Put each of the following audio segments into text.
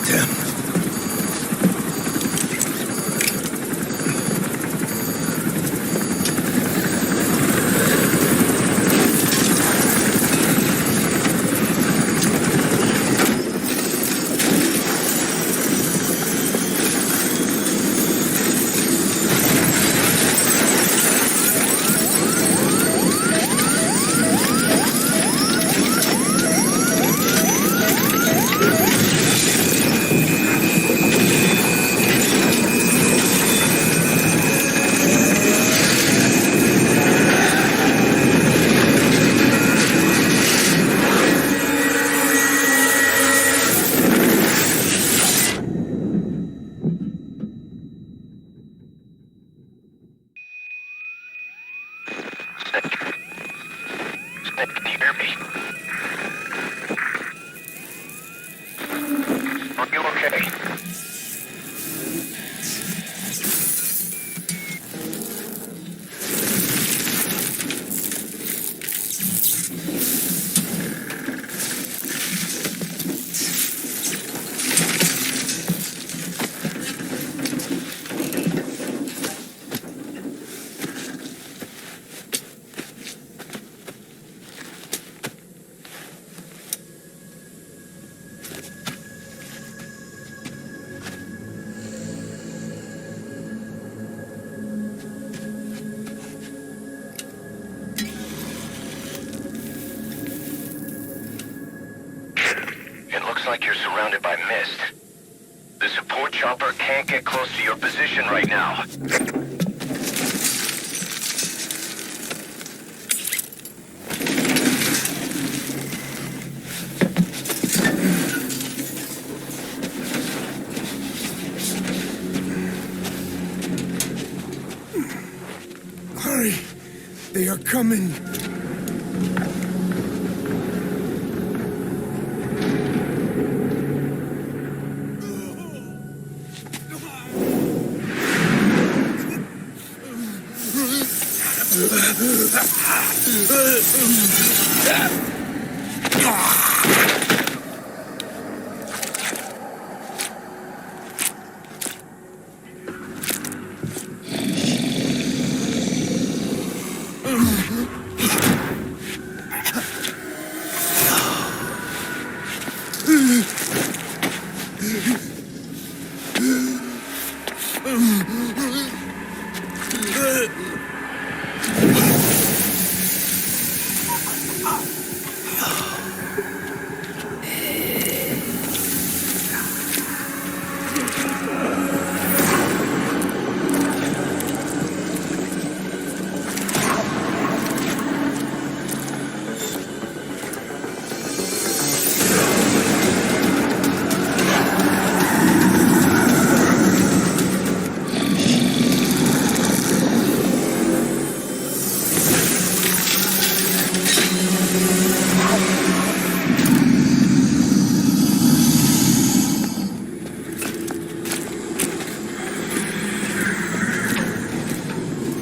them. Like you're surrounded by mist. The support chopper can't get close to your position right now. Hurry! They are coming!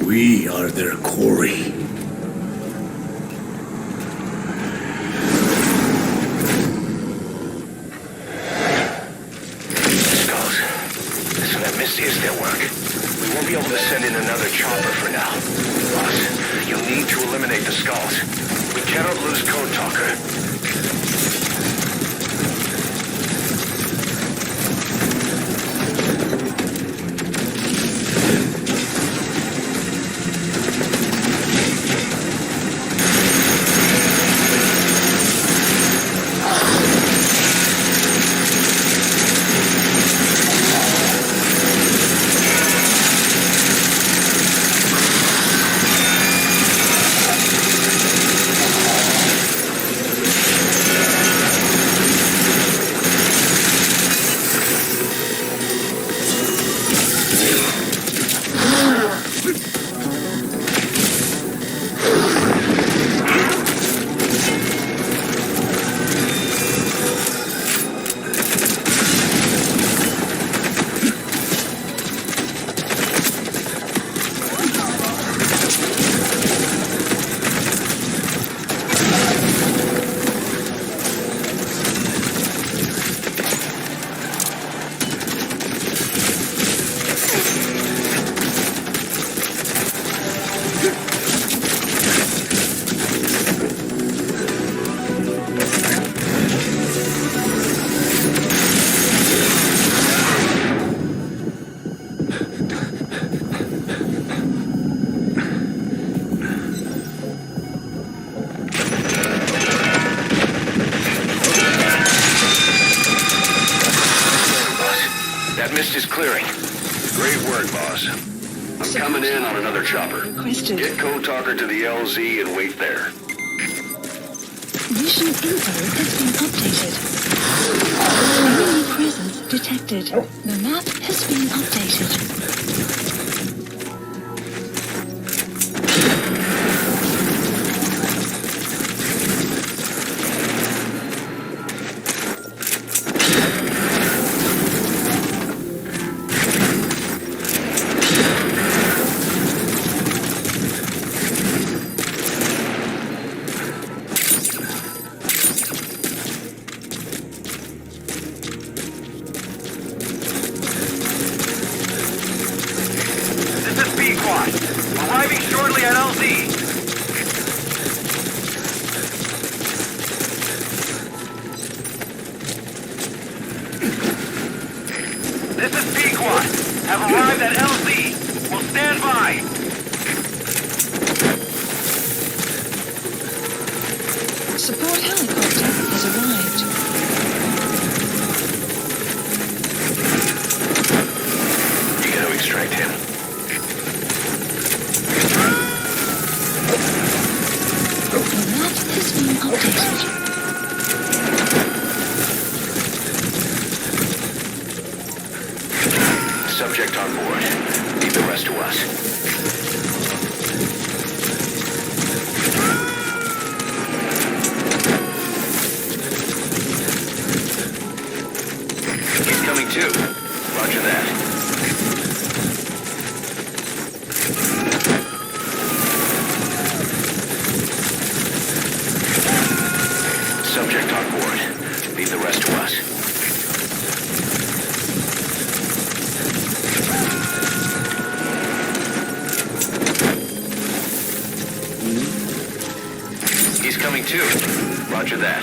We are their quarry. Skulls. Listen, that mist is their work. We won't be able to send in another chopper for now. Boss, you'll need to eliminate the skulls. We cannot lose Code Talker. mist is clearing. Great work, boss. I'm coming in on another chopper. Requested. Get Code Talker to the LZ and wait there. Mission info has been updated. Enemy presence detected. The map has been updated. Arriving shortly at LZ. This is P-Quad. Have arrived at LZ. Will stand by. Support helicopter has arrived. You got to extract him. The map has been updated. Subject on board. Leave the rest to us. He's coming too. Roger that. Subject on board. Leave the rest to us. He's coming too. Roger that.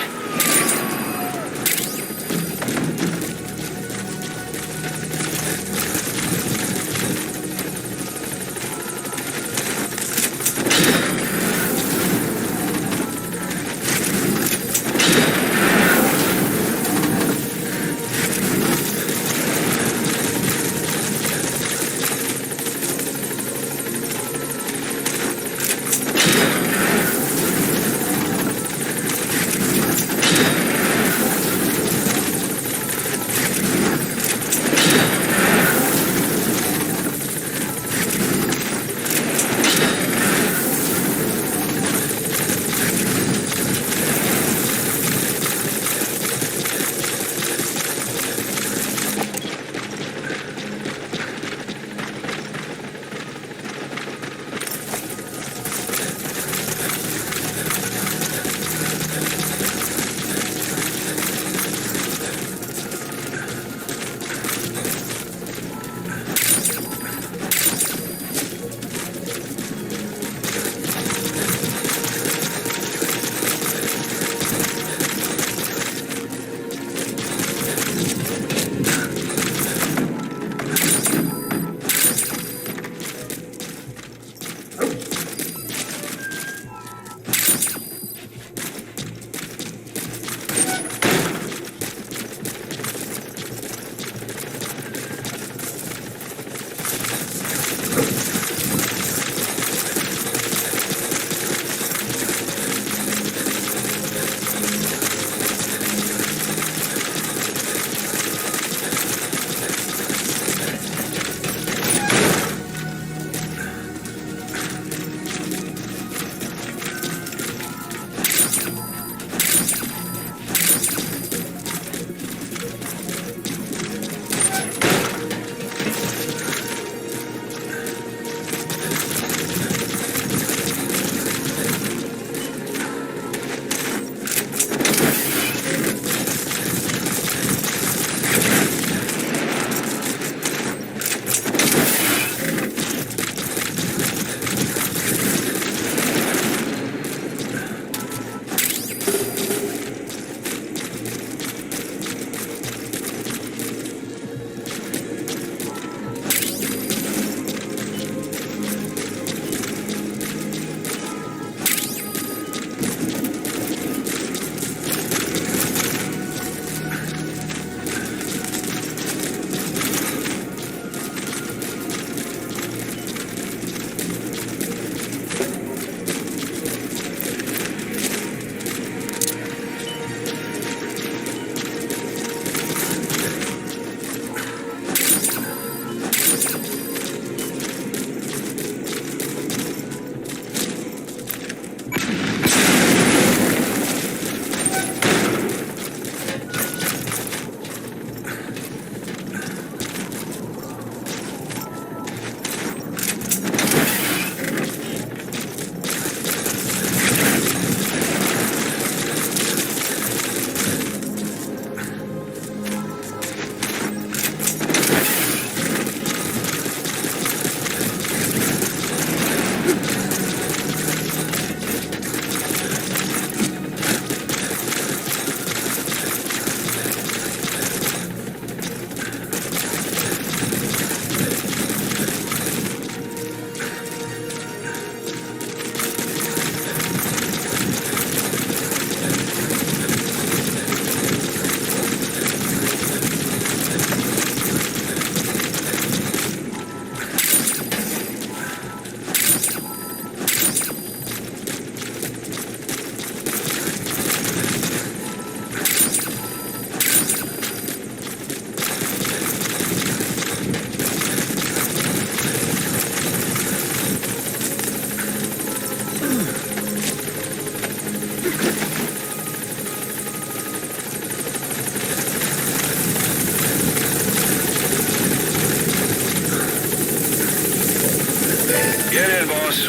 boss.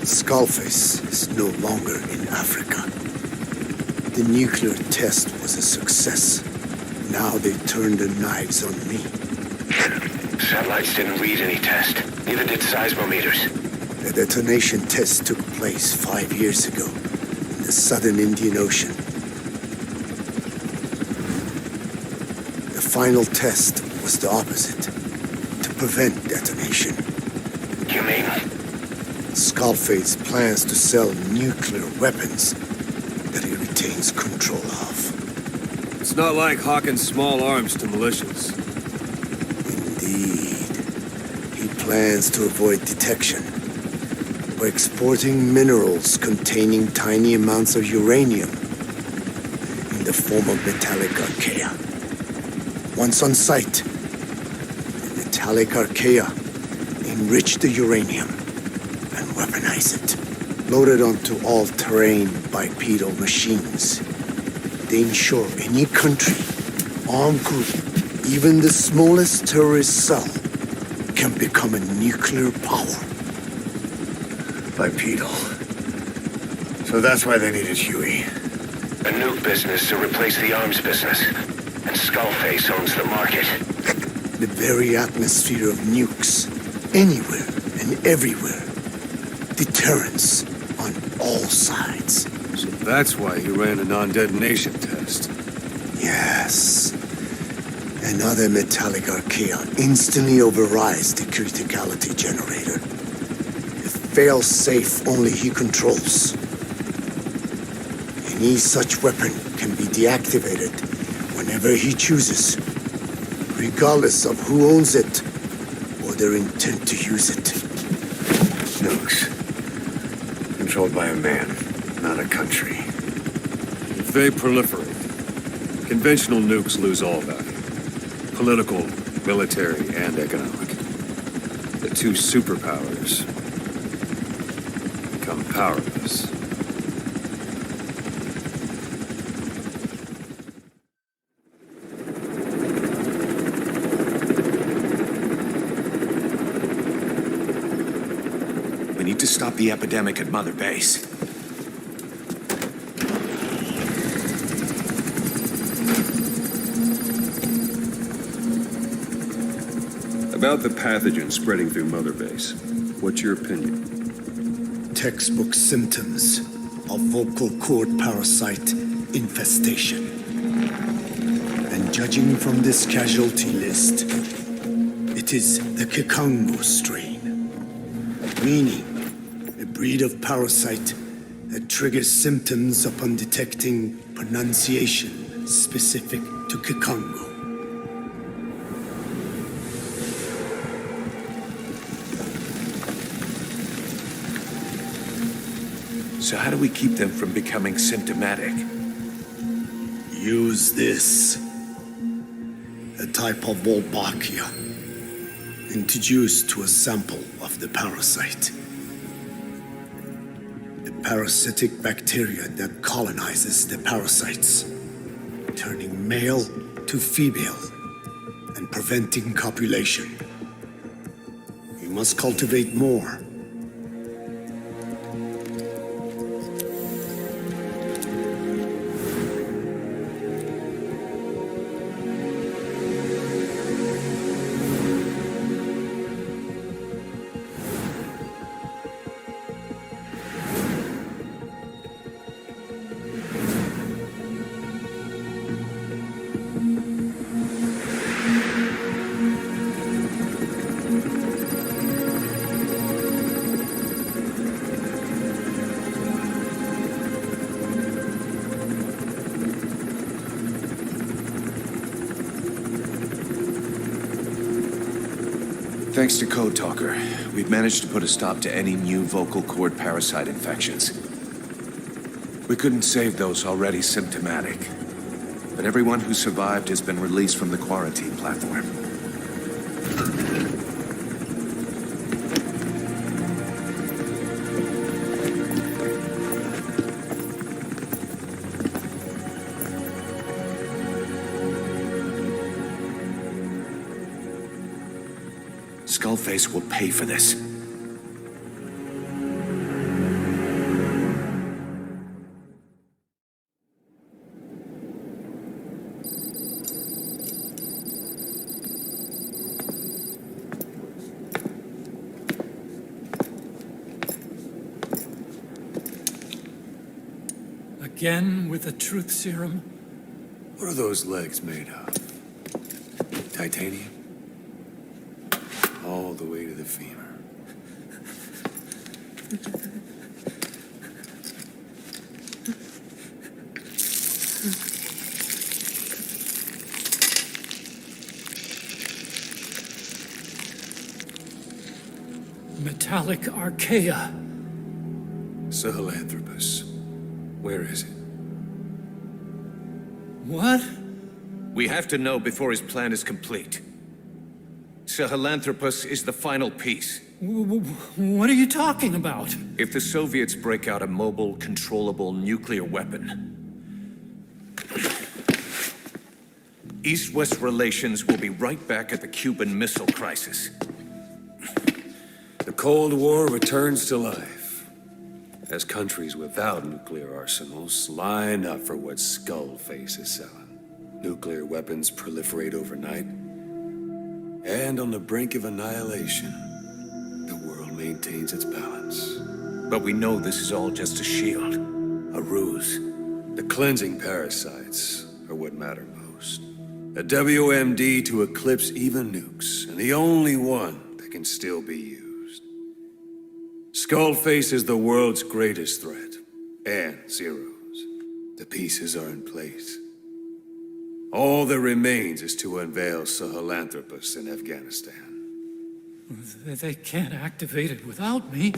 Skullface is no longer in Africa. The nuclear test was a success. Now they turned their knives on me. Satellites didn't read any test. Neither did seismometers. The detonation test took place 5 years ago in the southern Indian Ocean. The final test was the opposite, to prevent detonation. You mean? Skullface plans to sell nuclear weapons that he retains control of. It's not like hawking small arms to militias. Indeed. He plans to avoid detection by exporting minerals containing tiny amounts of uranium in the form of metallic archaea. Once on site, the metallic archaea enrich the uranium and weaponize it. Loaded onto all-terrain bipedal machines. They ensure any country, armed group, even the smallest terrorist cell, can become a nuclear power. Bipedal. So that's why they needed Huey. A nuke business to replace the arms business. And Skullface owns the market. The very atmosphere of nukes, anywhere and everywhere. Deterrence on all sides. So that's why he ran a non-detonation test. Yes. Another metallic archaea instantly overrides the criticality generator. A fail-safe only he controls. Any such weapon can be deactivated whenever he chooses, regardless of who owns it or their intent to use it. Nukes. Controlled by a man, not a country. If they proliferate, conventional nukes lose all value. Political, military, and economic. The two superpowers become powerless. We need to stop the epidemic at Mother Base. About the pathogen spreading through Mother Base, what's your opinion? Textbook symptoms of vocal cord parasite infestation. And judging from this casualty list, it is the Kikongo strain, meaning a breed of parasite that triggers symptoms upon detecting pronunciation specific to Kikongo. So how do we keep them from becoming symptomatic? Use this. A type of Wolbachia, introduced to a sample of the parasite. A parasitic bacteria that colonizes the parasites, turning male to female and preventing copulation. We must cultivate more. Thanks to Code Talker, we've managed to put a stop to any new vocal cord parasite infections. We couldn't save those already symptomatic, but everyone who survived has been released from the quarantine platform. Skullface will pay for this. Again with the truth serum? What are those legs made of? Titanium? All the way to the femur. Metallic archaea. Sahelanthropus. Where is it? What? We have to know before his plan is complete. Sahelanthropus is the final piece. What are you talking about? If the Soviets break out a mobile, controllable nuclear weapon, East-West relations will be right back at the Cuban Missile Crisis. The Cold War returns to life, as countries without nuclear arsenals line up for what Skullface is selling. Nuclear weapons proliferate overnight, and on the brink of annihilation, the world maintains its balance. But we know this is all just a shield, a ruse. The cleansing parasites are what matter most. A WMD to eclipse even nukes, and the only one that can still be used. Skullface is the world's greatest threat, and Zero's. The pieces are in place. All that remains is to unveil Sahelanthropus in Afghanistan. They can't activate it without me.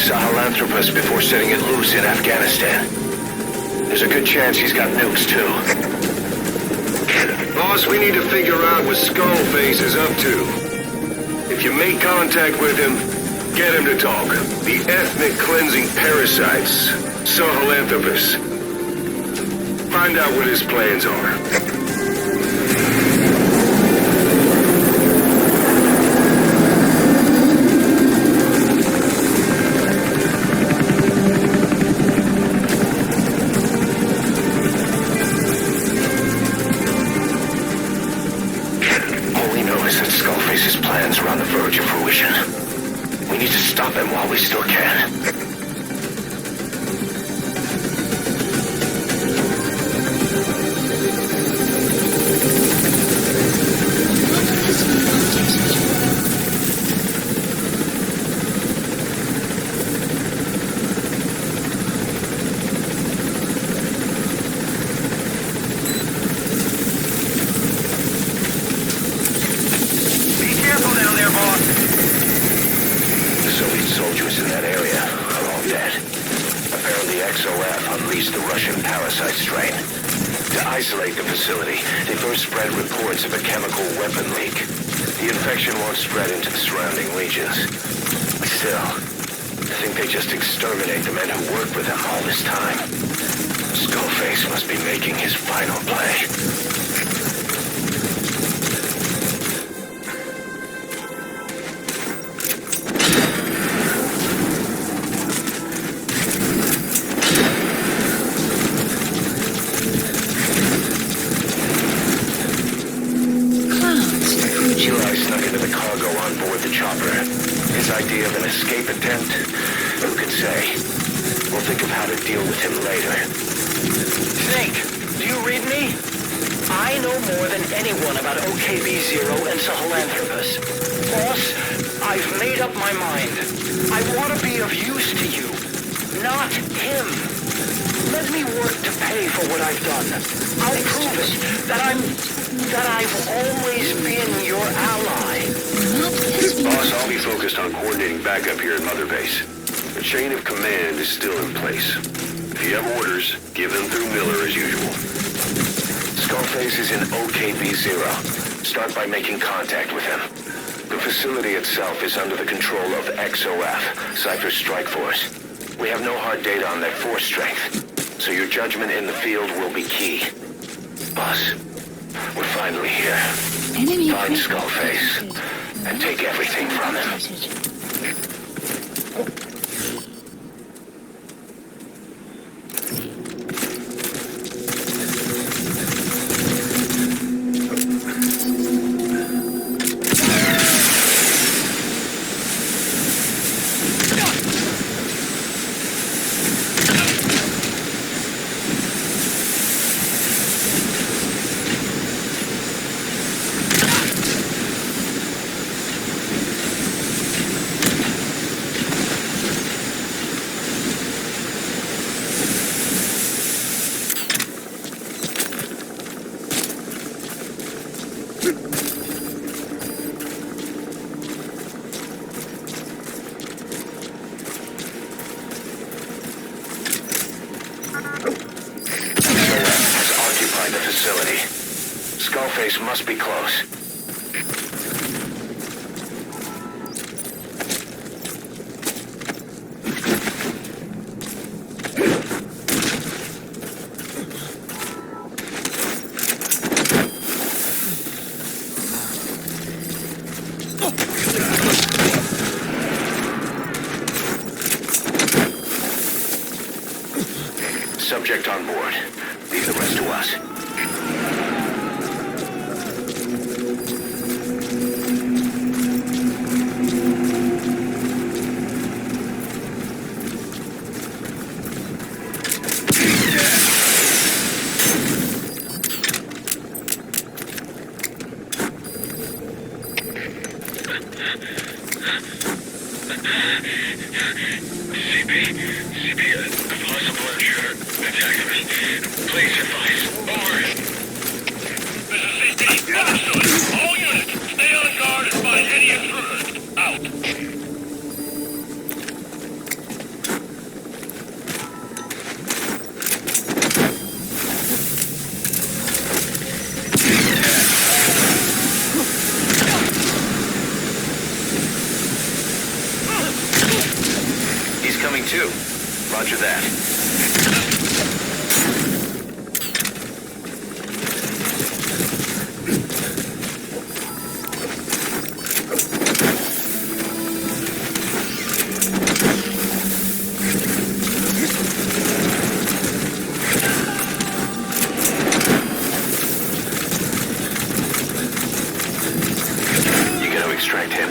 Sahelanthropus before setting it loose in Afghanistan. There's a good chance he's got nukes, too. Boss, we need to figure out what Skullface is up to. If you make contact with him, get him to talk. The ethnic cleansing parasites, Sahelanthropus. Find out what his plans are. We still can. Isolate the facility. They first spread reports of a chemical weapon leak. The infection won't spread into the surrounding regions. Still, I think they just exterminate the men who worked with them all this time. Skullface must be making his final play. KB0 and Sahelanthropus. Boss, I've made up my mind. I want to be of use to you, not him. Let me work to pay for what I've done. I'll prove it, that I've always been your ally. Boss, I'll be focused on coordinating backup here at Mother Base. The chain of command is still in place. If you have orders, give them through Miller as usual. Skullface is in OKB-0. Start by making contact with him. The facility itself is under the control of XOF, Cypher's Strike Force. We have no hard data on their force strength, so your judgment in the field will be key. Boss, we're finally here. Enemy Find presence Skullface detected. and take everything from him. Skullface must be close. Subject on board. Leave the rest to us. Coming too. Roger that. You gotta extract him.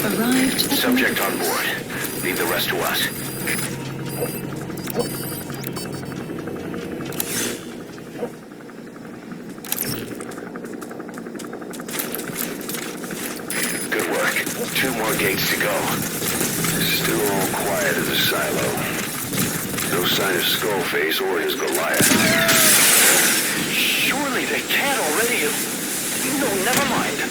Arrived at Subject on board. Leave the rest to us. Good work. 2 more gates to go. Still all quiet at the silo. No sign of Skullface or his Goliath. Surely they can't already have... No, never mind.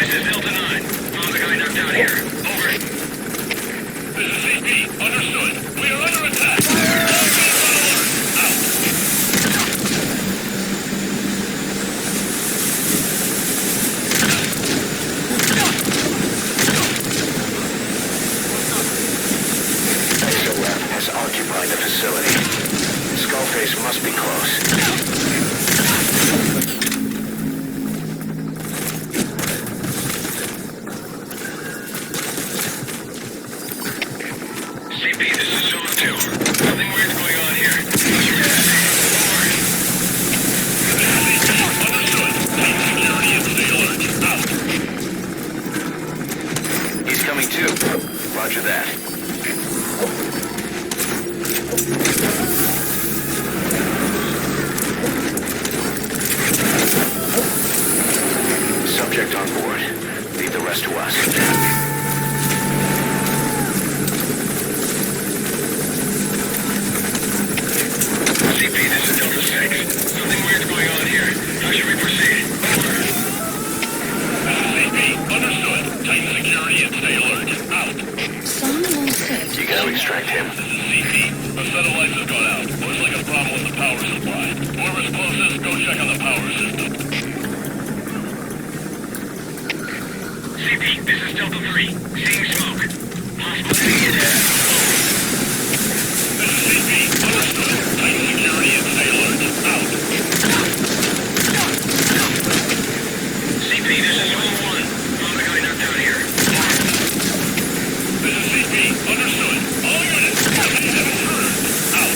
This is Delta 9. Found the guy knocked out here. Over. This is CP. Understood. We are under attack. XOF has occupied the facility. Skullface must be close. CP, this is Zone 2. Nothing weird's going on here. Understood. Tight security and stay alert. Out. He's coming too. Roger that. Subject on board. Leave the rest to us. CP, this is Delta 6. Something weird's going on here. How should we proceed? Over. This is CP. Understood. Tighten security and stay alert. Out. Someone on set. You gotta extract him. This is CP. A set of lights has gone out. Looks like a problem with the power supply. Whoever's closest, go check on the power system. CP, this is Delta 3. Seeing smoke. Possible enemy attack. This is CP. Understood. Tighten security and stay alert. Out. CP, this is Zone 1. Found the guy knocked out here. This is CP. Understood. All units, any intruders. Out.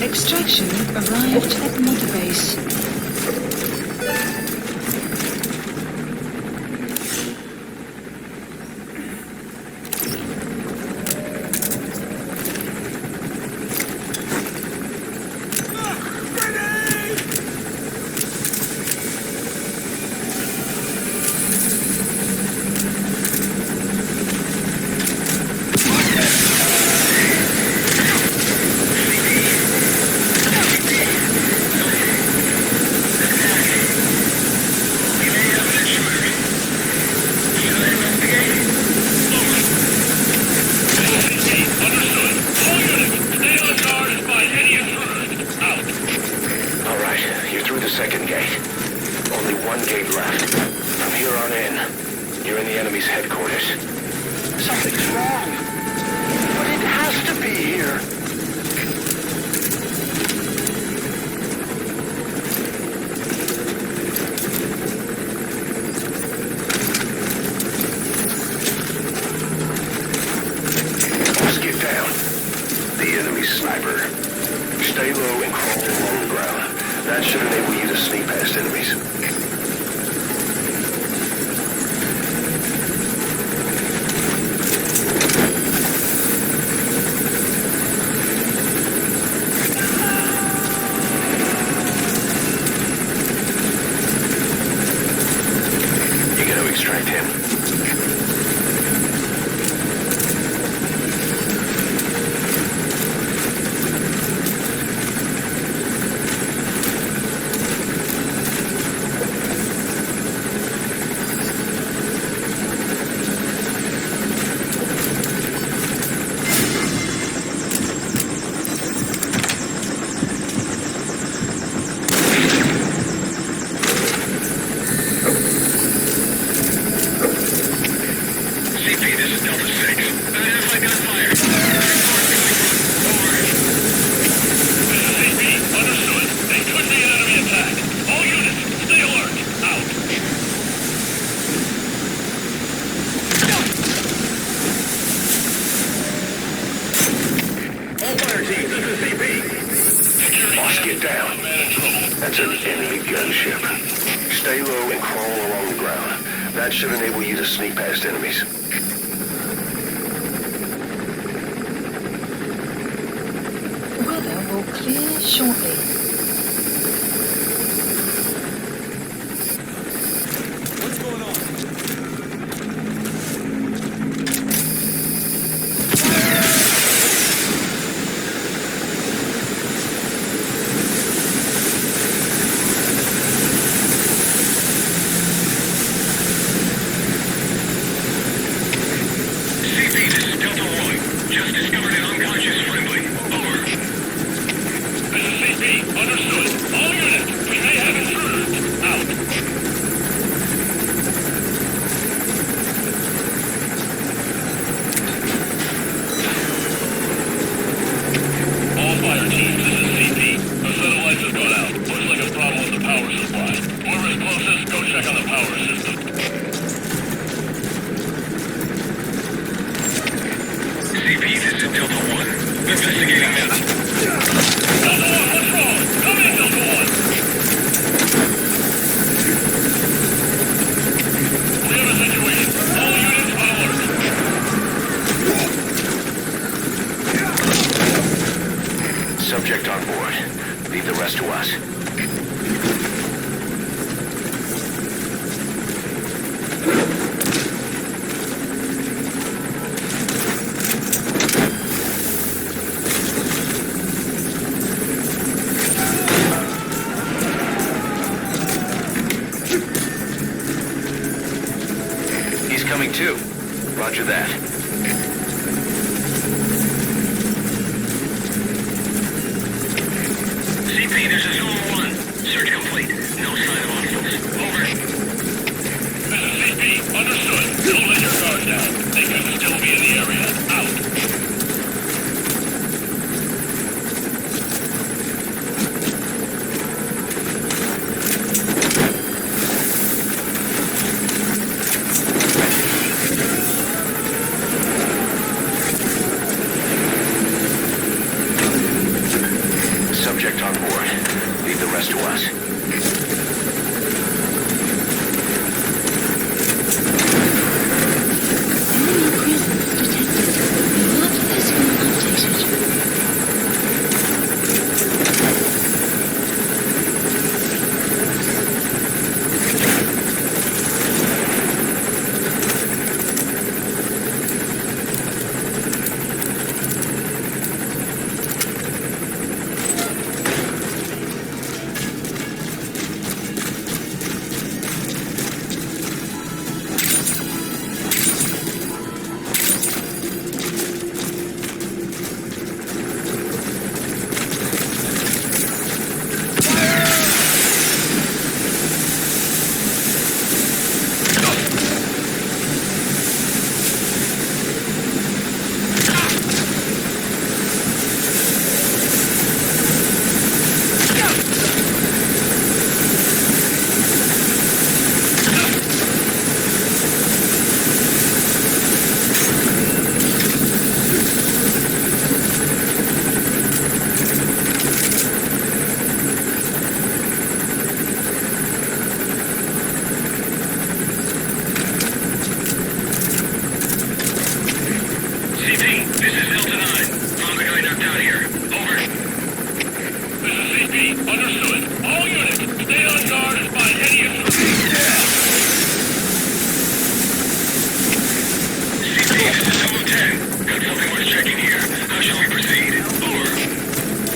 Extraction arrived at Mother Base. Base headquarters. Something's wrong. But it has to be here. Let's get down. The enemy sniper. Stay low and crawl along the ground. That should enable you to sneak past enemies. Extract him. That's an enemy gunship. Stay low and crawl along the ground. That should enable you to sneak past enemies. Weather will clear shortly. Subject on board. Leave the rest to us. He's coming too. Roger that. CP, this is Zone 1. Search complete. No sign of hostiles. Over. This is CP. Understood. Don't let your guard down. They could still be in the area. Out. Subject on board. Leave the rest to us. Enemy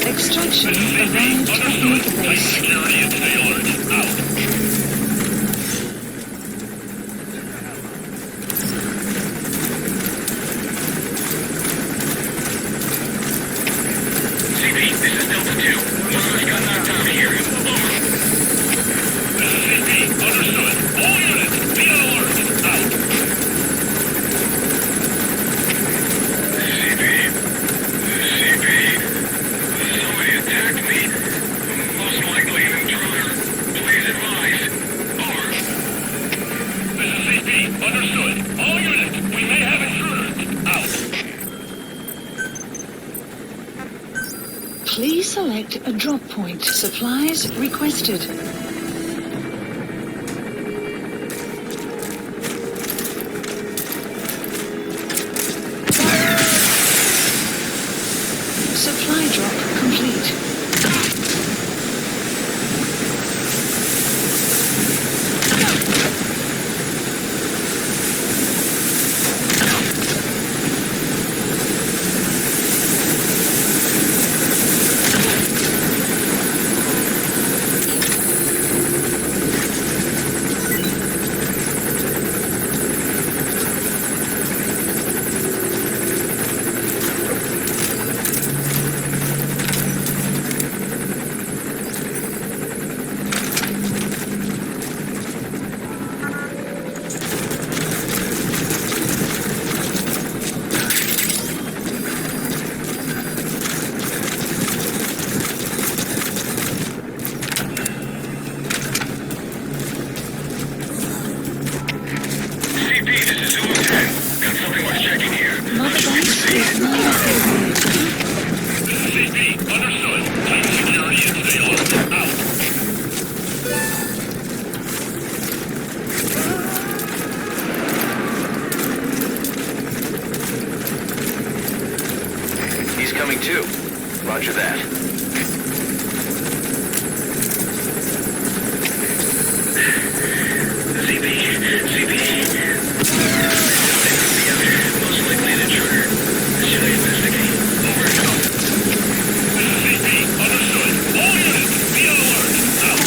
Extraction arrived at the base. Please select a drop point. Supplies requested. Supply drop complete. Coming too. Roger that. Most likely an intruder. Should I investigate? Over and out. Understood. All units, be on alert. Out.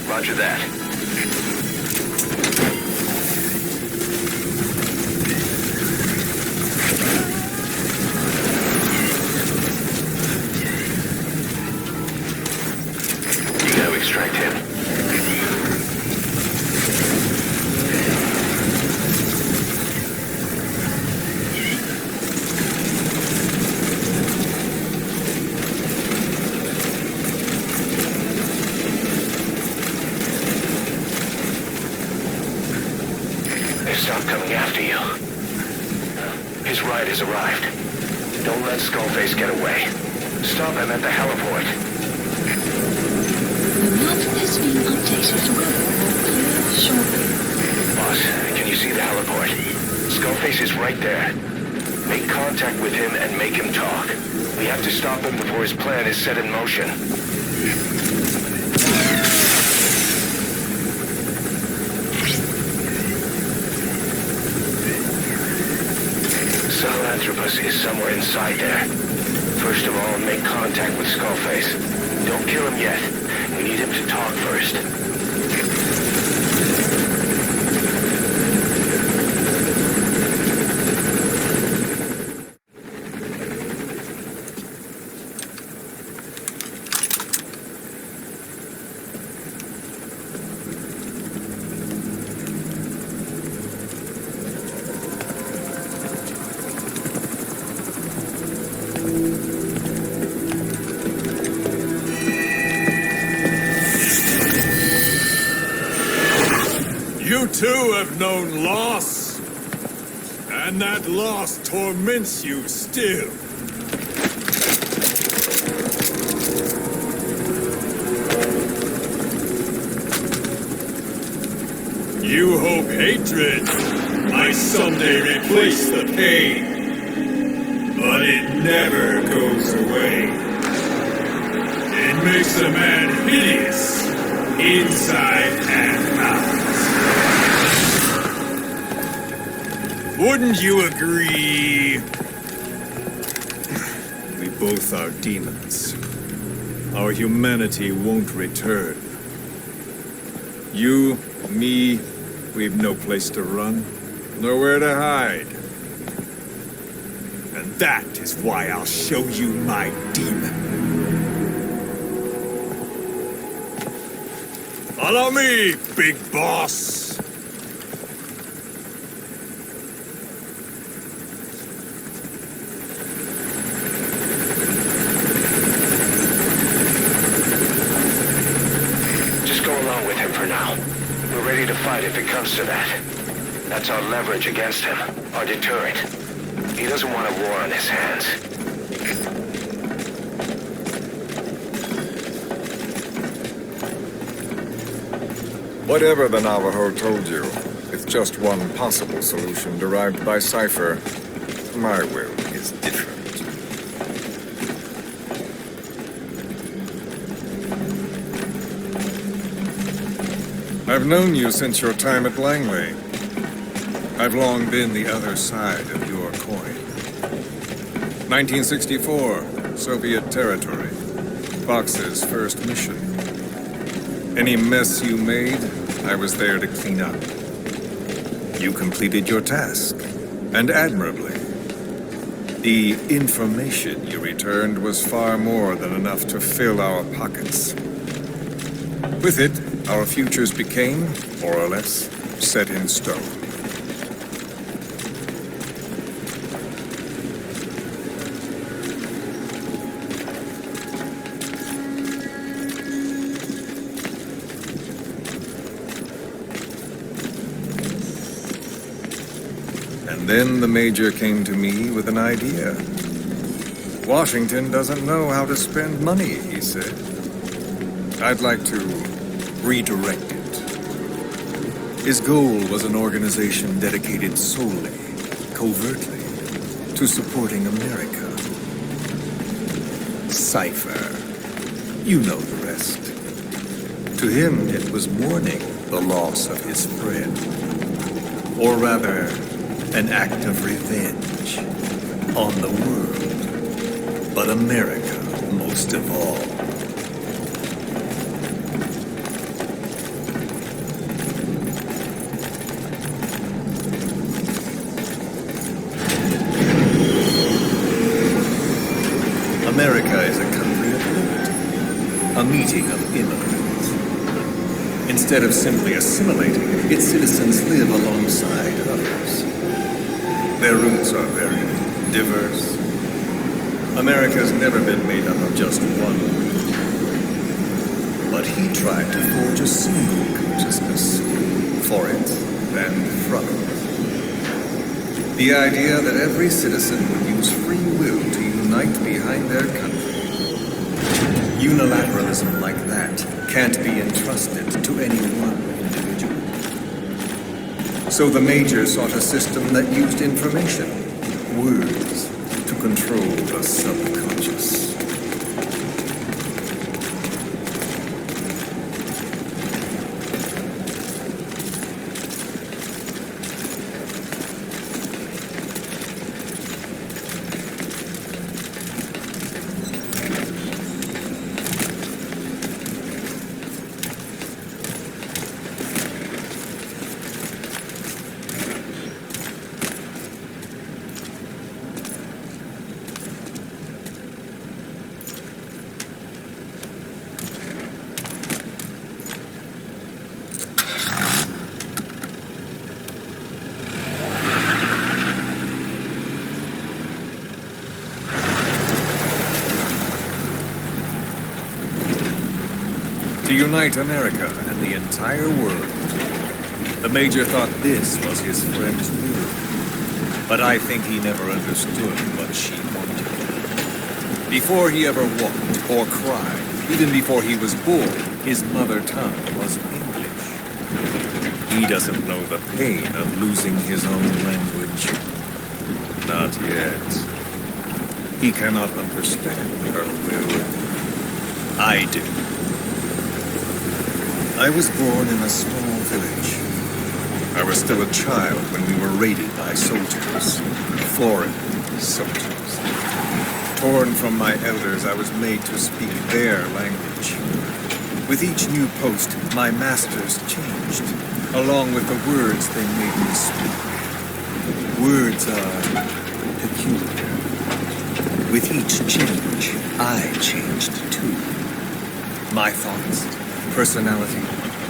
Roger that. You gotta extract him. Stop coming after you. His ride has arrived. Don't let Skullface get away. Stop him at the heliport. The map has been updated. Clear shortly. Boss, can you see the heliport? Skullface is right there. Make contact with him and make him talk. We have to stop him before his plan is set in motion. Sahelanthropus is somewhere inside there. First of all, make contact with Skullface. Don't kill him yet. We need him to talk first. You too have known loss. And that loss torments you still. You hope hatred might someday replace the pain. But it never goes away. It makes a man hideous, inside and out. Wouldn't you agree? We both are demons. Our humanity won't return. You, me, we've no place to run, nowhere to hide. And that is why I'll show you my demon. Follow me, big boss! Just go along with him for now. We're ready to fight if it comes to that. That's our leverage against him, our deterrent. He doesn't want a war on his hands. Whatever the Navajo told you, it's just one possible solution derived by Cypher. My will is different. I've known you since your time at Langley. I've long been the other side of your coin. 1964, Soviet territory. Fox's first mission. Any mess you made, I was there to clean up. You completed your task, and admirably. The information you returned was far more than enough to fill our pockets. With it, our futures became, more or less, set in stone. And then the Major came to me with an idea. Washington doesn't know how to spend money, he said. I'd like to redirect it. His goal was an organization dedicated solely, covertly, to supporting America. Cypher. You know the rest. To him, it was mourning the loss of his friend. Or rather, an act of revenge on the world, but America most of all. America is a country of liberty, a meeting of immigrants. Instead of simply assimilating, its citizens live alongside others. Their roots are very diverse. America's never been made up of just one group. But he tried to forge a single consciousness, for it and from it. The idea that every citizen would use free will to unite behind their country. Unilateralism like that can't be entrusted to any one individual. So the Major sought a system that used information, words, to control the subconscious. To unite America and the entire world, The Major thought this was his friend's will, but I think he never understood what she wanted. Before he ever walked or cried, even before he was born, his mother tongue was English. He doesn't know the pain of losing his own language. Not yet. He cannot understand her will. I do. I was born in a small village. I was still a child when we were raided by soldiers. Foreign soldiers. Torn from my elders, I was made to speak their language. With each new post, my masters changed, along with the words they made me speak. Words are peculiar. With each change, I changed too. My thoughts, personality,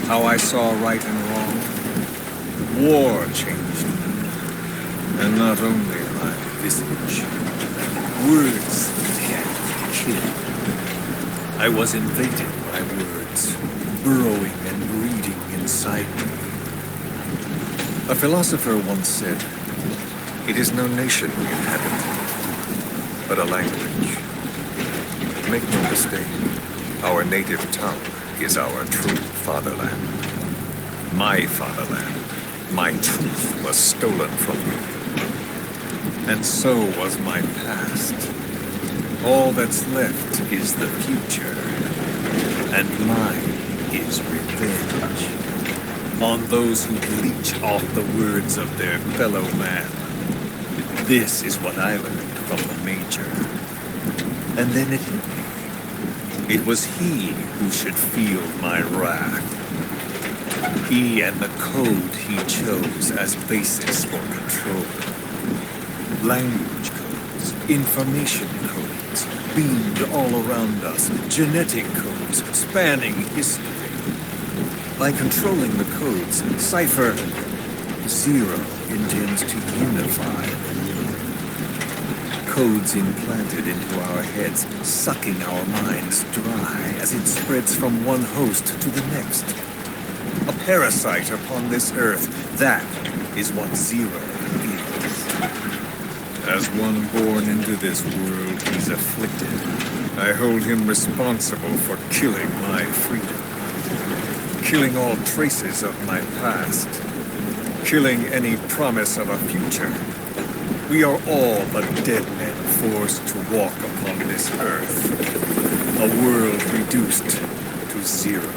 how I saw right and wrong. War changed me. And not only my visage. Words can kill. I was invaded by words, burrowing and breeding inside me. A philosopher once said, "It is no nation we inhabit, but a language." Make no mistake, our native tongue is our true fatherland. My fatherland, my truth was stolen from me. And so was my past. All that's left is the future. And mine is revenge. On those who leech off the words of their fellow man. This is what I learned from the Major. And then it hit me. It was he who should feel my wrath. He and the code he chose as basis for control. Language codes, information codes, beamed all around us, genetic codes spanning history. By controlling the codes, Cypher Zero intends to unify. Codes implanted into our heads, sucking our minds dry as it spreads from one host to the next. A parasite upon this earth, that is what Zero is. As one born into this world, he's afflicted. I hold him responsible for killing my freedom. Killing all traces of my past. Killing any promise of a future. We are all but dead men forced to walk upon this earth. A world reduced to zero.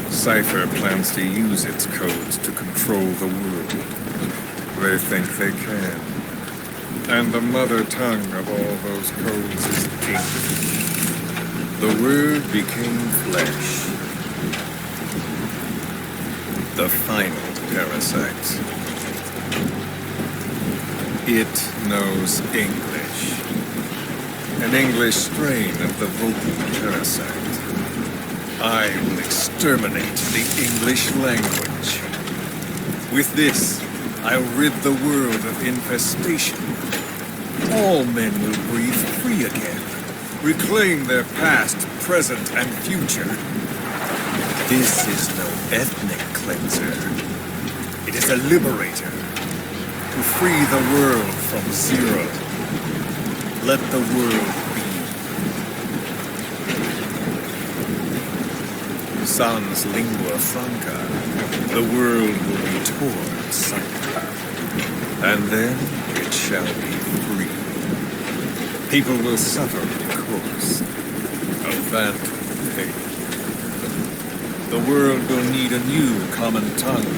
Cypher plans to use its codes to control the world. They think they can. And the mother tongue of all those codes is English. The word became flesh. The final parasite. It knows English. An English strain of the vocal parasite. I will exterminate the English language. With this, I'll rid the world of infestation. All men will breathe free again, reclaim their past, present, and future. This is no ethnic cleanser. It is a liberator. To free the world from zero. Let the world be. Sans lingua franca, the world will be torn asunder. And then it shall be free. People will suffer, of course. A phantom pain. The world will need a new common tongue.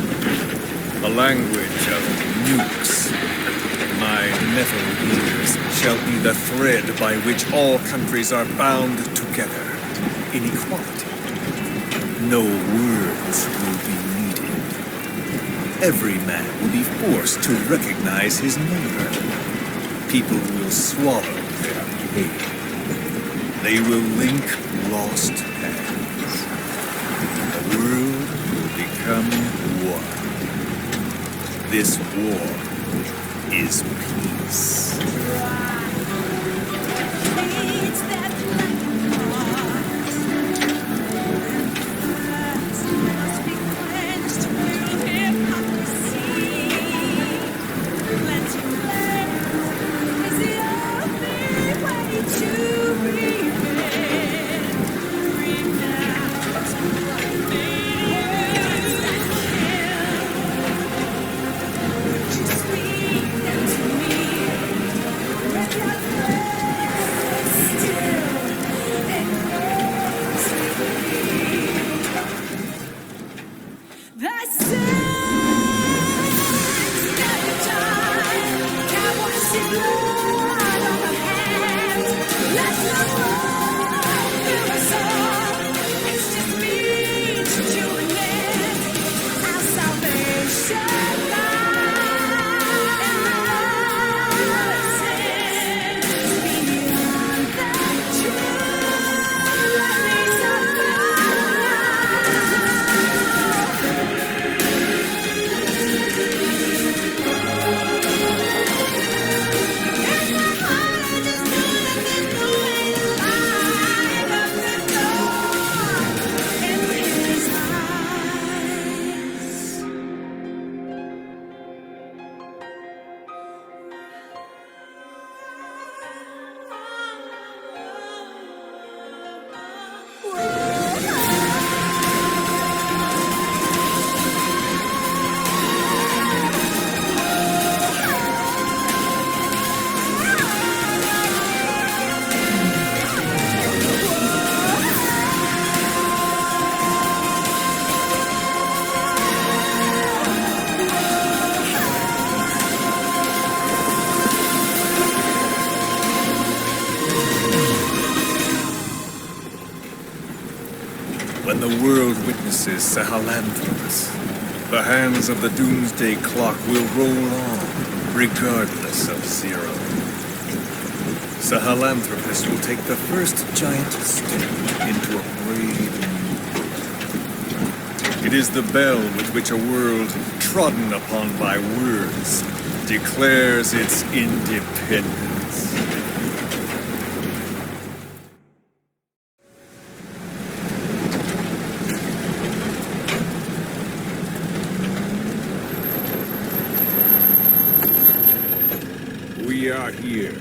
A language of nukes. My metal ears shall be the thread by which all countries are bound together. In equality. No words will be needed. Every man will be forced to recognize his neighbor. People will swallow their pain. They will link lost hands. The world will become one. This war is peace. This is Sahelanthropus. The hands of the doomsday clock will roll on, regardless of zero. Sahelanthropus will take the first giant step into a brave new world. It is the bell with which a world trodden upon by words declares its independence. We are here.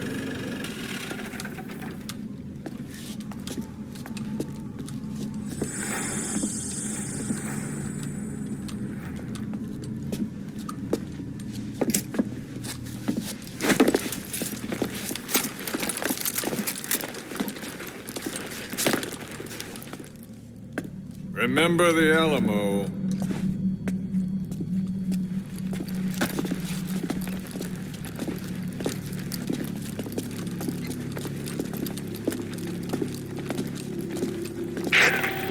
Remember the Alamo.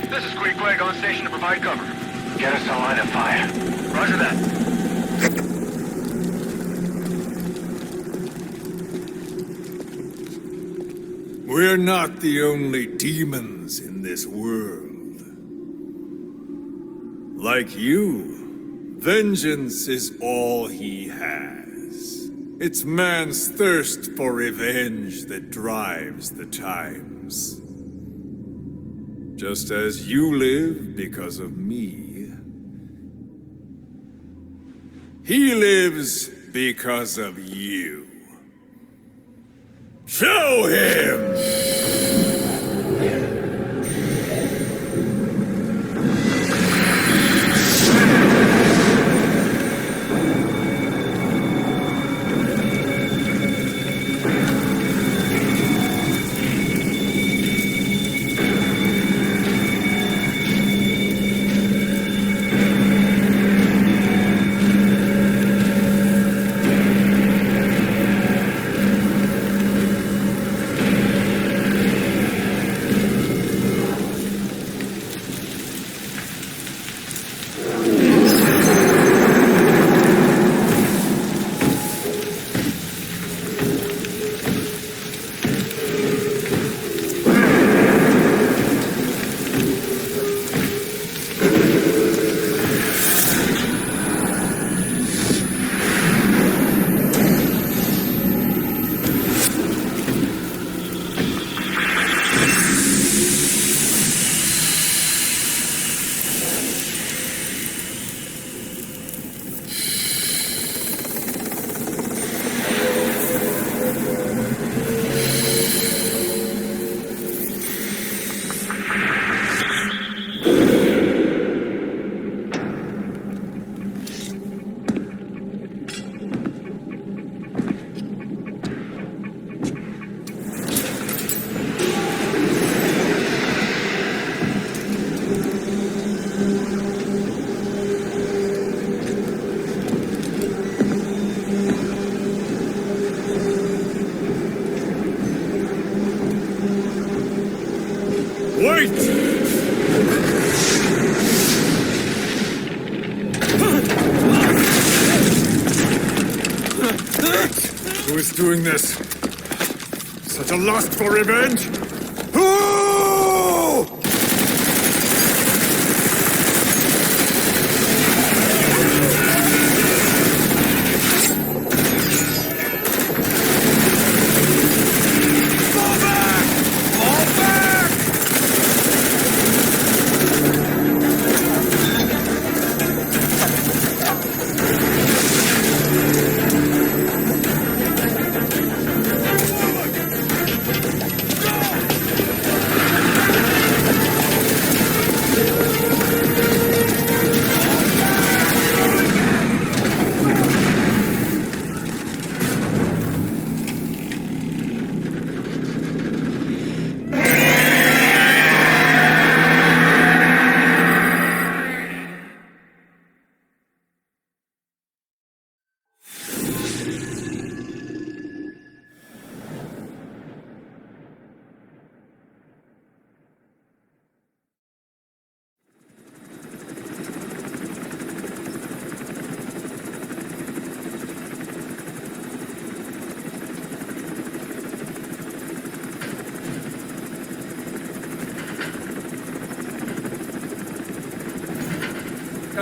This is Queequeg on station to provide cover. Get us a line of fire. Roger that. We're not the only demons in this world. Like you, vengeance is all he has. It's man's thirst for revenge that drives the times. Just as you live because of me, he lives because of you. Show him! Who is doing this? Such a lust for revenge? Who?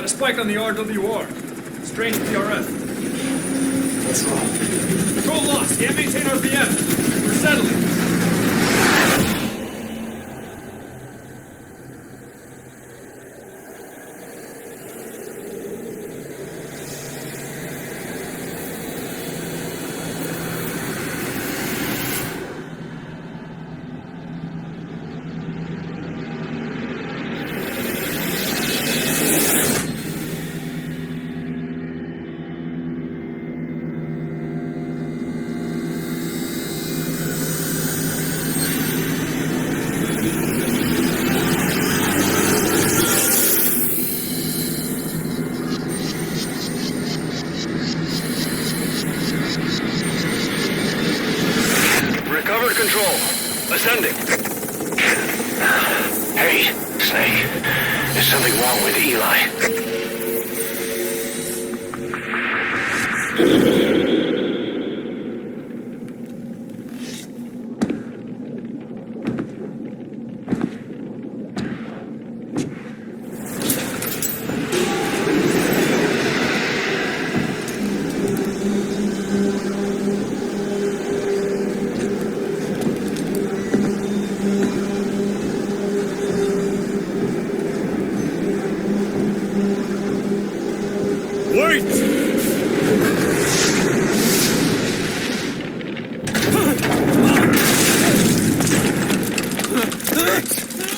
a spike on the RWR. Strange PRF. What's wrong? Control lost. Can't maintain RPM. We're settling. Ascending. Hey, Snake. There's something wrong with Eli.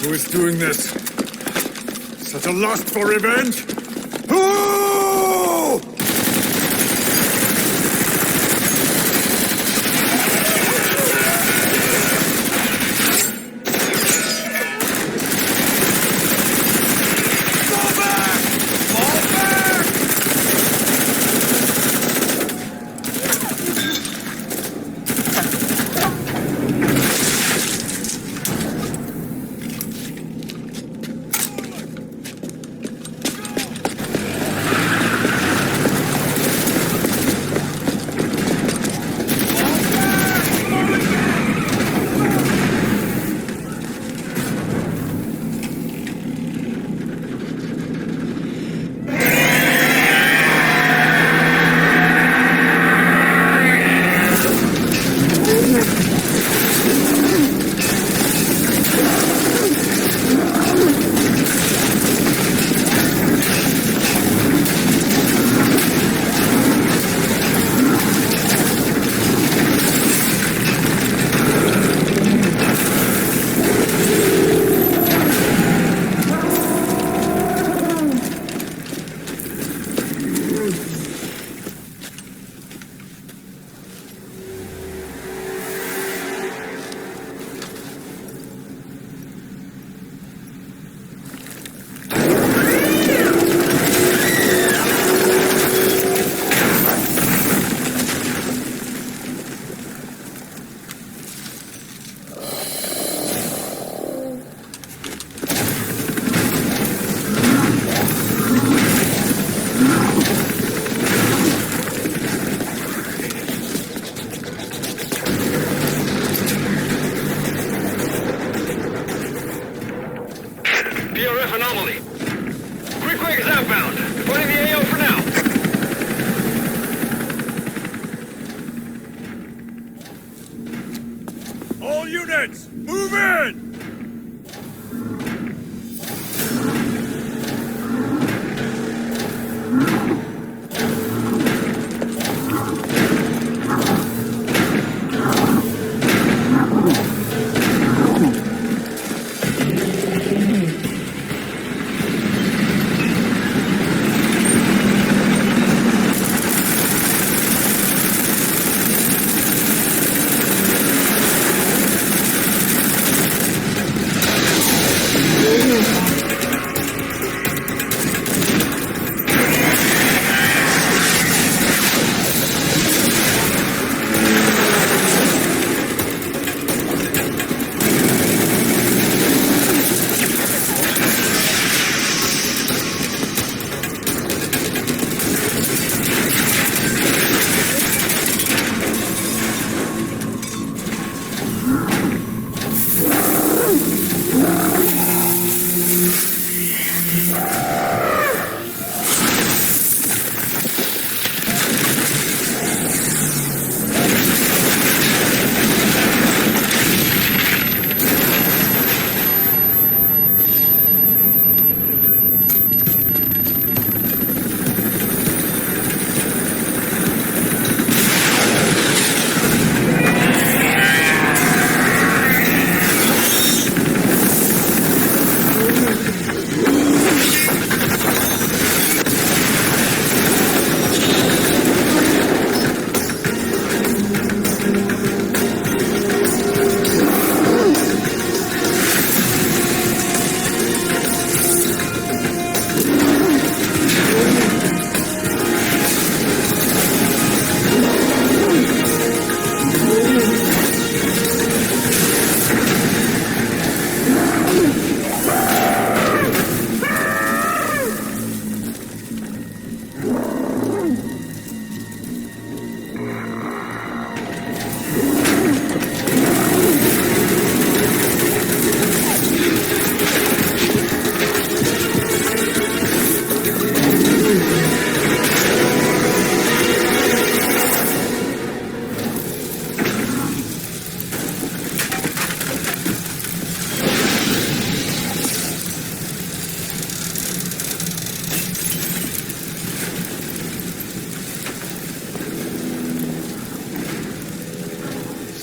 Who is doing this? Such a lust for revenge? Oh! Fall back! Fall back!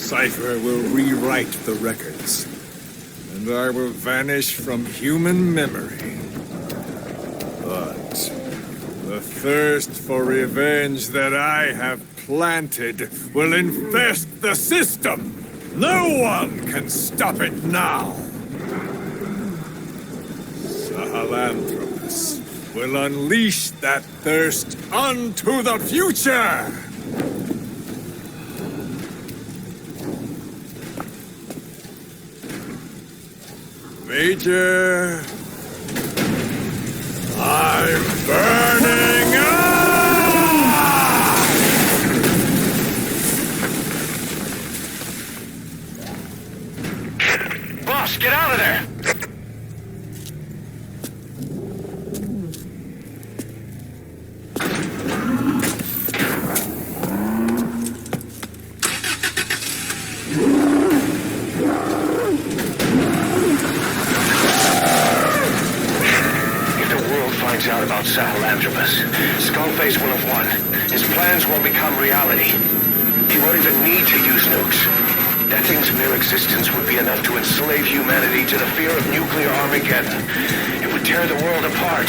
Cipher will rewrite the records, and I will vanish from human memory. But the thirst for revenge that I have planted will infest the system. No one can stop it now. Sahelanthropus will unleash that thirst onto the future! Major, I'm burning up! Boss, get out of there! Out about Sahelanthropus. Skullface will have won. His plans will become reality. He won't even need to use nukes. That thing's mere existence would be enough to enslave humanity to the fear of nuclear Armageddon. It would tear the world apart.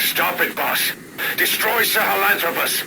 Stop it, boss. Destroy Sahelanthropus.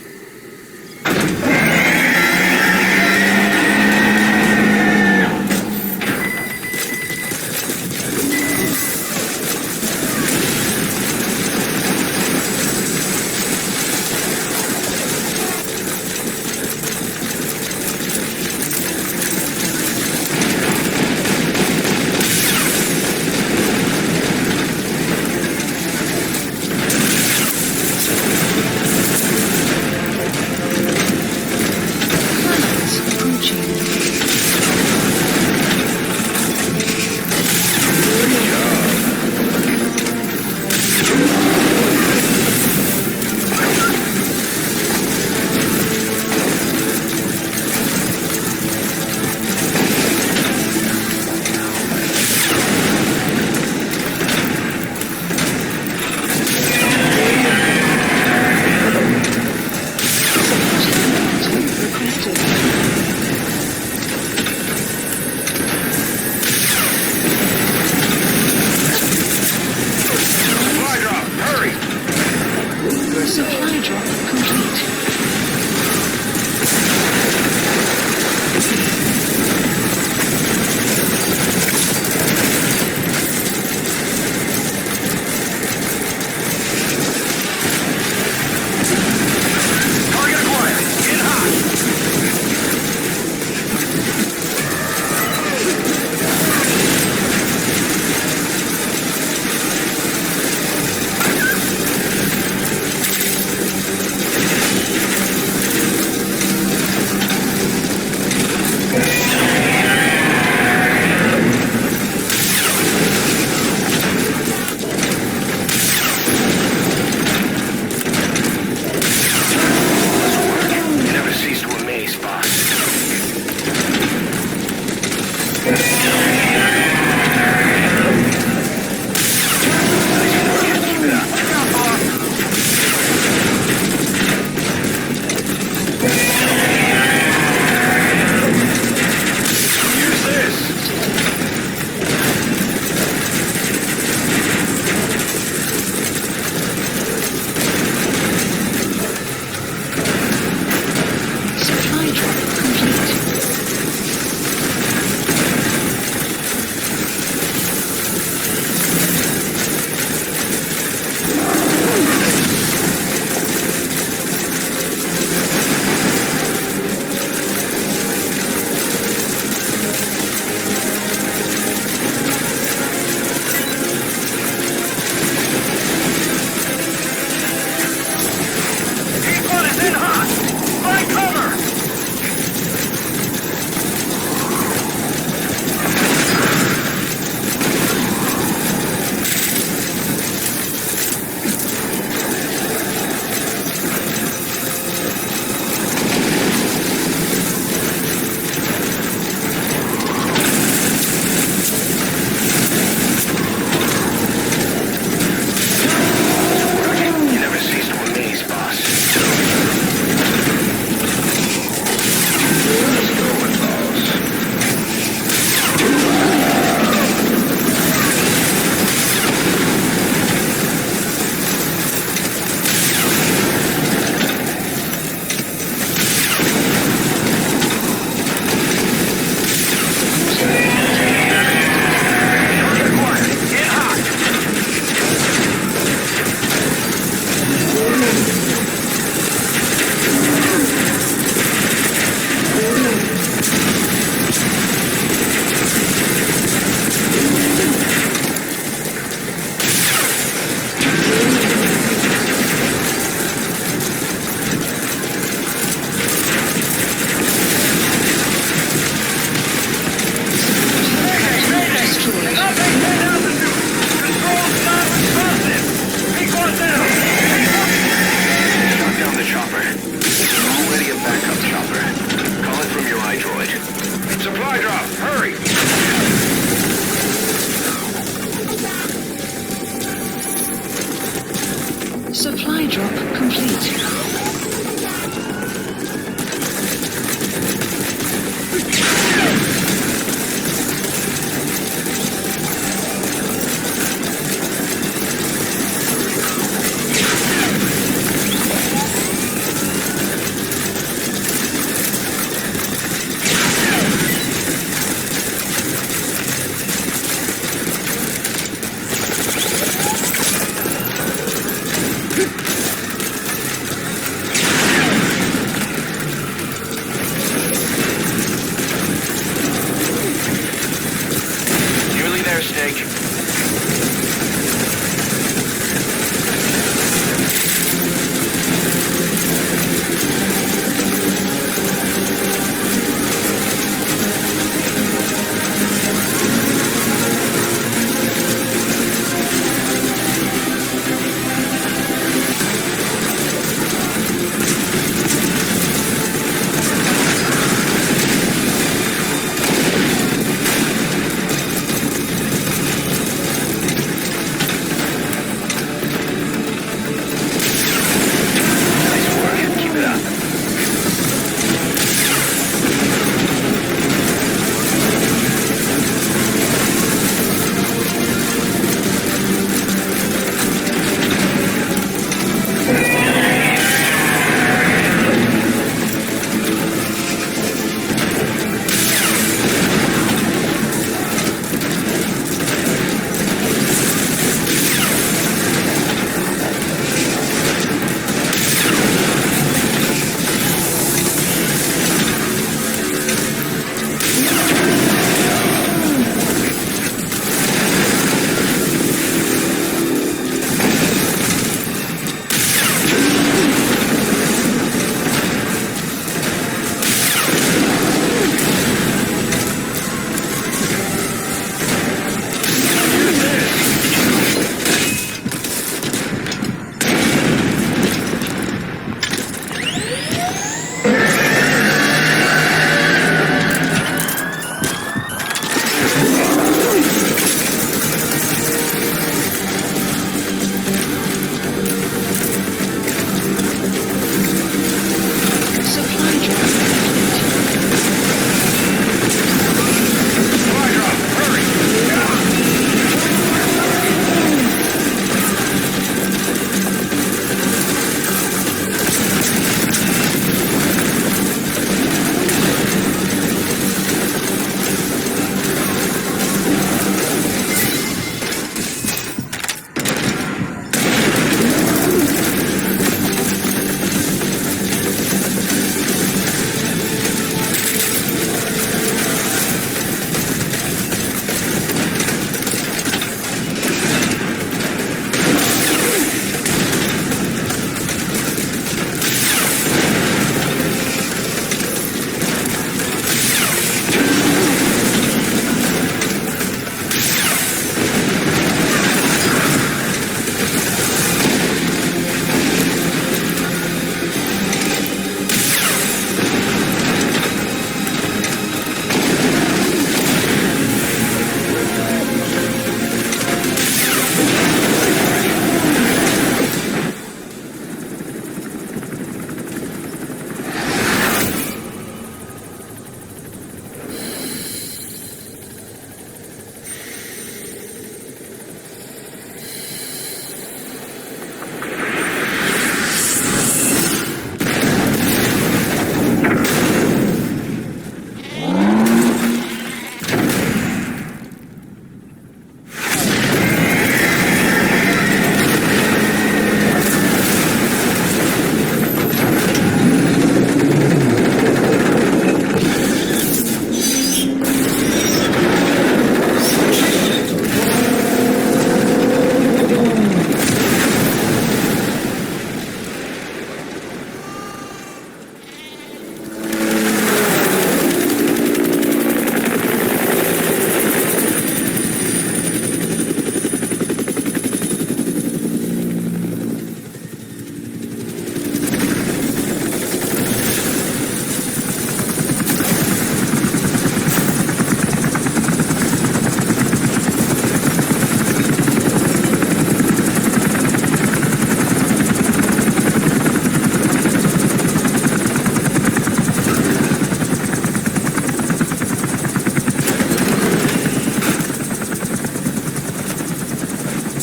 Supply drop complete.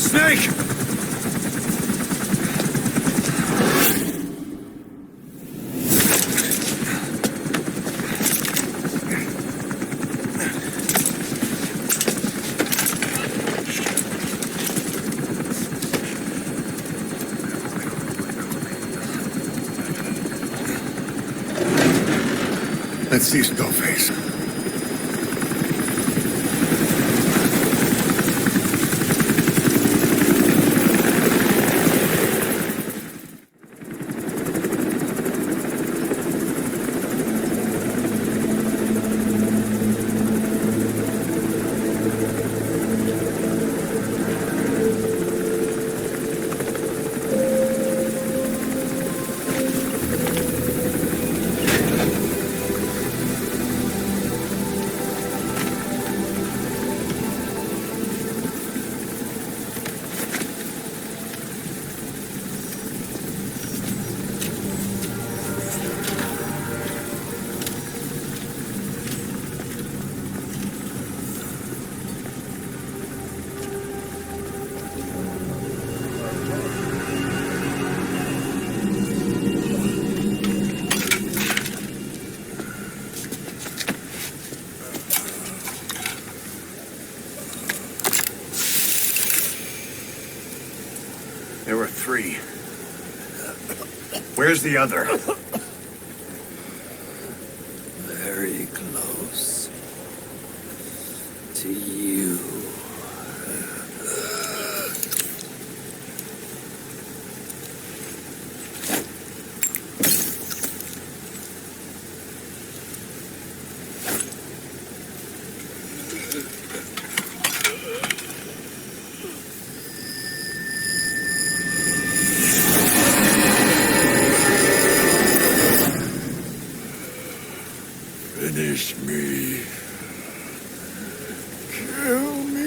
Snake! Let's see Skullface. There were 3. Where's the other? Very close to you. Finish me. Kill me.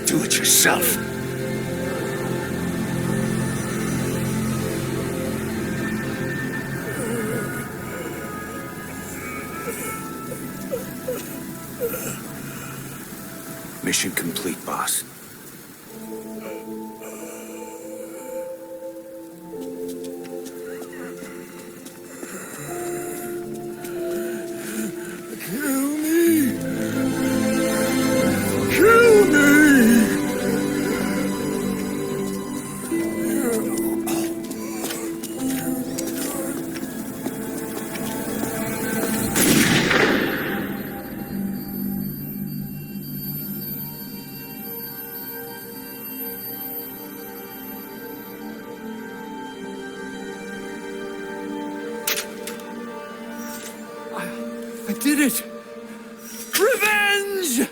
Do it yourself. Mission complete, boss. Kill me! Kill me! I did it! Revenge!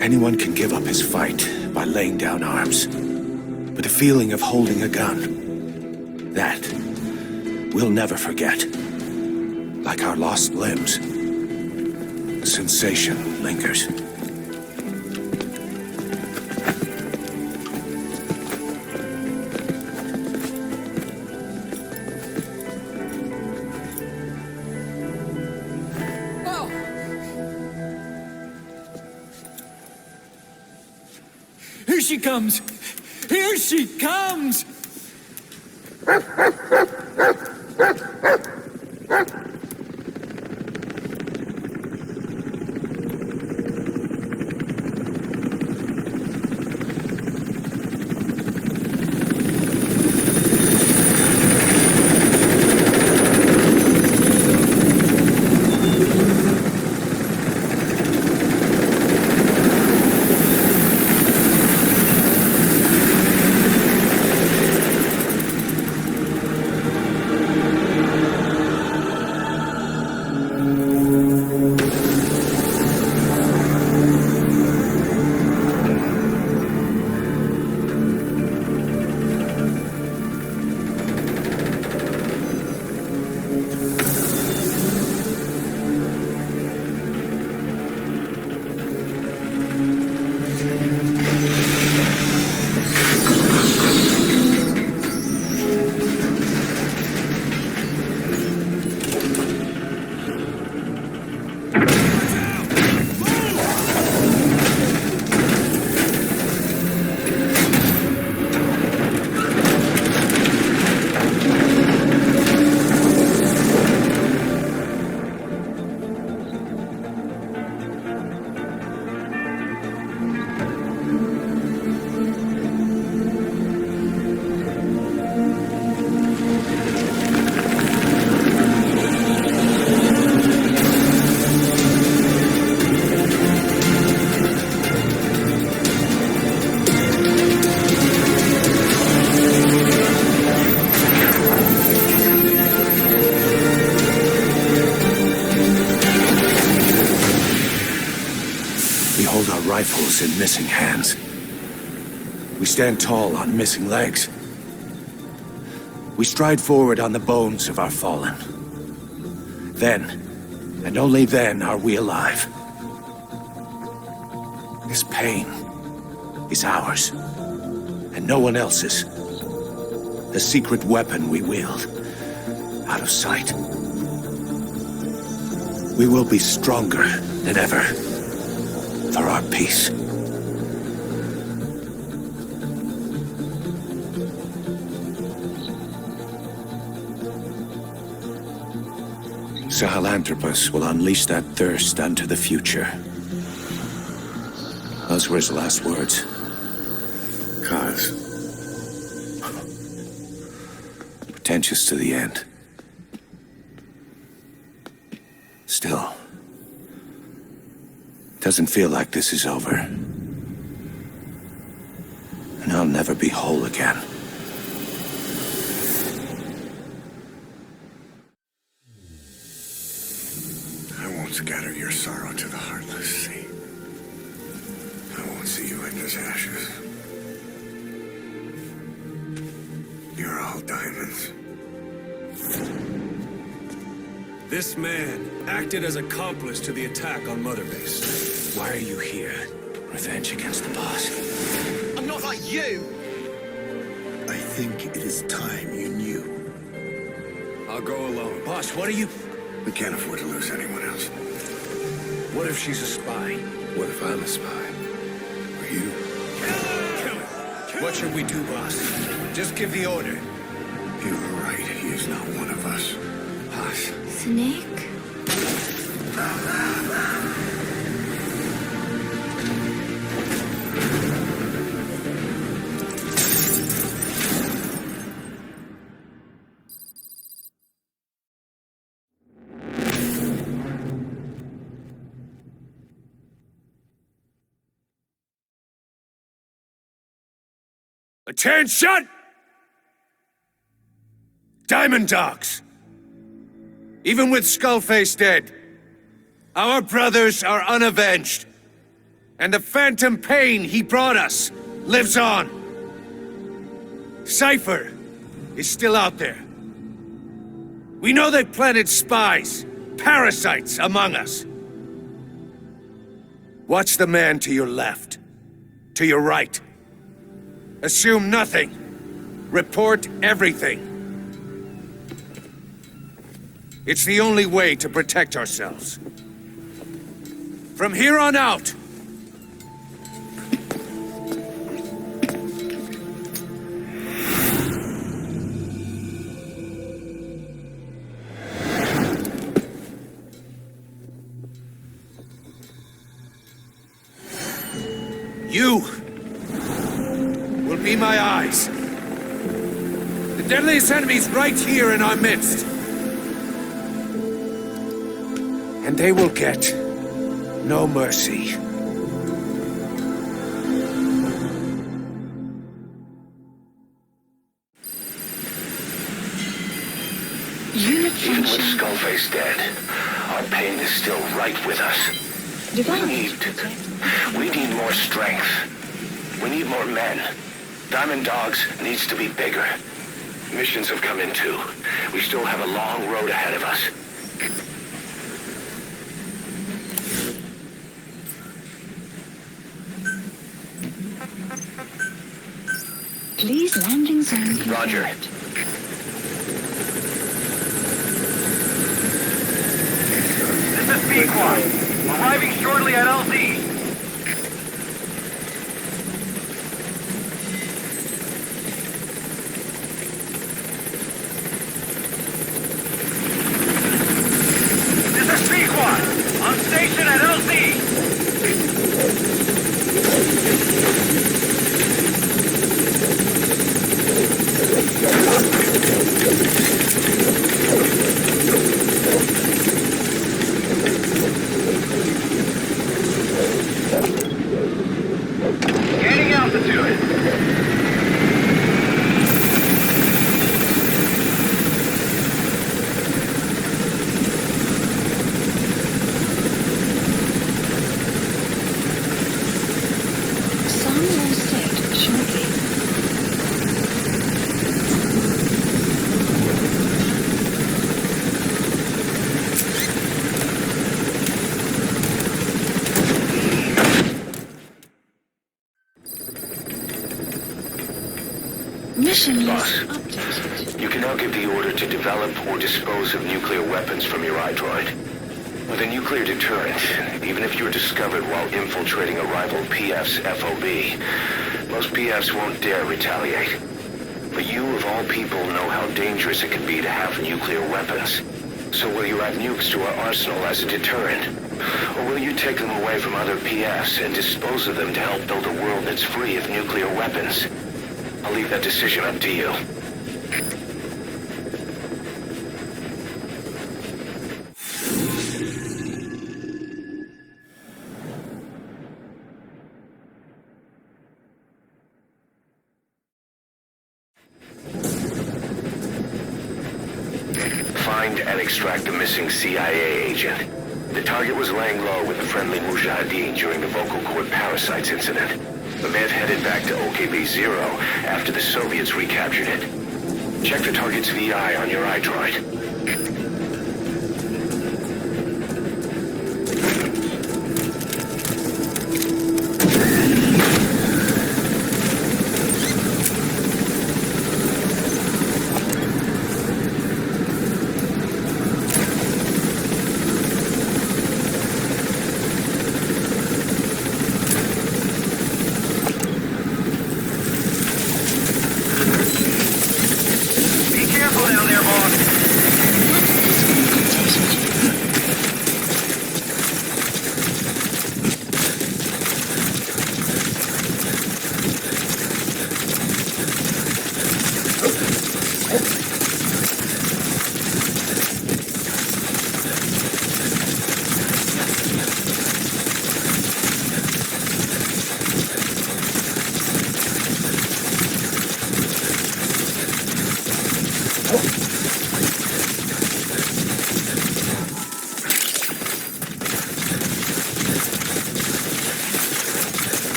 Anyone can give up his fight by laying down arms. But the feeling of holding a gun, that we'll never forget. Like our lost limbs, the sensation lingers. Here she comes! Here she comes! Rifles in missing hands. We stand tall on missing legs. We stride forward on the bones of our fallen. Then, and only then, are we alive. This pain is ours, and no one else's. The secret weapon we wield, out of sight. We will be stronger than ever. For our peace. Sahelanthropus will unleash that thirst unto the future. Those were his last words. Cause. Pretentious to the end. Still. Doesn't feel like this is over. And I'll never be whole again. I won't scatter your sorrow to the heartless sea. I won't see you in his ashes. You're all diamonds. This man acted as accomplice to the attack on Mother Base. Why are you here? Revenge against the boss. I'm not like you! I think it is time you knew. I'll go alone. Boss, what are you... We can't afford to lose anyone else. What if she's a spy? What if I'm a spy? Or you? Kill her. What should we do, boss? Just give the order. You were right. He is not one of us. Boss. Snake? Attention! Diamond Dogs! Even with Skullface dead, our brothers are unavenged. And the phantom pain he brought us lives on. Cypher is still out there. We know they planted spies, parasites among us. Watch the man to your left, to your right. Assume nothing. Report everything. It's the only way to protect ourselves. From here on out, you will be my eyes. The deadliest enemy's right here in our midst. And they will get no mercy. Even with Skullface dead, our pain is still right with us. We need more strength. We need more men. Diamond Dogs needs to be bigger. Missions have come in too. We still have a long road ahead of us. Please, landing zone confirmed. Roger. This is Pequod. Arriving shortly at LZ. This is Pequod. On station at LZ. Gaining altitude. Some will set shortly. Mission list updated. You can now give the order to develop or dispose of nuclear weapons from your iDroid. With a nuclear deterrent, even if you're discovered while infiltrating a rival PF's FOB, most PFs won't dare retaliate. But you, of all people, know how dangerous it can be to have nuclear weapons. So will you add nukes to our arsenal as a deterrent? Or will you take them away from other PFs and dispose of them to help build a world that's free of nuclear weapons? I'll leave that decision up to you. Find and extract the missing CIA agent. The target was laying low with the friendly Mujahideen during the vocal cord parasites incident. The man headed back to OKB-0 after the Soviets recaptured it. Check the target's VI on your iDroid.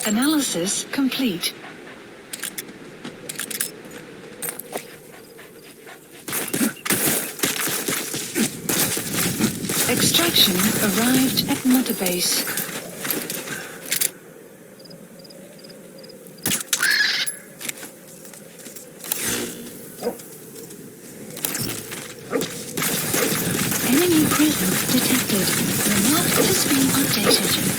Analysis complete. Extraction arrived at Mother Base. Enemy presence detected. The map has been updated.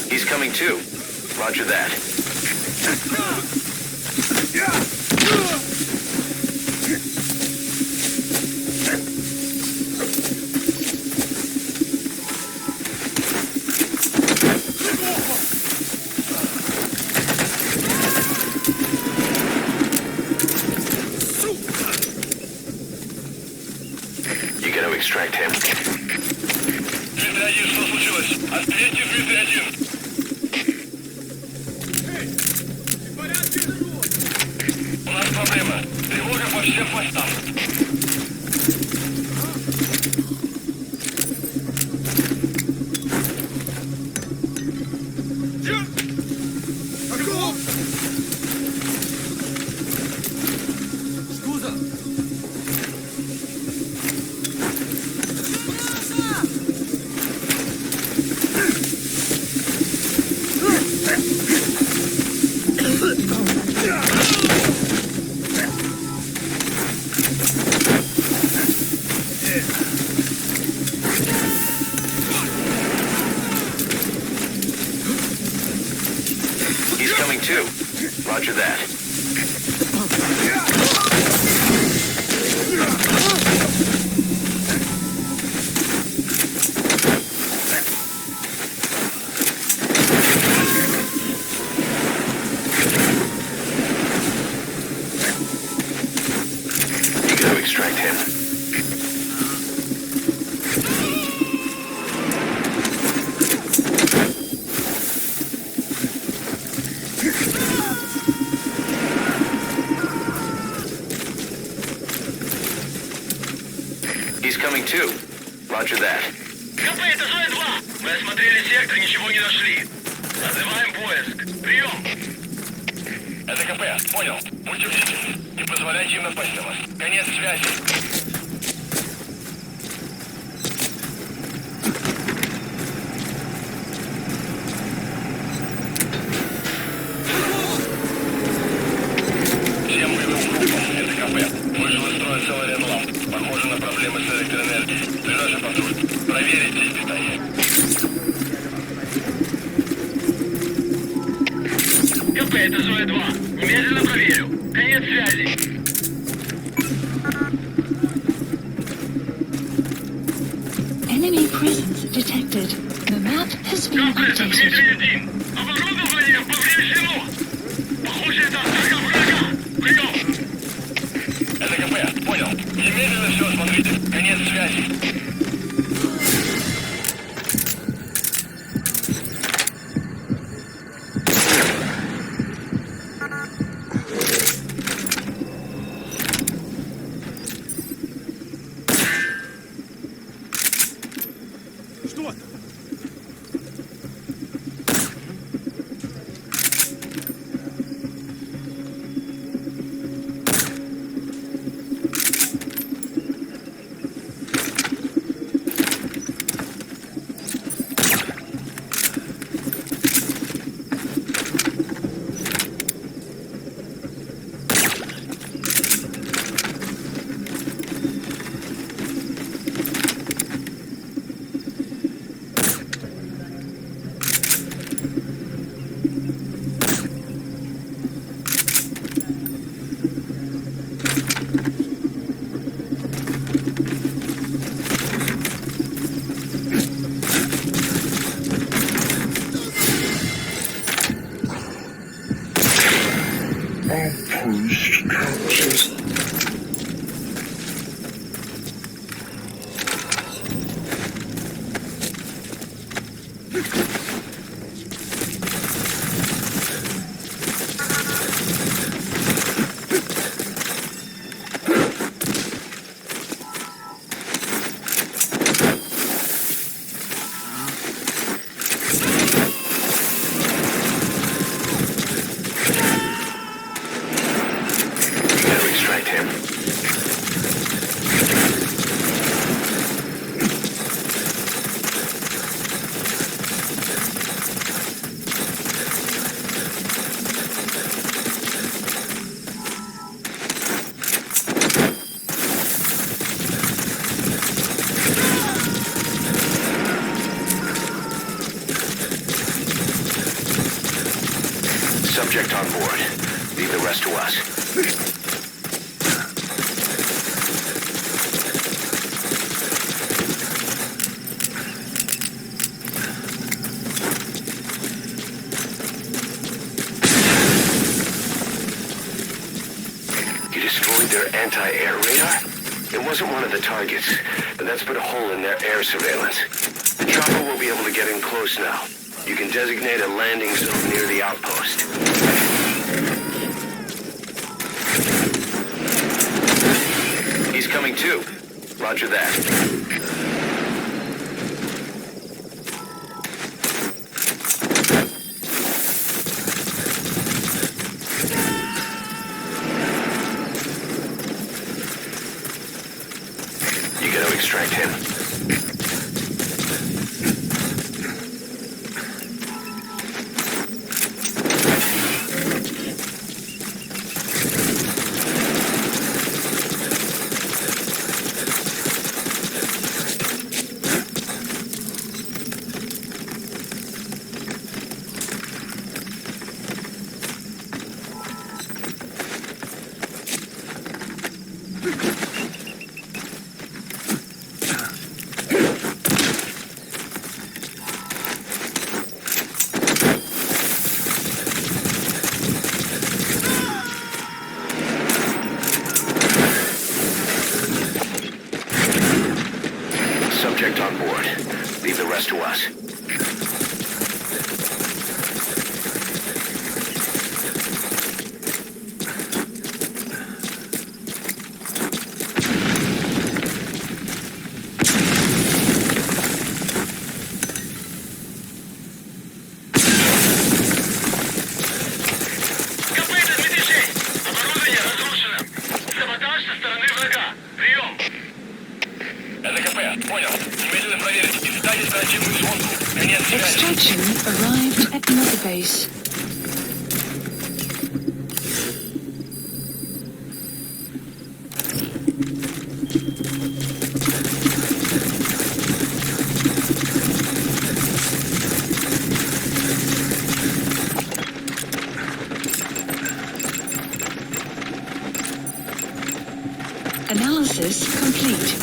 He's coming too. Roger that. You got to extract him. Что случилось? Ответьте, 3-1. У нас проблема. Тревога по всем постам. He's coming too. Roger that. You got to extract him. He's coming too. Roger that. КП, это Зоя 2. Мы осмотрели сектор, ничего не нашли. Называем поиск. Прием. Это КП, понял. Будьте бдительны. Не позволяйте им напасть на вас. Конец связи. Всем боевым группам, это КП. Вышел из строя целый ряд ламп. Похоже на проблемы с электроэнергией. Ближайший патруль. Проверить здесь питание. КП, это Зоя 2. Немедленно проверю. Конец связи. Enemy presence detected. The map has been КП, это updated. 3-1. Оборудование повреждено. Похоже, это атака врага. Прием. Это КП, понял. Немедленно все осмотрите. Конец связи. outpost captured. Subject on board. Leave the rest to us. You destroyed their anti-air radar? It wasn't one of the targets, but that's put a hole in their air surveillance. The chopper will be able to get in close now. You can designate a landing zone near the outpost. He's coming too. Roger that. You gotta extract him. Subject on board. Leave the rest to us. Extraction arrived at Mother Base. Analysis complete.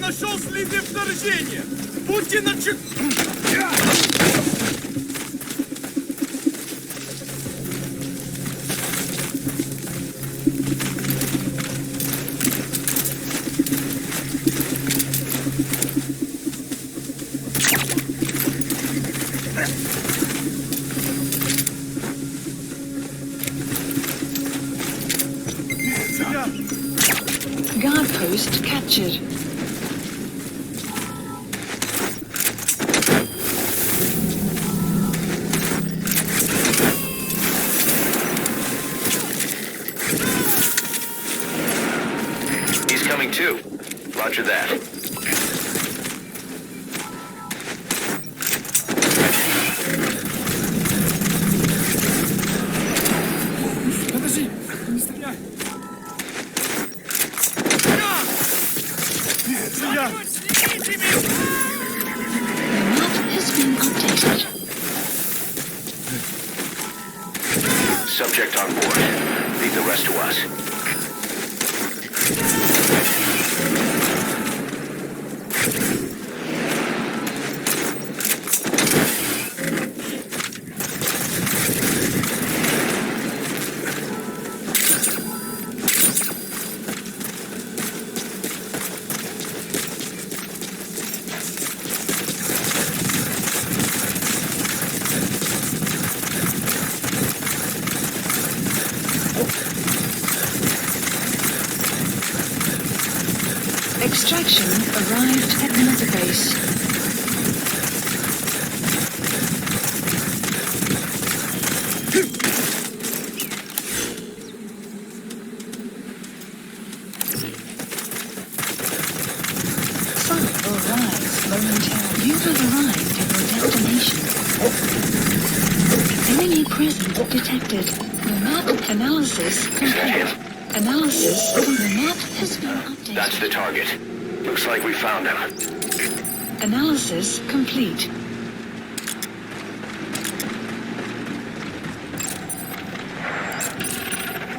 нашел следы вторжения! Будьте начеку! Guard post captured. He's coming too. Roger that. Подожди! Не стреляй! The map has been updated. Subject on board. Leave the rest to us. Extraction arrived at another base. Sun will rise momentarily. You have arrived at your destination. Enemy presence detected. The map analysis complete. Analysis of the map has been updated. That's the target. Looks like we found him. Analysis complete.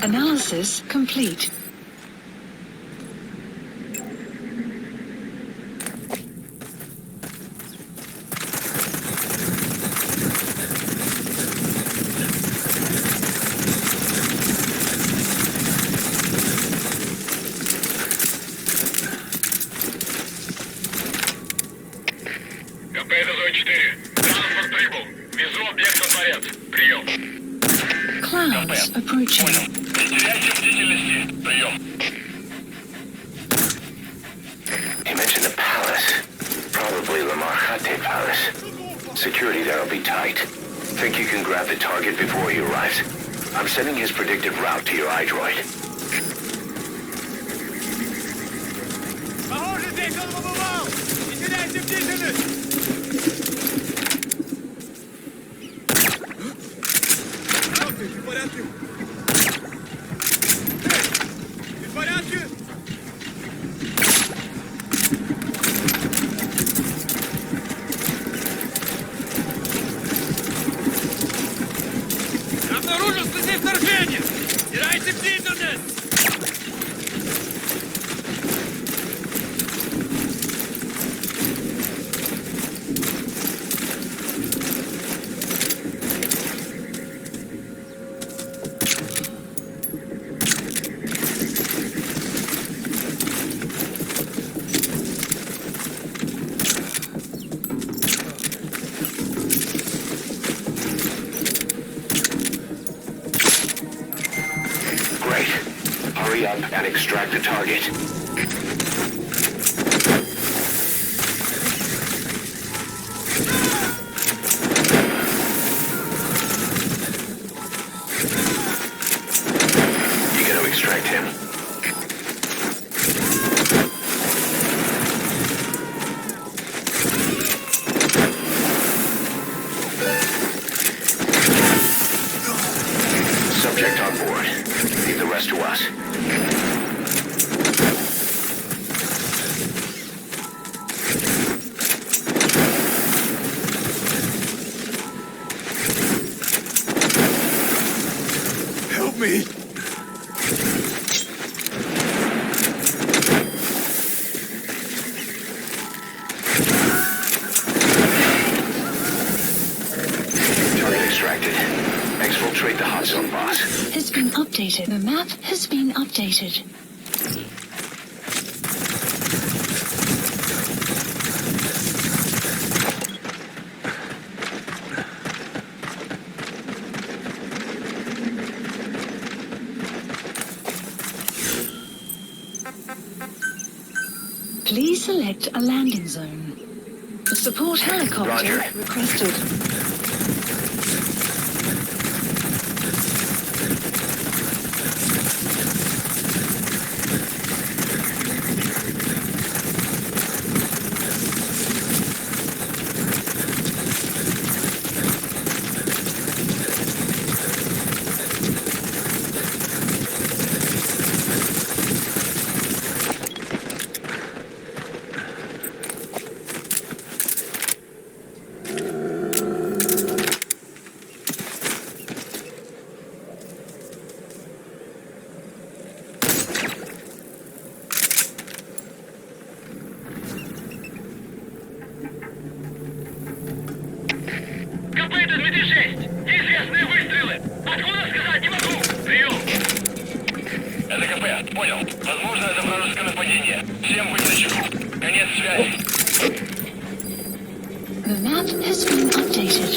Analysis complete. Clouds approaching. He mentioned a palace. Probably Lamarchate Palace. Security there'll be tight. Think you can grab the target before he arrives? I'm sending his predicted route to your iDroid. Похоже, здесь он побывал! Не теряйте бдительность! Ты в порядке? Ты в порядке? Я обнаружил следы вторжения! Теряйте бдительность! Great. Hurry up and extract the target. You gotta extract him. Subject on board. Leave the rest to us. detected. Exfiltrate the hot zone, boss. Has been updated. The map has been updated. Please select a landing zone. A support helicopter Roger. requested. The map has been updated.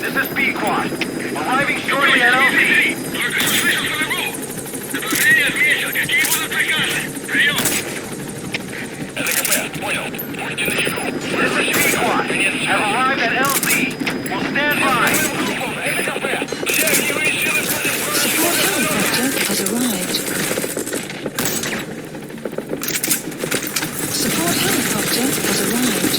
This is P-Quad. Arriving shortly at LZ. This is P-Quad. Have arrived at LZ. We'll stand by. Support helicopter has arrived. Support helicopter has arrived.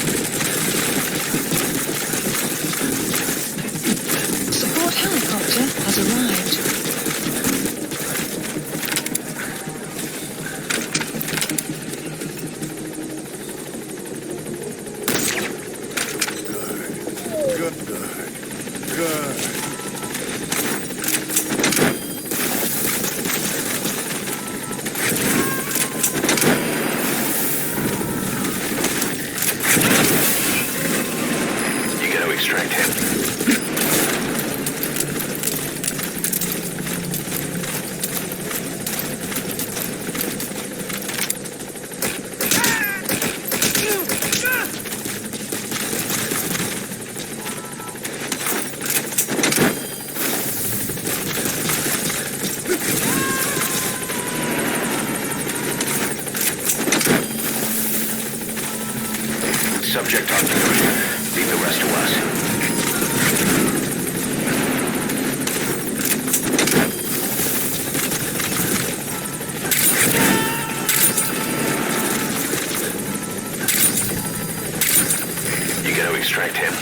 Support helicopter has arrived. Extract him. Subject on foot. Leave the rest to us. Extract him.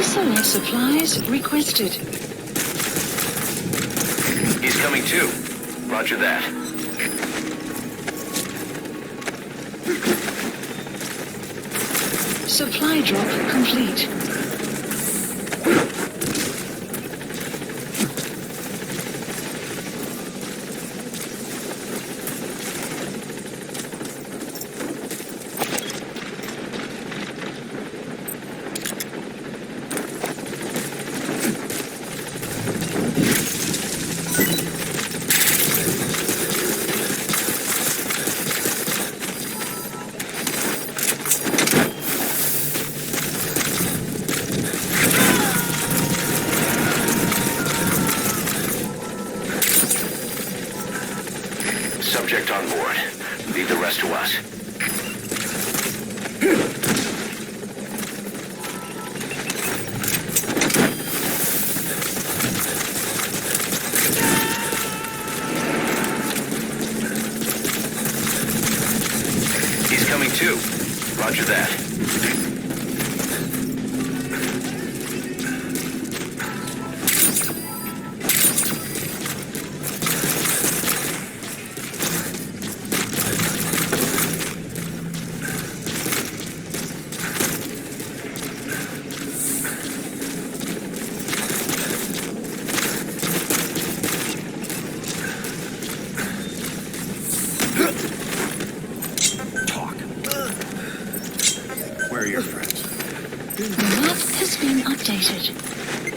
Select supplies requested. He's coming too. Roger that. Supply drop complete. board. Leave the rest to us. He's coming too. Roger that.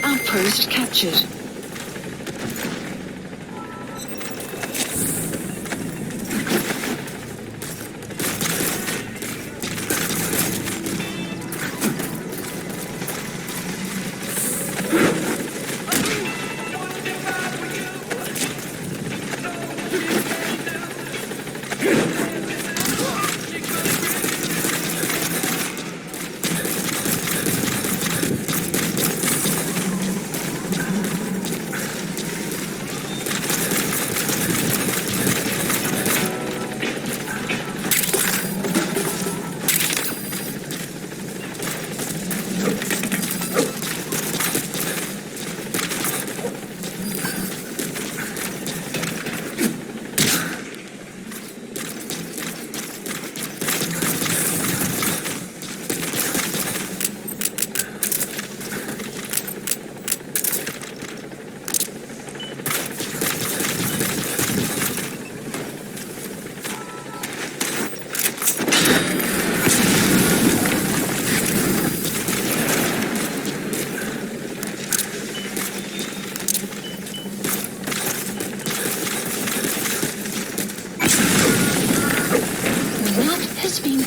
Outpost captured.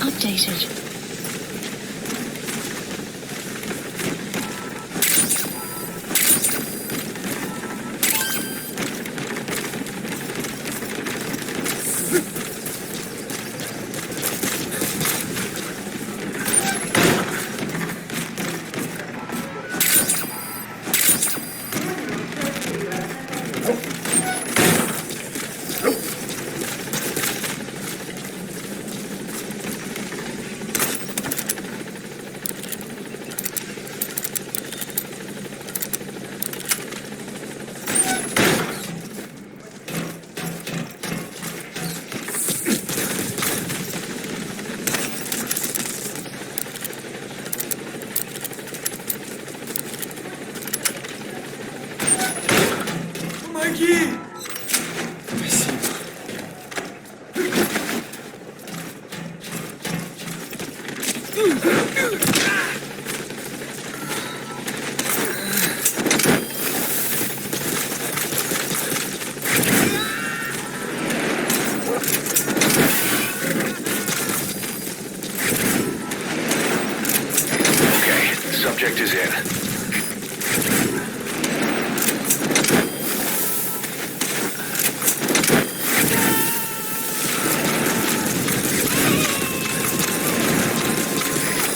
Updated. Subject is in.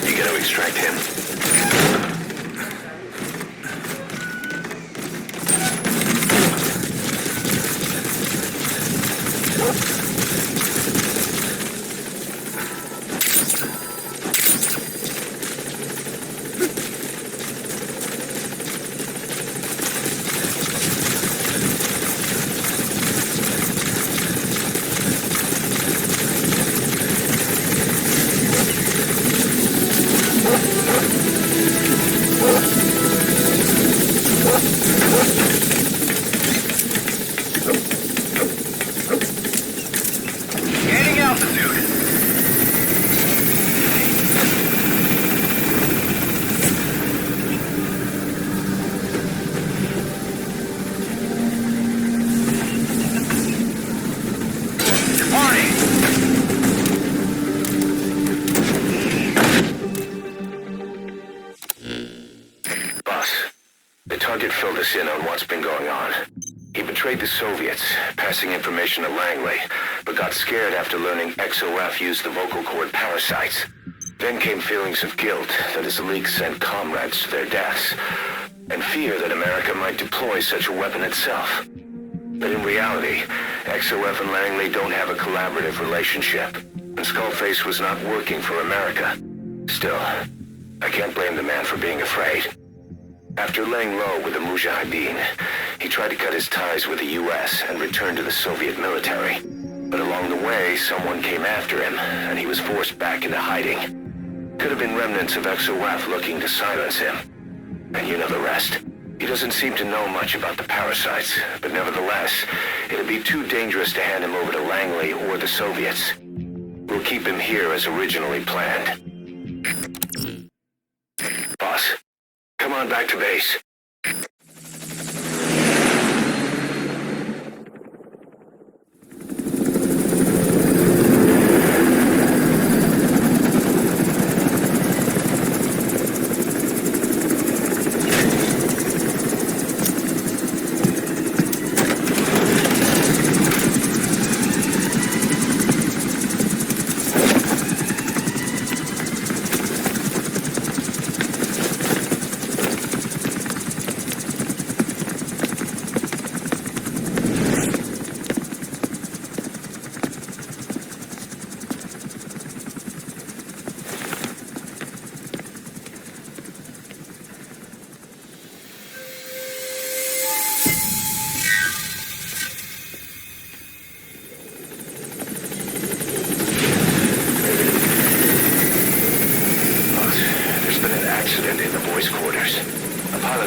You gotta extract him. He betrayed the Soviets, passing information to Langley, but got scared after learning XOF used the vocal cord parasites. Then came feelings of guilt that his leaks sent comrades to their deaths, and fear that America might deploy such a weapon itself. But in reality, XOF and Langley don't have a collaborative relationship, and Skullface was not working for America. Still, I can't blame the man for being afraid. After laying low with the Mujahideen, he tried to cut his ties with the US and return to the Soviet military. But along the way, someone came after him, and he was forced back into hiding. Could have been remnants of XOF looking to silence him. And you know the rest. He doesn't seem to know much about the parasites, but nevertheless, it'd be too dangerous to hand him over to Langley or the Soviets. We'll keep him here as originally planned. Boss, come on back to base.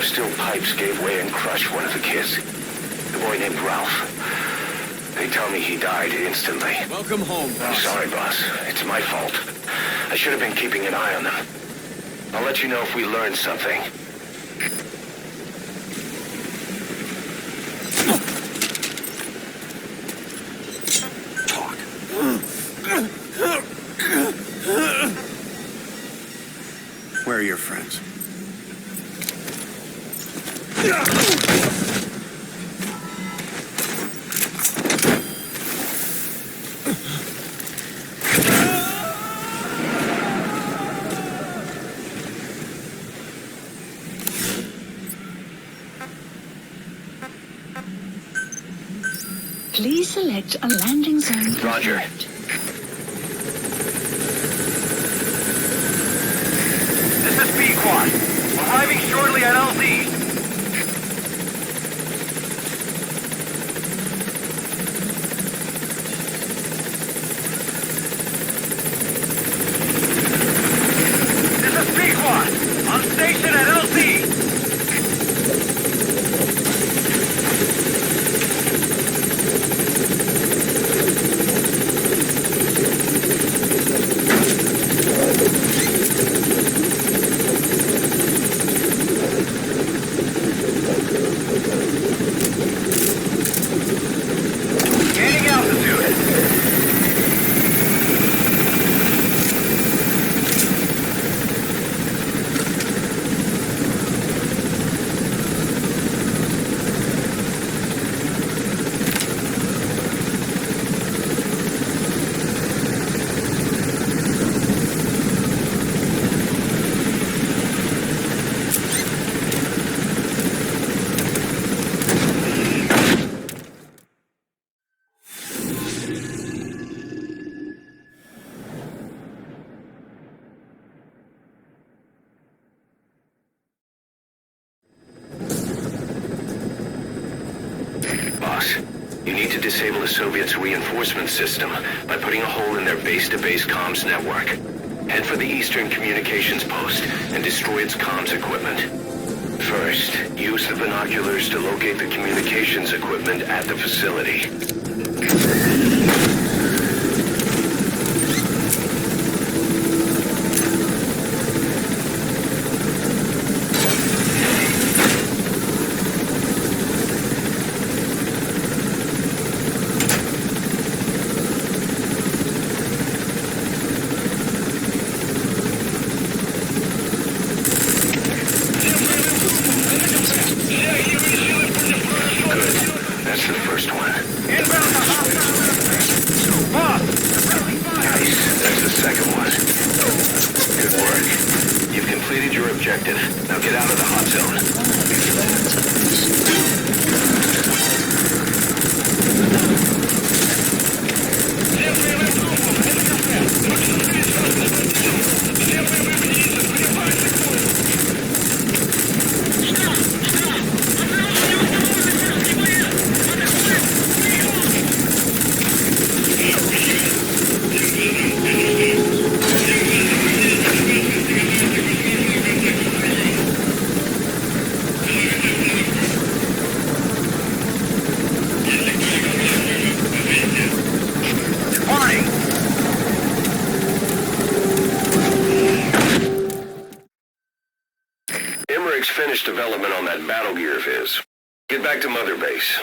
Steel pipes gave way and crushed one of the kids. The boy named Ralph. They tell me he died instantly. Welcome home, boss. I'm sorry, boss. It's my fault. I should have been keeping an eye on them. I'll let you know if we learn something. Talk. Where are your friends? Please select a landing zone. Roger. This is B-Quad. Arriving shortly at LZ. This is B-Quad. On station at LZ. You need to disable the Soviets' reinforcement system by putting a hole in their base-to-base comms network. Head for the Eastern Communications Post and destroy its comms equipment. First, use the binoculars to locate the communications equipment at the facility. your objective. Now get out of the hot zone. Finished development on that battle gear of his. Get back to Mother Base.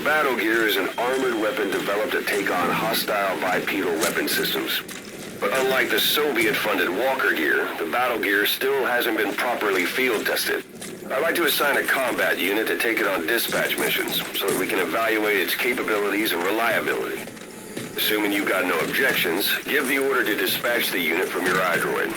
Battle gear is an armored weapon developed to take on hostile bipedal weapon systems. But unlike the Soviet-funded Walker gear, the battle gear still hasn't been properly field tested. I'd like to assign a combat unit to take it on dispatch missions, so that we can evaluate its capabilities and reliability. Assuming you've got no objections, give the order to dispatch the unit from your iDroid.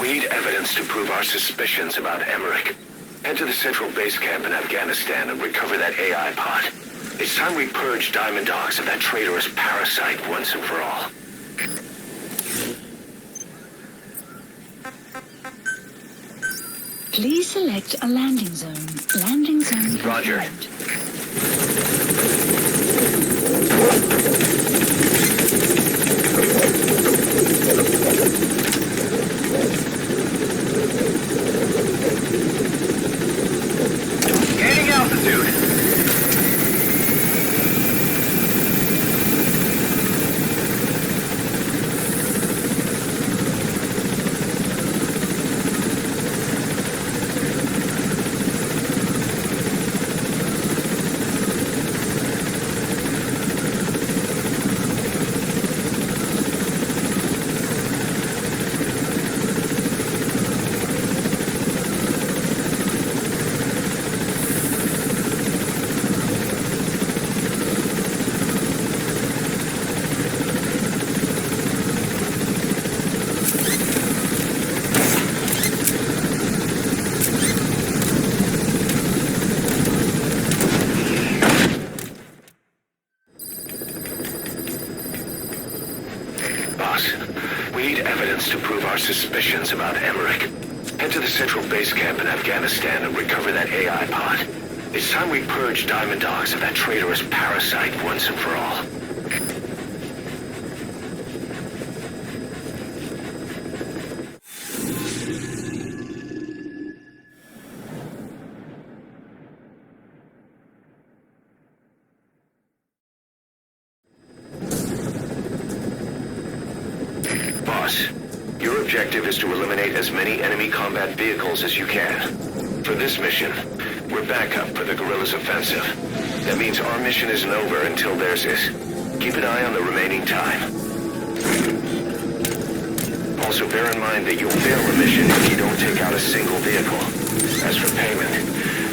We need evidence to prove our suspicions about Emmerich. Head to the central base camp in Afghanistan and recover that AI pod. It's time we purge Diamond Dogs of that traitorous parasite once and for all. Please select a landing zone. Landing zone Roger. confirmed. Gaining altitude. We need evidence to prove our suspicions about Emmerich. Head to the central base camp in Afghanistan and recover that AI pod. It's time we purge Diamond Dogs of that traitorous parasite once and for all. Boss, your objective is to eliminate as many enemy combat vehicles as you can. For this mission, we're backup for the guerrillas' offensive. That means our mission isn't over until theirs is. Keep an eye on the remaining time. Also bear in mind that you'll fail the mission if you don't take out a single vehicle. As for payment,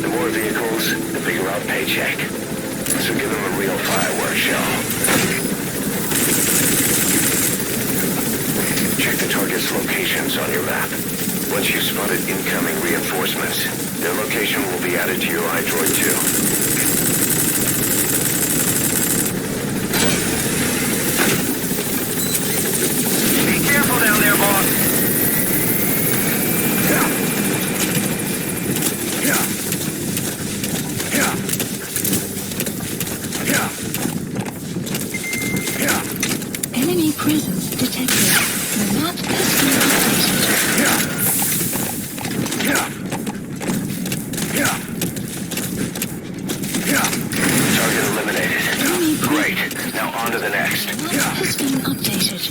the more vehicles, the bigger our paycheck. So give them a real fireworks show. Check the target's locations on your map. Once you've spotted incoming reinforcements, their location will be added to your iDroid too. Be careful down there, boss. Enemy presence detected. The map has been updated. Target eliminated. Great. Now on to the next. The map has been updated.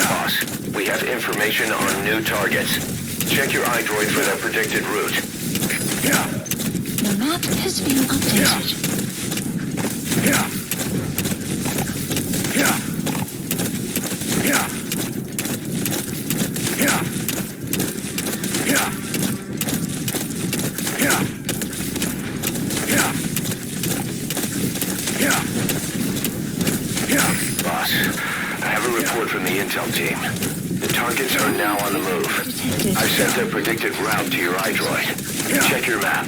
Boss, we have information on new targets. Check your iDroid for their predicted route. The map has been updated. Boss, I have a report from the intel team. The targets are now on the move. I've sent their predicted route to your iDroid. Check your map.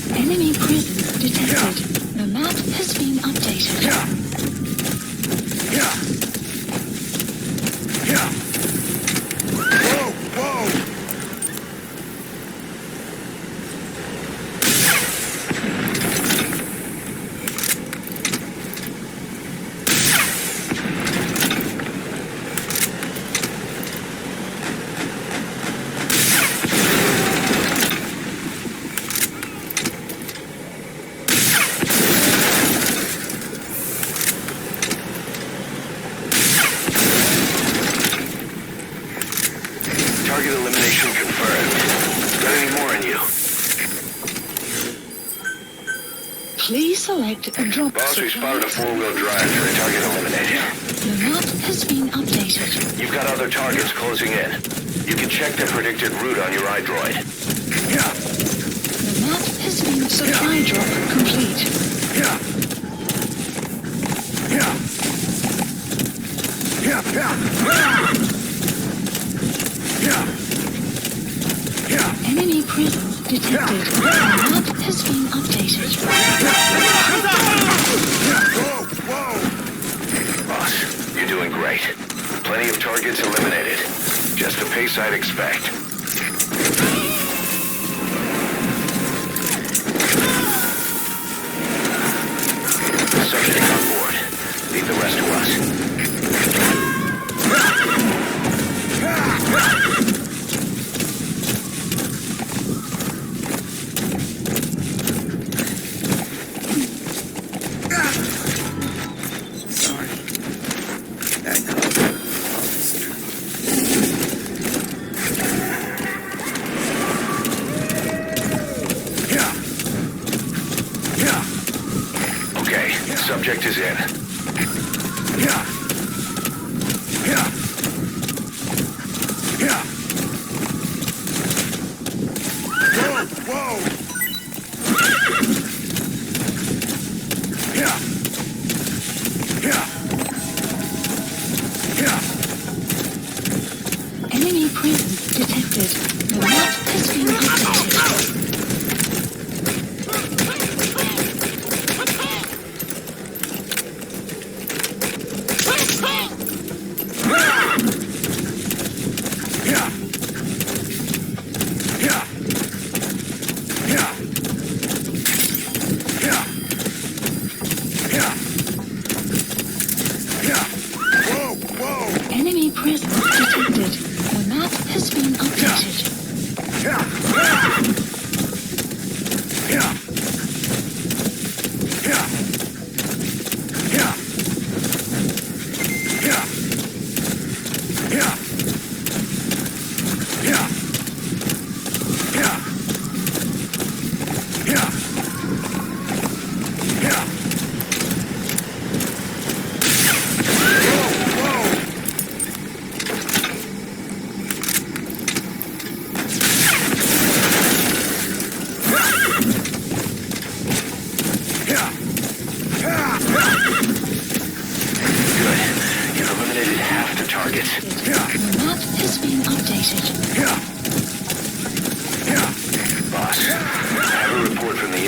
Enemy presence detected. The map has been updated. Target elimination confirmed. Got any more in you? Please select a drop. Boss, we spotted a four-wheel drive for a target eliminated. The map has been updated. You've got other targets closing in. You can check their predicted route on your iDroid. The map has been supply drop complete. Enemy presence detected. The map has been updated. Boss, you're doing great. Plenty of targets eliminated. Just the pace I'd expect. Subject on board. Leave the rest to us. Subject is in.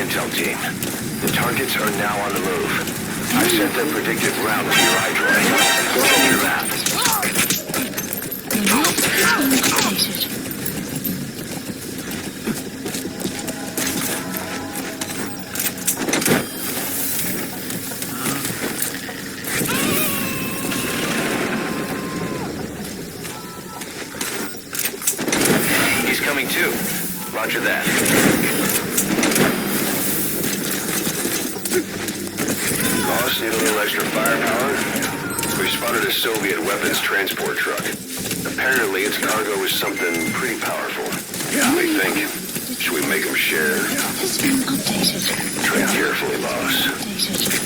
intel team. The targets are now on the move. I've sent their predicted route to your iDroid. Check your map. The map has been updated. He's coming too. Roger that. Boss, need a little extra firepower? We spotted a Soviet weapons transport truck. Apparently its cargo is something pretty powerful. What do you think? Should we make them share? Has been updated. Tread carefully, boss. Updated.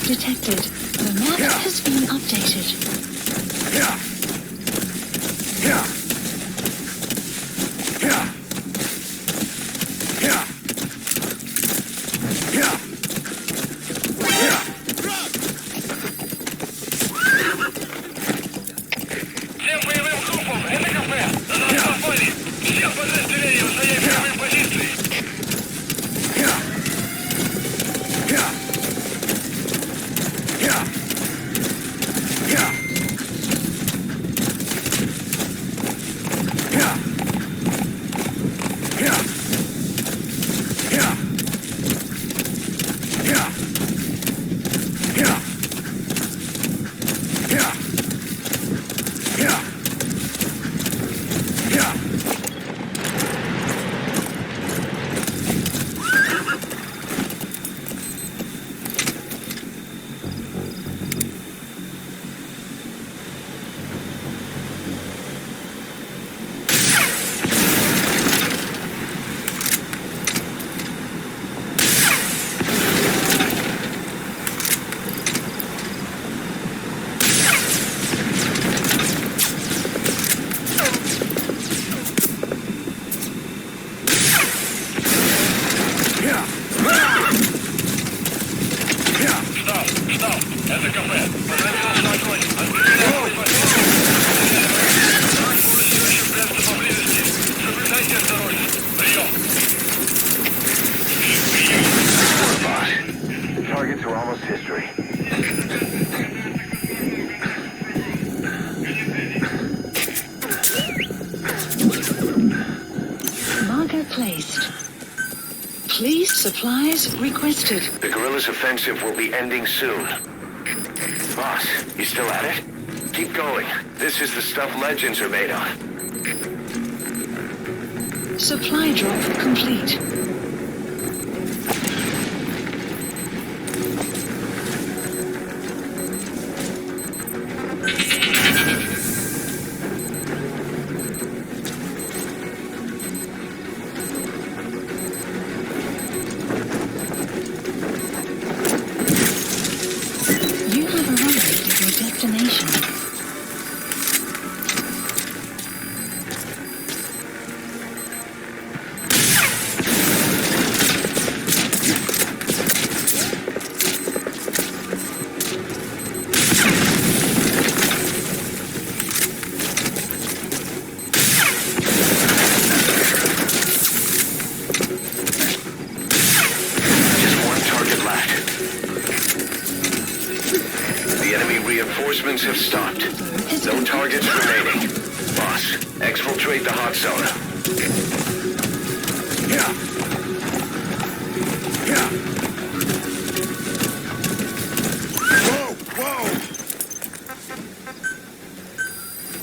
Detected. The map has been updated. Всем боевым группам, это кафе! На нашем фоне! Всем подразделениям занять первые позиции! Supplies requested. The guerrillas' offensive will be ending soon. Boss, you still at it? Keep going. This is the stuff legends are made on. Supply drop complete. penetrate the hot zone.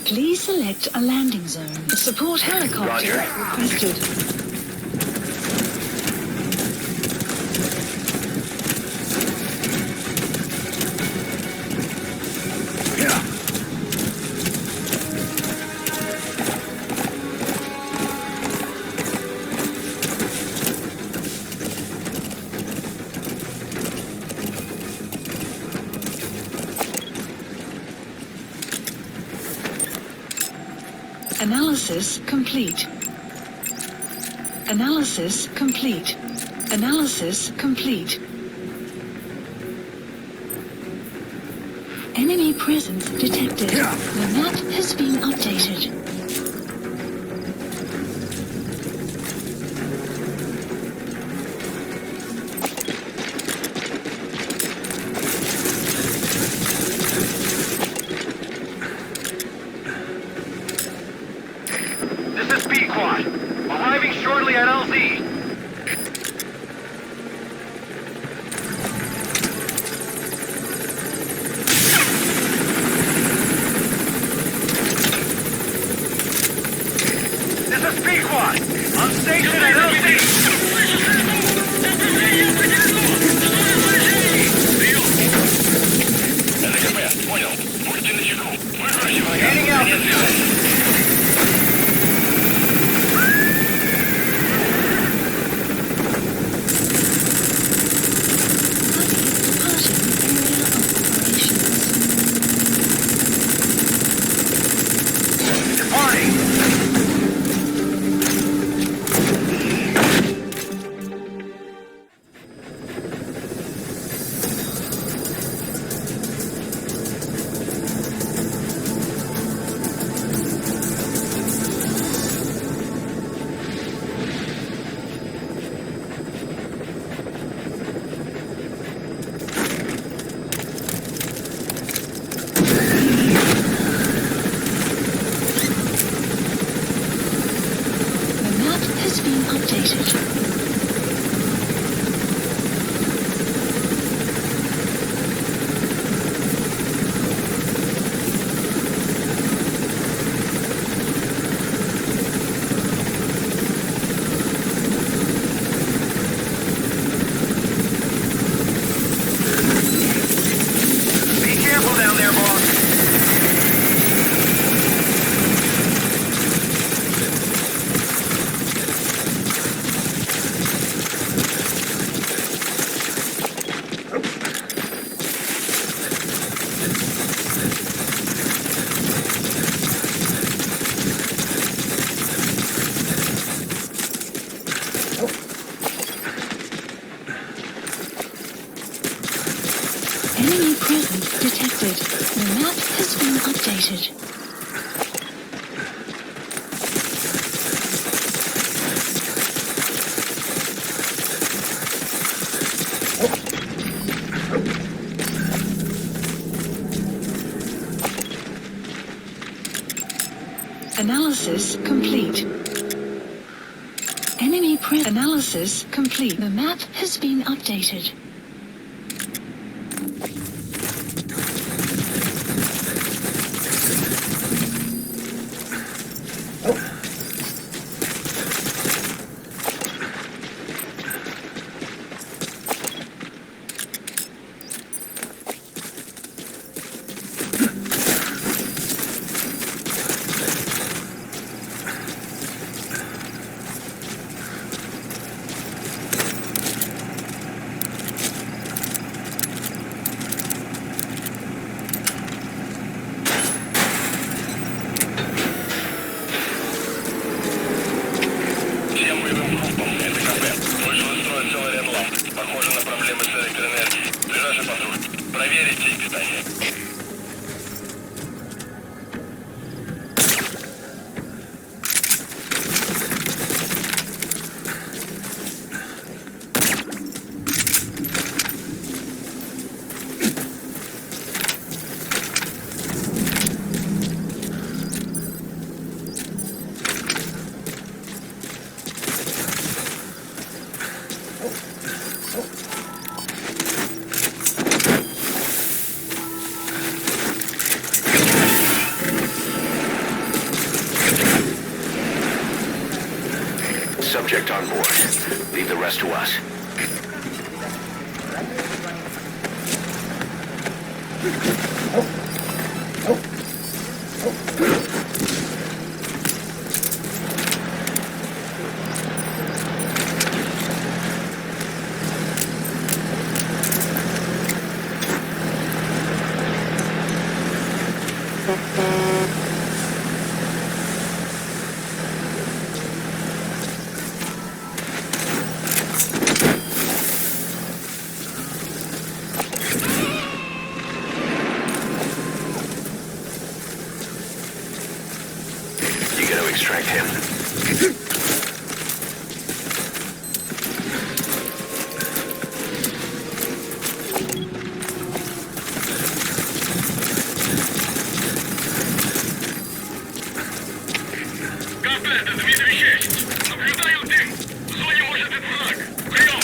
Please select a landing zone. A support helicopter requested. Analysis complete. Analysis complete. Analysis complete. Enemy presence detected. The map has been updated. Arriving shortly at LZ. This is Pequod. On station at LZ. Heading altitude. Enemy presence detected. The map has been updated. Analysis complete. Enemy analysis complete. The map has been updated. Subject on board. Leave the rest to us. Extract him. Контакт, Дмитрий 6. Наблюдаю дым. В зоне может быть враг. Прием.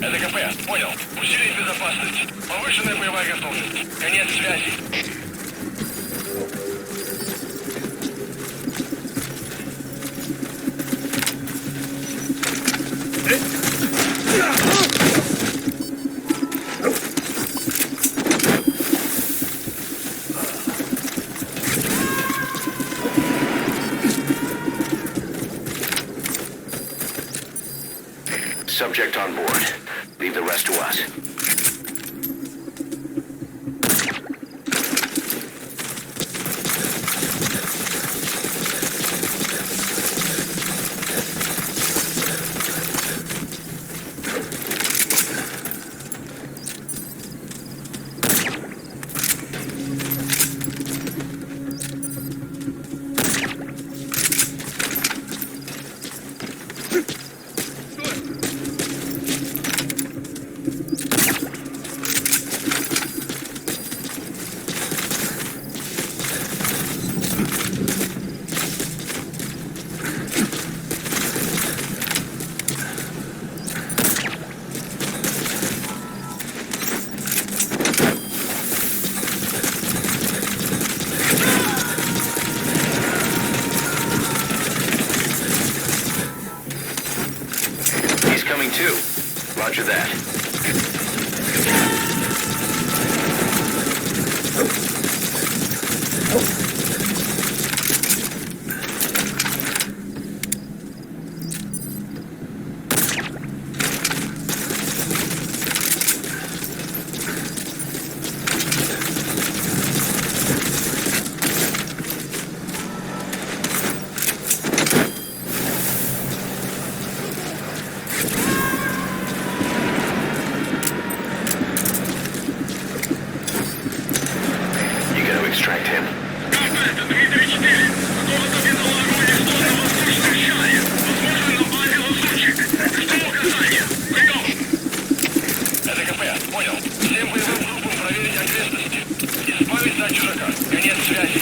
Это КП. Понял. Усилить безопасность. Повышенная боевая готовность. Конец связи. Subject on board. Leave the rest to us. Coming too. Roger that. Extract him. Контакт, Дмитрий 4. Кто-то бедолагу уничтожил воздушное шаре. Возможно, напали лазутчик. Жду указания. Прием. Это КП. Понял. Всем боевым группам проверить окрестности. Избавиться от чужака. Конец связи.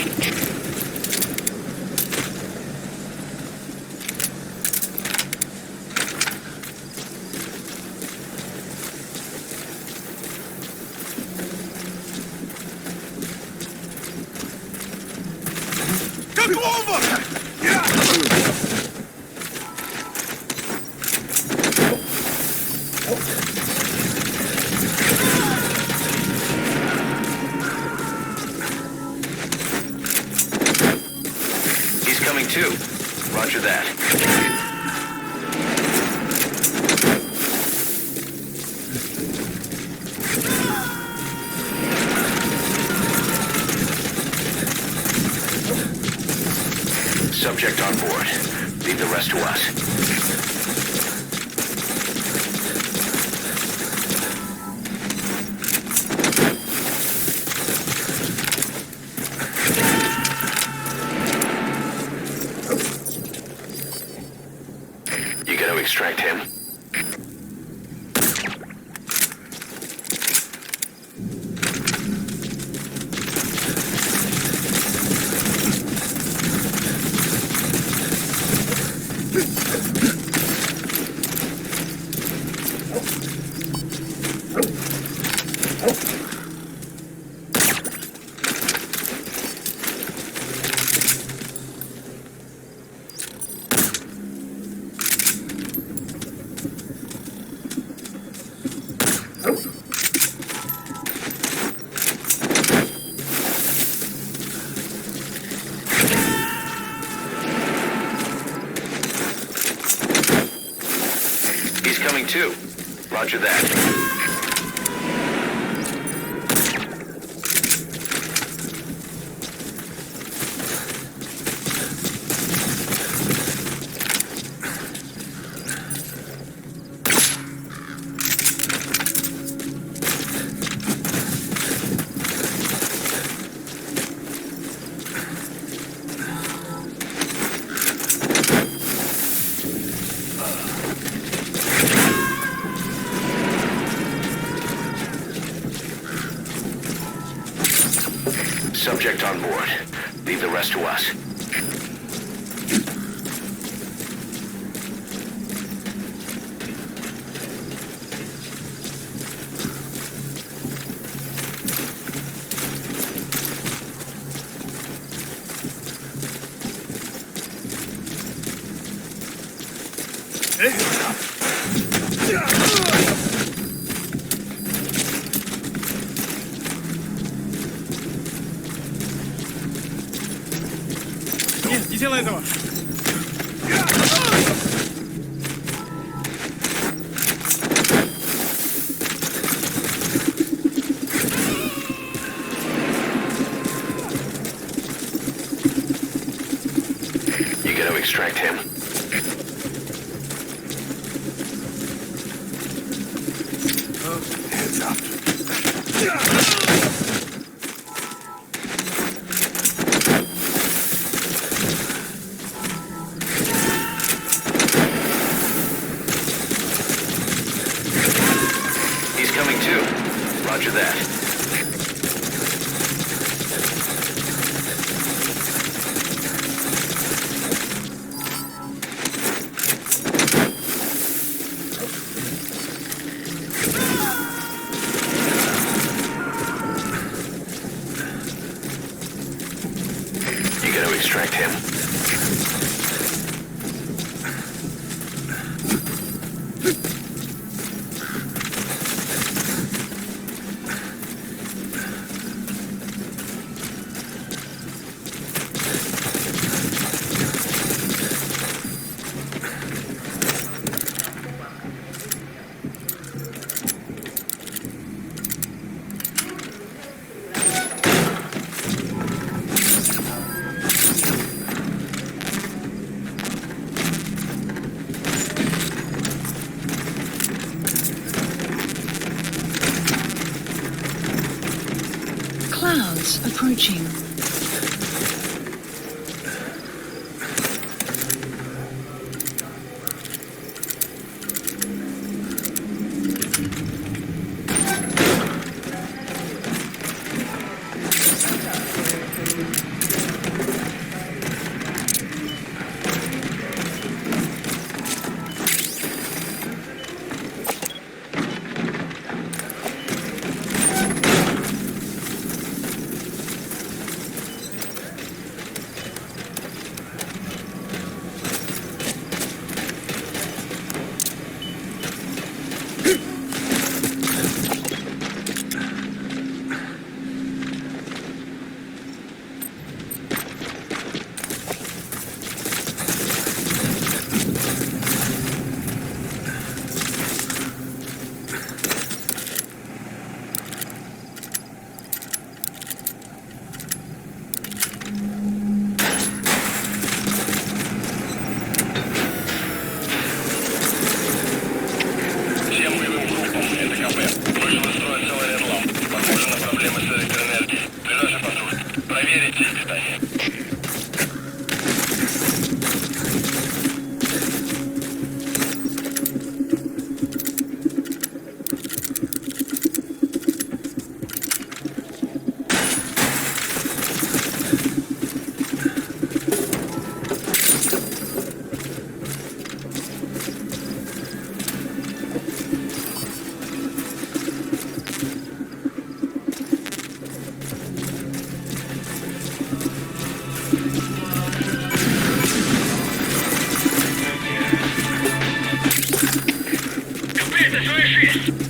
He's coming too. Roger that. Subject on board. Leave the rest to us. You gotta extract him. coming too. Roger that. Subject on board. Leave the rest to us. Не делай этого! You gotta extract him. Hands up. He's coming too. Roger that. You gotta extract him. Clouds approaching.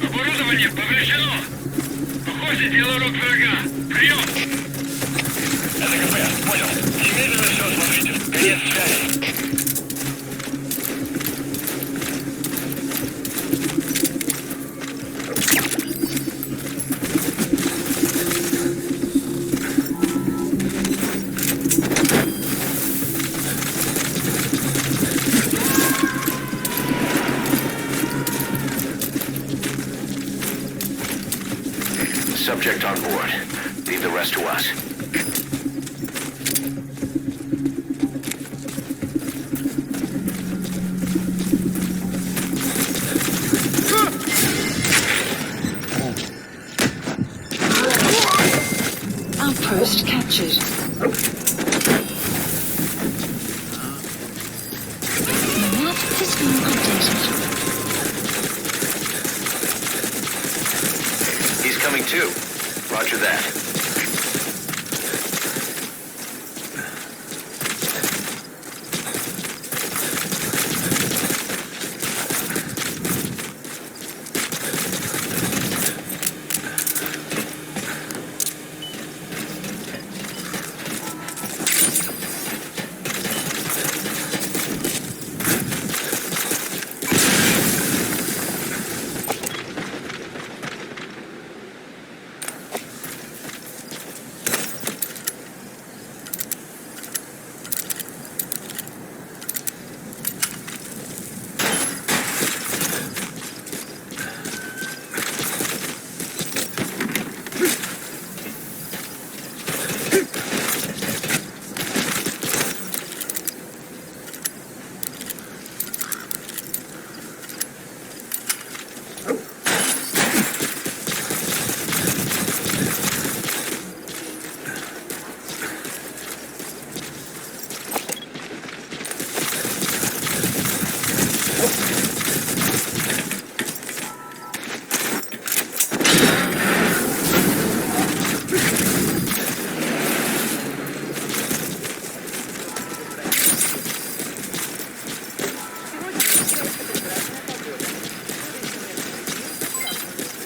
Оборудование повреждено. Похоже, дело рук врага. Прием! Это КП, понял. Немедленно все осмотрите. Конец связи. Subject on board. Leave the rest to us. Outpost captured. The map has been updated. He's coming too. Roger that.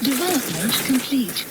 Development complete.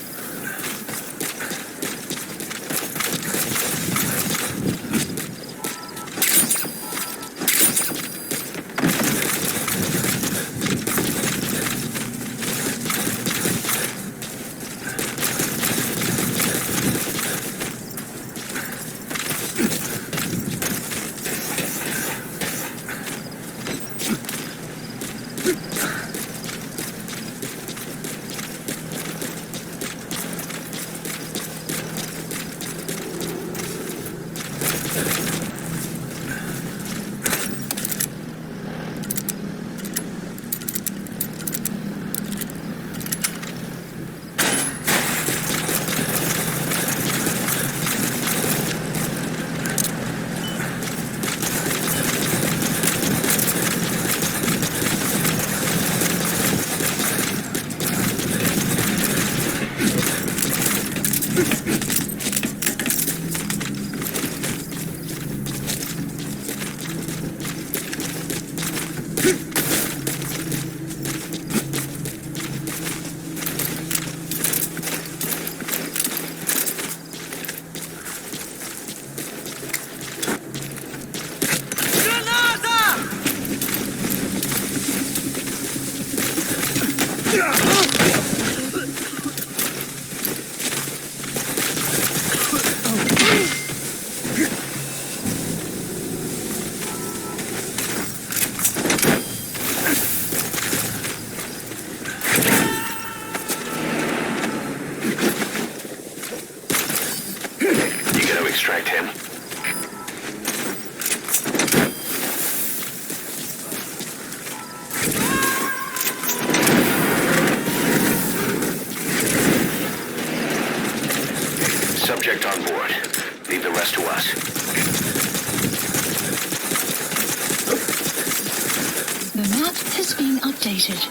Extract him. Subject on board. Leave the rest to us. The map has been updated.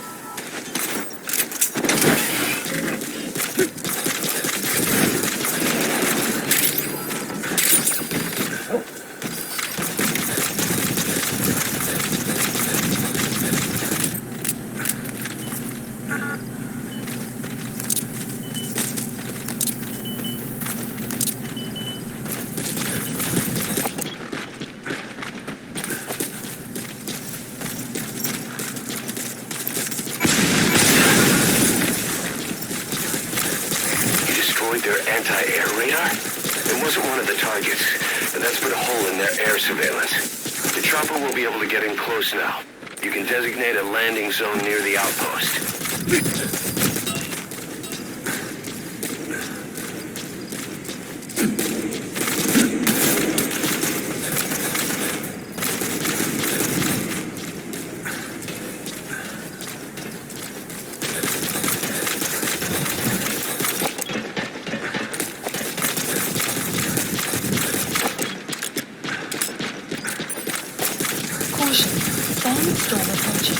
Their anti-air radar? It wasn't one of the targets, and that's put a hole in their air surveillance. The chopper will be able to get in close now. You can designate a landing zone near the outpost. Caution, bomb storm approaching.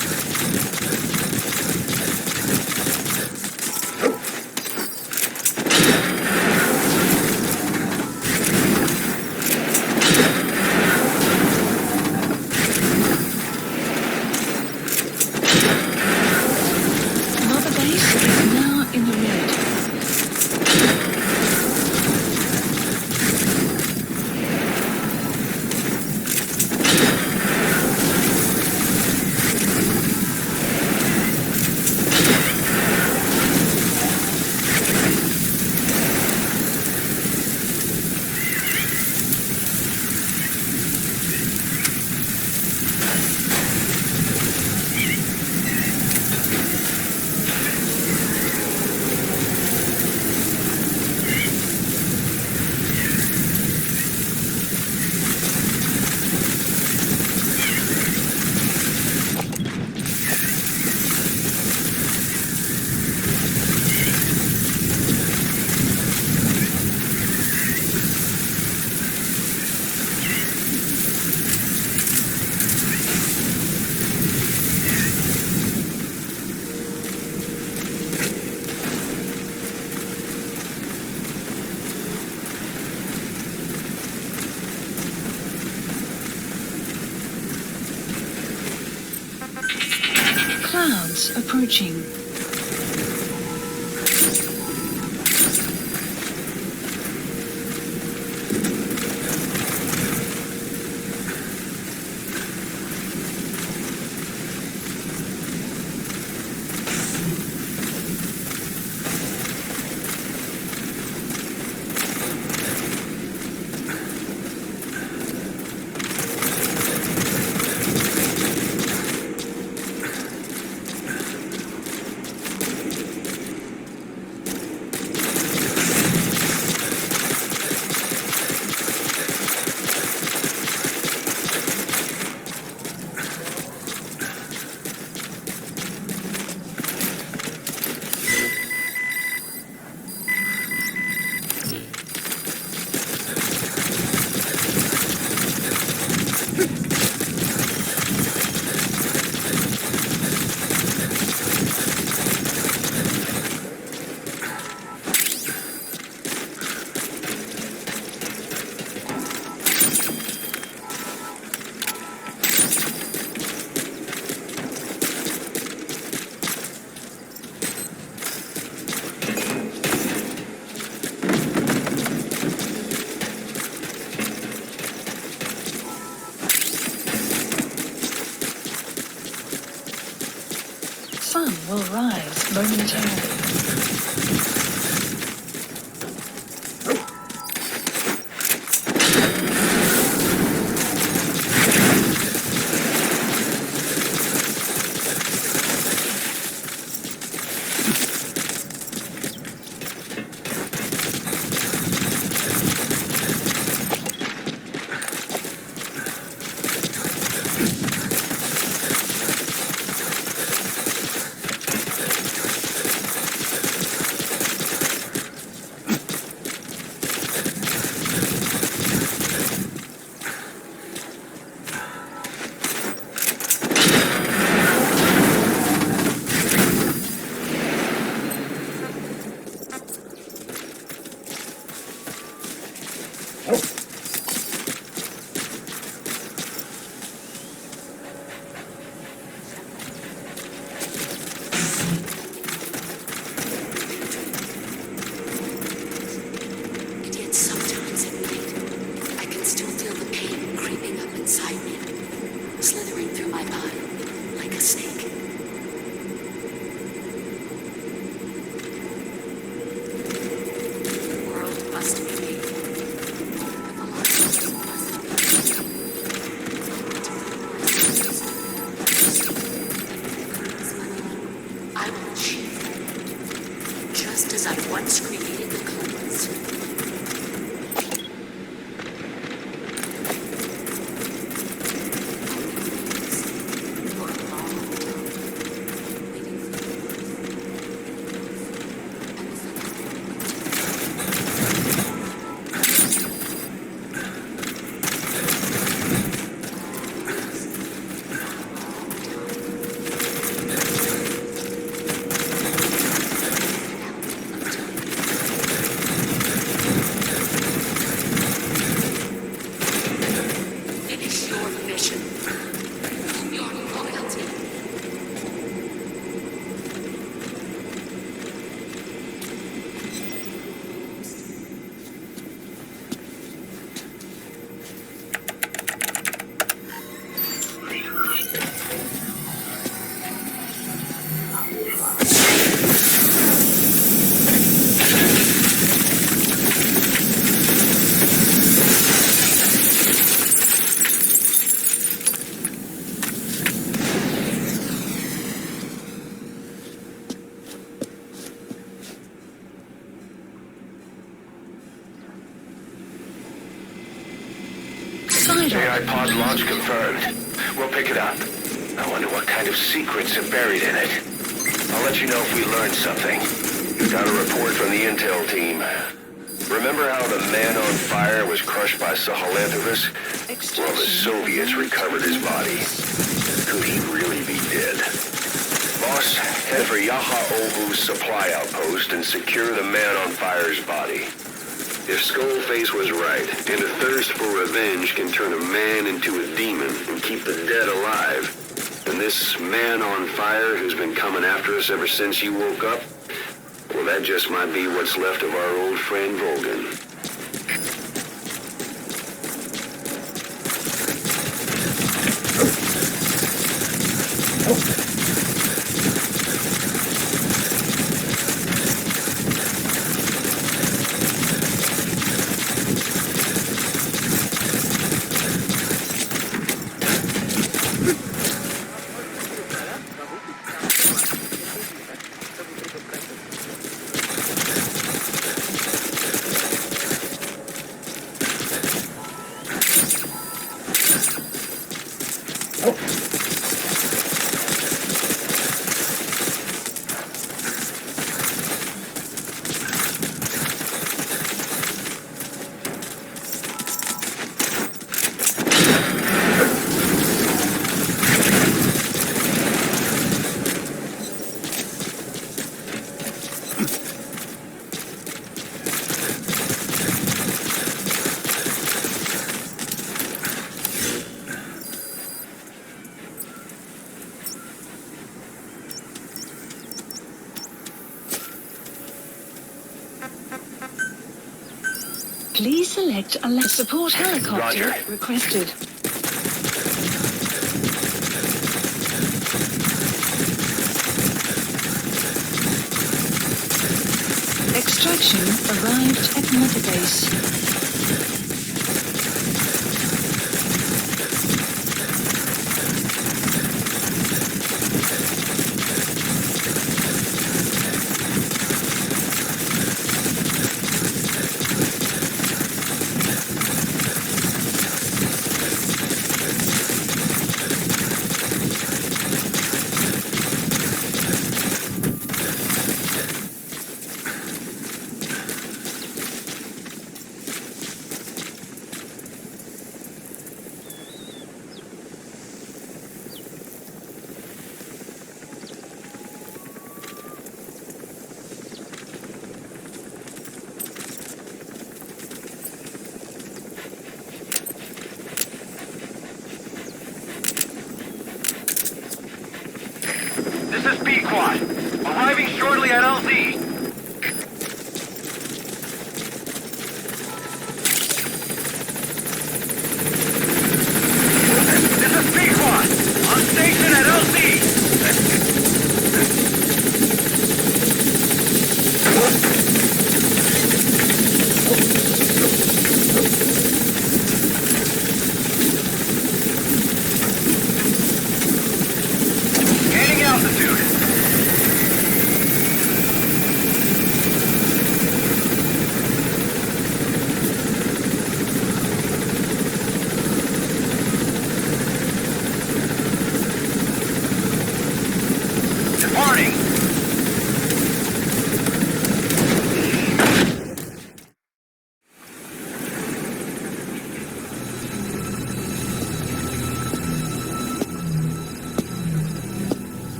Mother base is now in the red. Clouds approaching. Sun will rise momentarily. your mission. Your loyalty. AI pod launch confirmed. We'll pick it up. I wonder what kind of secrets are buried in it. I'll let you know if we learn something. Got a report from the intel team. Remember how the man on fire was crushed by Sahelanthropus? Well, the Soviets recovered his body. Could he really be dead? Boss, head for Yaha Ovu's supply outpost and secure the man on fire's body. If Skullface was right, and a thirst for revenge can turn a man into a demon and keep the dead alive, then this man on fire who's been coming after us ever since you woke up, well, that just might be what's left of our old friend Volgan. Please select a support helicopter Roger. requested. Extraction arrived at Mother Base.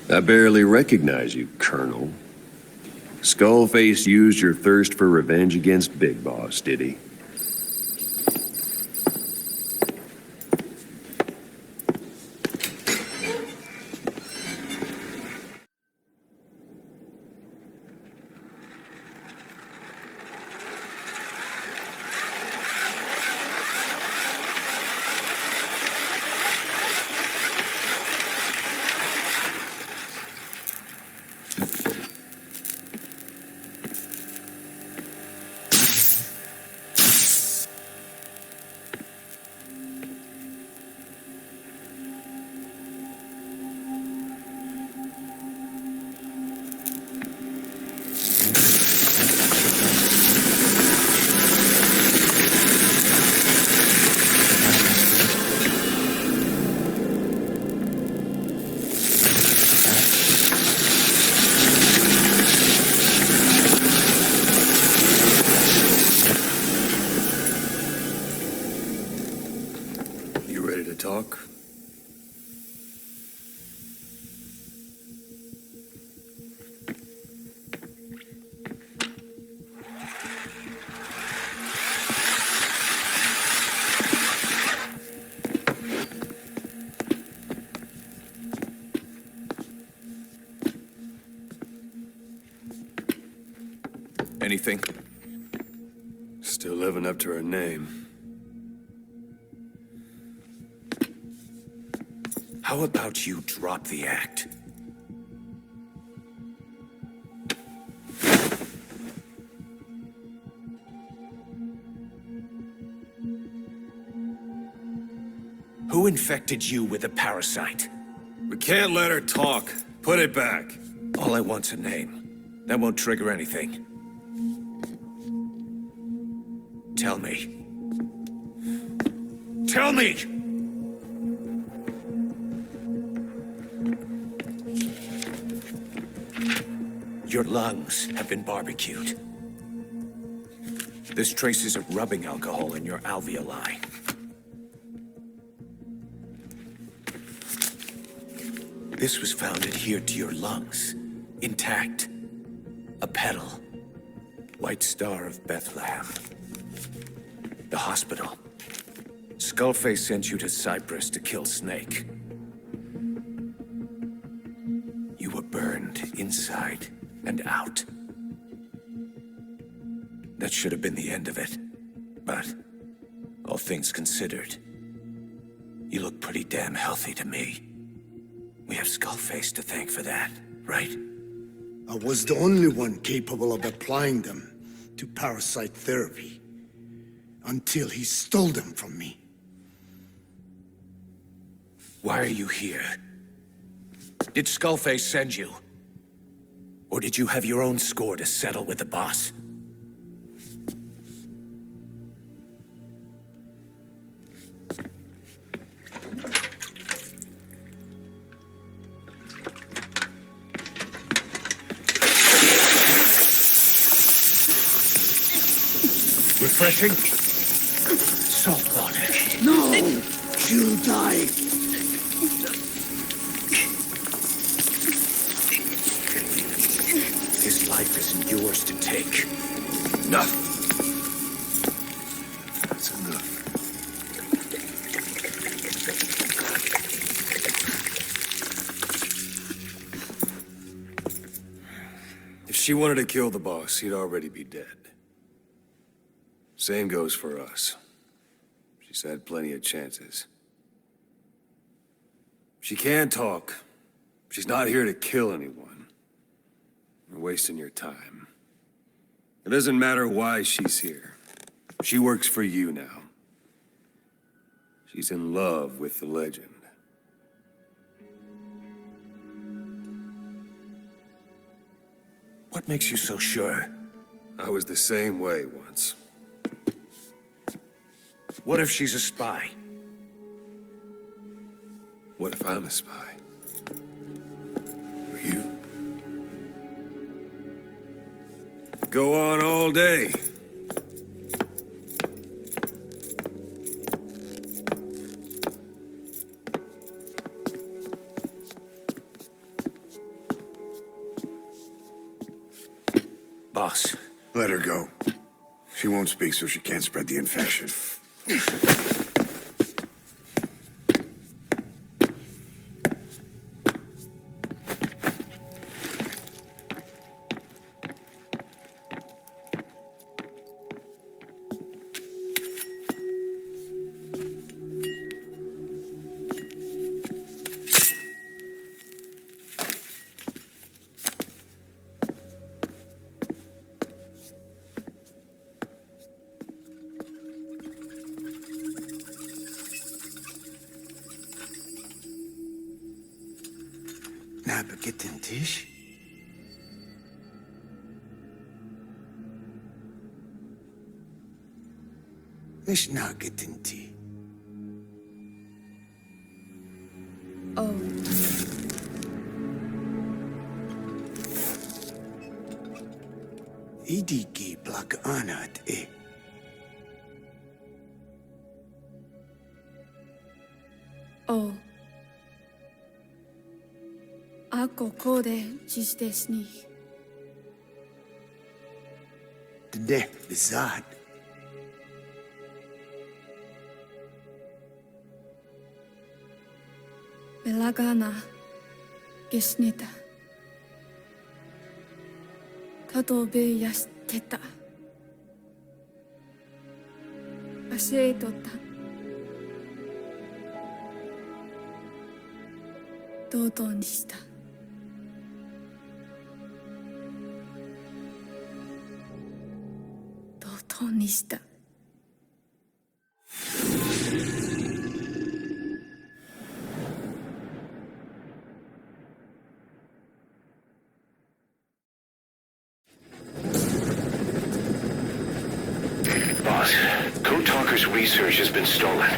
I barely recognize you, Colonel. Skullface used your thirst for revenge against Big Boss, did he? Talk? Anything? Still living up to her name. How about you drop the act? Who infected you with a parasite? We can't let her talk. Put it back. All I want's a name. That won't trigger anything. Tell me. Tell me! Your lungs have been barbecued. There's traces of rubbing alcohol in your alveoli. This was found adhered to your lungs, intact. A petal. White Star of Bethlehem. The hospital. Skullface sent you to Cyprus to kill Snake. You were burned inside and out. That should have been the end of it. But, all things considered, you look pretty damn healthy to me. We have Skullface to thank for that, right? I was the only one capable of applying them to parasite therapy. Until he stole them from me. Why are you here? Did Skullface send you? Or did you have your own score to settle with the boss? Refreshing? Salt water. No! You'll die! His life isn't yours to take. Enough. That's enough. If she wanted to kill the boss, he'd already be dead. Same goes for us. She's had plenty of chances. She can't talk. She's not here to kill anyone. You're wasting your time. It doesn't matter why she's here. She works for you now. She's in love with the legend. What makes you so sure? I was the same way once. What if she's a spy? What if I'm a spy? For you? Go on all day. Boss. Let her go. She won't speak, so she can't spread the infection. Nabegetten Tisch? Nicht nagetten Tee. Oh. Idiki plak anat e. Oh. Ako kode jistes ni. Dne bizad. Belagana gesnita. Katobe yasteta. Aseitota. Dodo ni shita. Dodo ni shita. Boss, Code Talker's research has been stolen.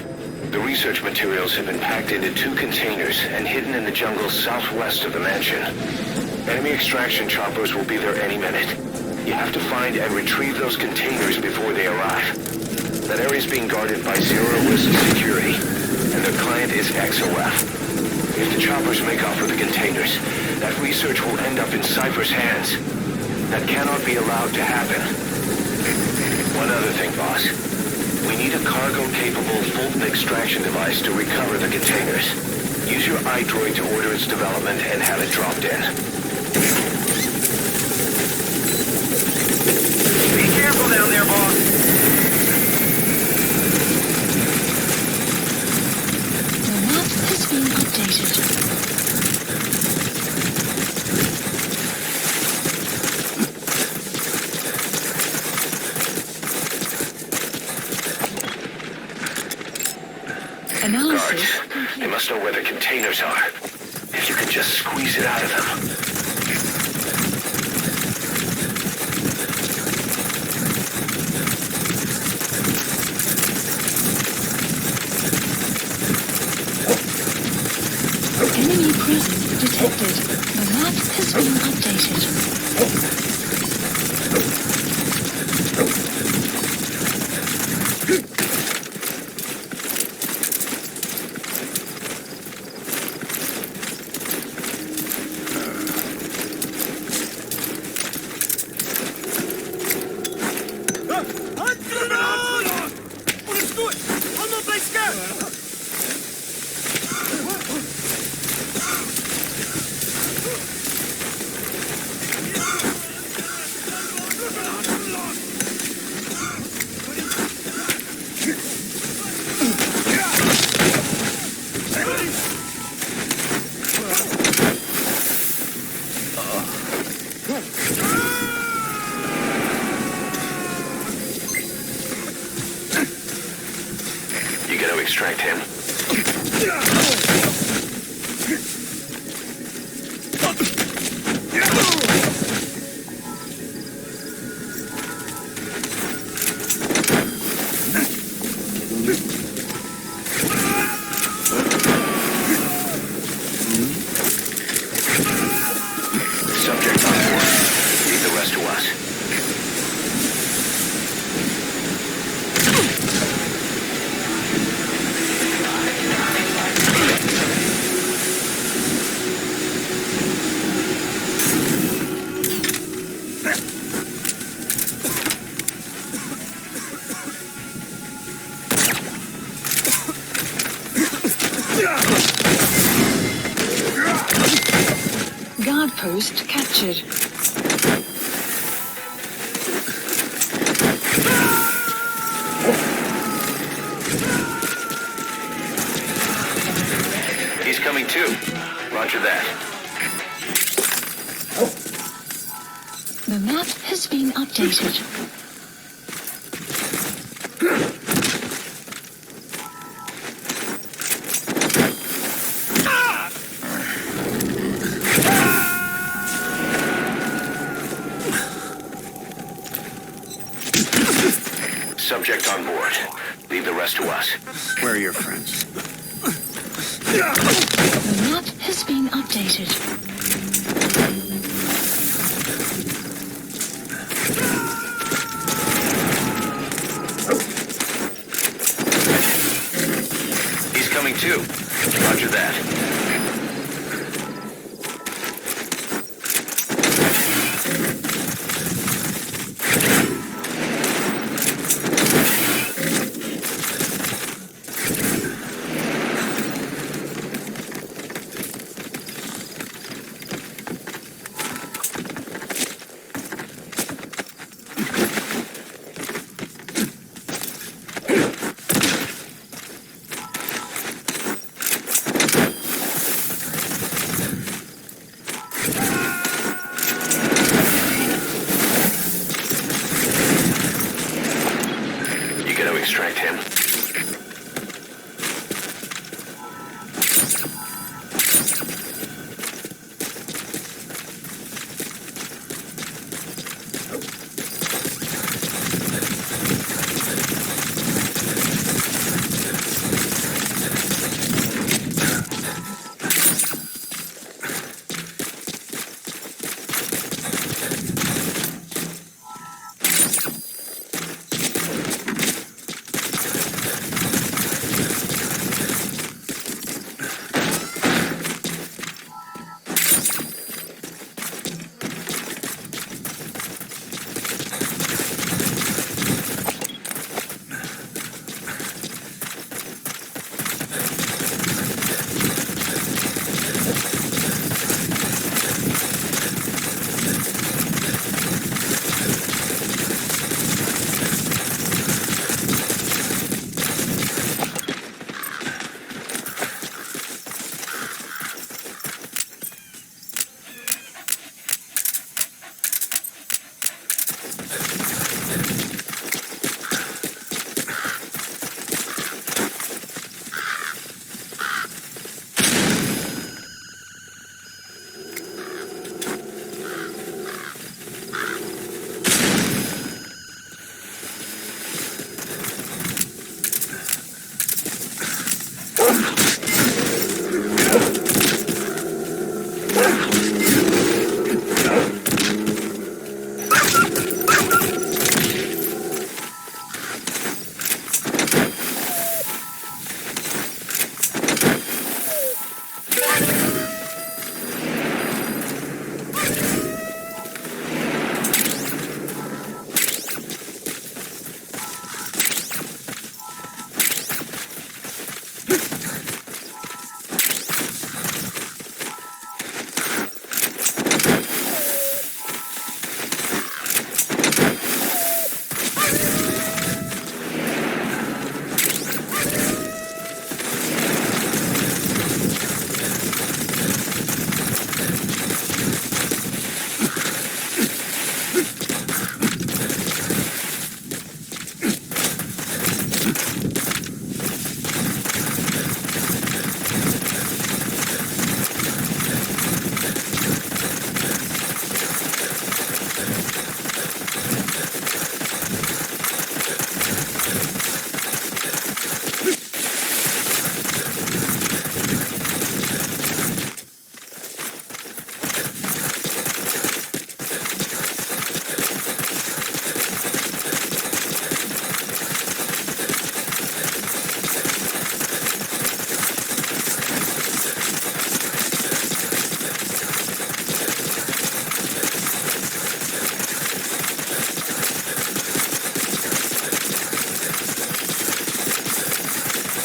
The research materials have been packed into 2 containers and hidden in the jungle southwest of the mansion. Enemy extraction choppers will be there any minute. You have to find and retrieve those containers before they arrive. That area is being guarded by zero-risk security, and their client is XOF. If the choppers make off with the containers, that research will end up in Cypher's hands. That cannot be allowed to happen. One other thing, boss. We need a cargo-capable Fulton extraction device to recover the containers. Use your iDroid to order its development and have it dropped in. Be careful down there, boss. The map has been updated. Guards, they must know where the containers are. If you could just squeeze it out of them. Enemy presence detected. The map has been updated. guard post captured. He's coming too. Roger that. The map has been updated. Subject on board. Leave the rest to us. Where are your friends? The map has been updated. He's coming too. Roger that. Extract him.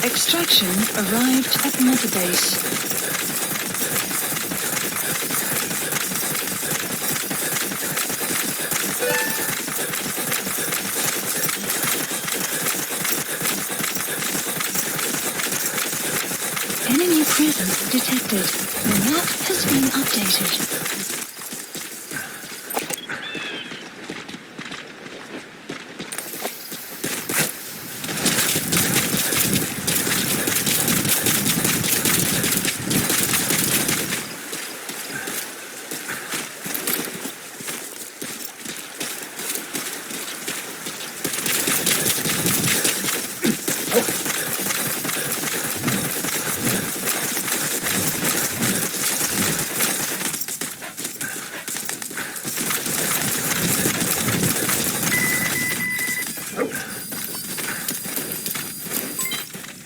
Extraction arrived at Mother Base. detected. The map has been updated.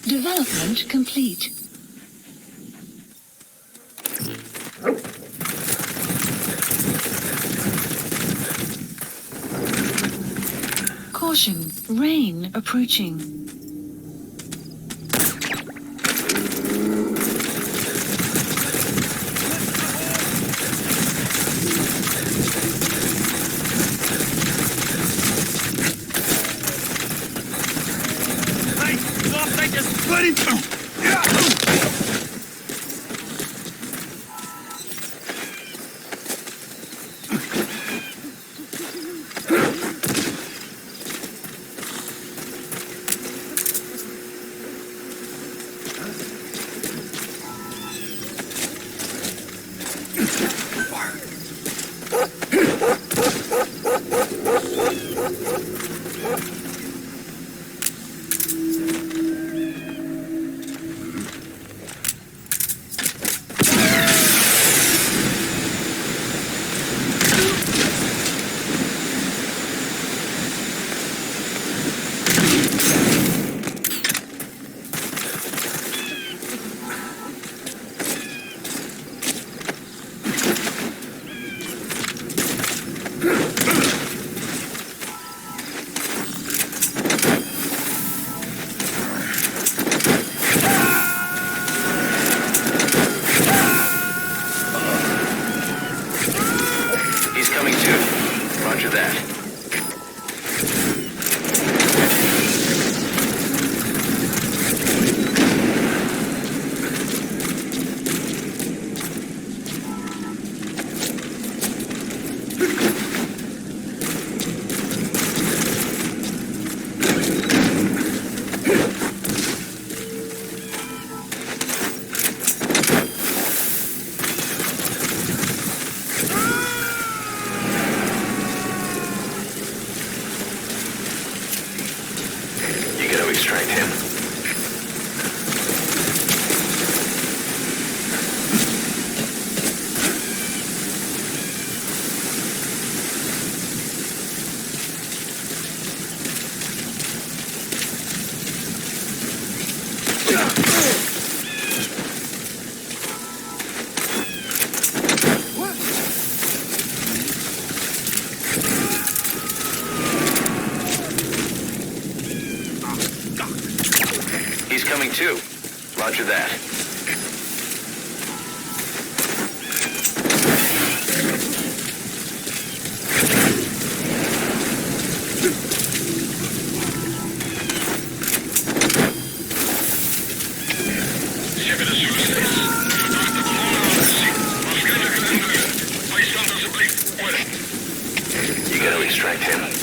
Development complete. Caution, rain approaching. Too. Roger that. You gotta extract him.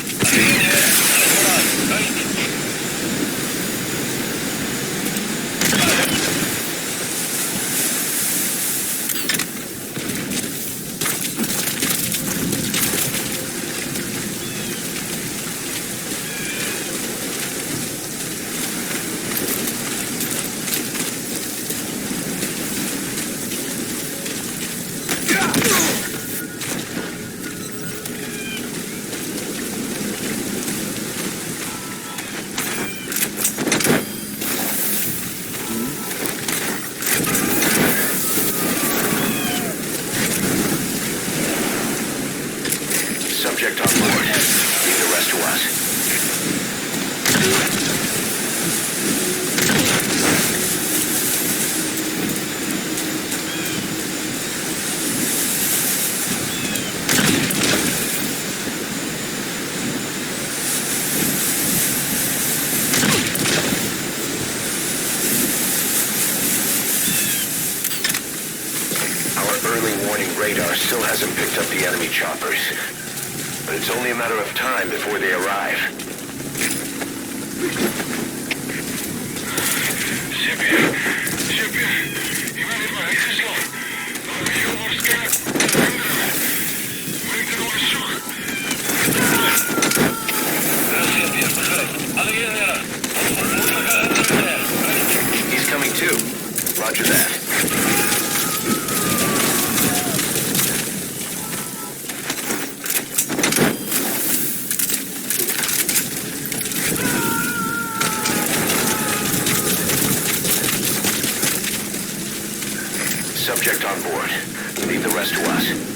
Early warning radar still hasn't picked up the enemy choppers. But it's only a matter of time before they arrive. He's coming too. Roger that. Subject on board. Leave the rest to us.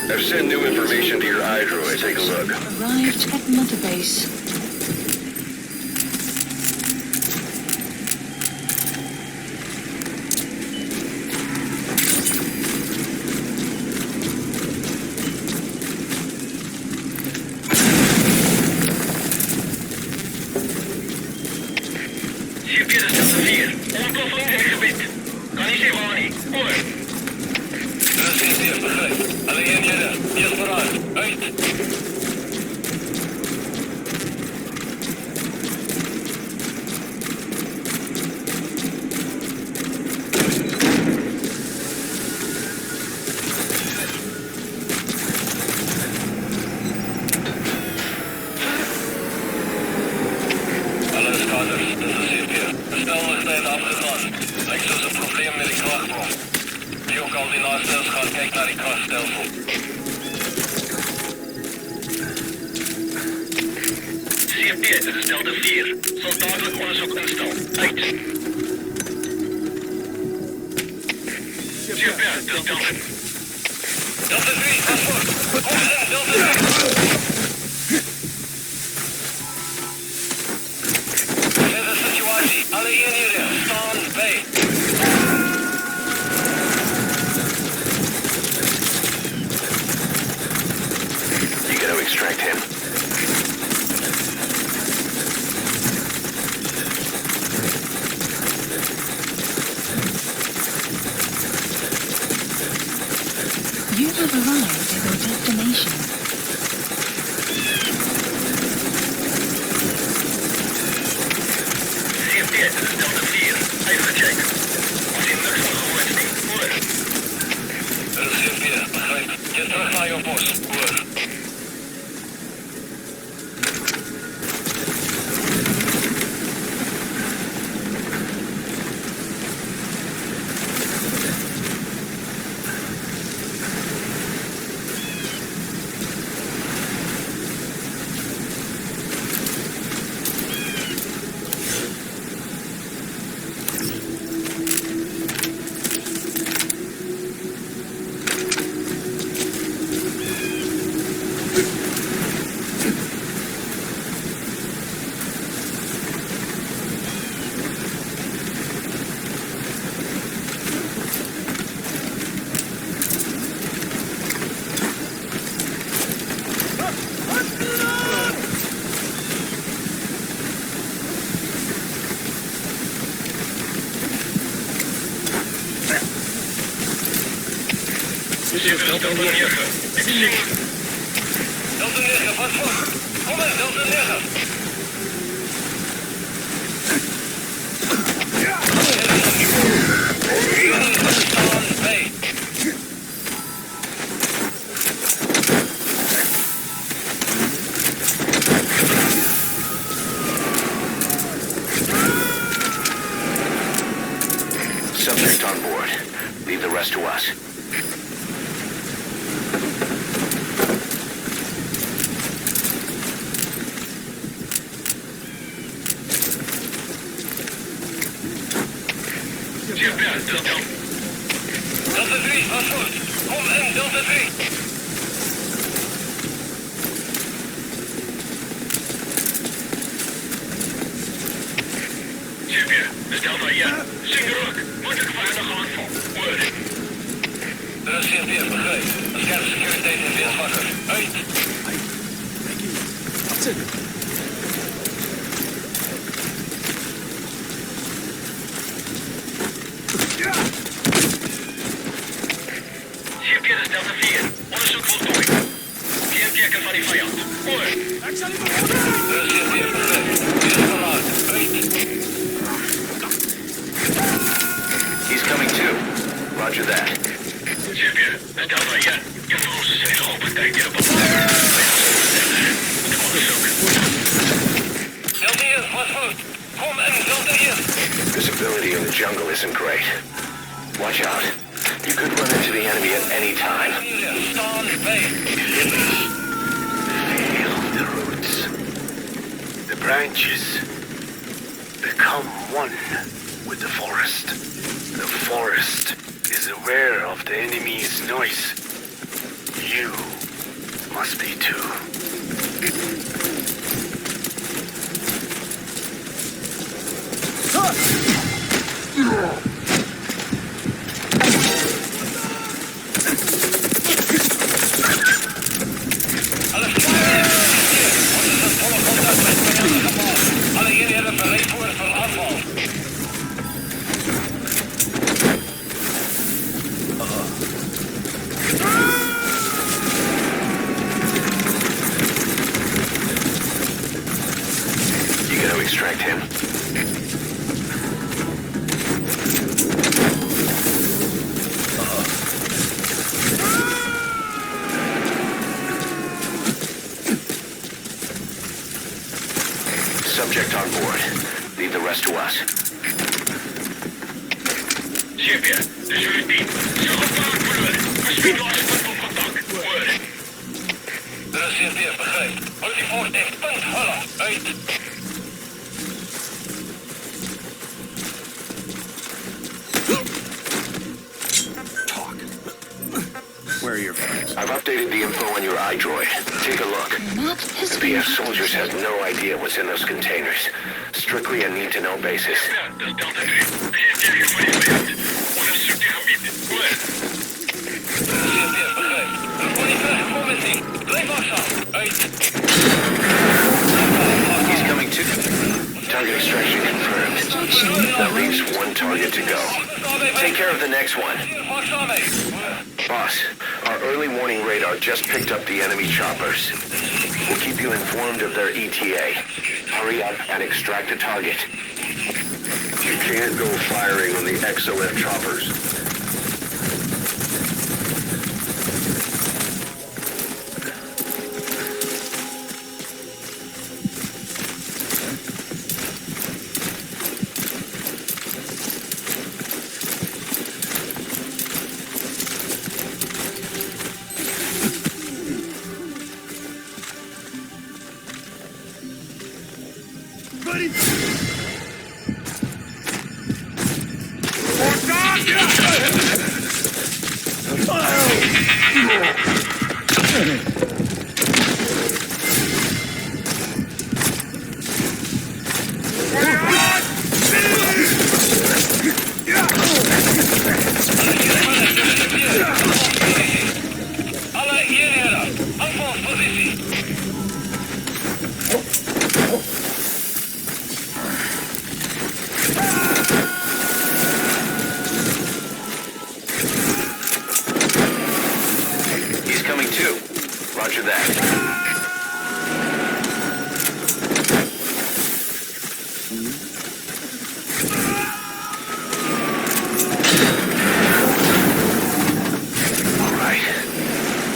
I've sent new information to your iDroid. Take a look. Arrived at Mother Base. You have arrived at your destination. Subject on board. Leave the rest to us. Delta 3, was goed. Kom in, Delta 3. Sylvia, is Delta hier. Singerook, moet ik veilig aanval. Oor. Er is CNPF, begrijp. Een scherp securiteit in veel vakker. Uit. Thank you. That's it. CNPF is Delta 4. Onderzoek voltooid. Geen teken van die vijand. Oor. Er is CNPF, begrijp. Dit is verlaat. Uit. He's coming too. Roger that. Sylvia, is Delta hier. Je verlost zijn nog op een tijdje op het Delta hier, was goed. Kom in, Delta hier. Visibility in the jungle isn't great. Watch out. You could run into the enemy at any time. Stand bij. Feel the roots. The branches become one with the forest. The forest is aware of the enemy's noise. You must be too. Alle jullie hebben bereid voor aanval. You gotta extract him. Subject on board. Leave the rest to us. Sylvia, de security. Zo gevaarlijk worden. Misschien los punt op contact. Oor. Er is CNPF, begrijp. Houd die voort dicht. Punt, holla. Uit. Where are your friends? I've updated the info on your iDroid. Take a look. Map has The been BF soldiers have no idea what's in those containers. Strictly a need-to-know basis. Ja, dat is Delta 3. Geen teken van die vijand. Onderzoek die gebied. Oor. CNPF, begrijp. We moeten niet weg. Kom met die. Blijf afstaan. Uit. He's coming too. Target extraction confirmed. That leaves one target to go. Take care of the next one. Boss, our early warning radar just picked up the enemy choppers. We'll keep you informed of their ETA. Hurry up and extract the target. You can't go firing on the XOF choppers. Alle eenheden, aanvalspositie. He's coming too. Roger that. All right.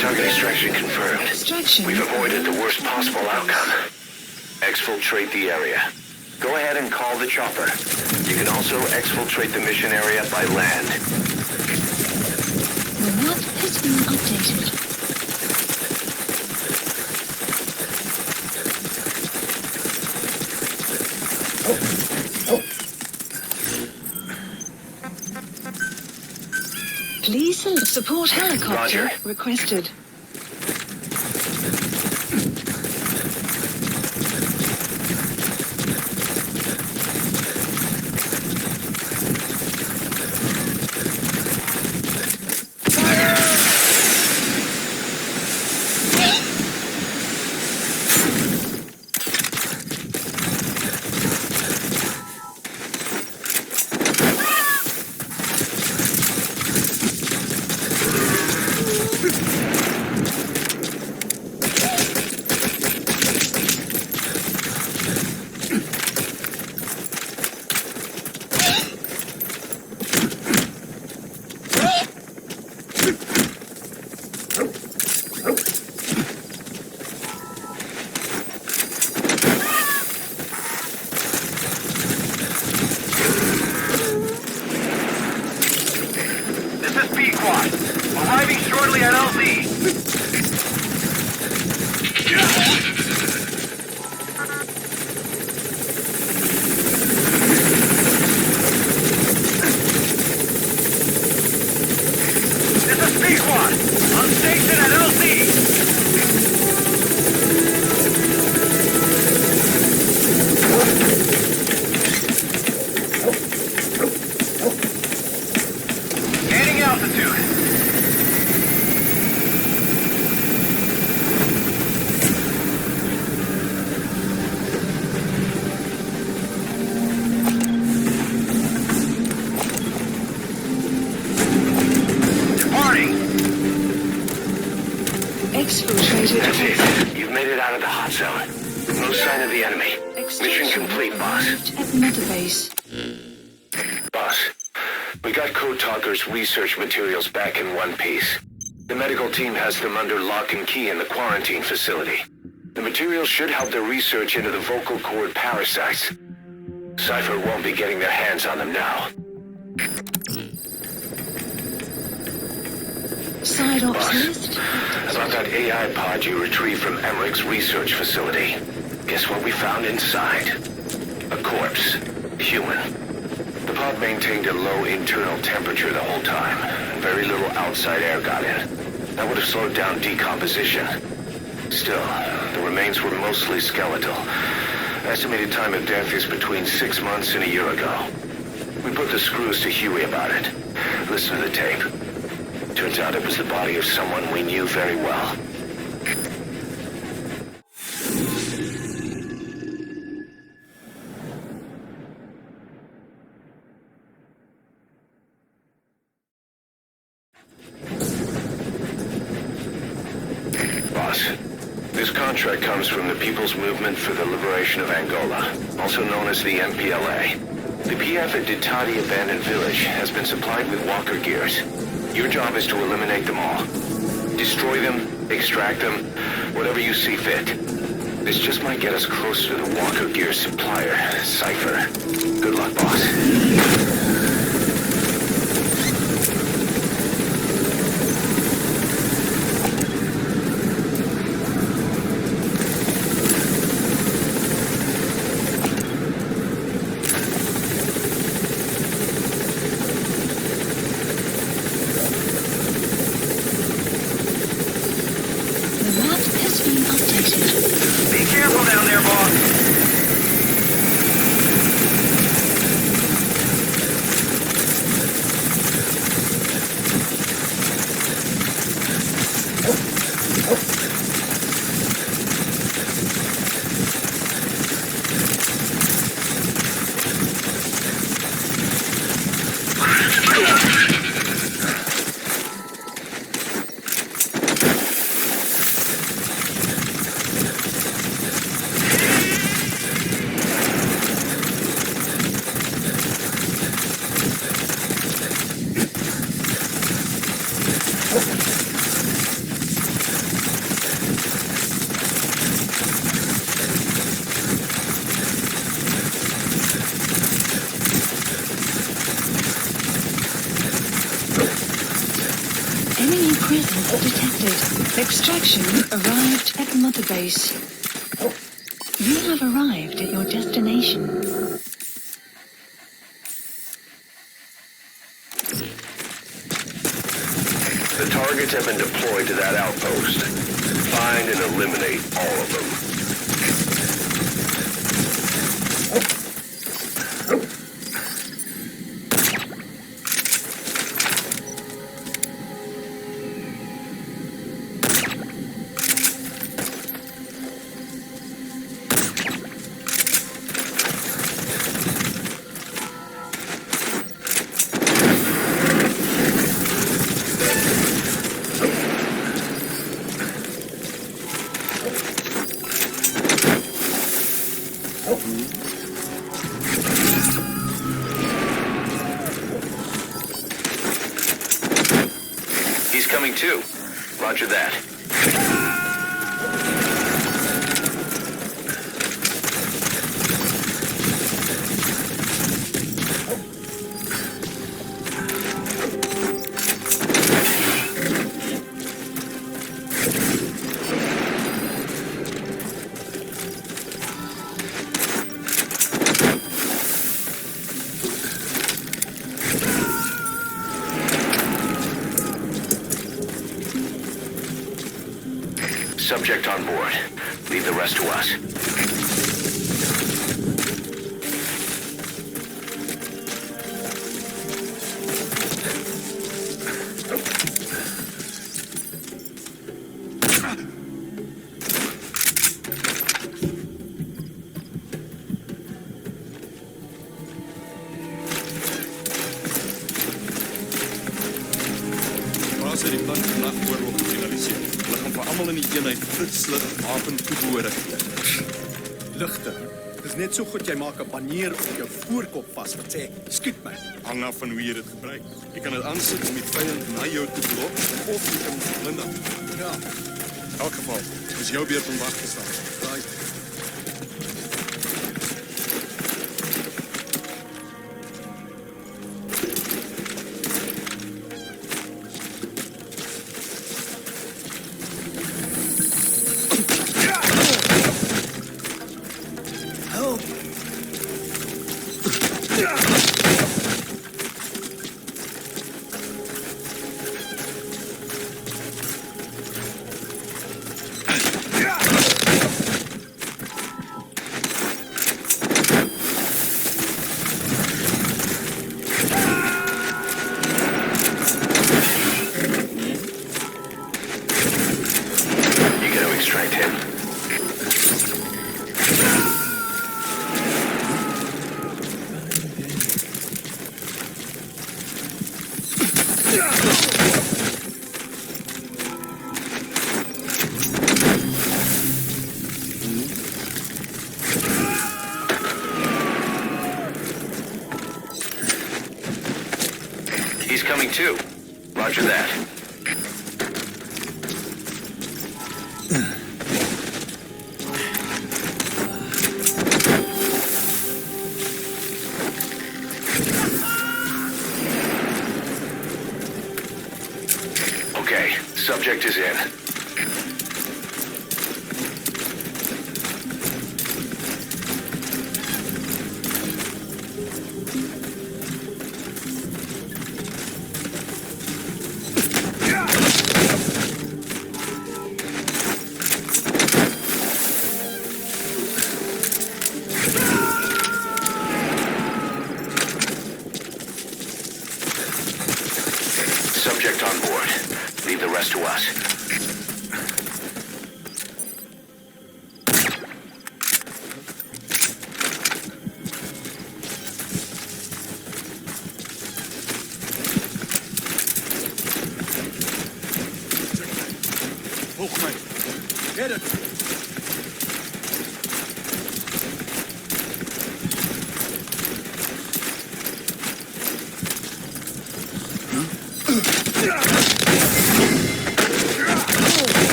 Target extraction confirmed. Extraction. We've avoided the worst possible outcome. Exfiltrate the area. Go ahead and call the chopper. You can also exfiltrate the mission area by land. The map has been updated. Please select Support helicopter Roger. requested. Arriving shortly at LZ. This is P-Quad. On station at LZ. Gaining altitude. Exfiltrated. That's it. You've made it out of the hot zone. No sign of the enemy. Mission complete, boss. At Metabase. Boss, we got Code Talker's research materials back in one piece. The medical team has them under lock and key in the quarantine facility. The materials should help their research into the vocal cord parasites. Cypher won't be getting their hands on them now. Side ops list. About that AI pod you retrieved from Emmerich's research facility. Guess what we found inside? A corpse. Human. The pod maintained a low internal temperature the whole time, and very little outside air got in. That would have slowed down decomposition. Still, the remains were mostly skeletal. Estimated time of death is between 6 months and a year ago. We put the screws to Huey about it. Listen to the tape. Turns out it was the body of someone we knew very well. Boss, this contract comes from the People's Movement for the Liberation of Angola, also known as the MPLA. The PF at Ditati Abandoned Village has been supplied with walker gears. Your job is to eliminate them all. Destroy them, extract them, whatever you see fit. This just might get us closer to the walker gear supplier, Cypher. Good luck, boss. Extraction arrived at Mother Base. You have arrived at your destination. The targets have been deployed to that outpost. Find and eliminate all of them. He's coming too. Roger that. Subject on board. Leave the rest to us. Ligte. Dis net so goed jy maak 'n banier op jou voorkop vas wat sê, skiet my. Hang af van hoe jy dit gebruik. Jy kan dit aansit om die vyand na jou te blok of jy kan hom verblind. Ja. In elk geval, dis jou beurt om wag te staan. Right. He's coming too. Roger that. Okay, subject is in. Subject on board. Leave the rest to us. Volg my. Get it.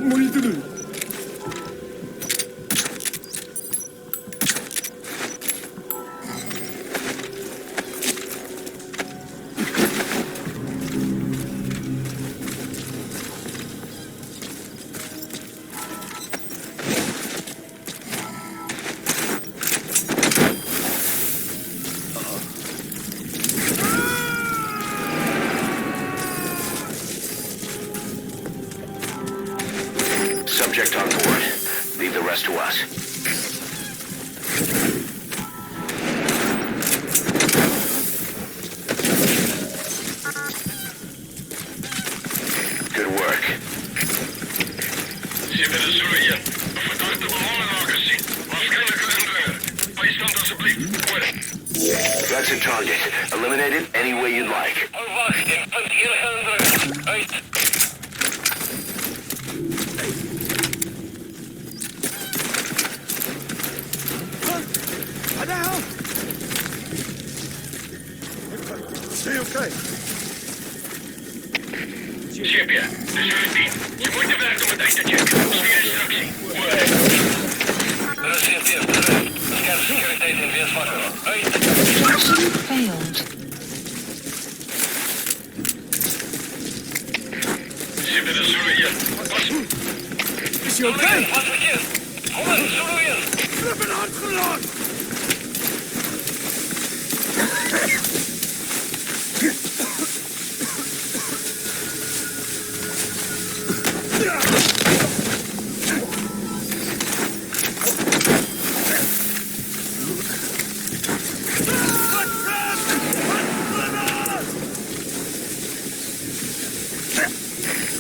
모이들을 Subject on board. Leave the rest to us. Good work. That's a target. Eliminate it any way you'd like. Stay okay. Siebie, dyżurny team. Сегодня вертом отдайте чек. Все инструкции. Extraction failed. Siebie dyżuruje. Is he okay? Flippin' on, verloren!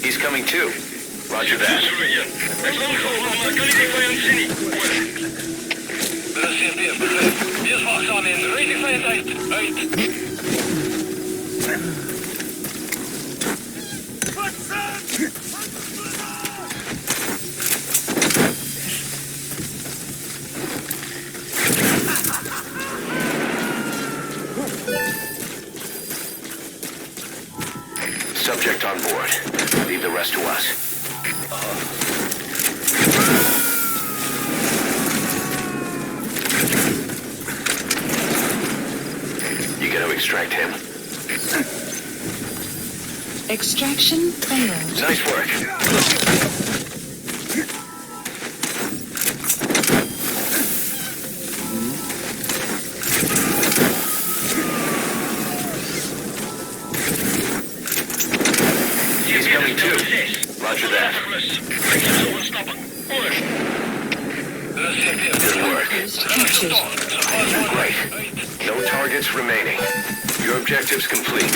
He's coming too. Roger that. Subject on board. Leave the rest to us. You gonna extract him? Extraction failed. Nice work. He's coming too. Roger that. Good work. Great. No targets remaining. Your objective's complete.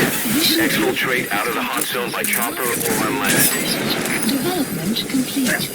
Exfiltrate out of the hot zone by chopper or on land. Development complete.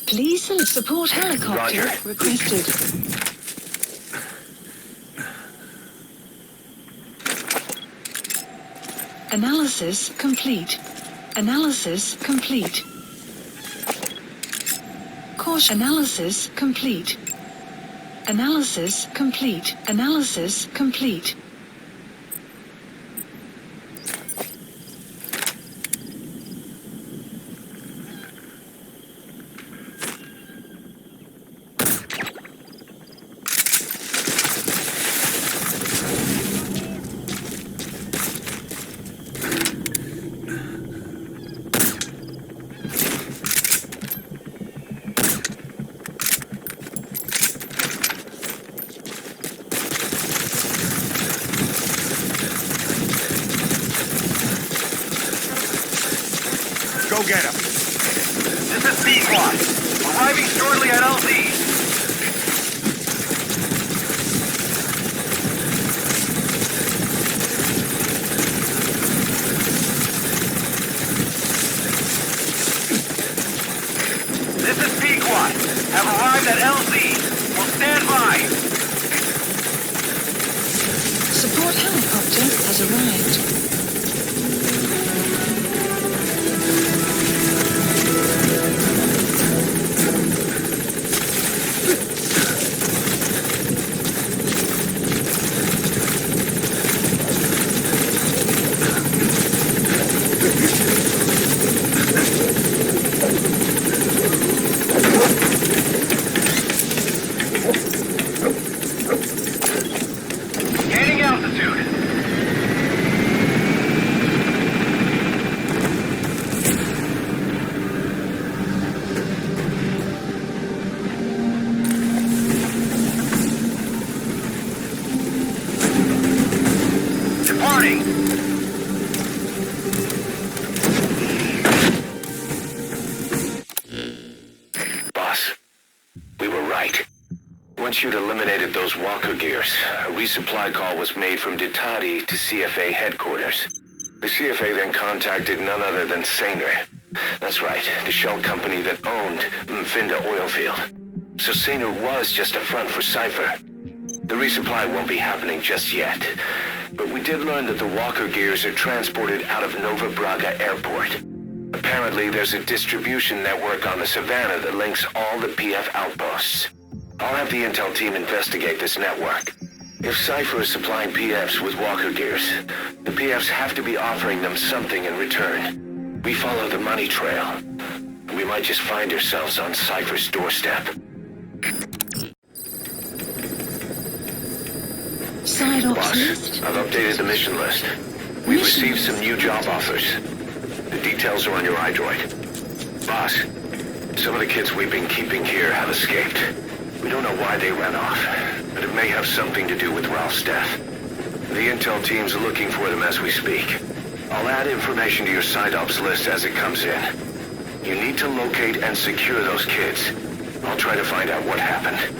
Please support helicopter requested. Analysis complete. Analysis complete. Course analysis complete. Analysis complete. Analysis complete. Go get him. This is B-Squad. Arriving shortly at LZ. This is P-Quad. Have arrived at LZ. Will stand by. Support helicopter has arrived. Gaining altitude. Departing. Boss, we were right. Once you'd eliminated those walker gears, a resupply call was made from Ditati to CFA headquarters. The CFA then contacted none other than Saner. That's right, the shell company that owned Mfinda Oilfield. So Saner was just a front for Cypher. The resupply won't be happening just yet. But we did learn that the walker gears are transported out of Nova Braga Airport. Apparently, there's a distribution network on the Savannah that links all the PF outposts. I'll have the intel team investigate this network. If Cypher is supplying PFs with walker gears, the PFs have to be offering them something in return. We follow the money trail, and we might just find ourselves on Cypher's doorstep. Side ops Boss, list. I've updated the mission list. We've received some new job offers. The details are on your iDroid. Boss, some of the kids we've been keeping here have escaped. We don't know why they ran off, but it may have something to do with Ralph's death. The intel team's looking for them as we speak. I'll add information to your side ops list as it comes in. You need to locate and secure those kids. I'll try to find out what happened.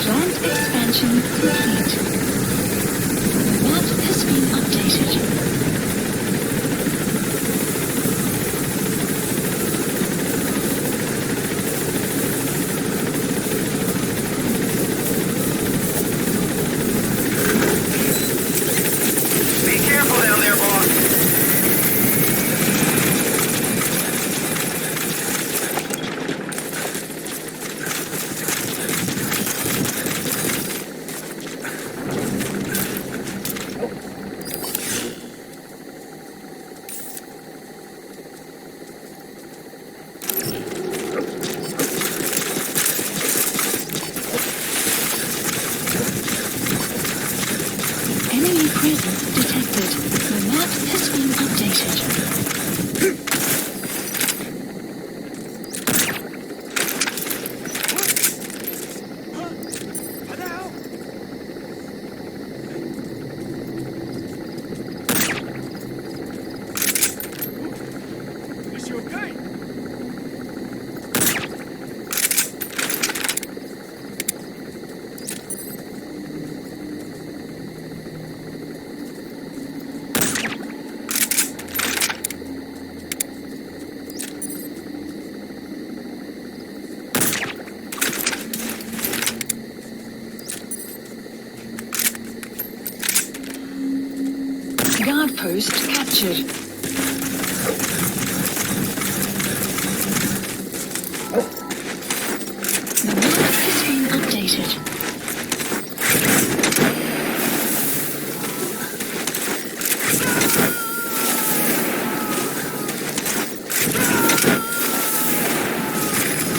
Plant expansion complete. Map has been updated. Be careful down there, boss. outpost captured. The map has been updated.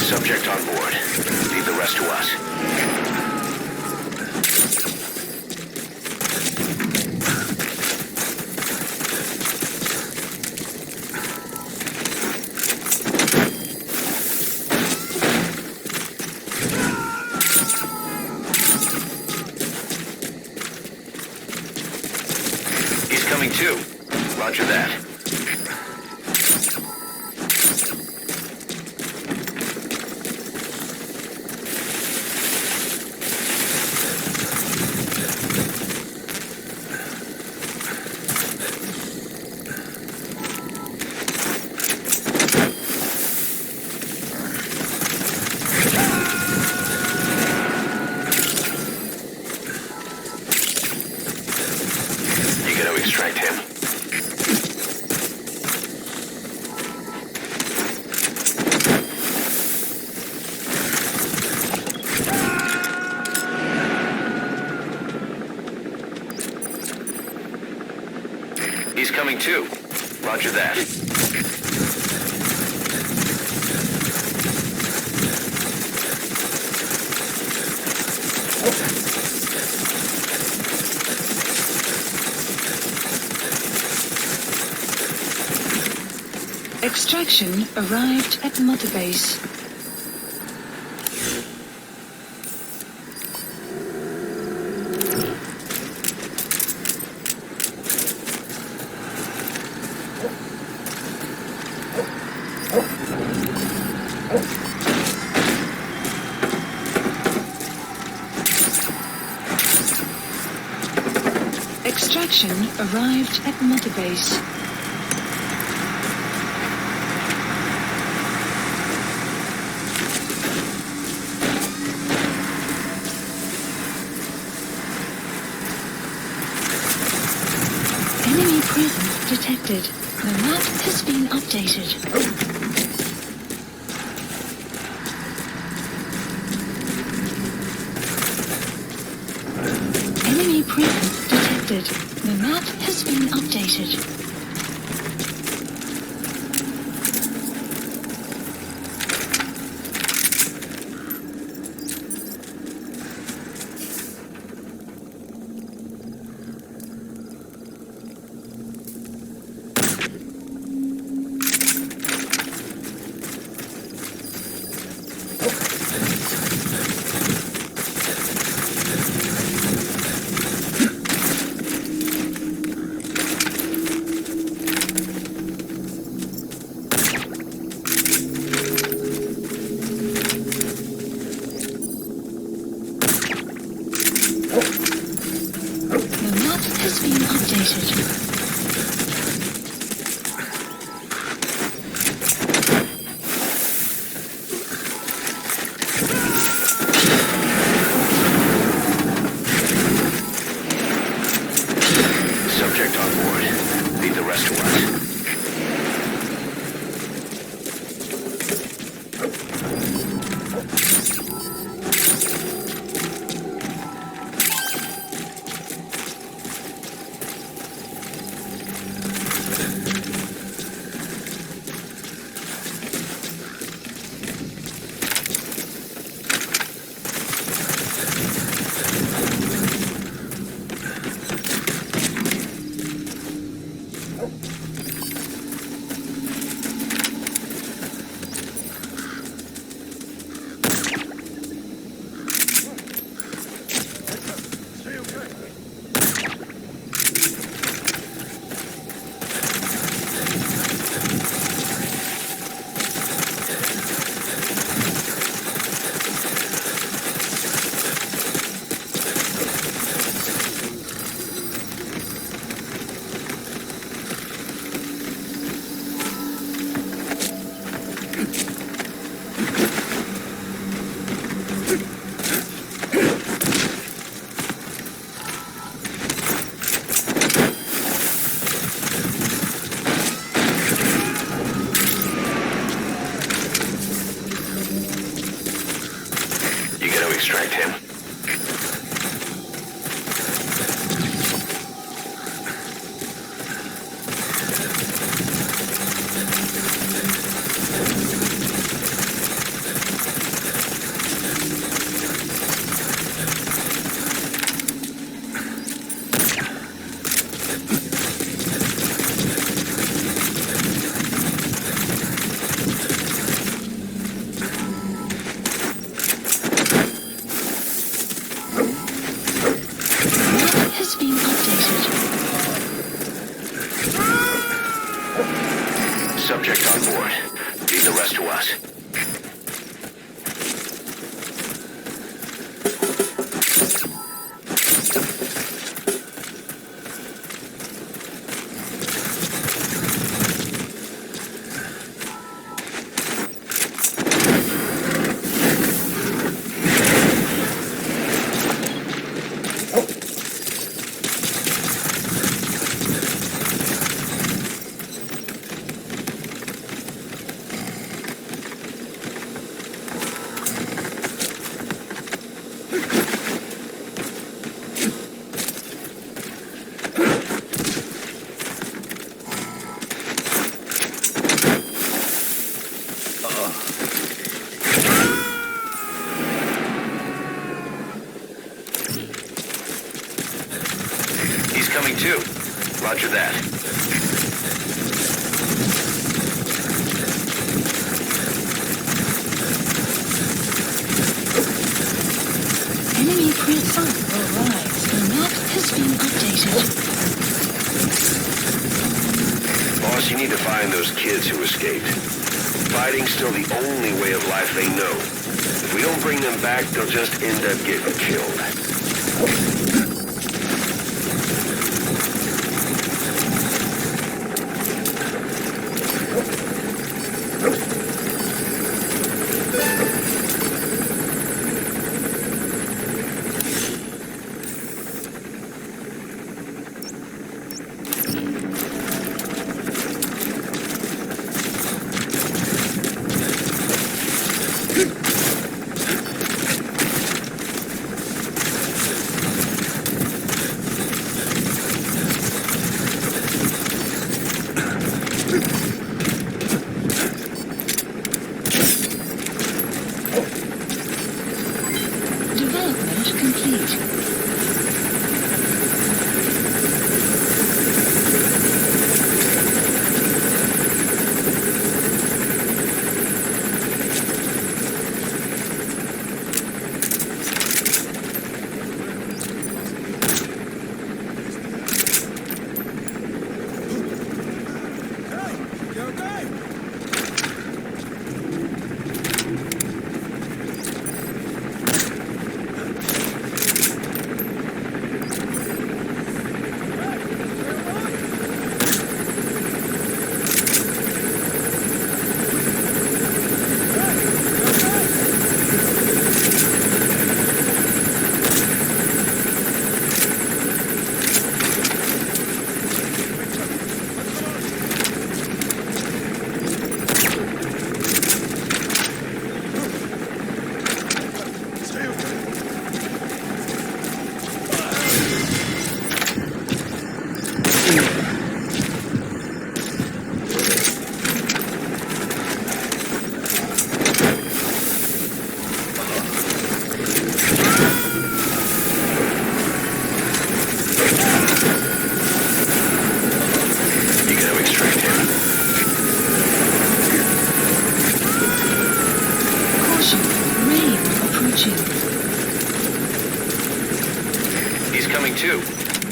Subject on board. Leave the rest to us. He's coming too. Roger that. Extract him. He's coming too. Roger that. Extraction arrived at Mother Base. Extraction arrived at Mother Base. Enemy presence detected. The map has been updated. Enemy presence detected. The map has been updated. gonna extract him? Subject on board. Leave the rest to us. Coming too. Roger that. Enemy parasite arrives. The map has been updated. Boss, you need to find those kids who escaped. Fighting's still the only way of life they know. If we don't bring them back, they'll just end up getting killed.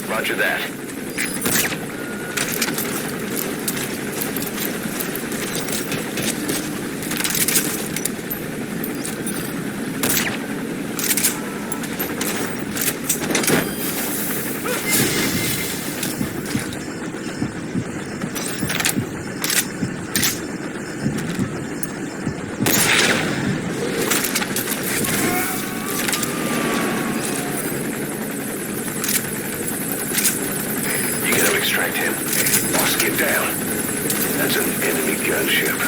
Roger that. Extract him. Boss, get down. That's an enemy gunship.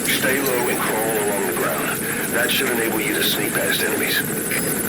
Stay low and crawl along the ground. That should enable you to sneak past enemies.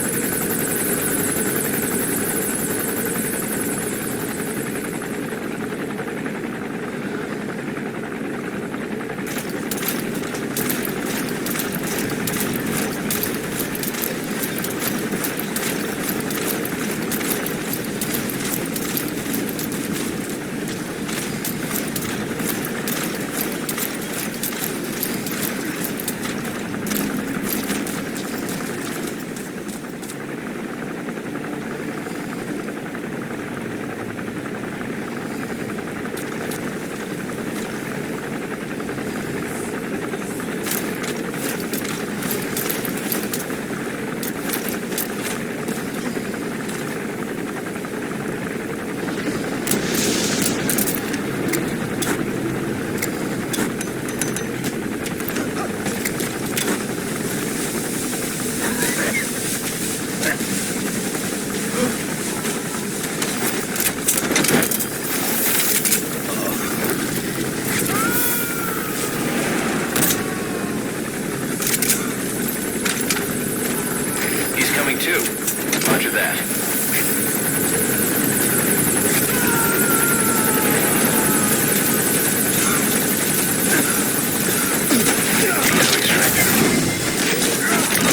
Roger that.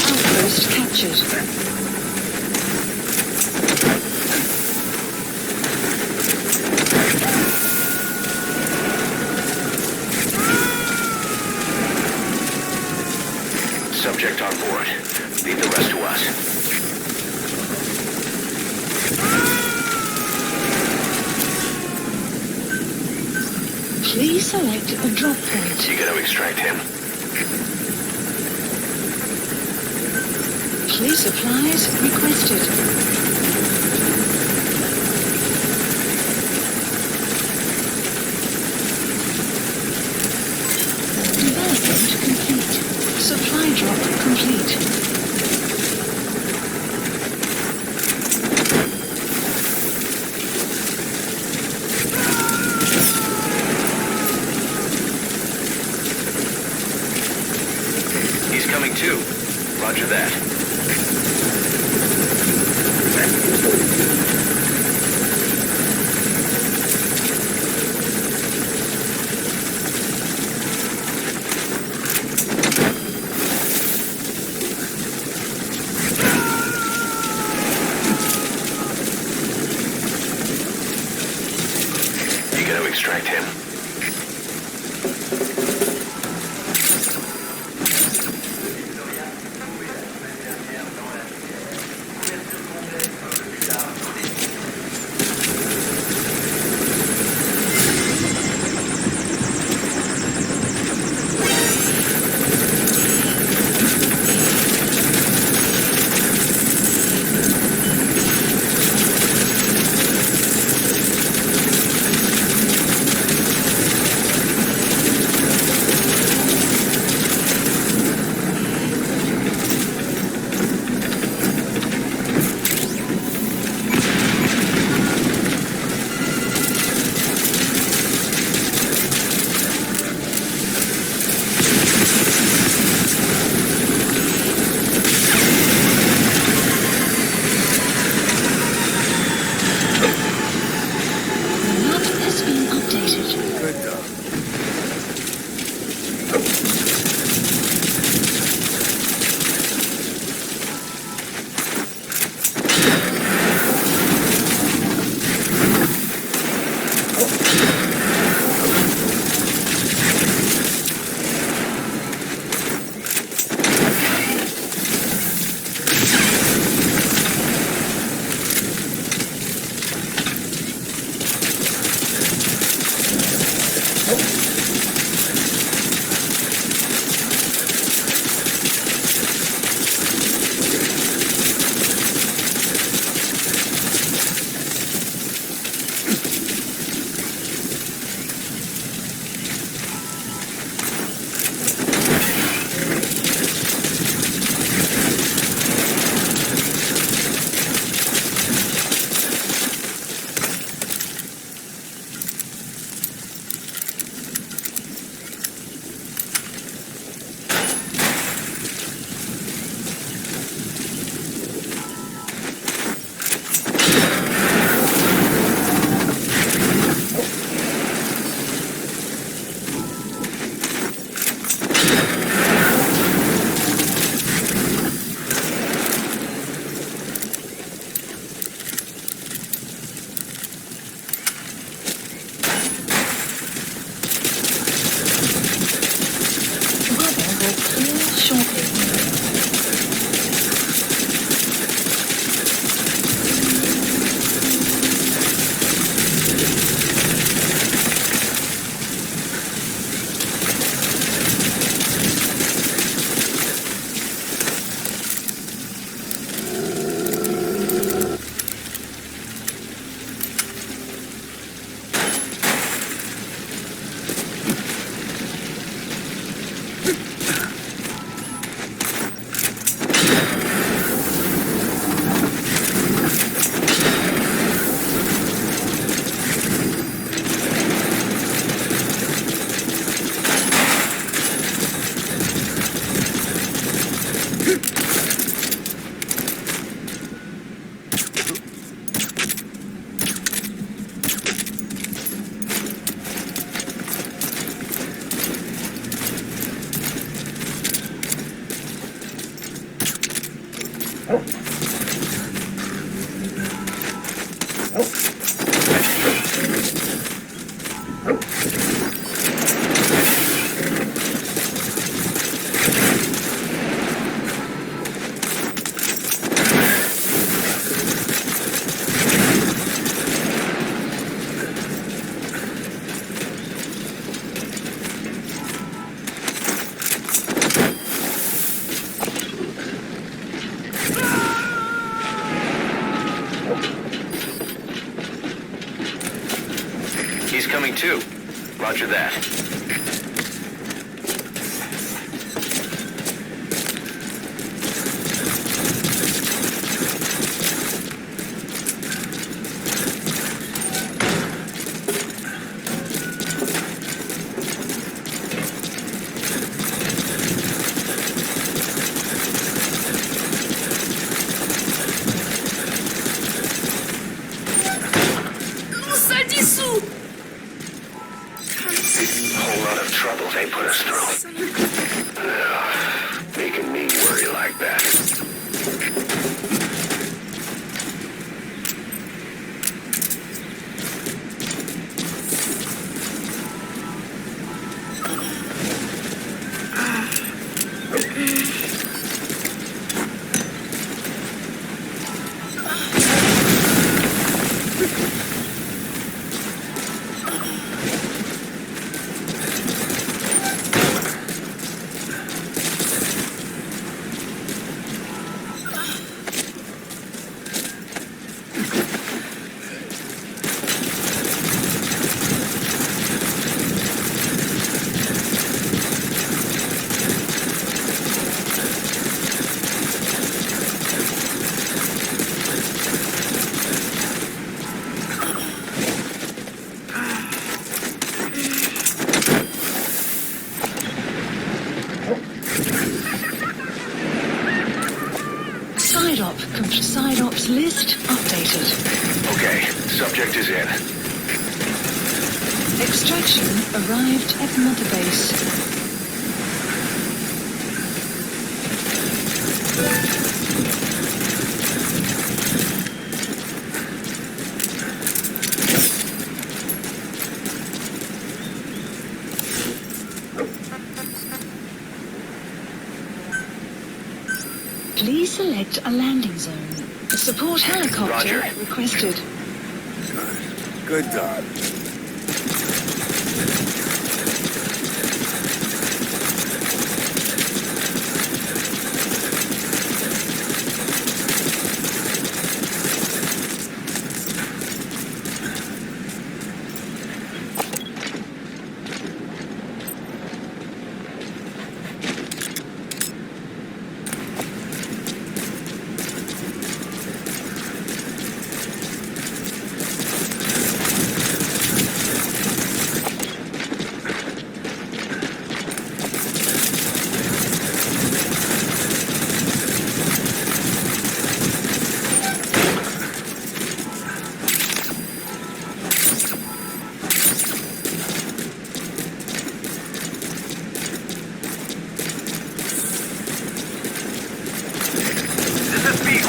Outpost captured. Subject on board. Leave the rest to us. Please select a drop point. You gotta extract him. Please supplies requested. Development complete. Supply drop complete. He's coming too. Roger that. You gotta extract him. He's coming too. Roger that. Whole lot of trouble they put us through. Making me worry like that. Side ops list updated. Okay, subject is in. Extraction arrived at Mother Base. Please select a landing zone. A support helicopter requested. Good dog.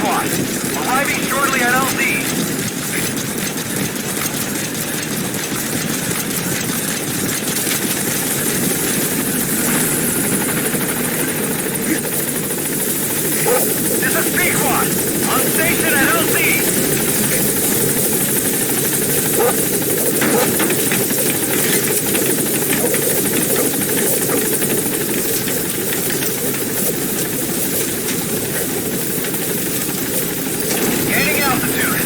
Arriving shortly at LZ. This is Pequod, on station at LZ. Gaining altitude.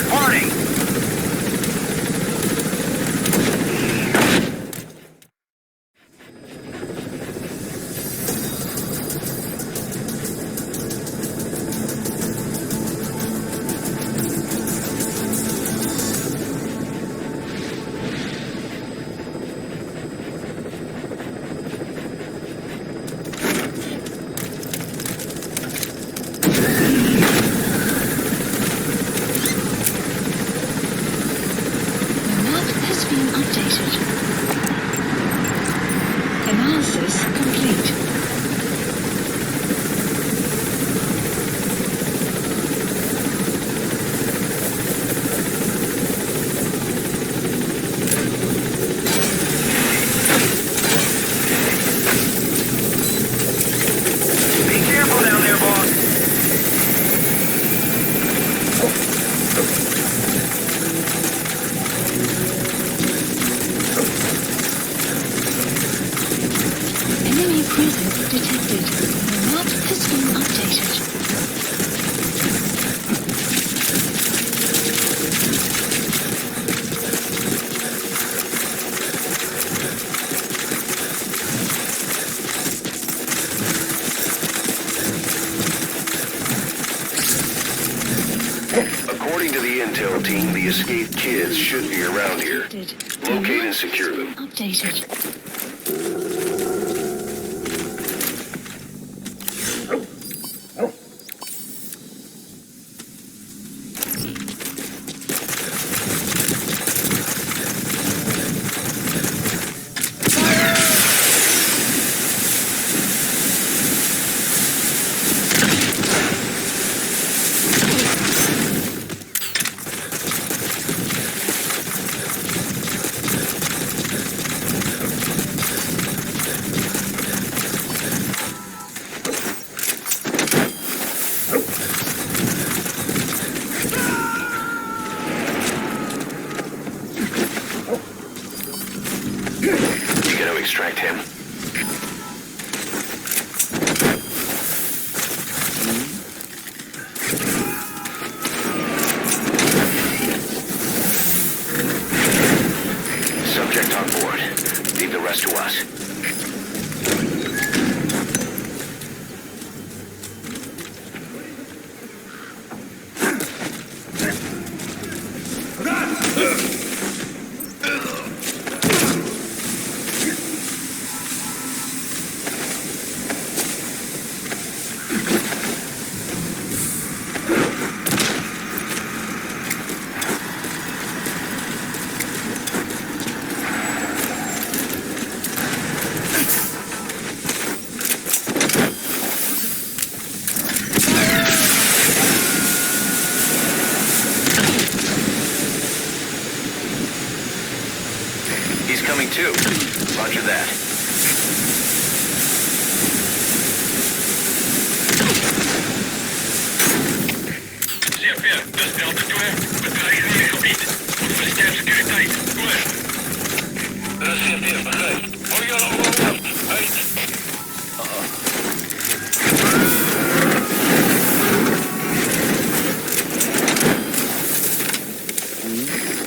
Warning. According to the intel team, the escaped kids should be around here. Locate and secure them. Updated. Extract him. Subject on board. Leave the rest to us. Coming too. Roger that. CFR, dus Delta 2. We dreigen in het gebied. Moeten we sterk securiteit. Goed. CFR, begrijp. Hou je al op. Uit.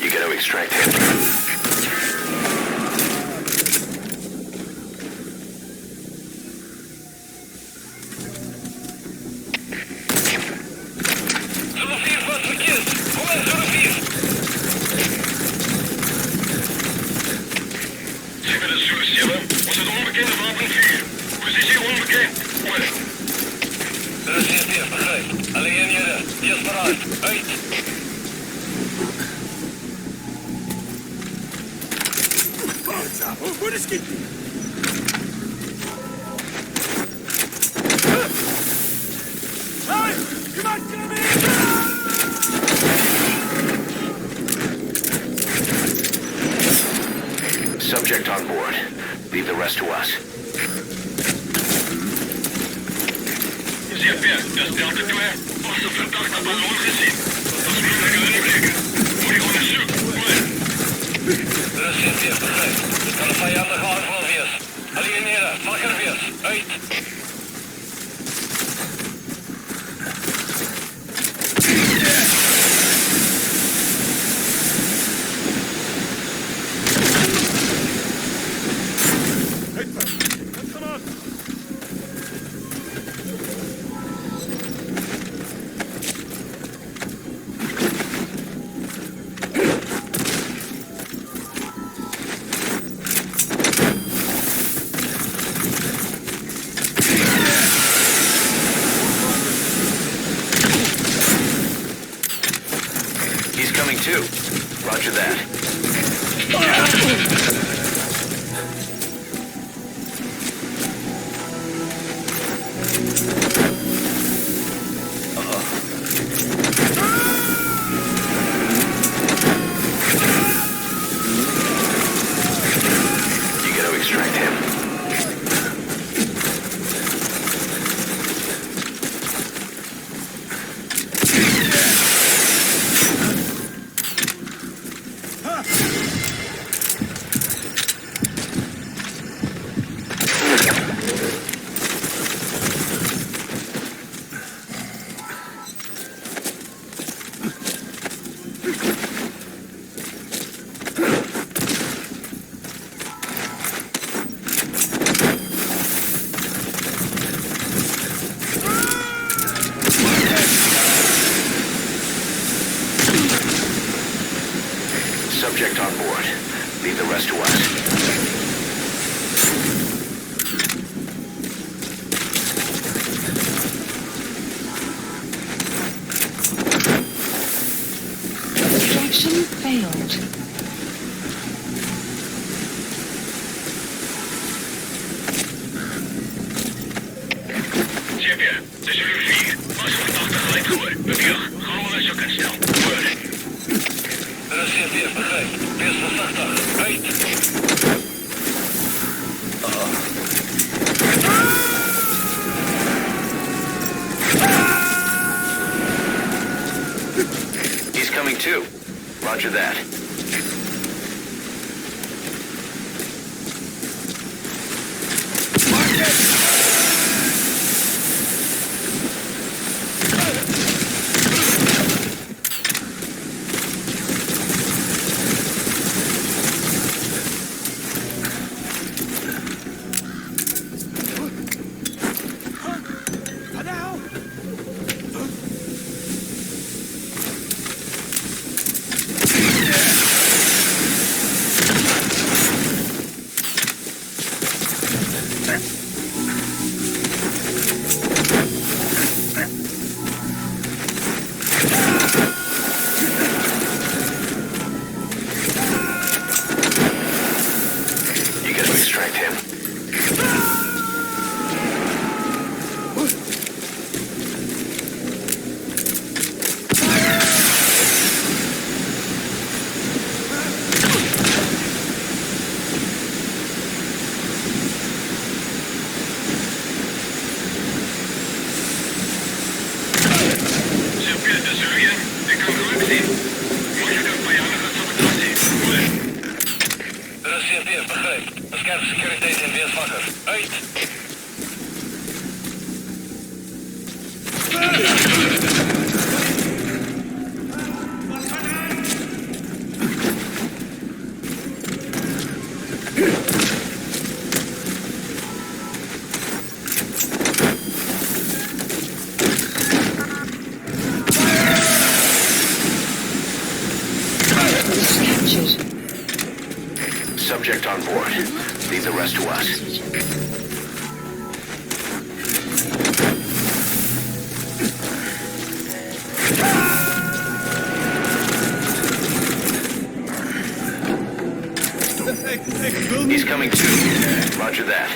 You gotta extract him. Subject on board. Leave the rest to us. CFR, dus Delta 2. Was een verdachte ballon gezien. Dat is moeilijk aan te klikken. Moet je onderzoeken. CFR, begrijp. Het kan een vijandige aanval wees. Alieneren, vakker wees. Uit. Too. Roger that. You gotta extract him. Subject on board. Leave the rest to us. Extraction failed. Ciebie, SUV. Masz verdachte gelijk beweeg. Gaan we naar zoek en snel. Word. RCV, begrijp. Wees voorzichtig. Uit. He's coming too. Roger that. Subject on board. Leave the rest to us. He's coming too. Roger that.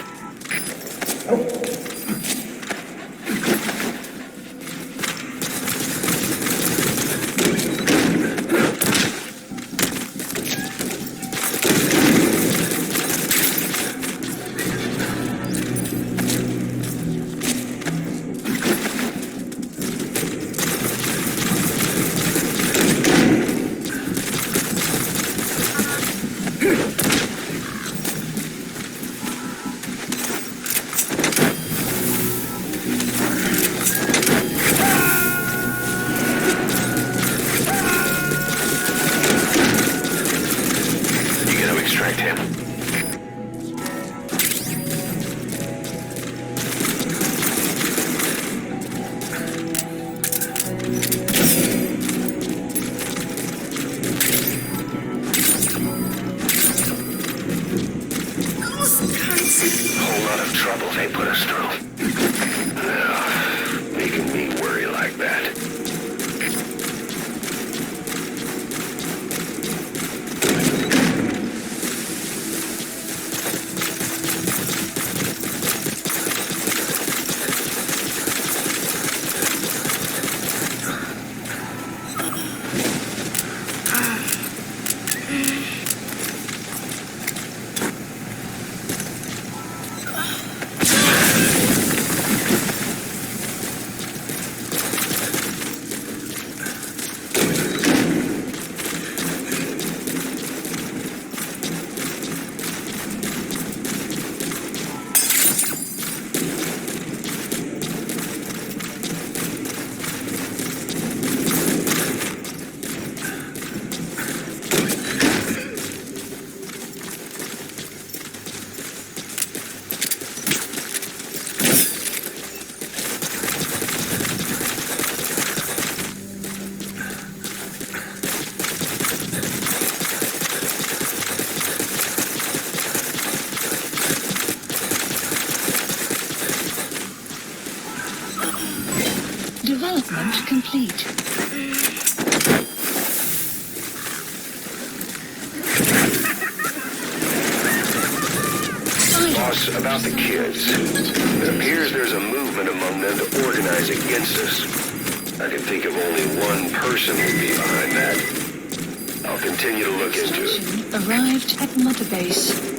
reports about the kids. It appears there's a movement among them to organize against us. I can think of only one person who'd be behind that. I'll continue to look into it. Arrived at Mother Base.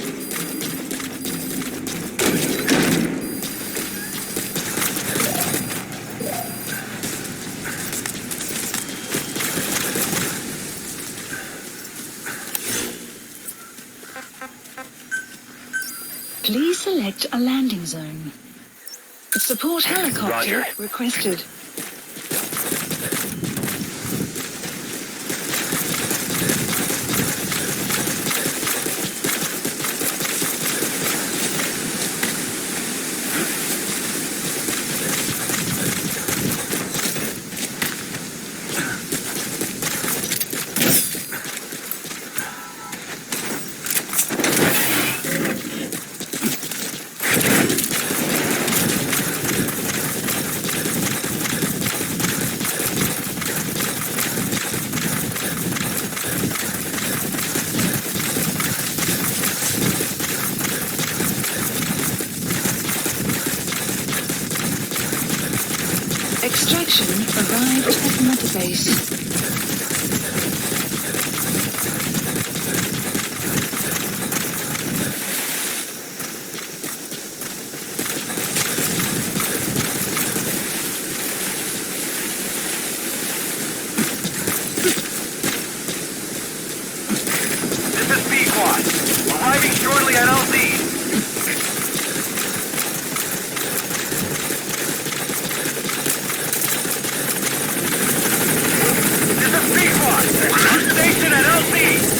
Please select a landing zone. Support helicopter requested. Extraction arrived at Mother Base. This is B-Quad. Arriving shortly at LZ. Station at LZ!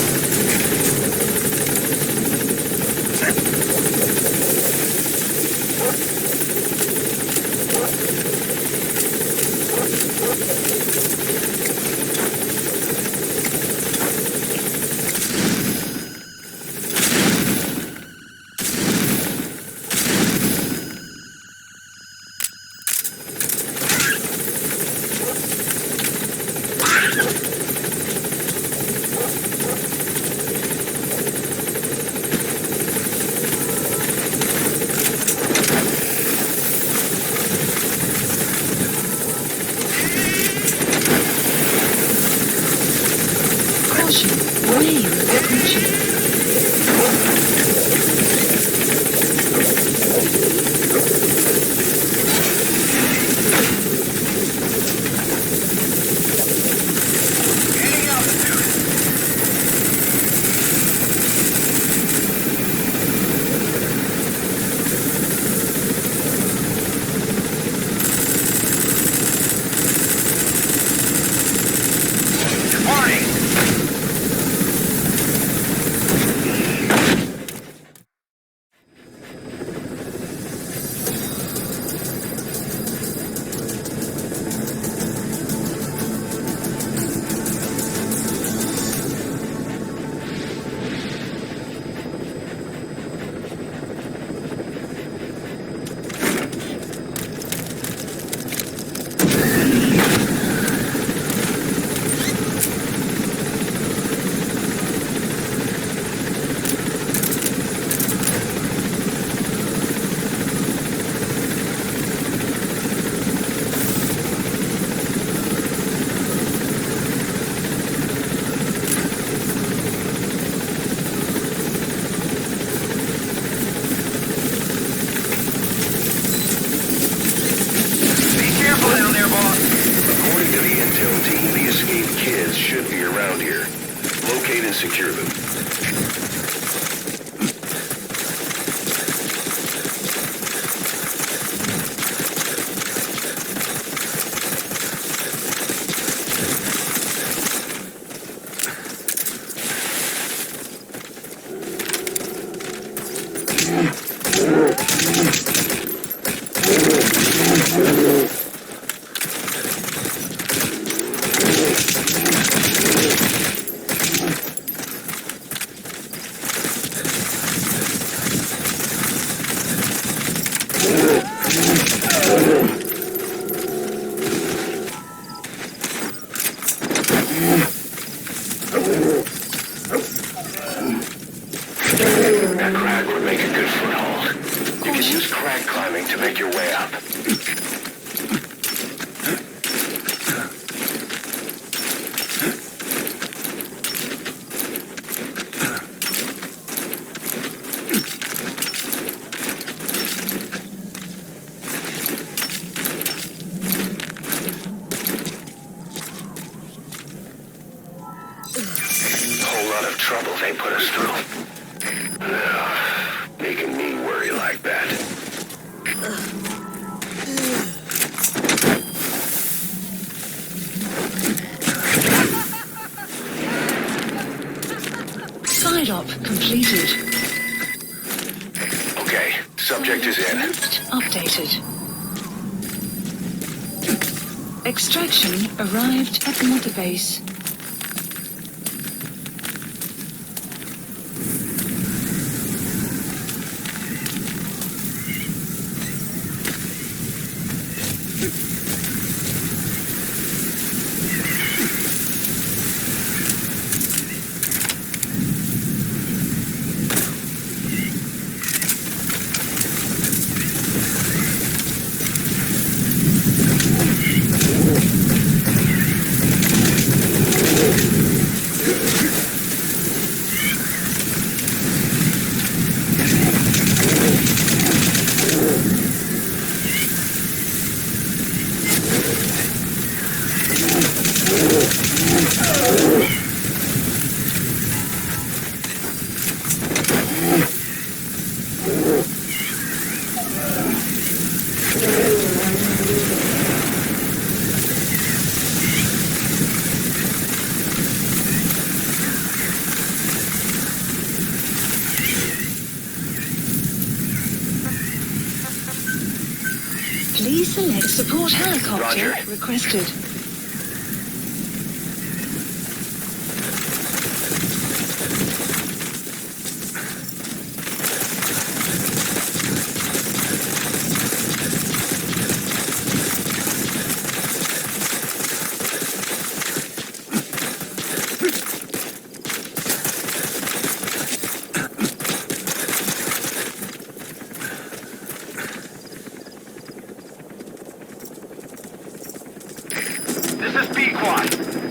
secure them. That crack would make a good foothold. morning. can use crack climbing to make your way up. Trouble they put us through. Making me worry like that. Side op completed. Okay, subject is in. Updated. Extraction arrived at Mother Base. Please select support helicopter requested.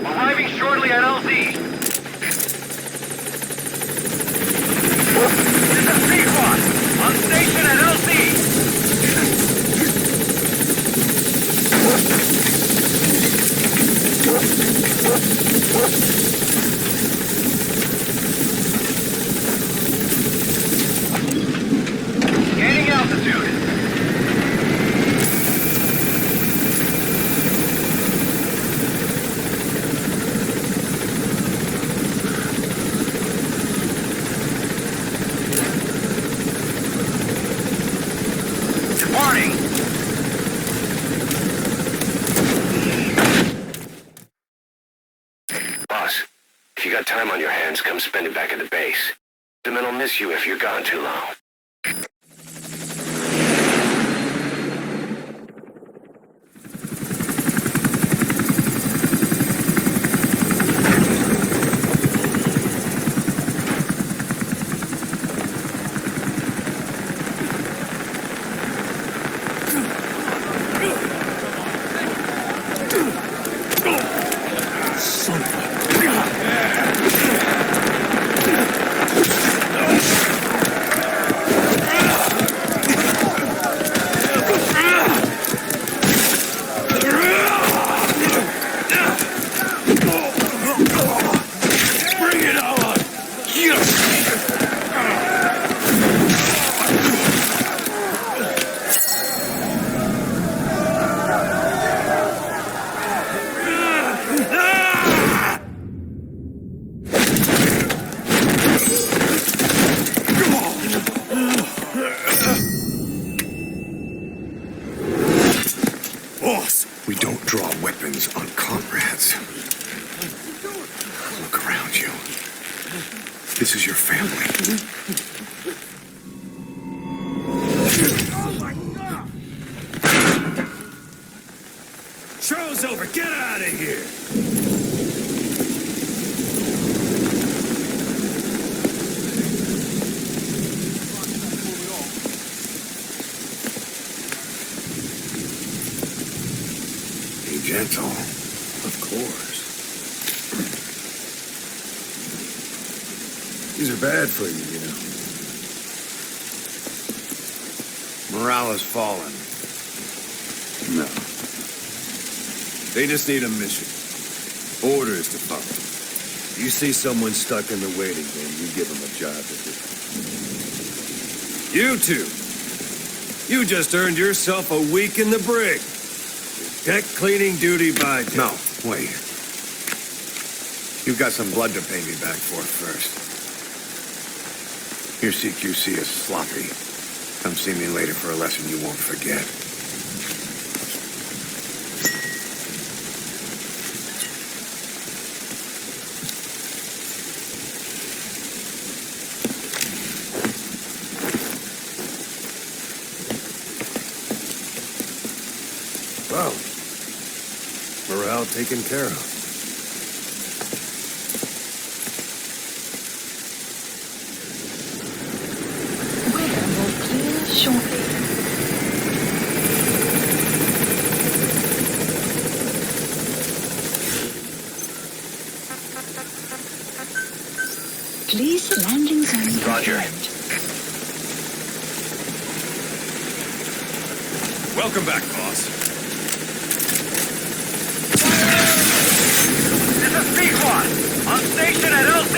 Arriving shortly at LZ. This is B-Quad. On station at LZ. Gaining altitude. Time on your hands, come spend it back at the base. The men will miss you if you're gone too long. This is your family. Show's over. Get out of here. mental. Of course. These are bad for you, you know. Morale has fallen. No. They just need a mission. Orders to follow. You see someone stuck in the waiting room, you give them a job to do. You two! You just earned yourself a week in the brig. Deck cleaning duty by day. No, wait. You've got some blood to pay me back for first. Your CQC is sloppy. Come see me later for a lesson you won't forget. Well, morale taken care of. Weather will clear shortly. Please landing zone. Roger. Welcome back, boss. This is P1, on station at LC.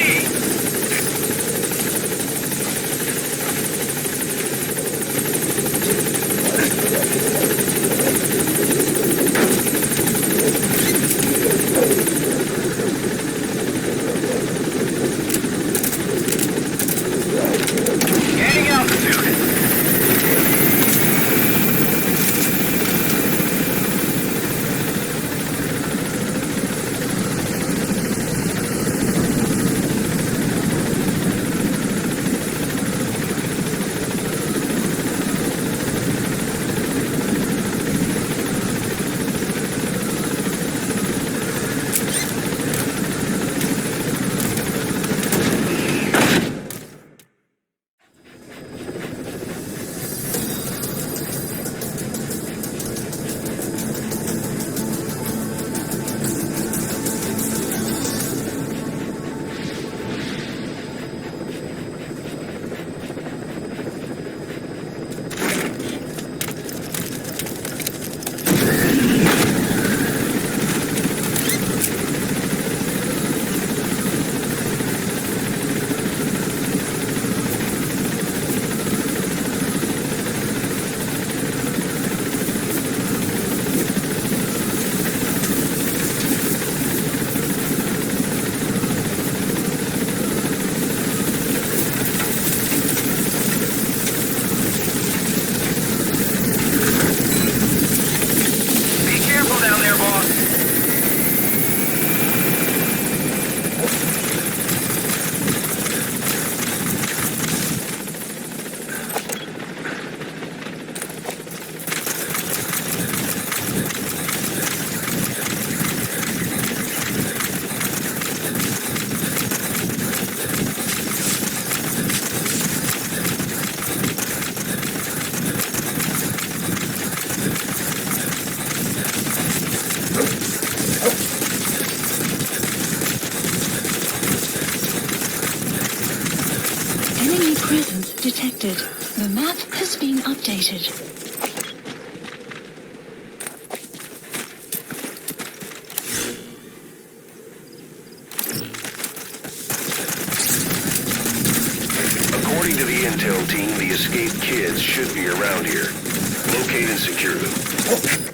Gaining altitude. detected. The map has been updated. According to the intel team, the escaped kids should be around here. Locate and secure them.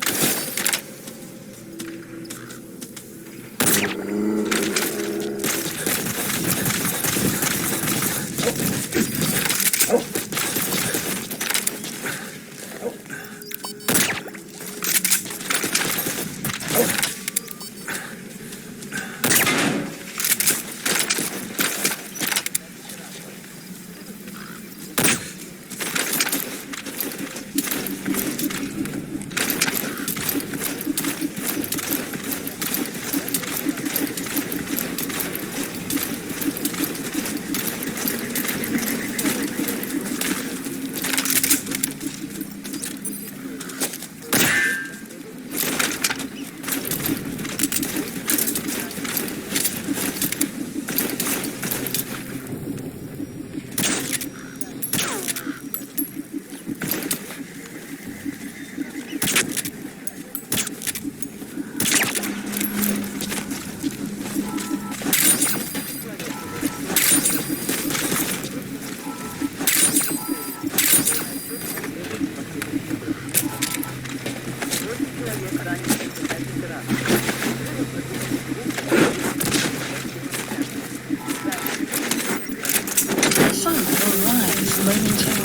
momentarily.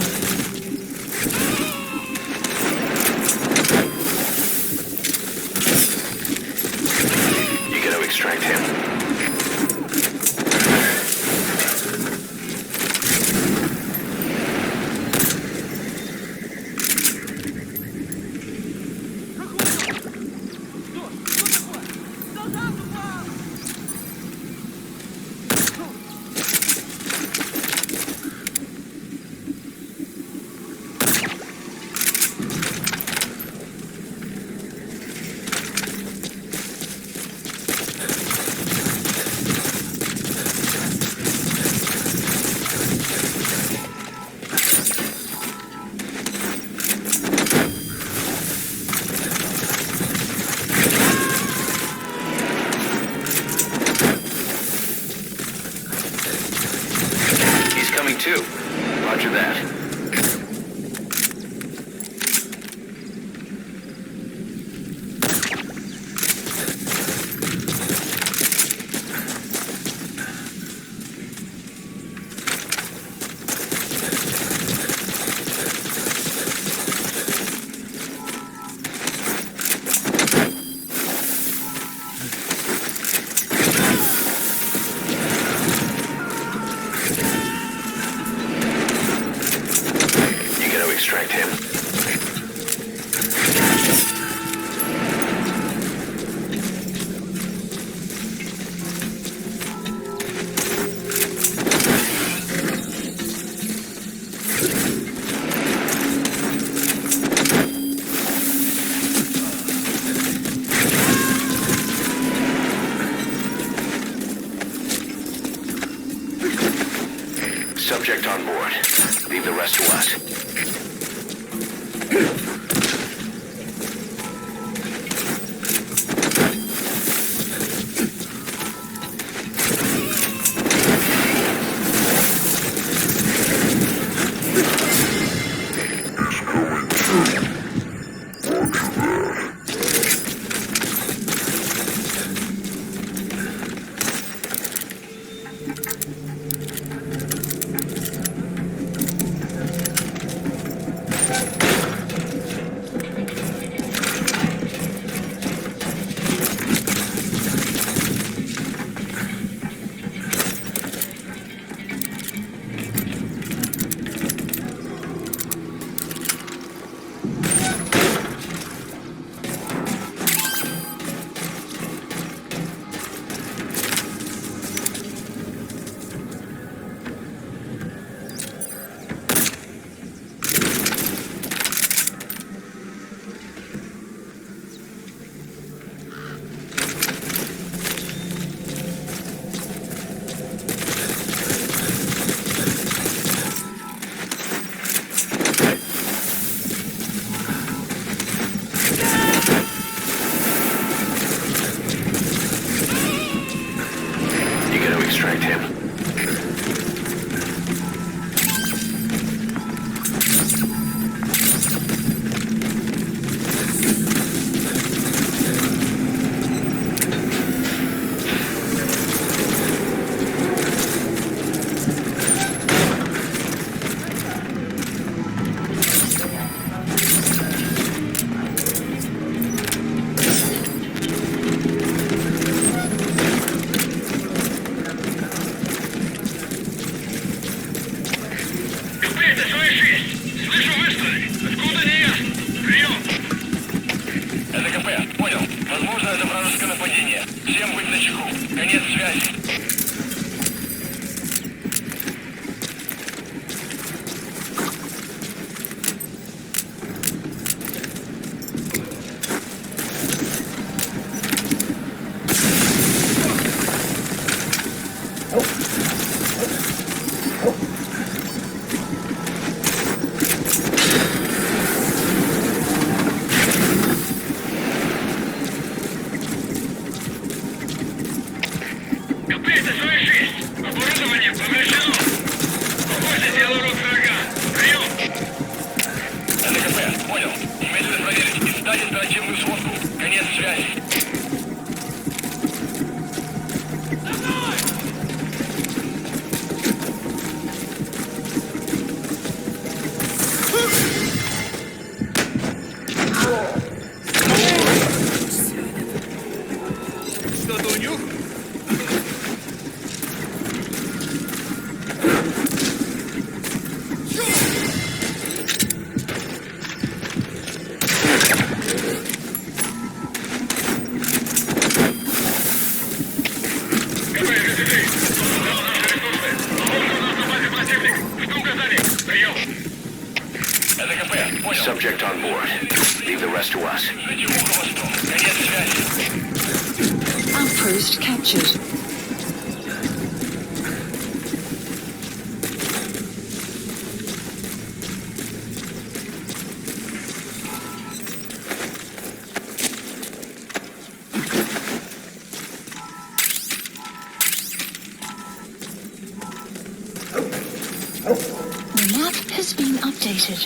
You gotta extract him. Too. Roger that. Extract him. Subject on board. Leave the rest to us. Extract him. Всем быть начеку. Конец связи. subject on board. Leave the rest to us. Outpost captured. The map has been updated.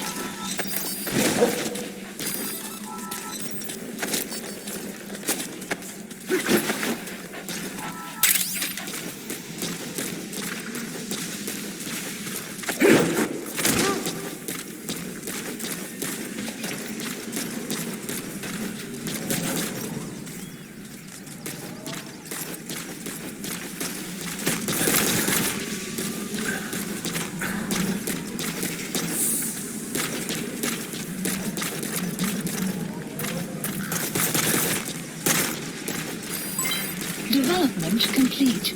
Development complete.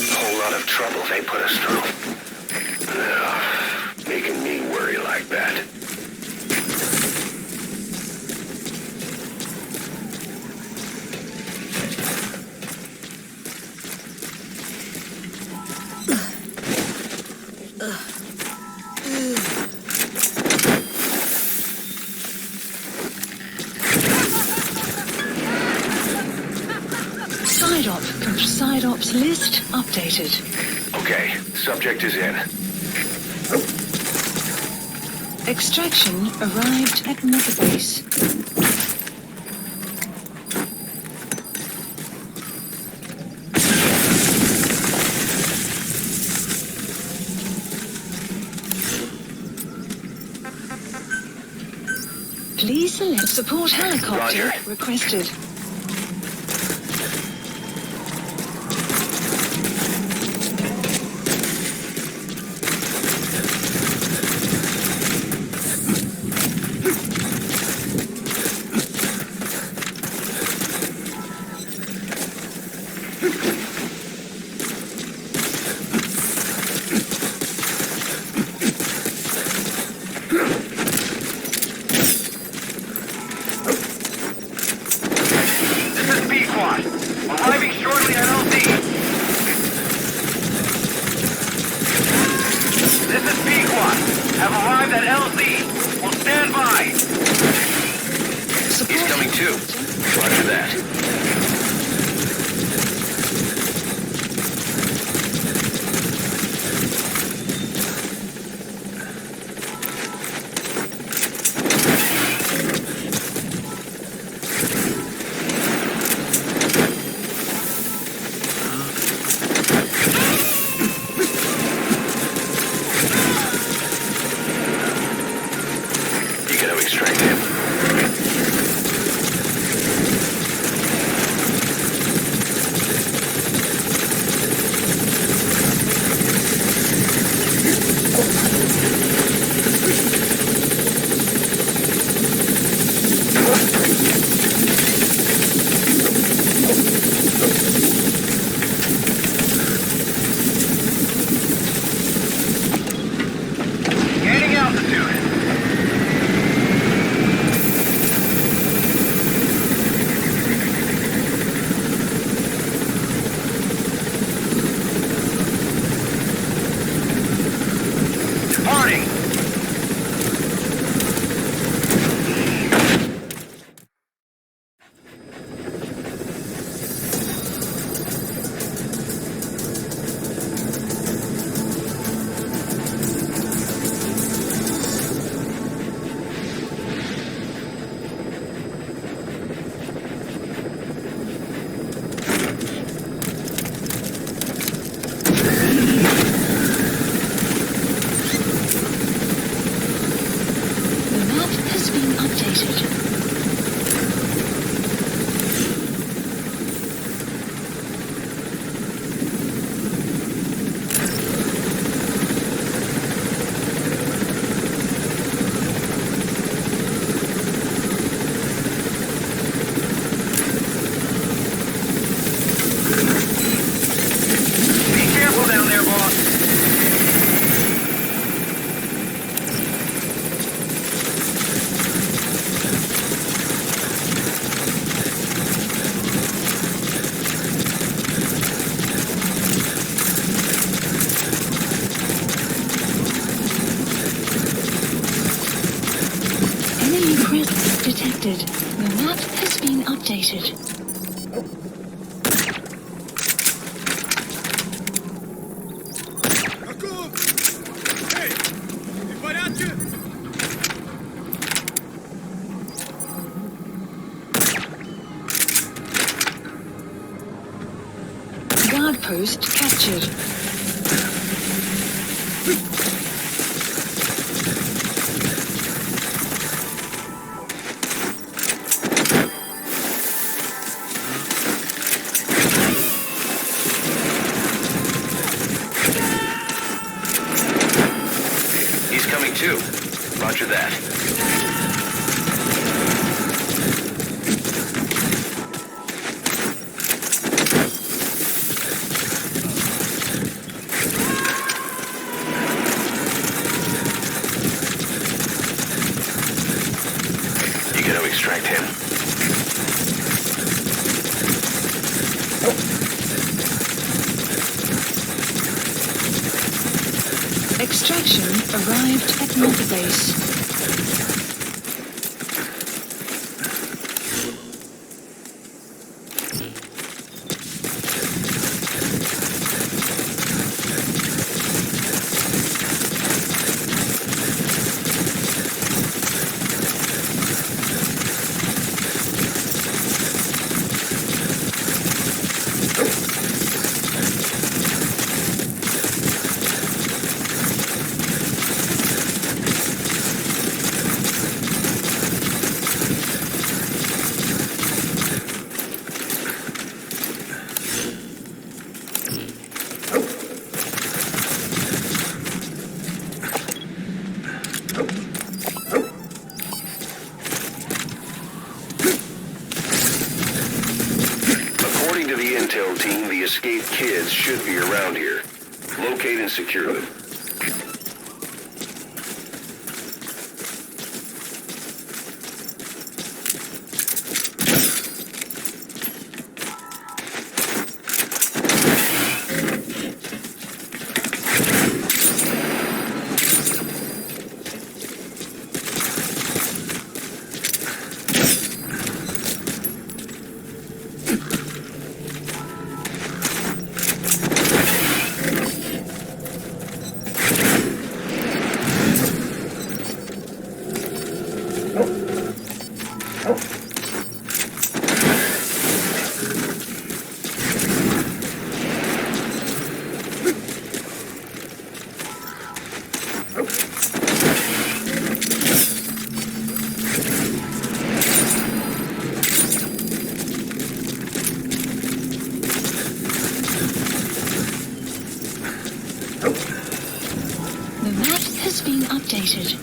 Whole lot of trouble they put us through. Making me worry like that. Side ops list updated. Okay, subject is in. Extraction arrived at Metabase. Please select support helicopter Roger. requested. Enemy presence detected. The map has been updated. Guard post captured. He's coming too. Roger that. You gotta extract him. Extraction arrived at Mother Base. According to the intel team, the escaped kids should be around here. Locate and secure them. The map has been updated.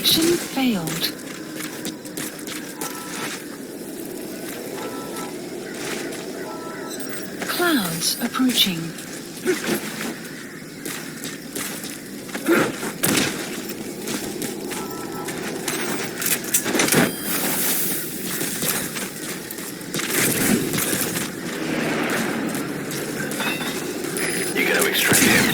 Detection failed. Clouds approaching. You gotta extract him.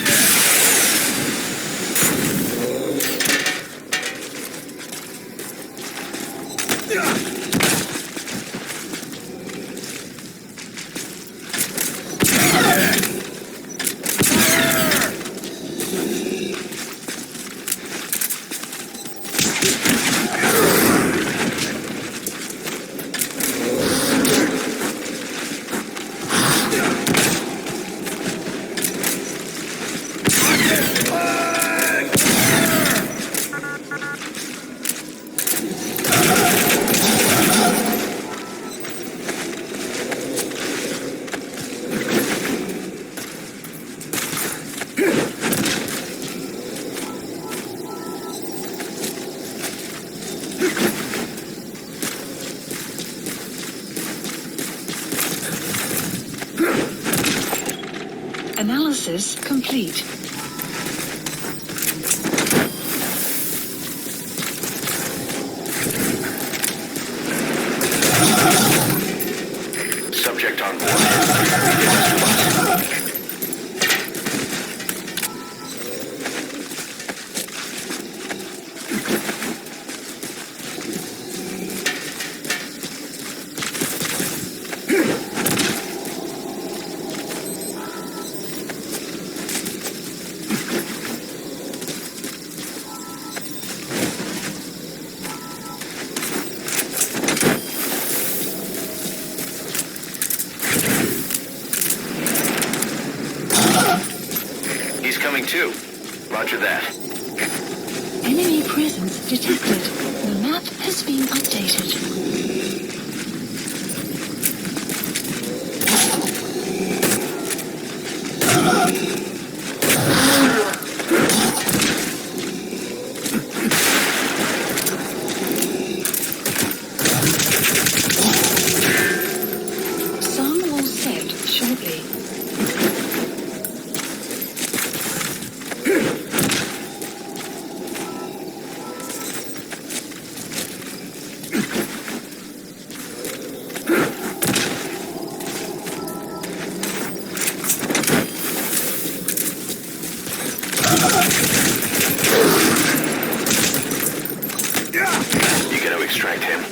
Analysis complete. Subject on board. He's coming too. Roger that. Enemy presence detected. The map has been updated. Sun will set shortly. You gotta extract him.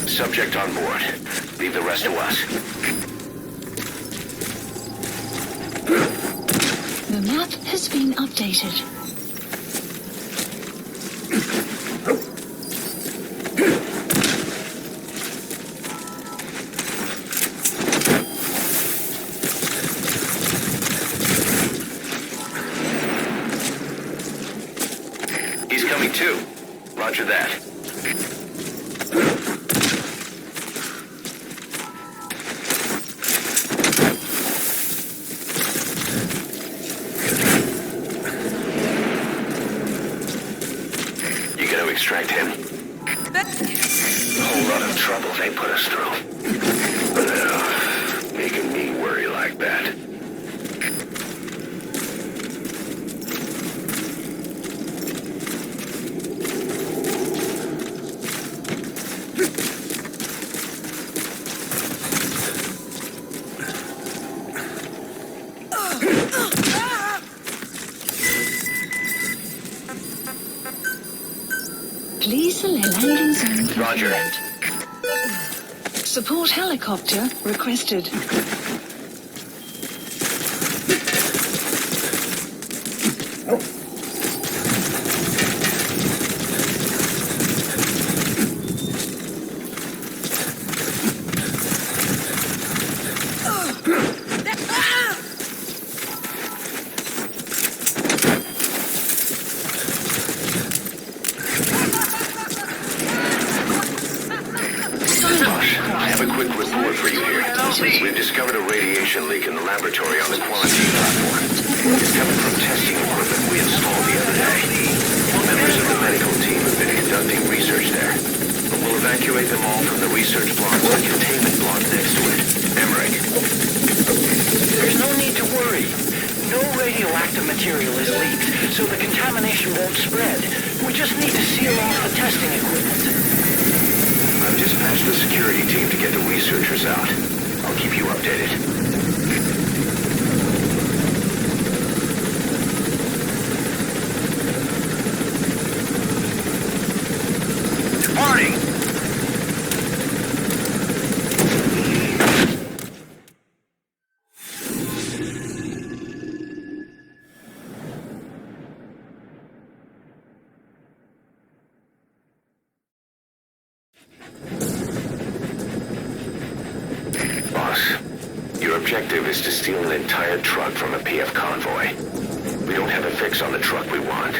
Subject on board. Leave the rest to us. The map has been updated. He's coming too. Roger that. You gotta extract him. A whole lot of trouble they put us through. Making me worry like that. Please select landing zone Roger. confirmed. Support helicopter requested. contamination leak in the laboratory on the quarantine platform. It's coming from testing equipment we installed the other day. Members of the medical team have been conducting research there. But we'll evacuate them all from the research block to the containment block next to it. Emmerich. There's no need to worry. No radioactive material is leaked, so the contamination won't spread. We just need to seal off the testing equipment. I've dispatched the security team to get the researchers out. I'll keep you updated. Departing! Your objective is to steal an entire truck from a PF convoy. We don't have a fix on the truck we want,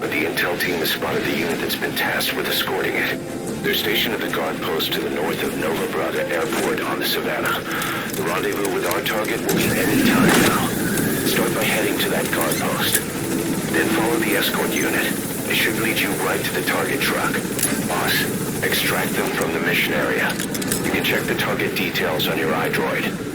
but the intel team has spotted the unit that's been tasked with escorting it. They're stationed at the guard post to the north of Nova Braga Airport on the Savannah. The rendezvous with our target will be at any time now. Start by heading to that guard post. Then follow the escort unit. It should lead you right to the target truck. Boss, extract them from the mission area. You can check the target details on your iDroid.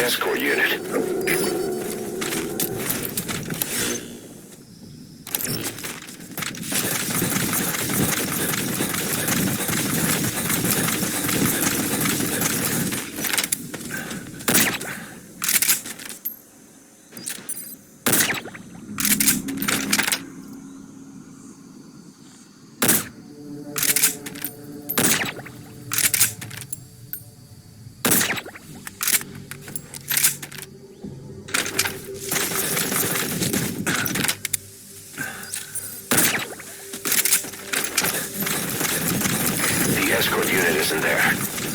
Escort unit. Escort unit isn't there.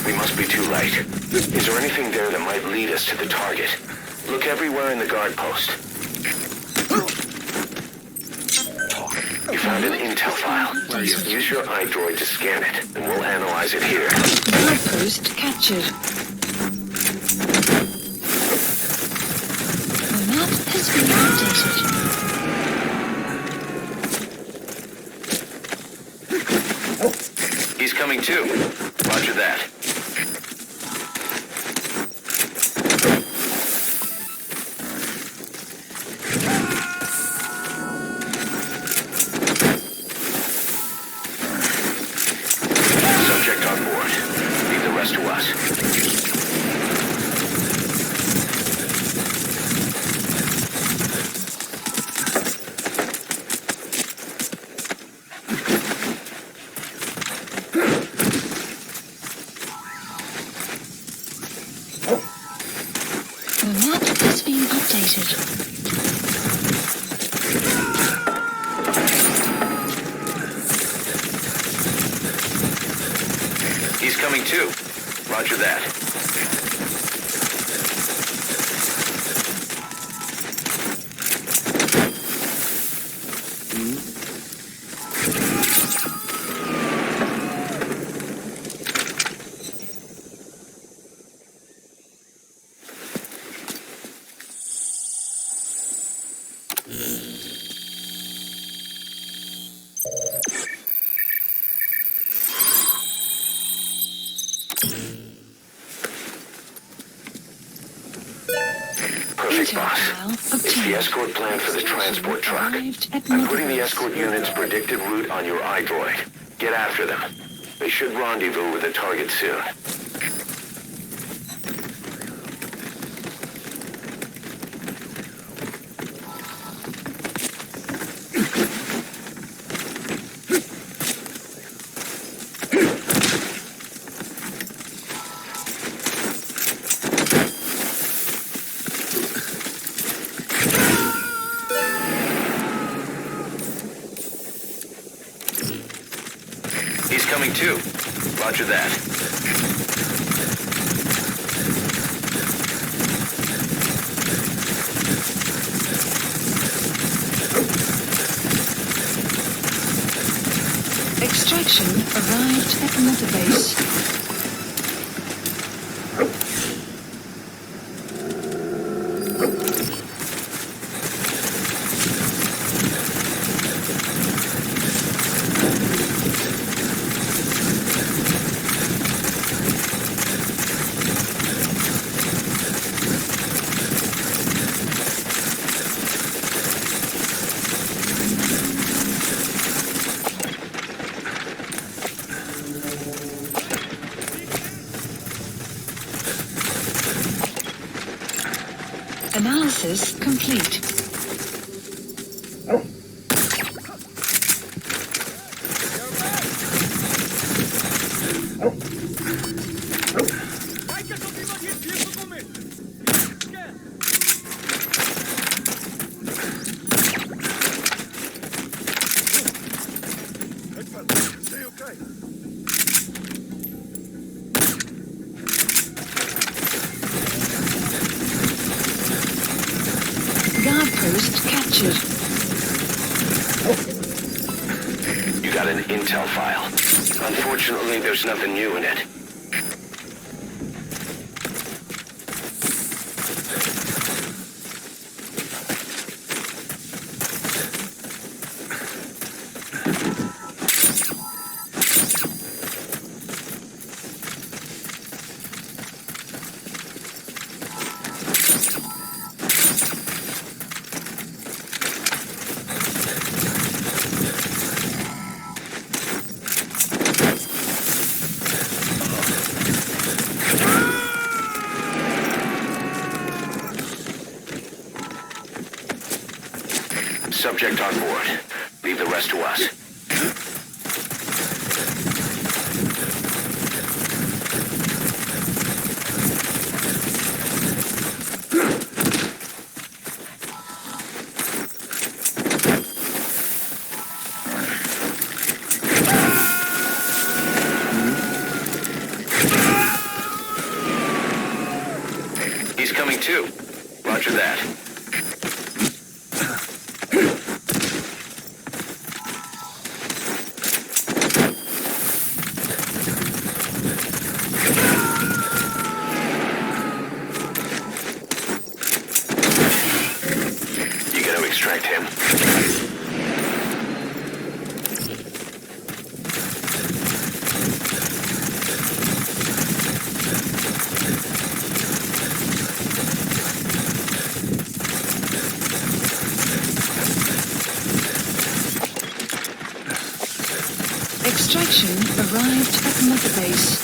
We must be too late. Is there anything there that might lead us to the target? Look everywhere in the guard post. You found an intel file. Use your iDroid to scan it, and we'll analyze it here. Guard post captured. The map has been updated. He's coming too. Roger that. Subject on board. Leave the rest to us. The map has been updated. He's coming too. Roger that. Perfect, boss. It's the escort plan for the transport truck. I'm putting the escort unit's predicted route on your iDroid. Get after them. They should rendezvous with the target soon. coming too. Roger that. Extraction arrived at Mother Base. Analysis complete. Guard post captured. You got an intel file. Unfortunately, there's nothing new in it. Subject on board. Leave the rest to us. He's coming too. Roger that. Extract him. Extraction arrived at Mother Base.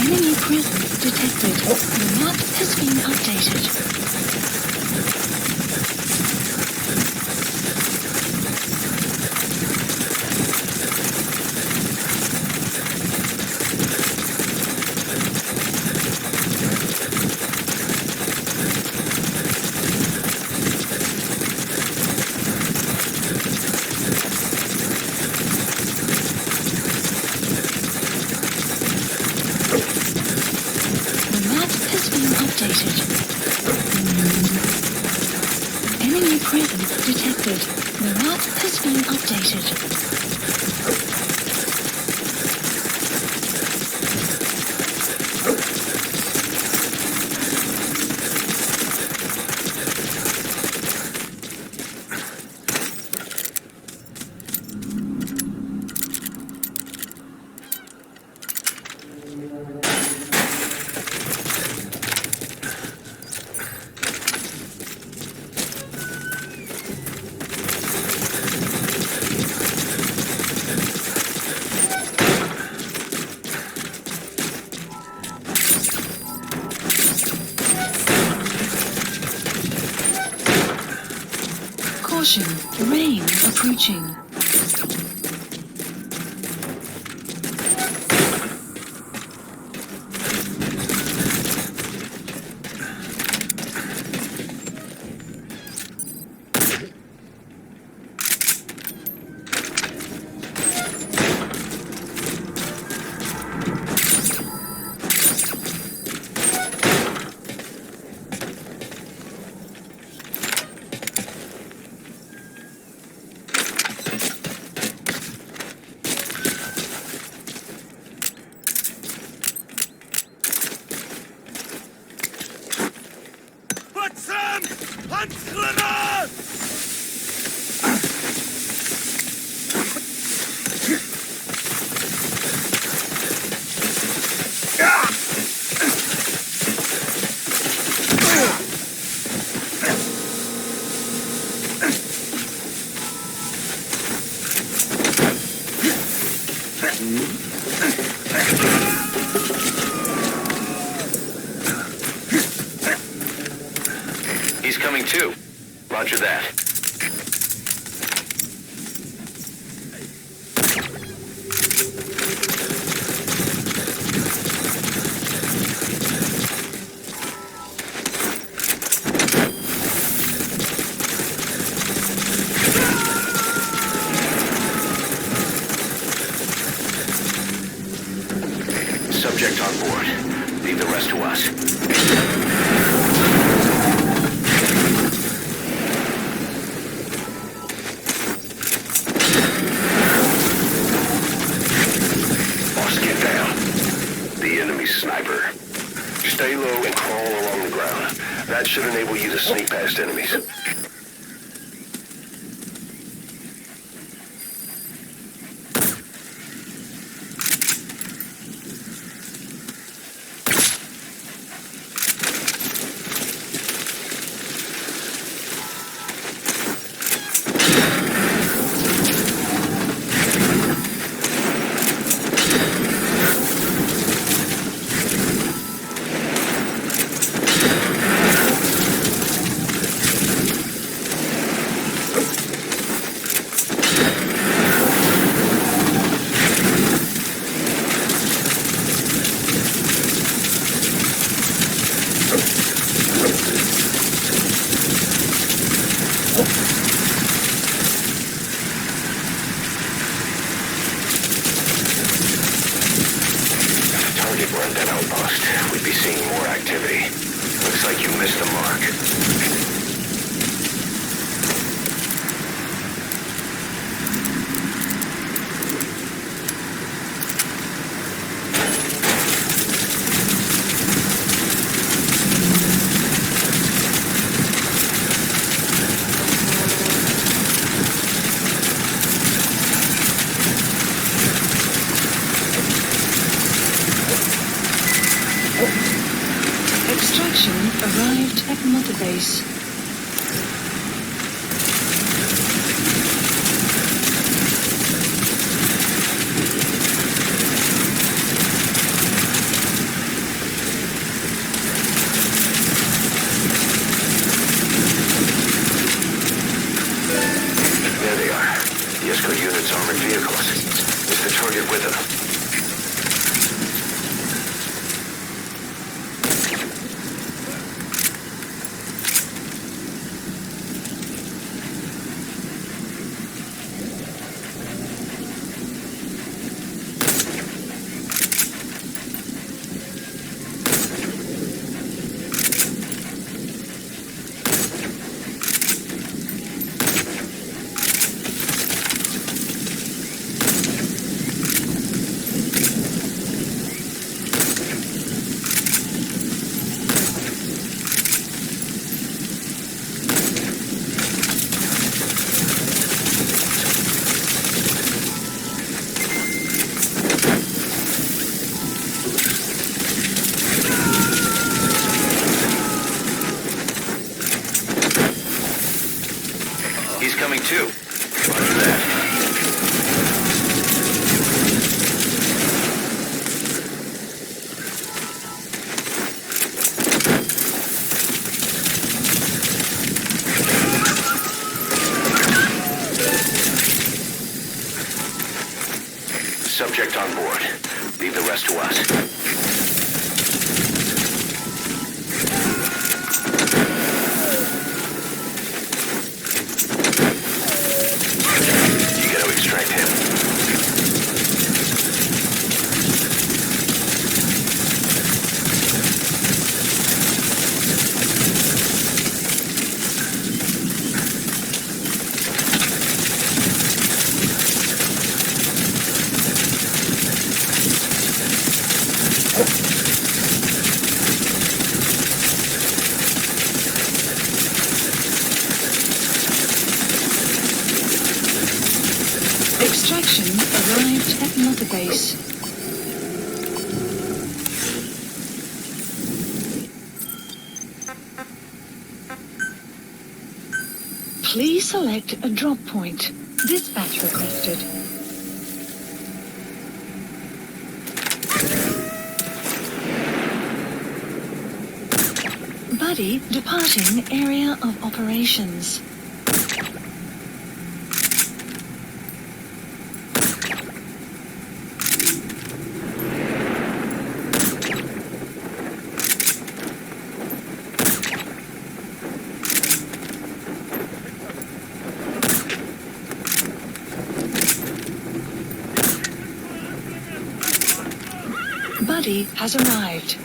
Enemy presence detected. The map has been updated. presence detected. The map has been updated. Caution, rain approaching. He's coming too. Roger that. Subject on board. Leave the rest to us. Sniper. Stay low and crawl along the ground. That should enable you to sneak past enemies. Run that outpost. We'd be seeing more activity. Looks like you missed the mark. Extraction arrived at Mother Base. There they are. The escort unit's armored vehicles. Is the target with them? too. Roger that. Subject on board. Leave the rest to us. You gotta extract him. Extraction arrived at Mother Base. Please select a drop point. Dispatch requested. Buddy departing area of operations. Buddy has arrived.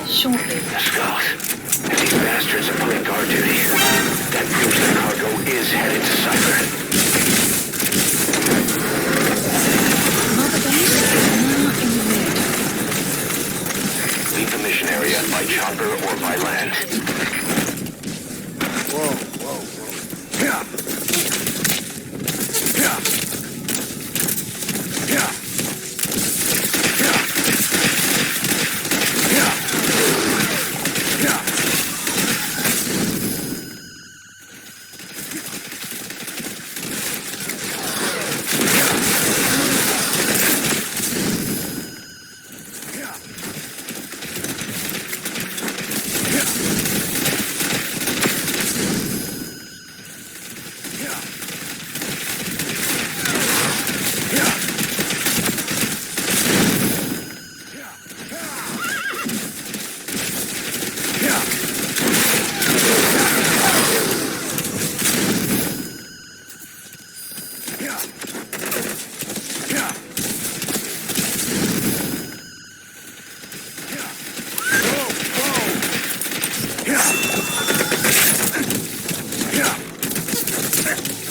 Shortly. The skulls. If these bastards are pulling guard duty, that proves the cargo is headed to Cypher. Mother Base is now in the red. Leave the mission area by chopper or by land. Whoa, whoa, whoa. Yeah. Yeah. Yeah.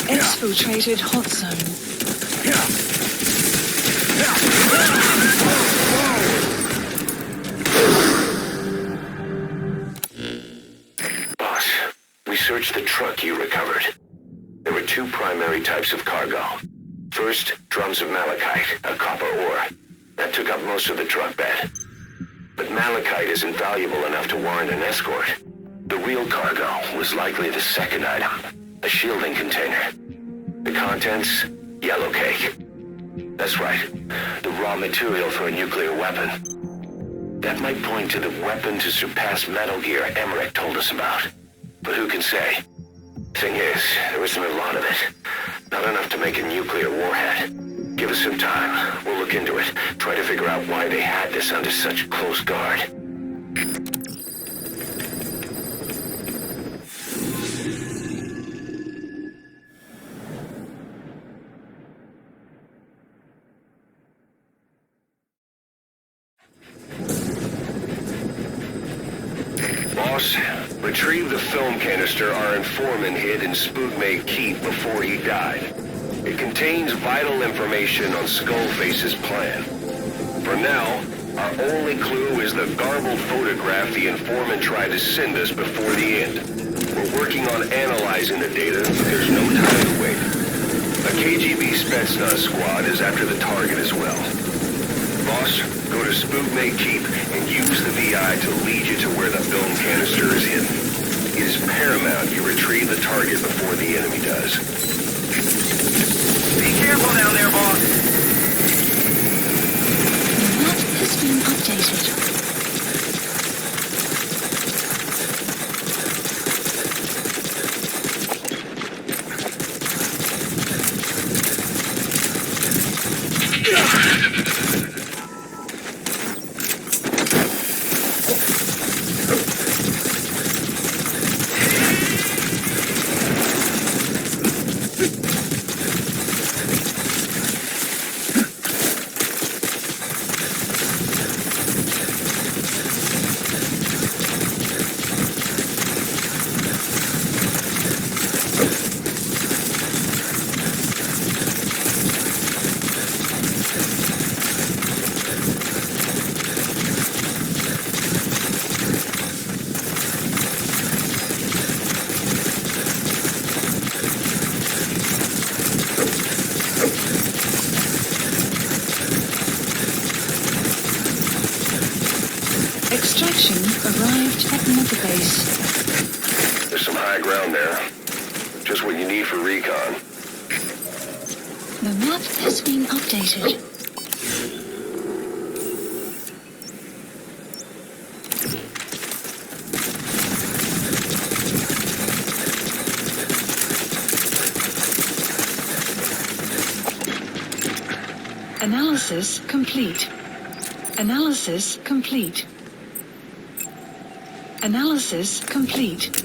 Exfiltrated hot zone. Boss, we searched the truck you recovered. There were two primary types of cargo. First, drums of malachite, a copper ore. That took up most of the truck bed. But malachite isn't valuable enough to warrant an escort. The real cargo was likely the second item, a shielding container. The contents, yellow cake. That's right, the raw material for a nuclear weapon. That might point to the weapon to surpass Metal Gear Emmerich told us about. But who can say? Thing is, there isn't a lot of it. Not enough to make a nuclear warhead. Give us some time. We'll look into it. Try to figure out why they had this under such close guard. Boss, retrieve the film canister our informant hid in Spookmate Keep before he died. It contains vital information on Skullface's plan. For now, our only clue is the garbled photograph the informant tried to send us before the end. We're working on analyzing the data, but there's no time to wait. A KGB Spetsnaz squad is after the target as well. Boss, go to Spookmate Keep and use the VI to lead you to where the film canister is hidden. It is paramount you retrieve the target before the enemy does. Be careful down there, boss. The map has been updated. Extraction arrived at Mother Base. There's some high ground there. Just what you need for recon. The map has been updated. Analysis complete. Analysis complete. Analysis complete.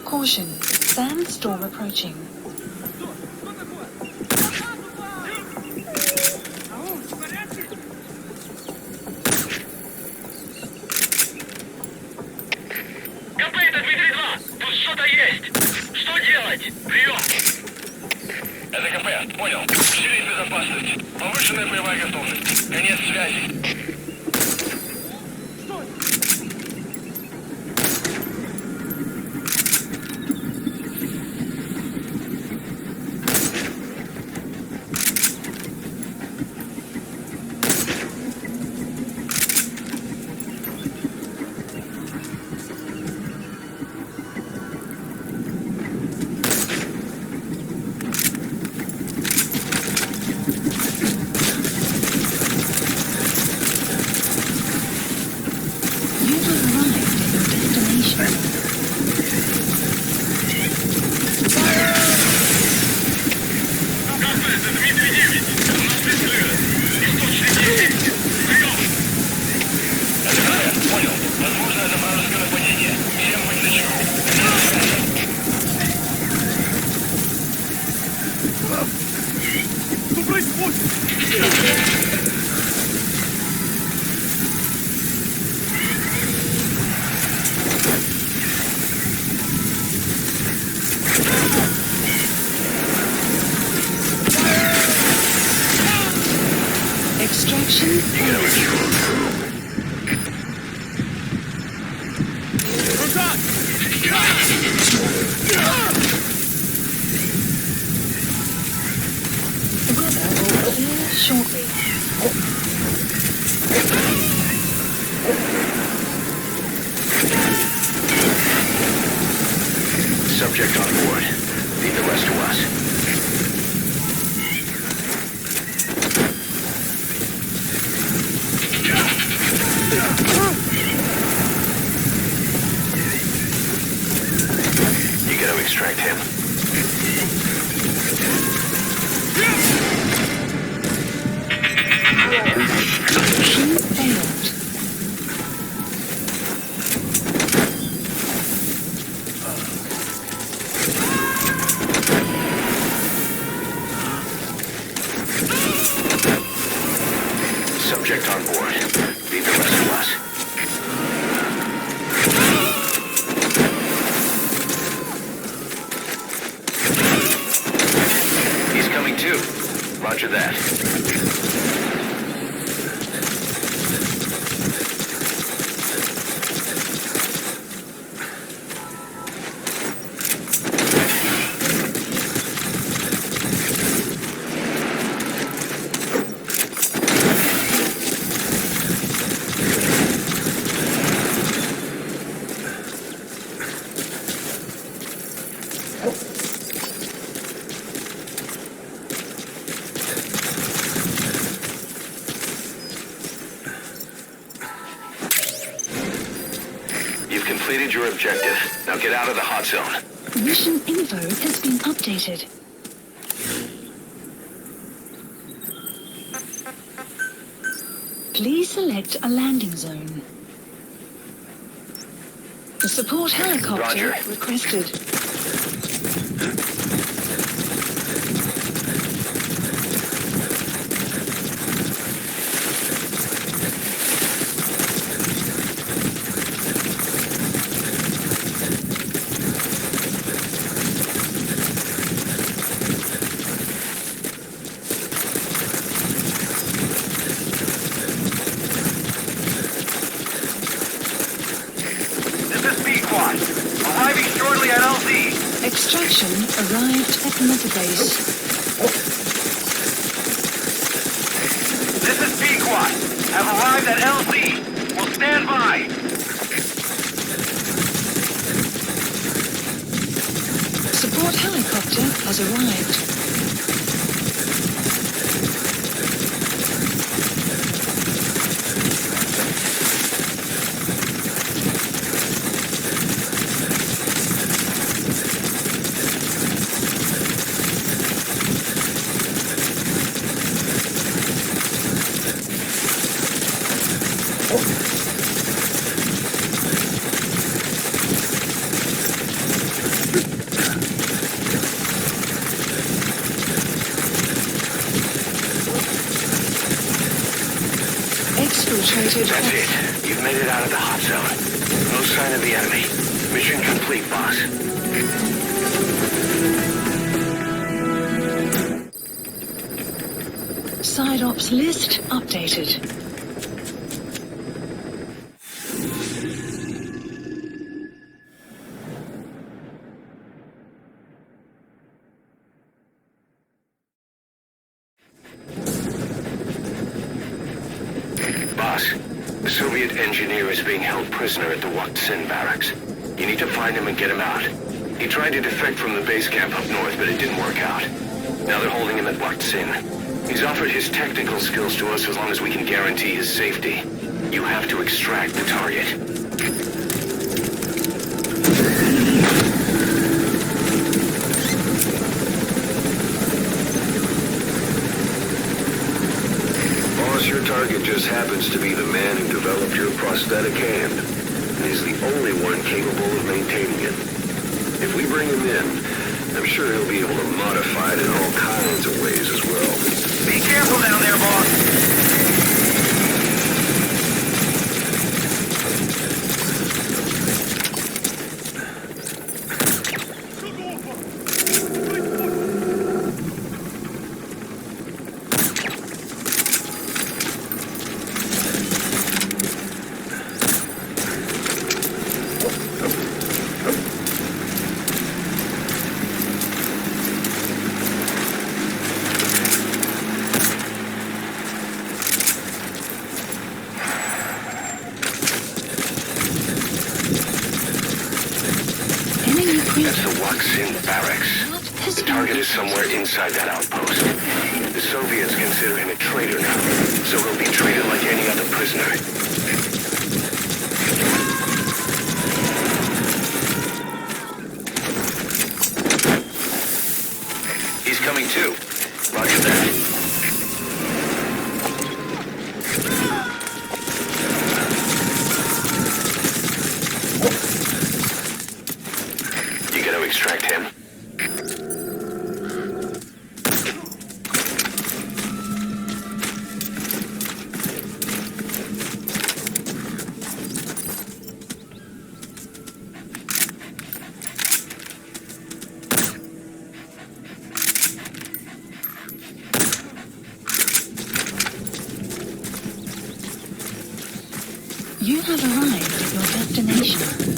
Caution, sandstorm approaching. Копейта 232! Тут что-то есть! Что делать? Прием! Это КП, понял. Усилить безопасность. Повышенная боевая готовность. Конец связи. Extraction. Weather will clear shortly. him. Mission failed. Subject on board. Leave the rest to us. He's coming too. Roger that. Completed your objective. Now get out of the hot zone. Mission info has been updated. Please select a landing zone. The support helicopter requested. Extraction arrived at Mother Base. This is Pequot. Have arrived at LZ. Will stand by. Support helicopter has arrived. That's it. You've made it out of the hot zone. No sign of the enemy. Mission complete, boss. Side ops list updated. Boss, the Soviet engineer is being held prisoner at the Waksin barracks. You need to find him and get him out. He tried to defect from the base camp up north, but it didn't work out. Now they're holding him at Waksin. He's offered his technical skills to us as long as we can guarantee his safety. You have to extract the target. Your target just happens to be the man who developed your prosthetic hand. And he's the only one capable of maintaining it. If we bring him in, I'm sure he'll be able to modify it in all kinds of ways as well. Be careful down there, boss. That's the Waksin barracks. The target is somewhere inside that outpost. The Soviets consider him a traitor now, so he'll be treated like any other prisoner. You have arrived at your destination.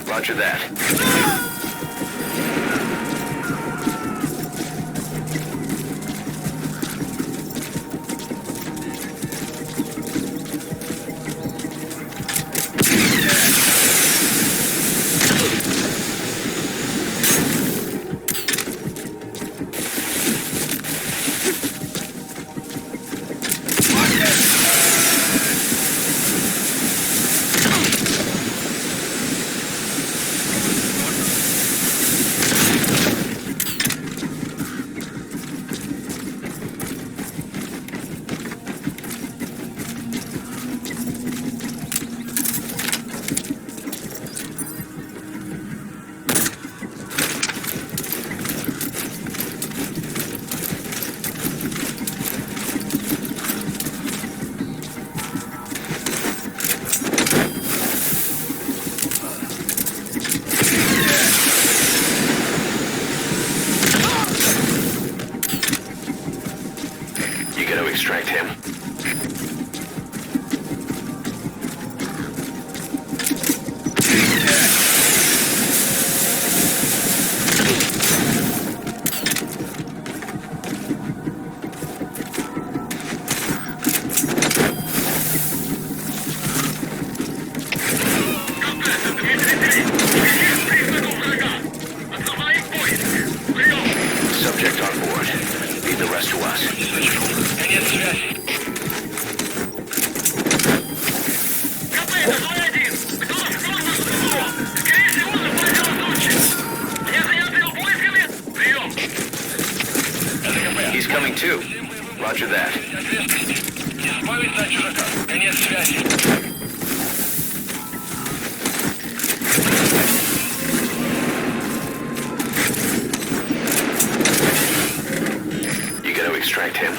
Roger that. Extract him. Subject on board. Lead the rest to us. He's coming too. Roger that. You gotta extract him.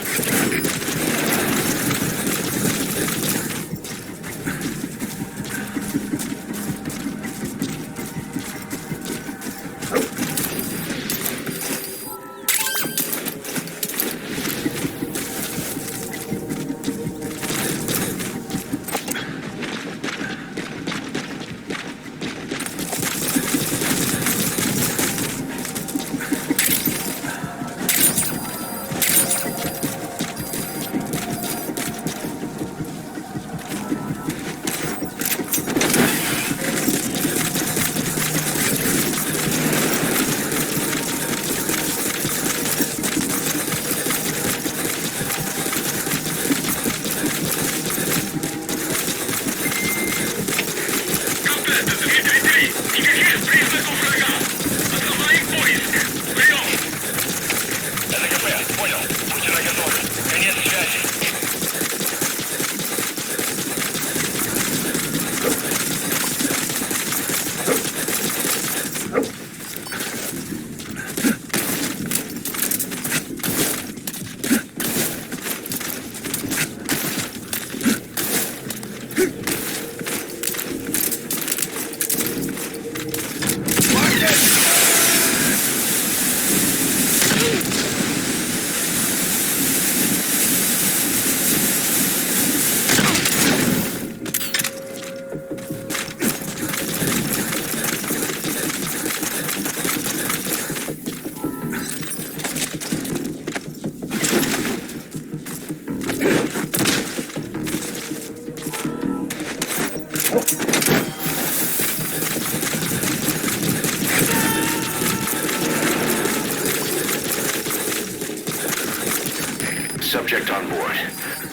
Subject on board.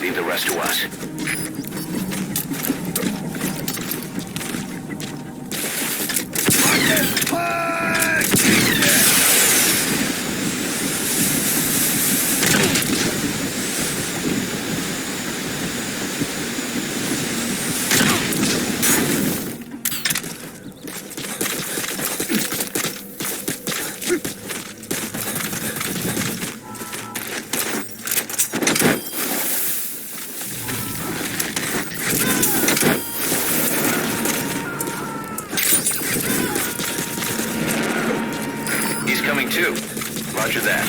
Leave the rest to us. Coming too. Roger that.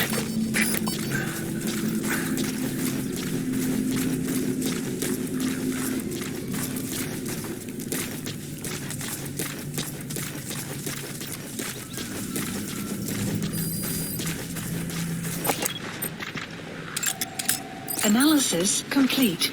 Analysis complete.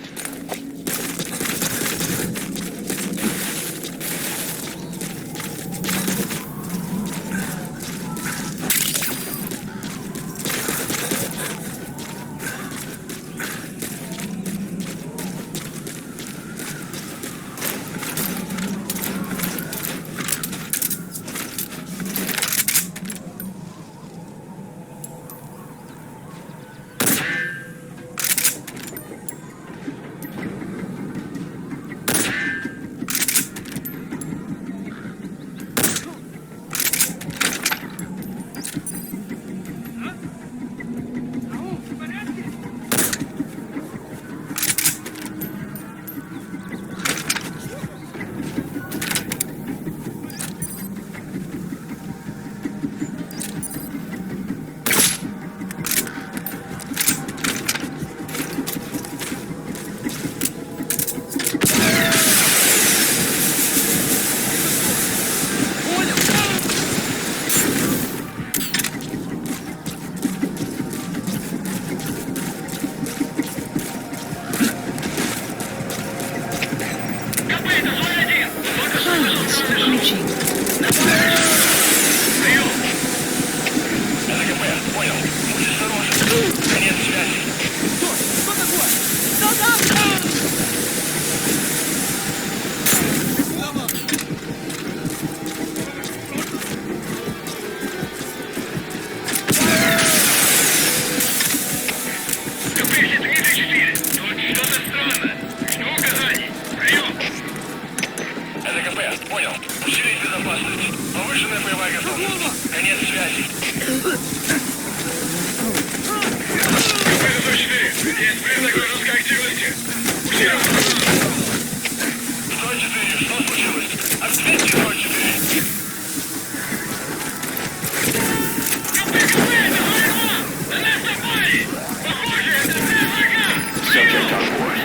Subject on board.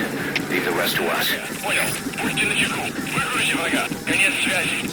Leave the rest to us. Понял. Будьте начеку. Выгрузите врага. Конец связи.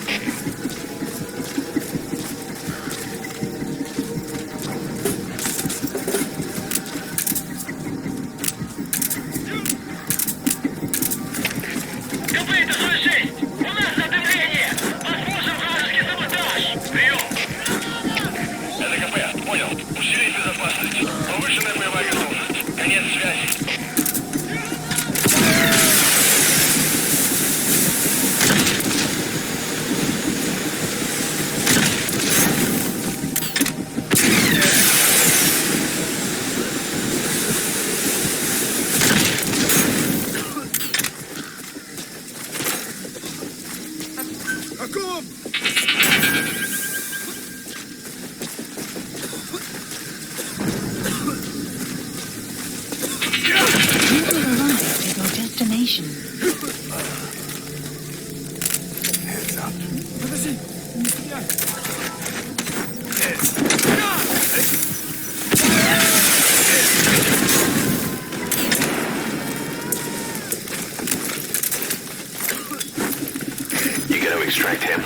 Extract him.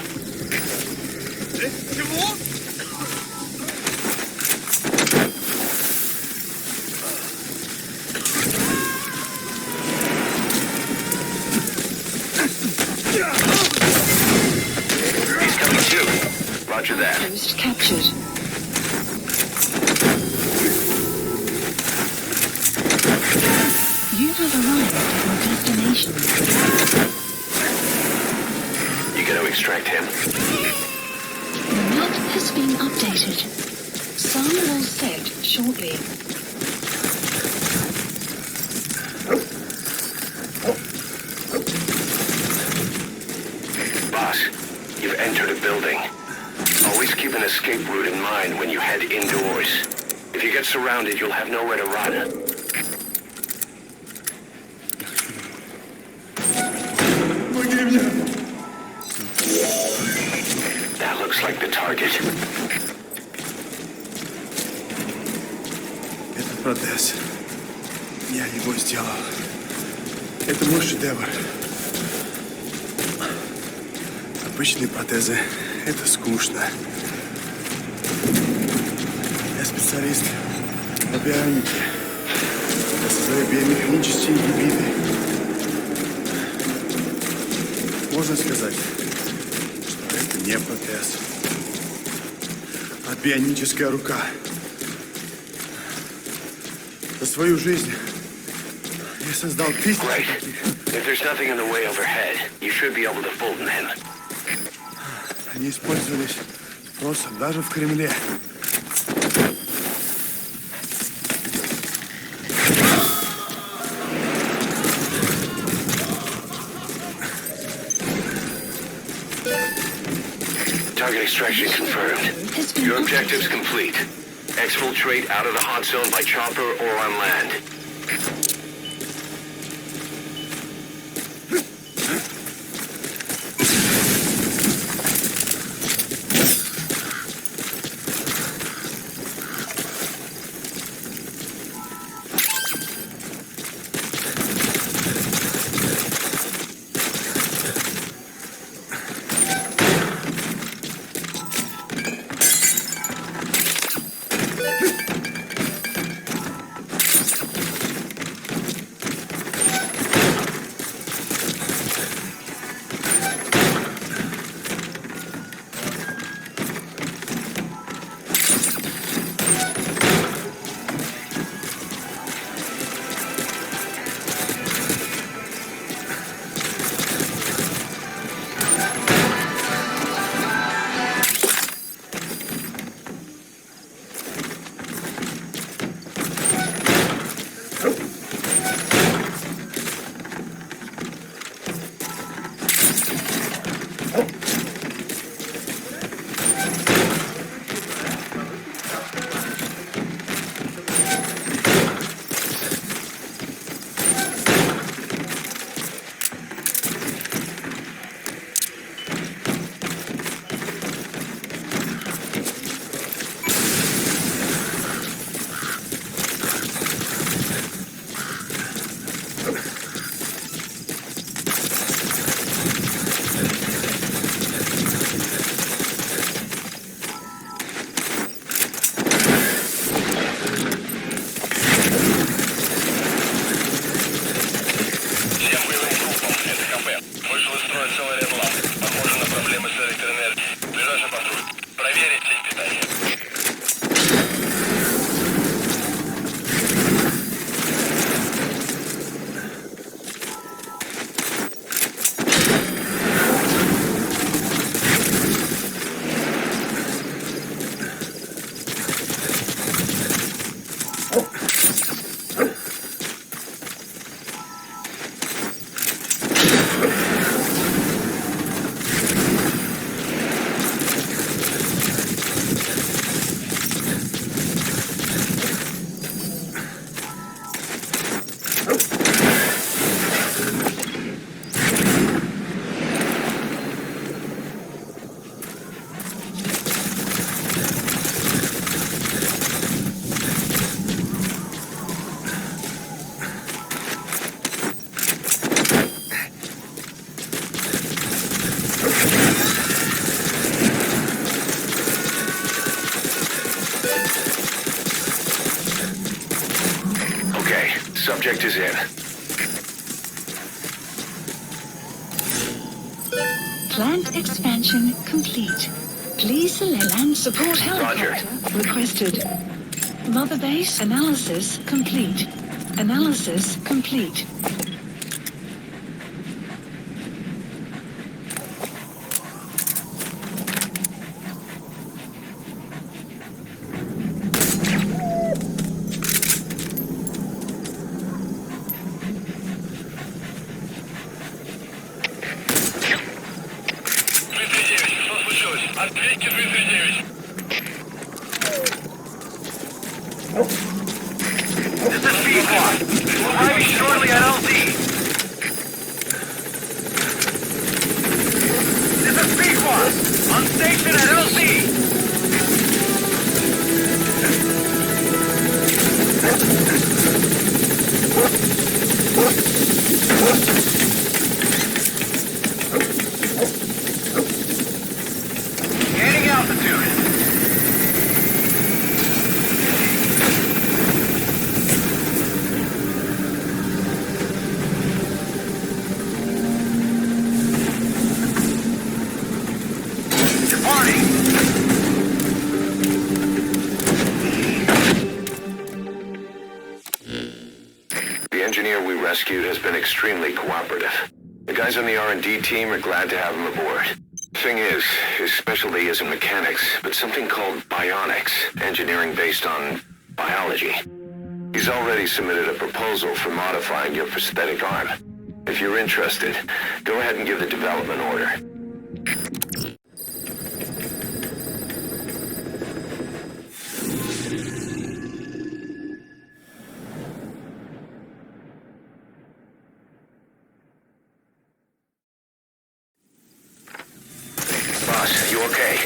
He's coming too. Roger that. Post captured. have arrived at your destination. You gonna extract him? The map has been updated. Sun will set shortly. Boss, you've entered a building. Always keep an escape route in mind when you head indoors. If you get surrounded, you'll have nowhere to run. That looks like the target. Это протез. Я его сделал. Это мой шедевр. Обычные протезы — это скучно. Я специалист по бионике. Я создаю биомеханические гибриды. Можно сказать, что это не протез, а бионическая рука. За свою жизнь я создал тысячи таких. If there's nothing in the way overhead, you should be able to fold them in. Они использовались спросом даже в Кремле. Target extraction confirmed. Your objective's complete. Exfiltrate out of the hot zone by chopper or on land. Subject is in. Plant expansion complete. Please select land support helicopter requested. Mother base analysis complete. Analysis complete. Has been extremely cooperative. The guys on the R&D team are glad to have him aboard. Thing is, his specialty isn't mechanics, but something called bionics, engineering based on biology. He's already submitted a proposal for modifying your prosthetic arm. If you're interested, go ahead and give the development order. You okay?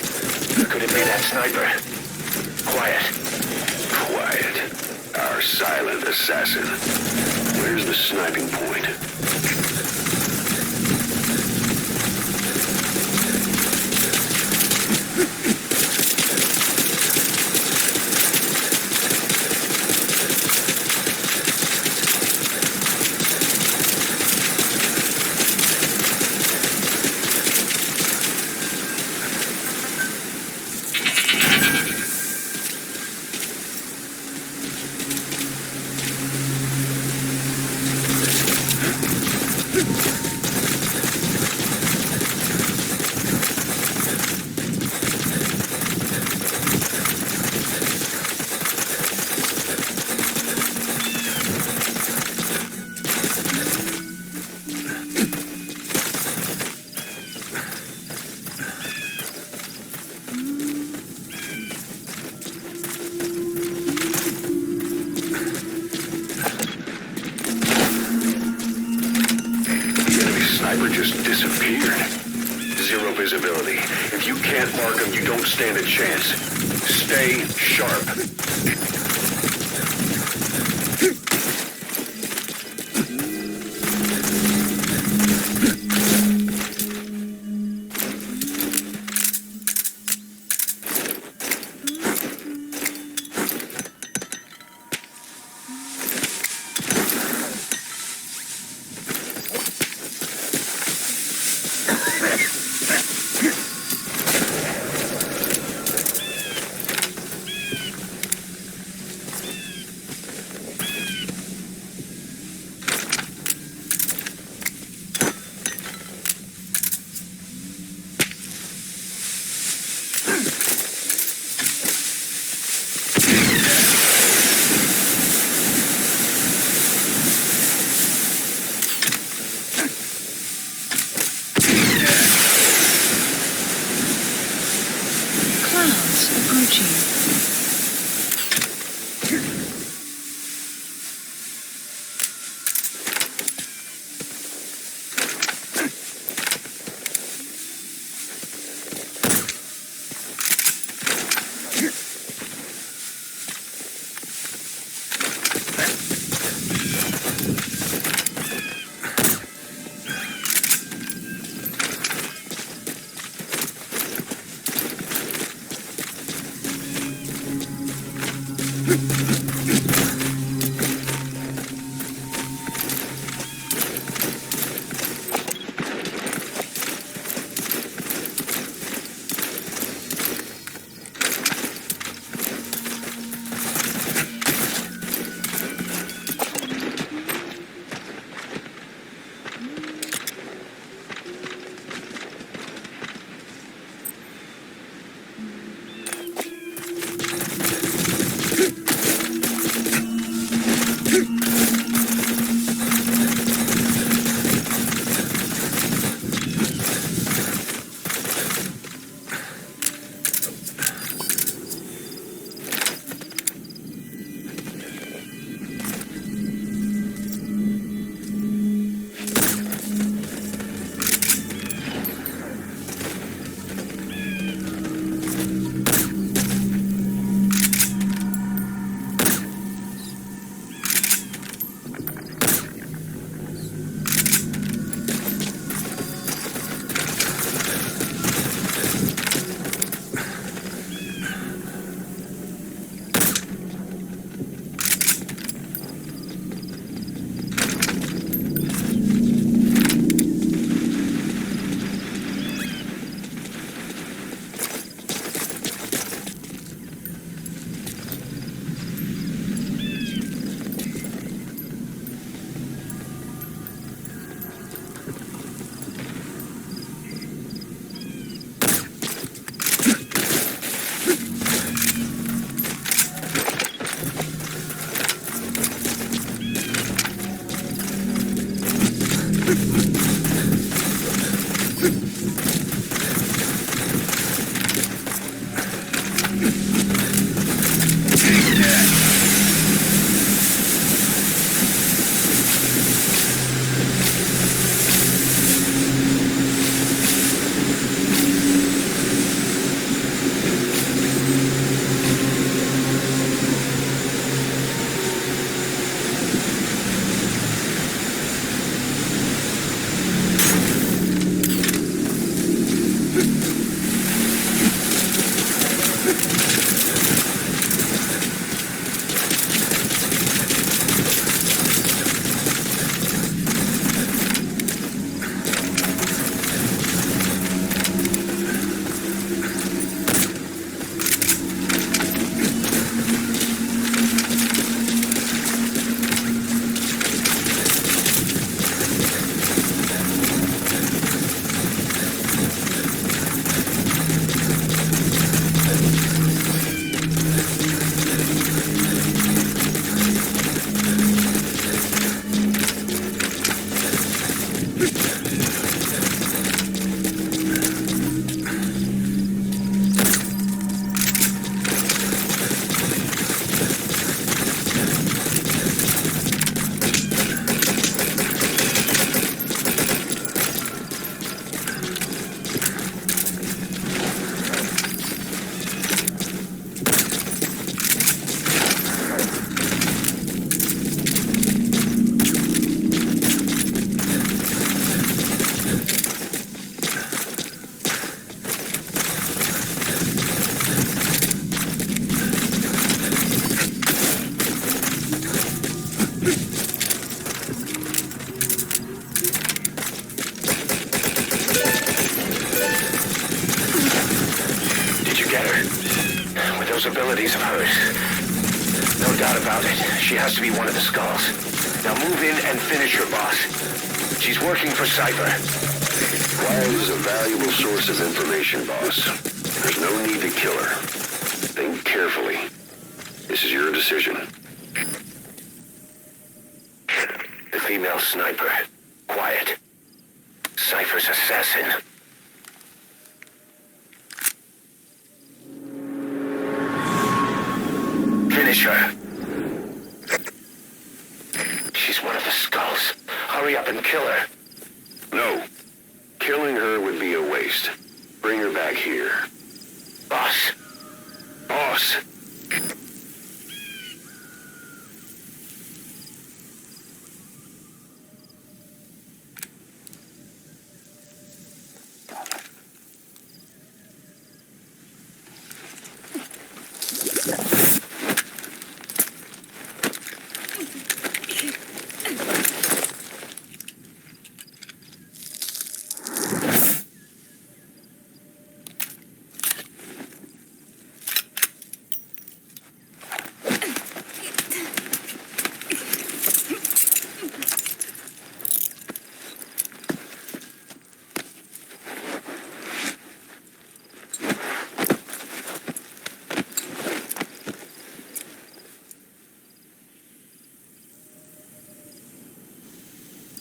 Could it be that sniper? Quiet. Quiet. Our silent assassin. Where's the sniping point? Zero visibility. If you can't mark him, you don't stand a chance. Stay sharp. it. She has to be one of the skulls. Now move in and finish her boss. She's working for Cypher. Quiet is a valuable source of information, boss. There's no need to kill her. Think carefully. This is your decision. The female sniper. Quiet. Cypher's assassin. Finish her. She's one of the skulls. Hurry up and kill her. No. Killing her would be a waste. Bring her back here. Boss. Boss.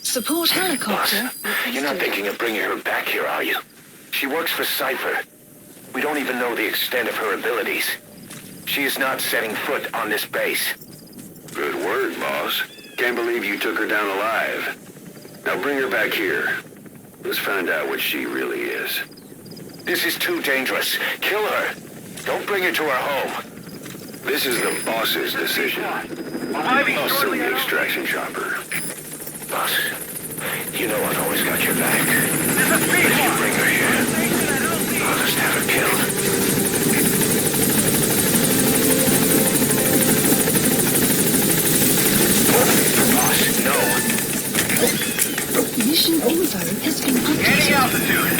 Support helicopter. You're not thinking of bringing her back here, are you? She works for Cypher. We don't even know the extent of her abilities. She is not setting foot on this base. Good word, boss. Can't believe you took her down alive. Now bring her back here. Let's find out what she really is. This is too dangerous. Kill her. Don't bring her to our home. This is the boss's decision. I'll send the extraction chopper. Boss, you know I've always got your back. If you bring her here, I'll just have her killed. Boss, no. Mission info has been updated. Gaining altitude.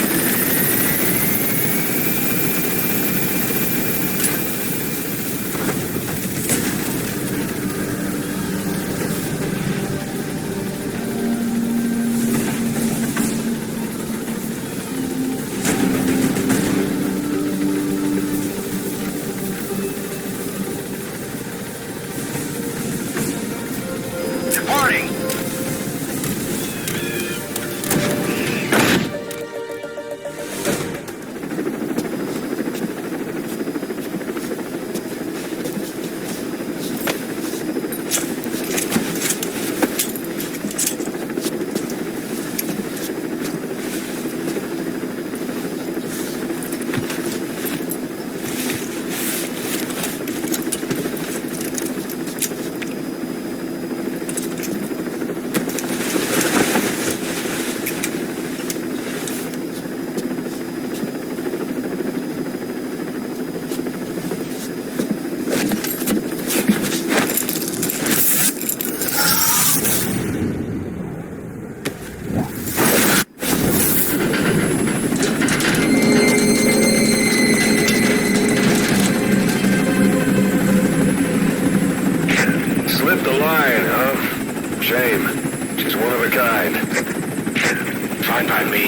Fine by me.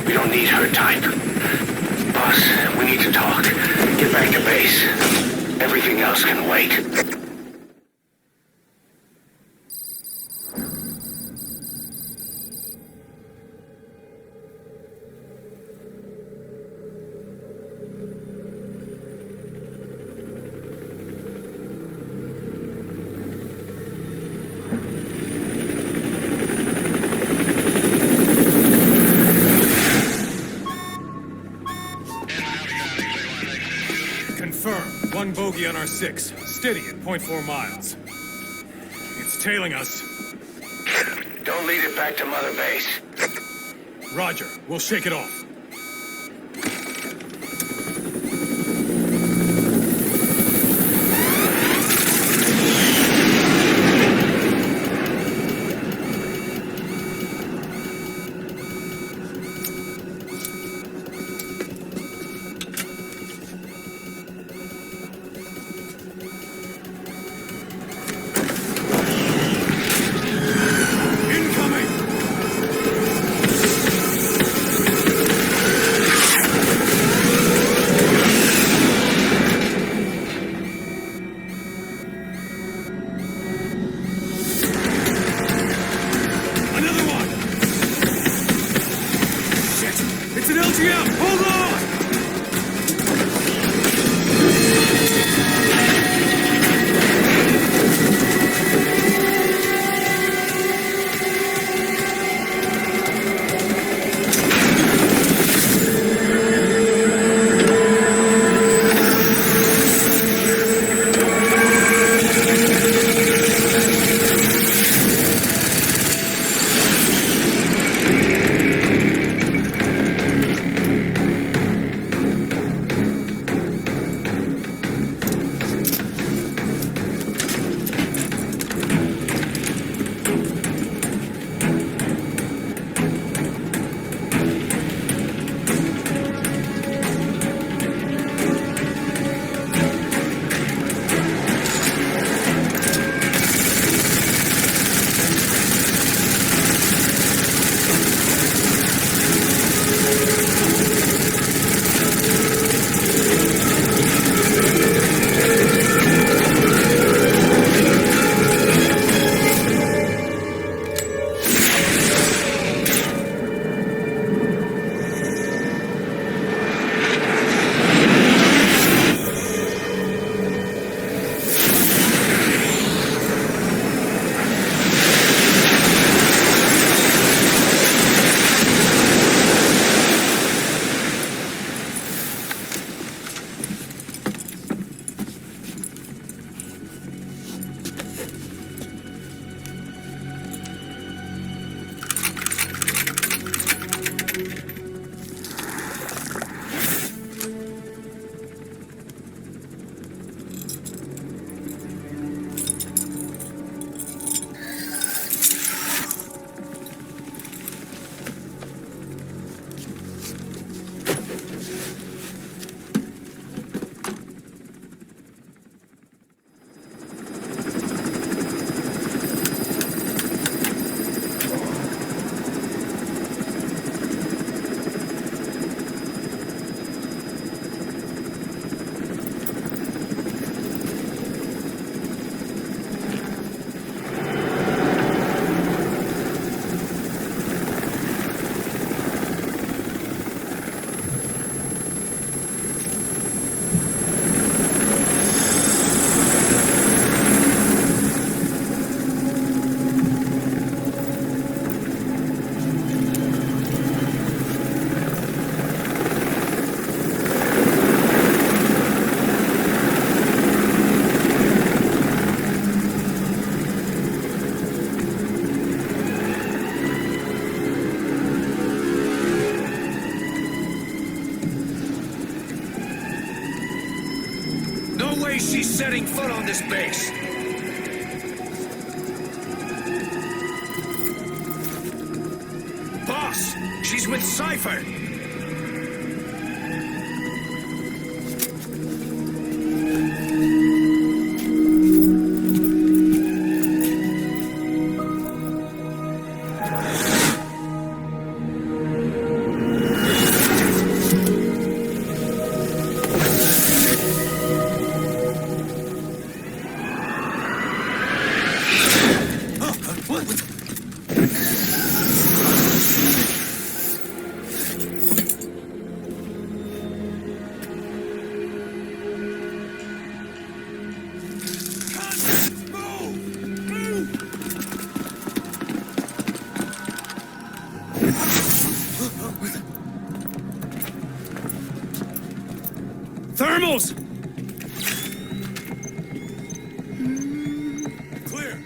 We don't need her type. Boss, we need to talk. Get back to base. Everything else can wait. One bogey on our 6, steady at 0.4 miles. It's tailing us. Don't lead it back to Mother Base. Roger, we'll shake it off. Jim! Hold on! She's setting foot on this base. Boss, she's with Cypher. Thermals! Clear.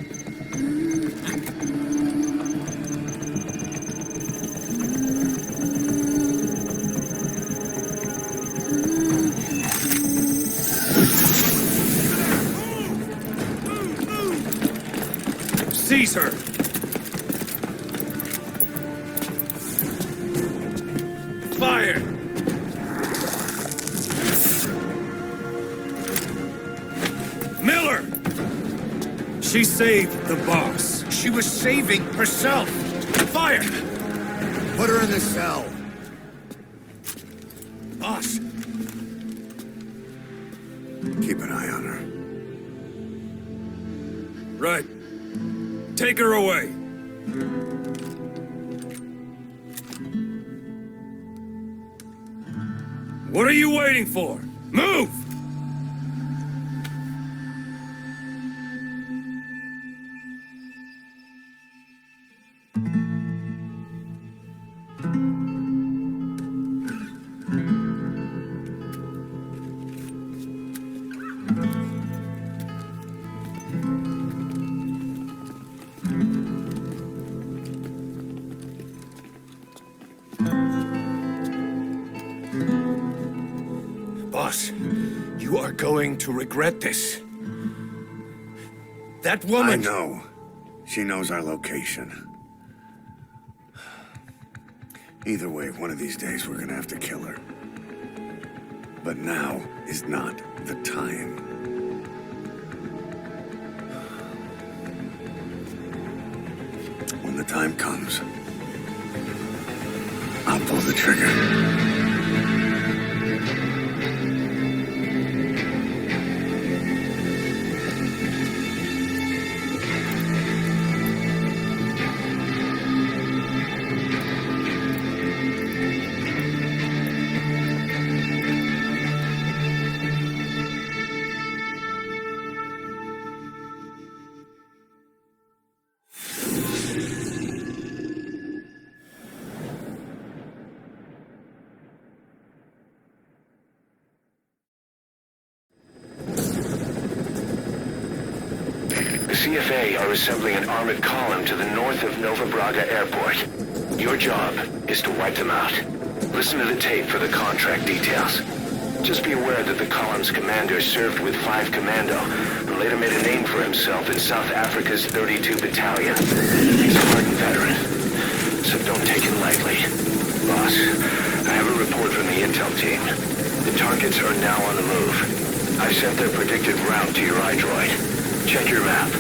Seize her! Fire! Miller! She saved the boss. She was saving herself. Fire! Put her in the cell. Boss! Keep an eye on her. Right. Take her away. What are you waiting for? Move! Boss, you are going to regret this. That woman... I know. She knows our location. Either way, one of these days we're gonna have to kill her. But now is not the time. When the time comes, I'll pull the trigger. CFA are assembling an armored column to the north of Nova Braga Airport. Your job is to wipe them out. Listen to the tape for the contract details. Just be aware that the column's commander served with 5 Commando and later made a name for himself in South Africa's 32 Battalion. He's a hardened veteran, so don't take it lightly. Boss, I have a report from the intel team. The targets are now on the move. I've sent their predicted route to your iDroid. Check your map.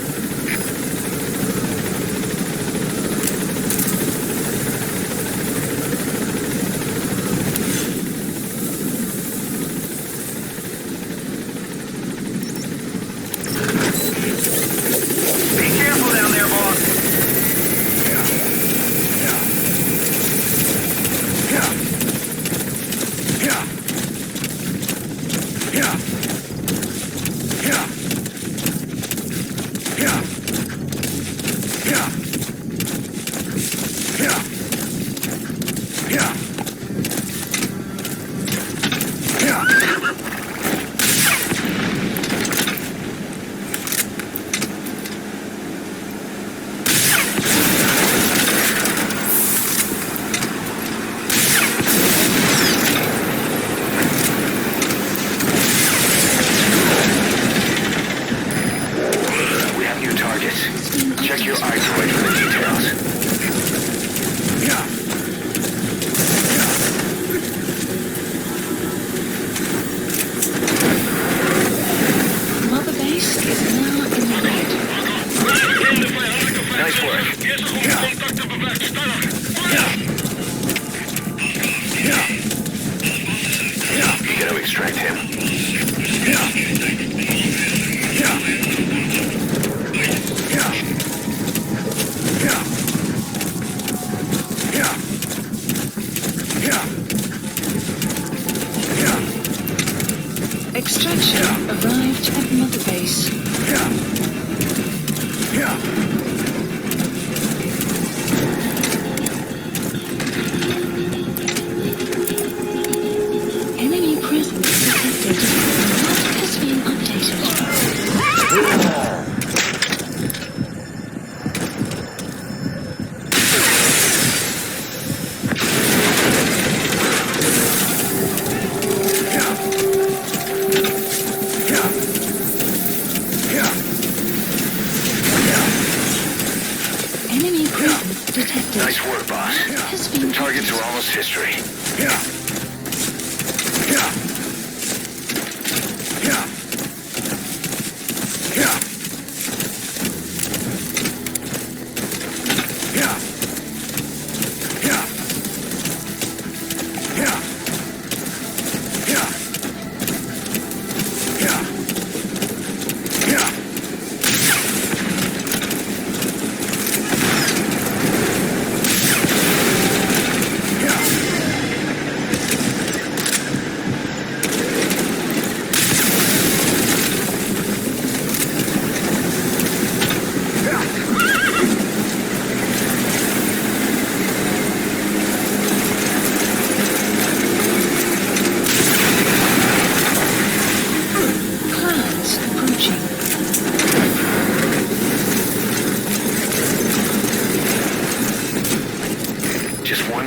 Extraction arrived at Mother Base. Enemy presence detected. Map has been updated. Nice work, boss. The targets are almost history.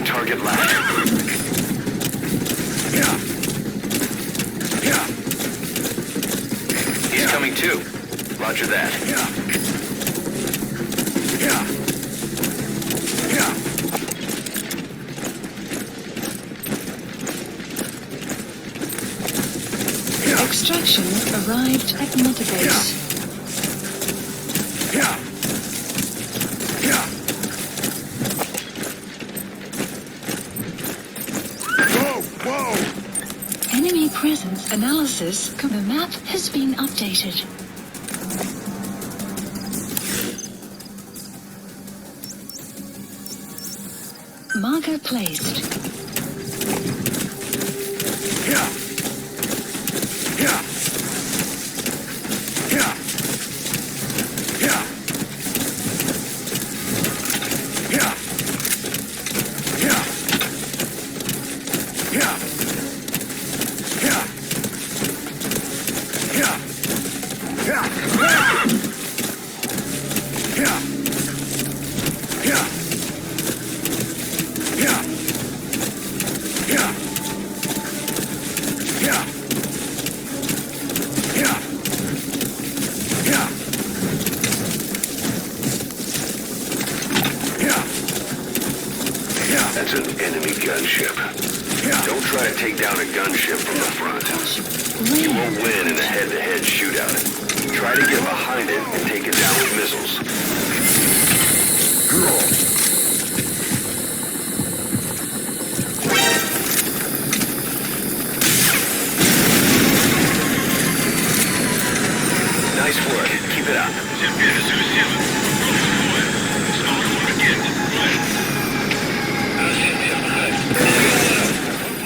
One target left. He's coming too. Roger that. Extraction arrived at Mother Base. Enemy presence analysis. The map has been updated. Marker placed. That's an enemy gunship. Don't try to take down a gunship from the front. You won't win in a head-to-head shootout. Try to get behind it and take it down with missiles. Nice work. Keep it up.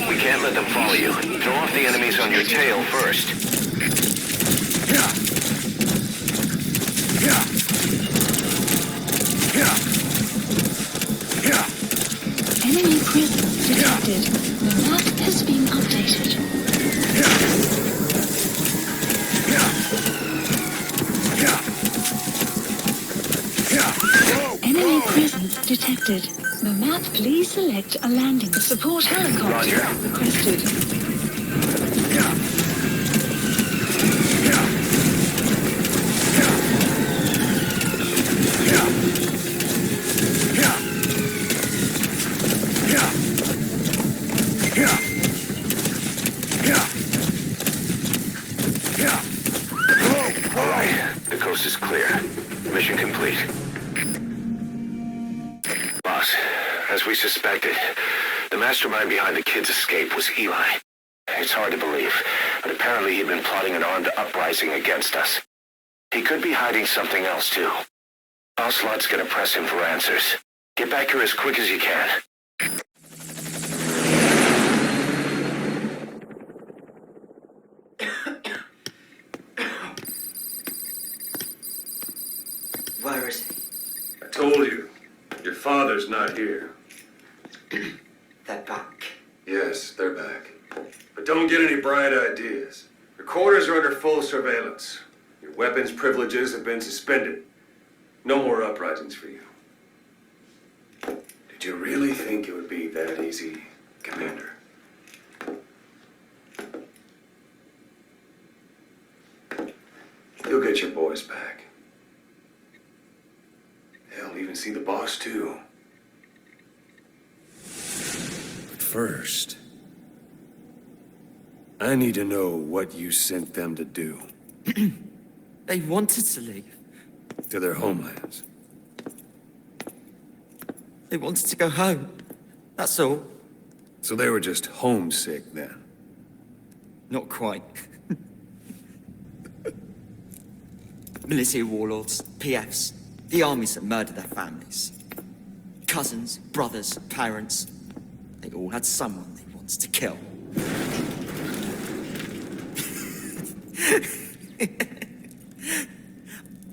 We can't let them follow you. Throw off the enemies on your tail first. Enemy presence detected. The map has been updated. Enemy presence detected. The map, please select a landing. Support helicopter requested. All right, the coast is clear. Mission complete. Boss, as we suspected, the mastermind behind the kid's escape was Eli. It's hard to believe, but apparently he'd been plotting an armed uprising against us. He could be hiding something else, too. Ocelot's gonna press him for answers. Get back here as quick as you can. Where is he? I told you. Your father's not here. They're back. Yes, they're back. But don't get any bright ideas. Your quarters are under full surveillance. Your weapons privileges have been suspended. No more uprisings for you. Did you really think it would be that easy, Commander? You'll get your boys back. Hell, even see the boss, too. But first, I need to know what you sent them to do. They wanted to leave. To their homelands. They wanted to go home. That's all. So they were just homesick then? Not quite. Militia warlords, PFs, the armies that murder their families. Cousins, brothers, parents. They all had someone they wanted to kill.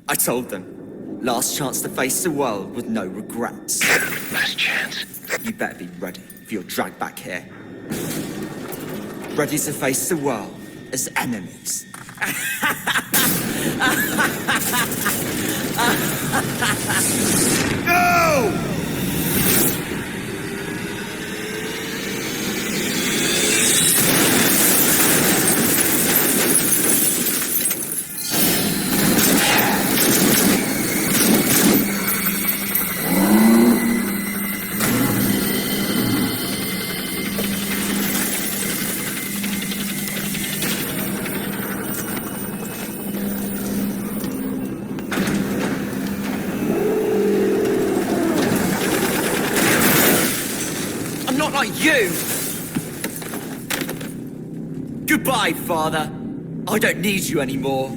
I told them, last chance to face the world with no regrets. Last chance. You better be ready for your drag back here. Ready to face the world as enemies. Go! You! Goodbye, Father. I don't need you anymore.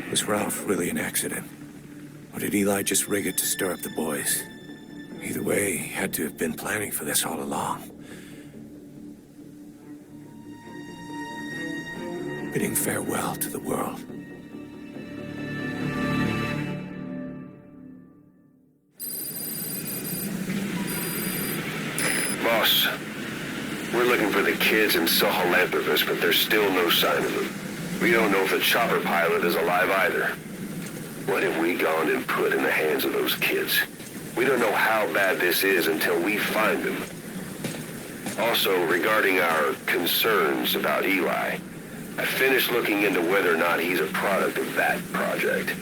Was Ralph really an accident? Or did Eli just rig it to stir up the boys? Either way, he had to have been planning for this all along. Bidding farewell to the world. Boss, we're looking for the kids in Sahelanthropus, but there's still no sign of them. We don't know if the chopper pilot is alive either. What have we gone and put in the hands of those kids? We don't know how bad this is until we find them. Also, regarding our concerns about Eli, I finished looking into whether or not he's a product of that project.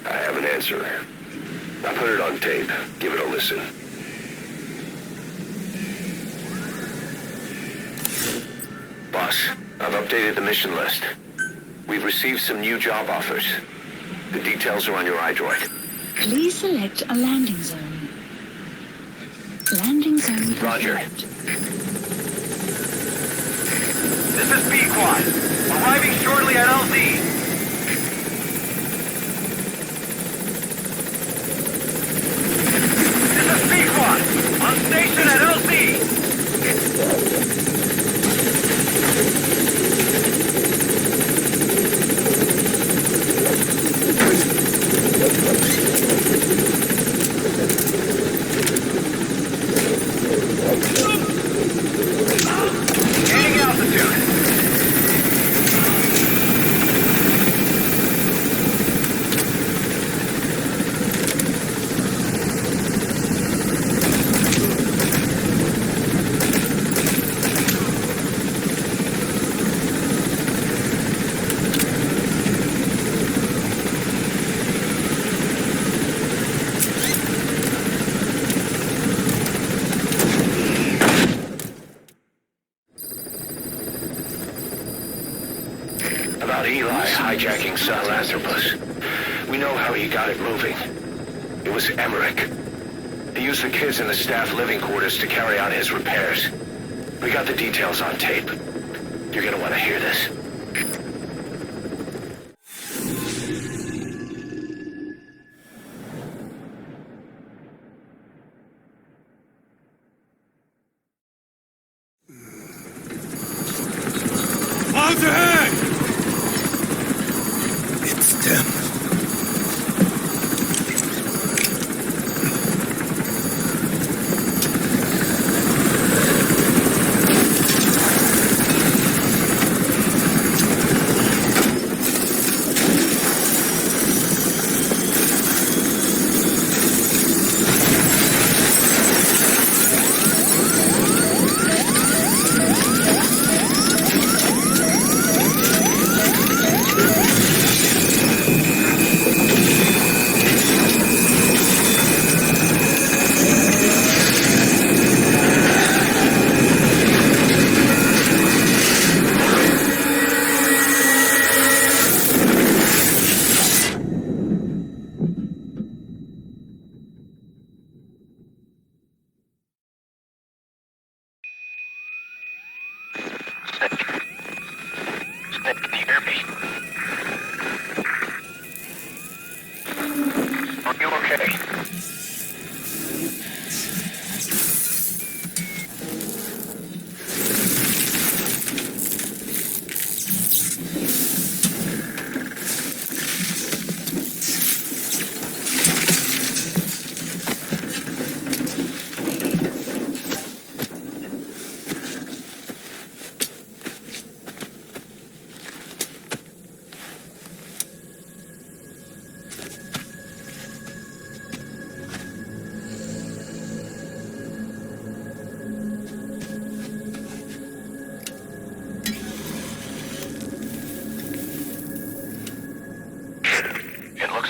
I have an answer. I put it on tape. Give it a listen. Boss, I've updated the mission list. We've received some new job offers. The details are on your iDroid. Please select a landing zone. Landing zone. Roger. This is B-Quad. Arriving shortly at LZ. This is B-Quad. On station at LZ. Gaining altitude. About Eli hijacking Sahelanthropus. We know how he got it moving. It was Emmerich. He used the kids in the staff living quarters to carry out his repairs. We got the details on tape. You're gonna want to hear this. Arms ahead! It's them.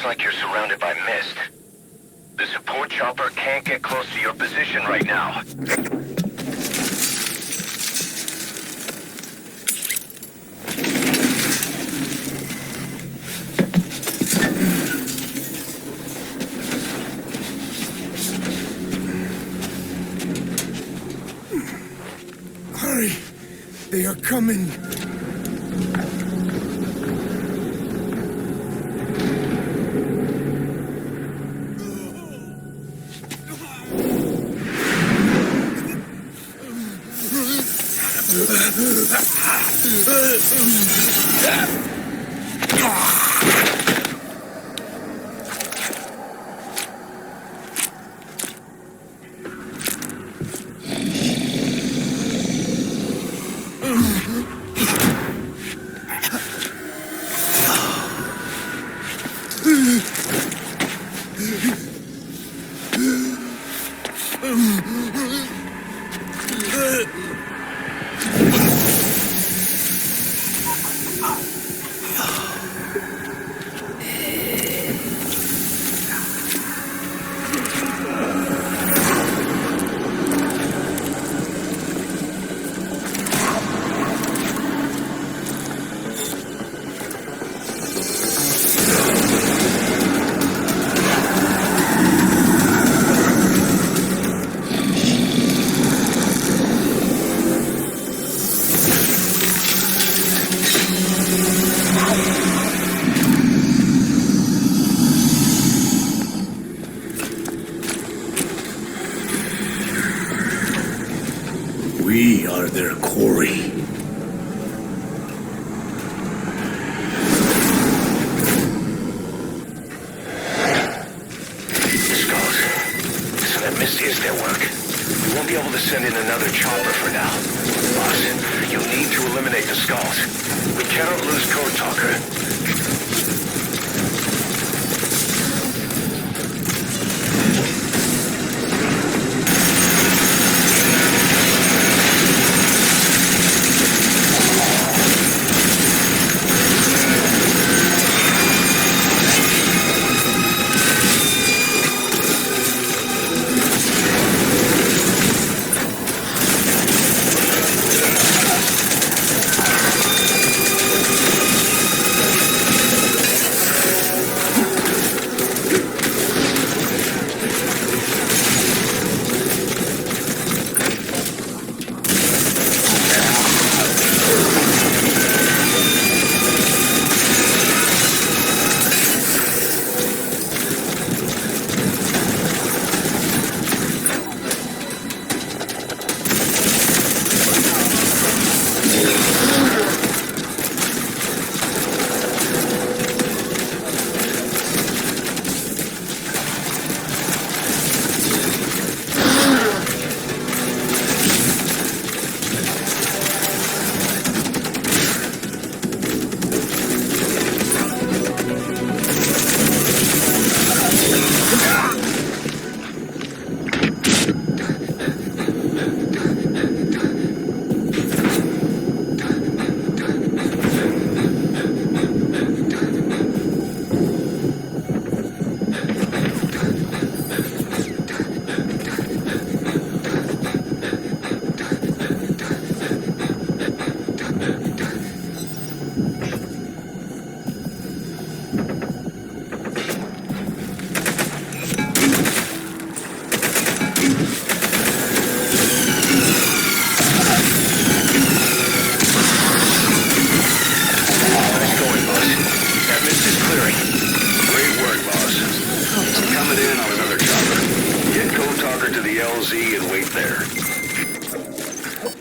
Looks like you're surrounded by mist. The support chopper can't get close to your position right now. Hurry! They are coming! We are their quarry. Skulls. So that mist is their work. We won't be able to send in another chopper for now. Boss, you need to eliminate the skulls. We cannot lose Code Talker.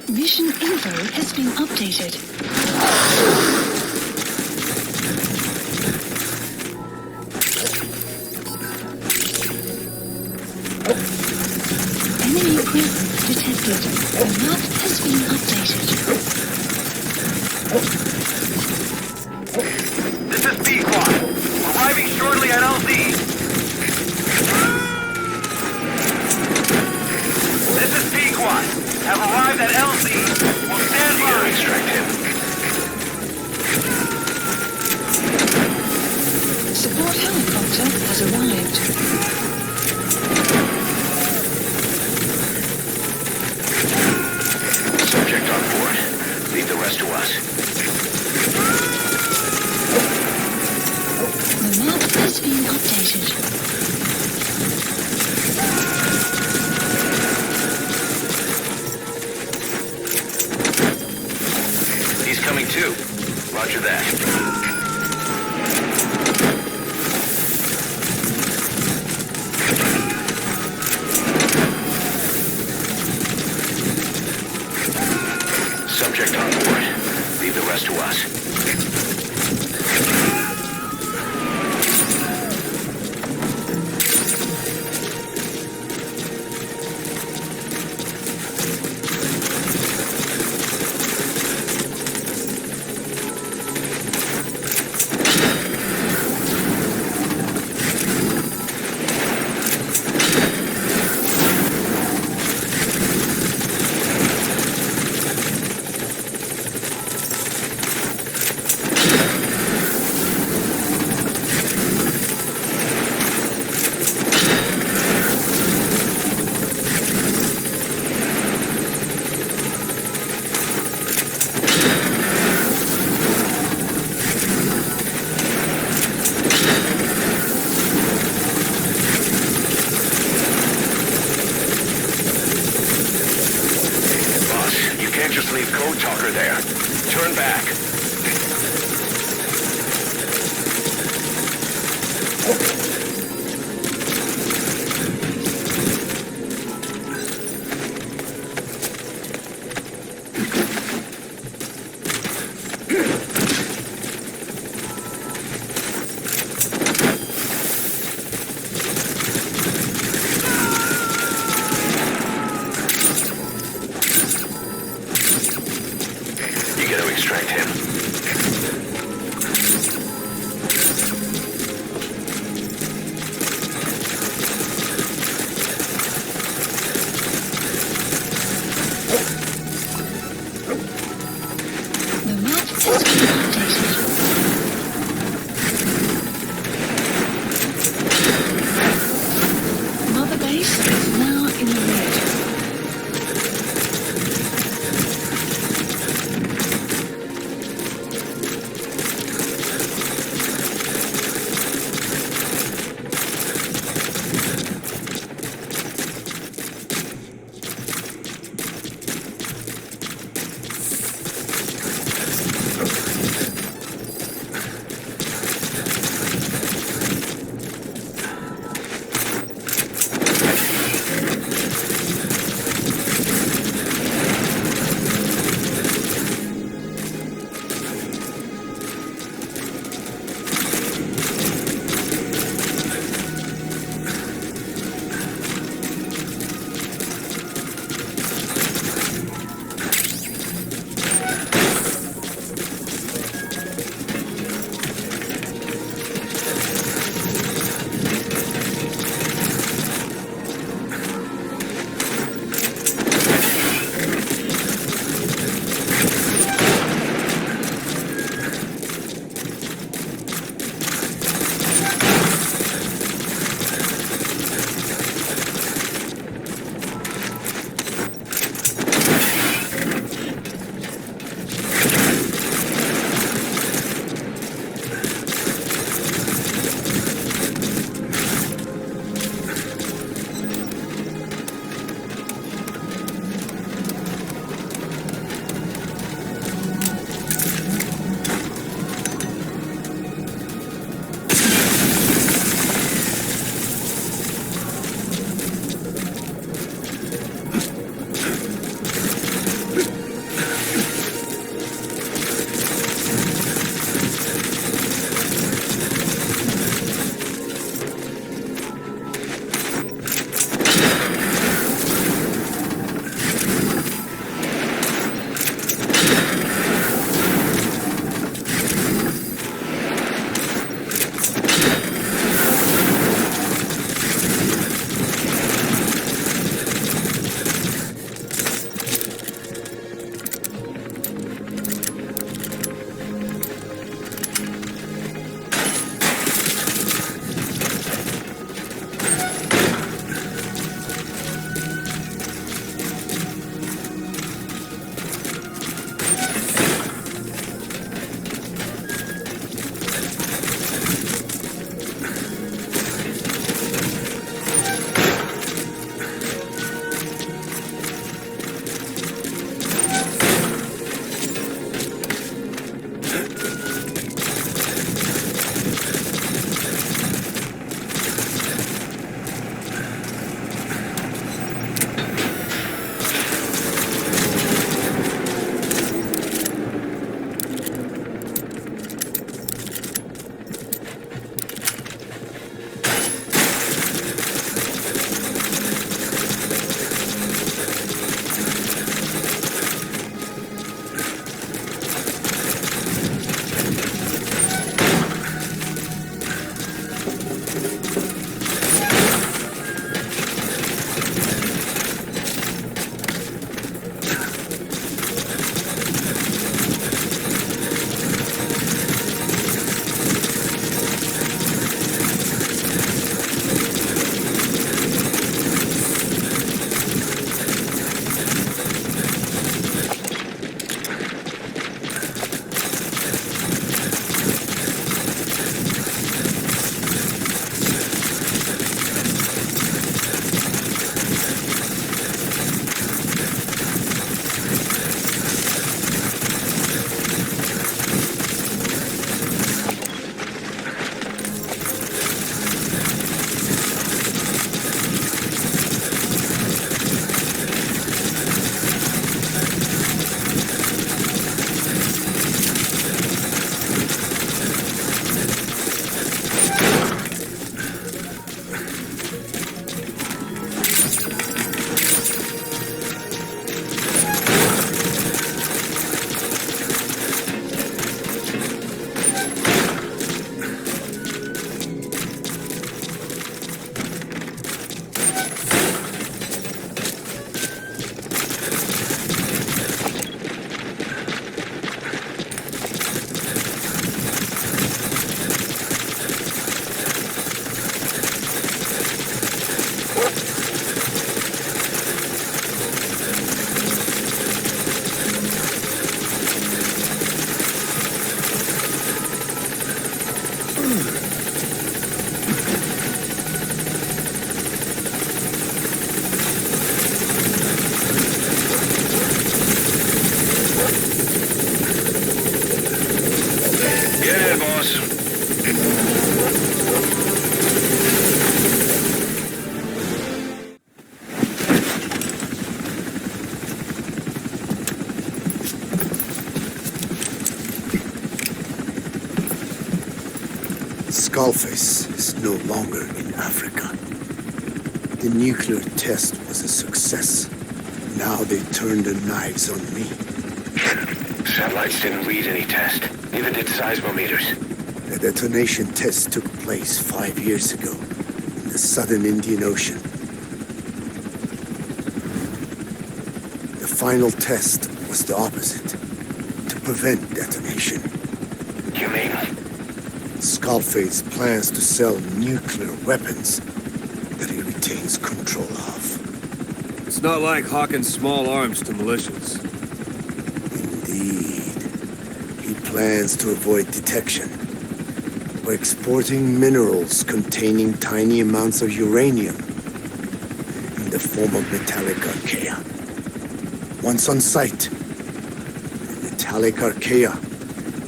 Mission info has been updated. Enemy presence detected. The map has been updated. This is B-Quad. Arriving shortly at LZ. This is B-Quad. Have arrived at LZ. We'll stand by. To extract him. Support helicopter updated. He's coming too. Roger that. Subject on board. Leave the rest to us. Yeah, boss. Skullface is no longer in Africa. The nuclear test was a success. Now they turn their knives on me. Satellites didn't read any test. Neither did seismometers. The detonation test took place 5 years ago in the southern Indian Ocean. The final test was the opposite, to prevent detonation. You mean? Skullface plans to sell nuclear weapons that he retains control of. It's not like hawking small arms to militias. Indeed. He plans to avoid detection by exporting minerals containing tiny amounts of uranium in the form of metallic archaea. Once on site, the metallic archaea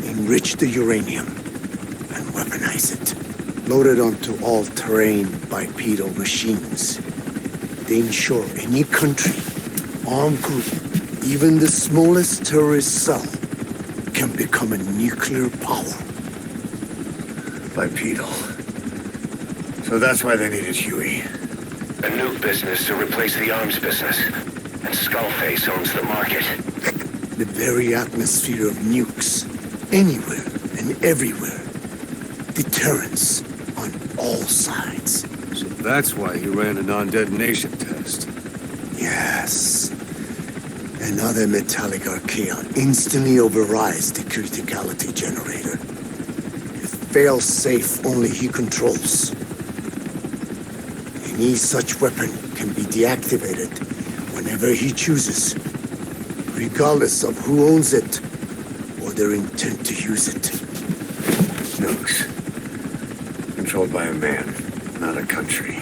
enrich the uranium and weaponize it, loaded onto all-terrain bipedal machines. They ensure any country, armed group, even the smallest terrorist cell, can become a nuclear power. Bipedal. So that's why they needed Huey. A nuke business to replace the arms business. And Skullface owns the market. The very atmosphere of nukes, anywhere and everywhere. Deterrence on all sides. So that's why he ran a non-detonation test. Yes. Another metallic archaea instantly overrides the criticality generator. Fail-safe only he controls. Any such weapon can be deactivated whenever he chooses, regardless of who owns it or their intent to use it. Nukes. Controlled by a man, not a country.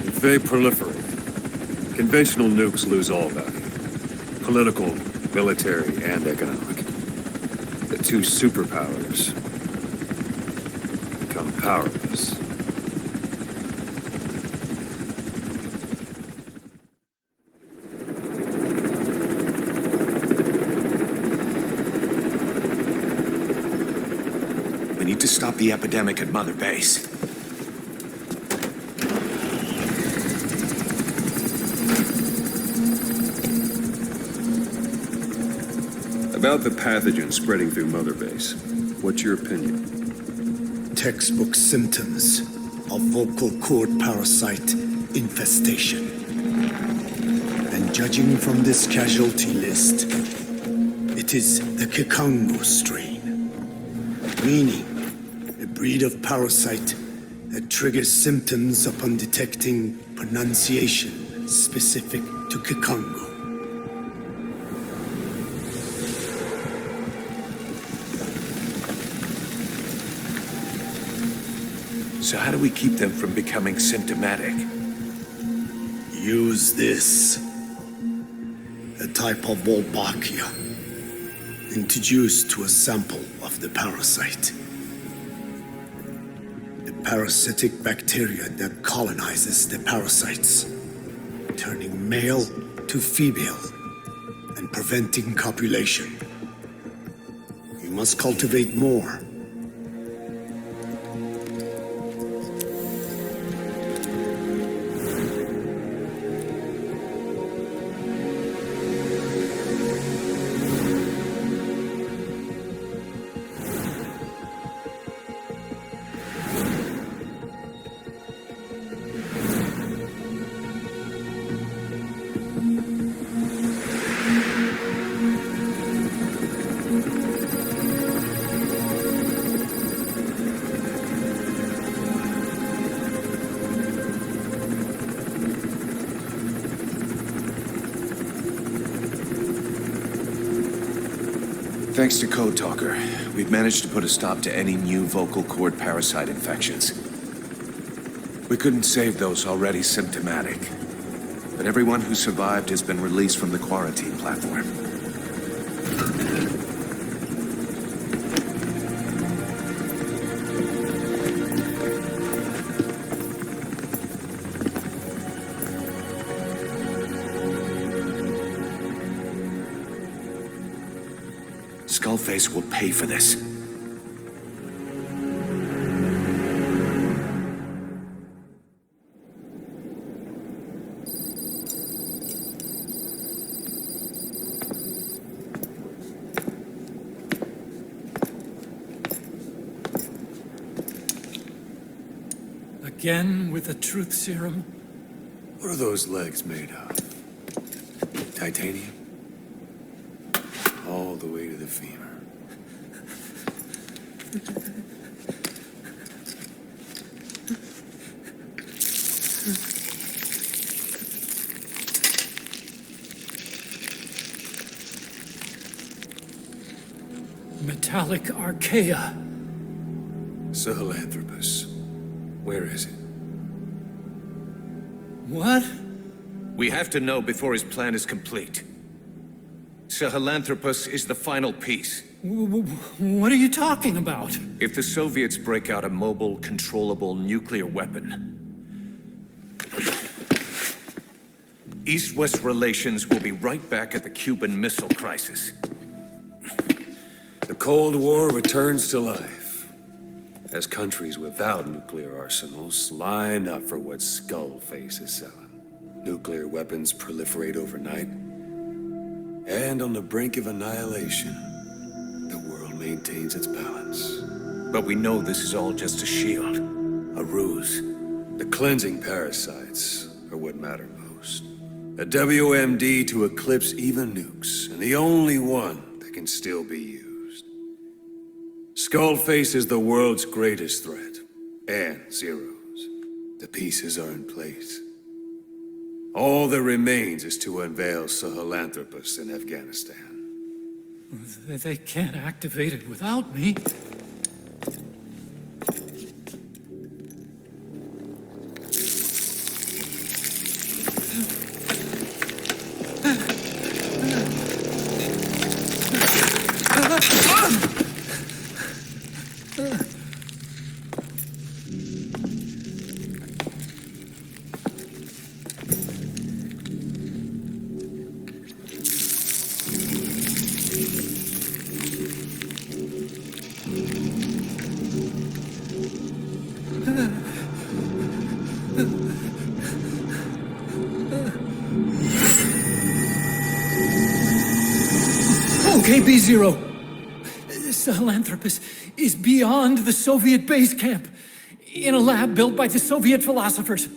If they proliferate, conventional nukes lose all value. Political, military, and economic. The two superpowers become powerless. We need to stop the epidemic at Mother Base. About the pathogen spreading through Mother Base, what's your opinion? Textbook symptoms of vocal cord parasite infestation. And judging from this casualty list, it is the Kikongo strain, meaning a breed of parasite that triggers symptoms upon detecting pronunciation specific to Kikongo. So how do we keep them from becoming symptomatic? Use this. A type of Wolbachia, introduced to a sample of the parasite. A parasitic bacteria that colonizes the parasites, turning male to female and preventing copulation. You must cultivate more. Thanks to Code Talker, We've managed to put a stop to any new vocal cord parasite infections. We couldn't save those already symptomatic, but everyone who survived has been released from the quarantine platform. Skullface will pay for this. Again with the truth serum? What are those legs made of? Titanium? All the way to the femur. Metallic archaea. Sahelanthropus. Where is it? What? We have to know before his plan is complete. Sahelanthropus is the final piece. What are you talking about? If the Soviets break out a mobile, controllable nuclear weapon, East-West relations will be right back at the Cuban Missile Crisis. The Cold War returns to life as countries without nuclear arsenals line up for what Skullface is selling. Nuclear weapons proliferate overnight, and on the brink of annihilation, the world maintains its balance. But we know this is all just a shield, a ruse. The cleansing parasites are what matter most. A WMD to eclipse even nukes, and the only one that can still be used. Skullface is the world's greatest threat, and Zero's. The pieces are in place. All that remains is to unveil Sahelanthropus in Afghanistan. They can't activate it without me. Okay, B-Zero. Sahelanthropus is beyond the Soviet base camp, in a lab built by the Soviet philosophers.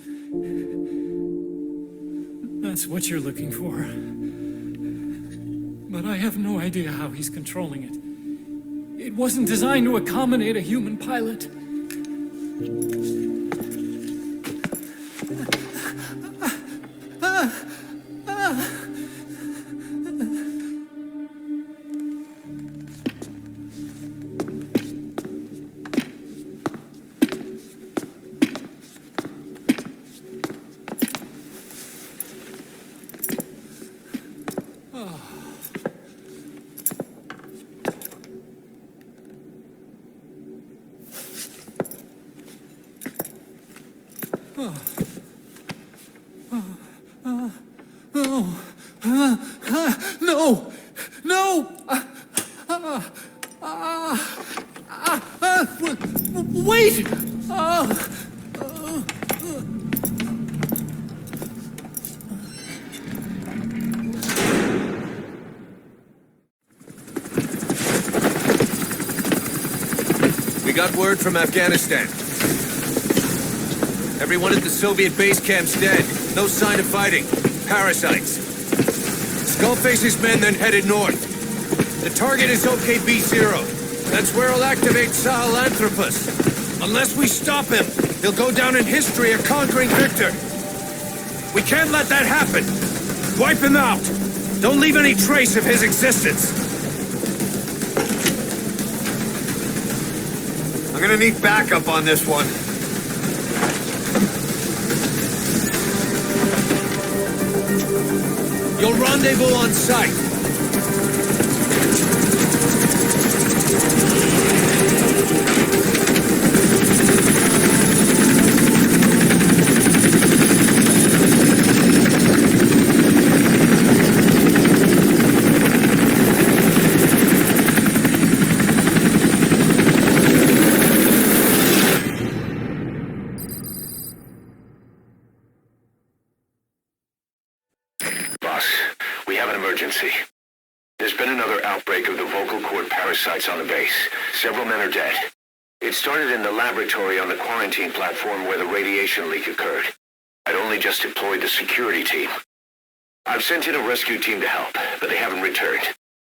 That's what you're looking for. But I have no idea how he's controlling it. It wasn't designed to accommodate a human pilot. No! No! Wait! We got word from Afghanistan. Everyone at the Soviet base camp's dead. No sign of fighting. Parasites. Skullface's men then headed north. The target is OKB-0. That's where he'll activate Sahelanthropus. Unless we stop him, he'll go down in history a conquering victor. We can't let that happen. Wipe him out. Don't leave any trace of his existence. I'm gonna need backup on this one. You'll rendezvous on site. There's been another outbreak of the vocal cord parasites on the base. Several men are dead. It started in the laboratory on the quarantine platform where the radiation leak occurred. I'd only just deployed the security team. I've sent in a rescue team to help, but they haven't returned.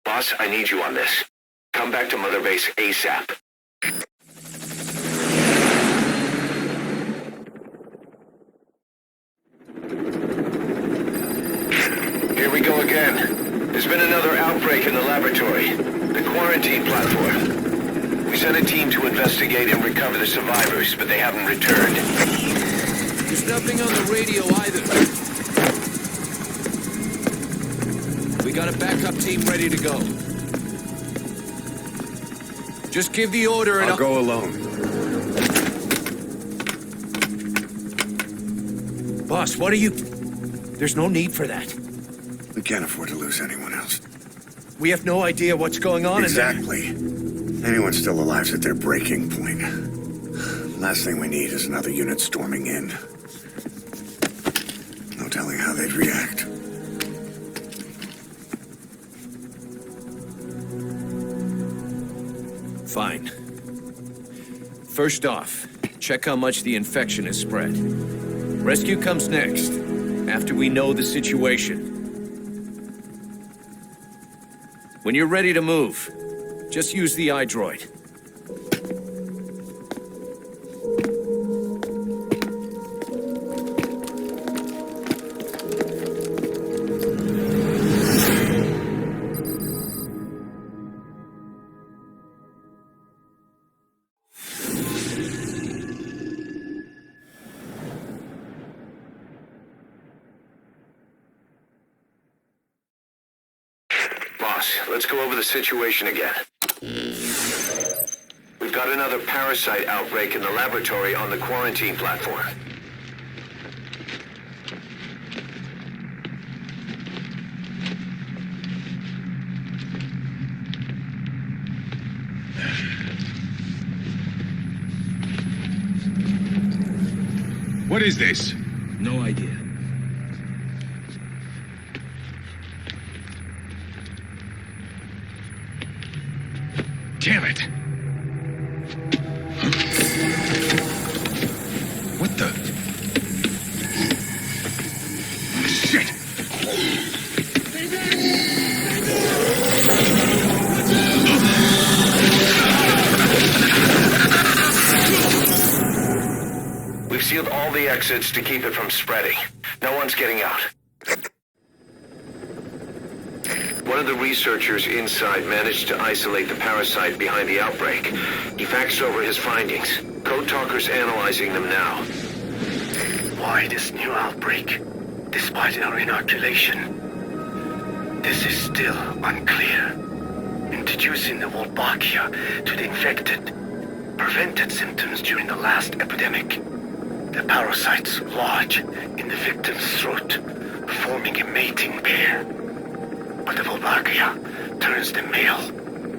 Boss, I need you on this. Come back to Mother Base ASAP. Here we go again. There's been another outbreak in the laboratory, the quarantine platform. We sent a team to investigate and recover the survivors, but they haven't returned. There's nothing on the radio either. We got a backup team ready to go. Just give the order and I'll go alone. Boss, what are you... There's no need for that. We can't afford to lose anyone else. We have no idea what's going on Exactly. Anyone still alive's at their breaking point. Last thing we need is another unit storming in. No telling how they'd react. Fine. First off, check how much the infection has spread. Rescue comes next, after we know the situation. When you're ready to move, just use the iDroid. Let's go over the situation again. We've got another parasite outbreak in the laboratory on the quarantine platform. What is this? No idea. Damn it! What the? Shit! We've sealed all the exits to keep it from spreading. No one's getting out. One of the researchers inside managed to isolate the parasite behind the outbreak. He faxed over his findings. Code Talker's analyzing them now. Why this new outbreak, despite our inoculation? This is still unclear. Introducing the Wolbachia to the infected prevented symptoms during the last epidemic. The parasites lodge in the victim's throat, forming a mating pair. But the Wolbachia turns the male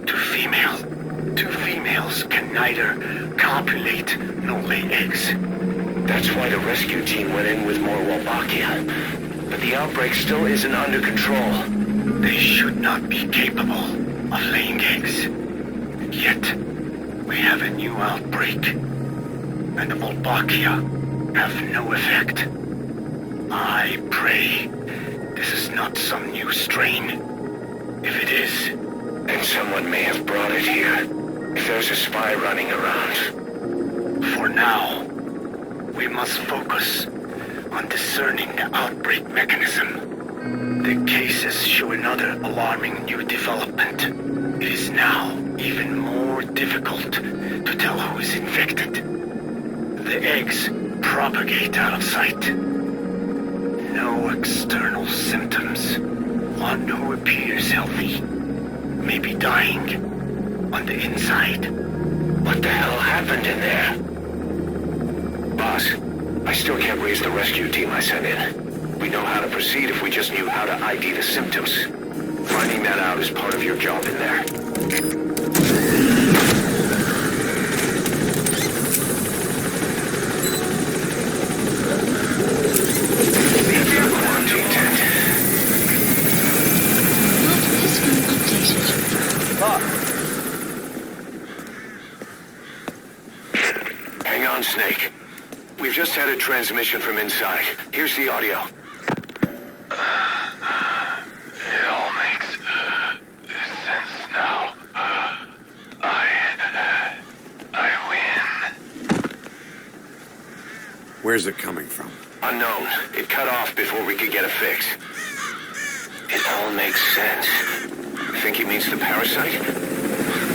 to female. Two females can neither copulate nor lay eggs. That's why the rescue team went in with more Wolbachia. But the outbreak still isn't under control. They should not be capable of laying eggs. Yet, we have a new outbreak. And the Wolbachia have no effect. I pray this is not some new strain. If it is, then someone may have brought it here. If there's a spy running around. For now, we must focus on discerning the outbreak mechanism. The cases show another alarming new development. It is now even more difficult to tell who is infected. The eggs propagate out of sight. No external symptoms. One who appears healthy may be dying on the inside. What the hell happened in there? Boss, I still can't raise the rescue team I sent in. We know how to proceed if we just knew how to ID the symptoms. Finding that out is part of your job in there. Quarantine tent. Map has been updated. Hang on, Snake. We've just had a transmission from inside. Here's the audio. It all makes sense now. I win. Where's it coming from? Unknown. It cut off before we could get a fix. It all makes sense. Think he means the parasite?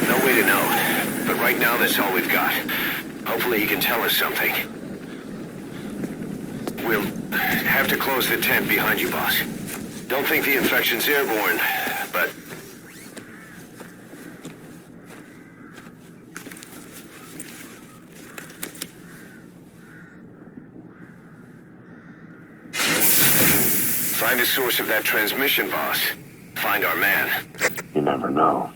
No way to know. But right now, that's all we've got. Hopefully he can tell us something. We'll have to close the tent behind you, boss. Don't think the infection's airborne, but... Find the source of that transmission, boss. Find our man. You never know.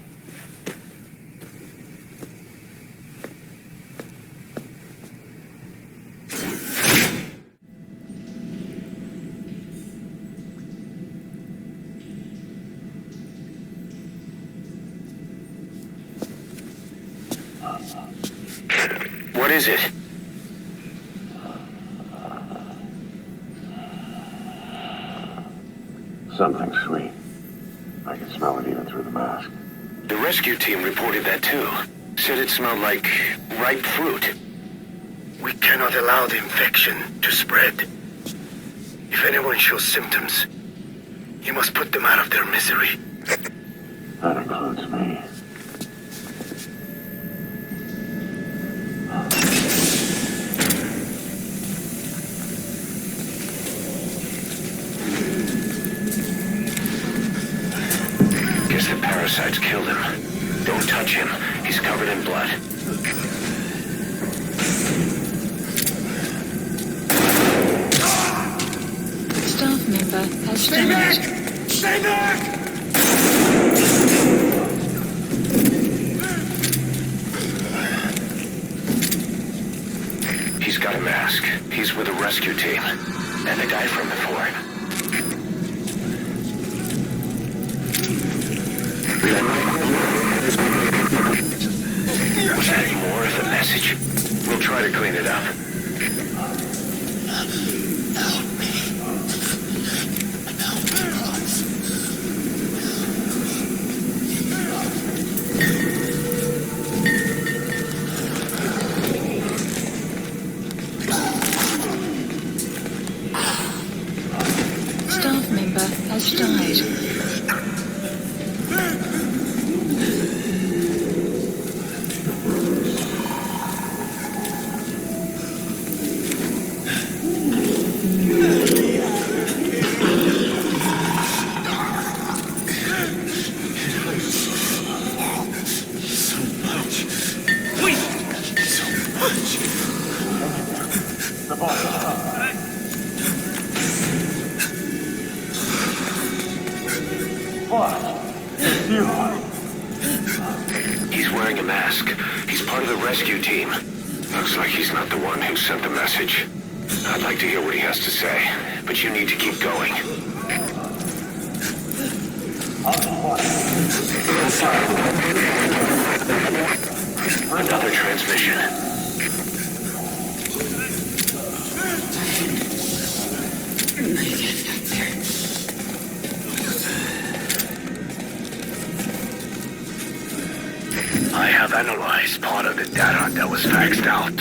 What is it? Something sweet. I can smell it even through the mask. The rescue team reported that too. Said it smelled like ripe fruit. We cannot allow the infection to spread. If anyone shows symptoms, you must put them out of their misery. That includes me. Guess the parasites killed him. Don't touch him. He's covered in blood. Staff member has died. Stay back! He's got a mask. He's with a rescue team. And the guy from before. Was that more of the message? We'll try to clean it up. Staff member has died. He's wearing a mask. He's part of the rescue team. Looks like he's not the one who sent the message. I'd like to hear what he has to say, but you need to keep going. Another transmission. I have analyzed part of the data that was faxed out.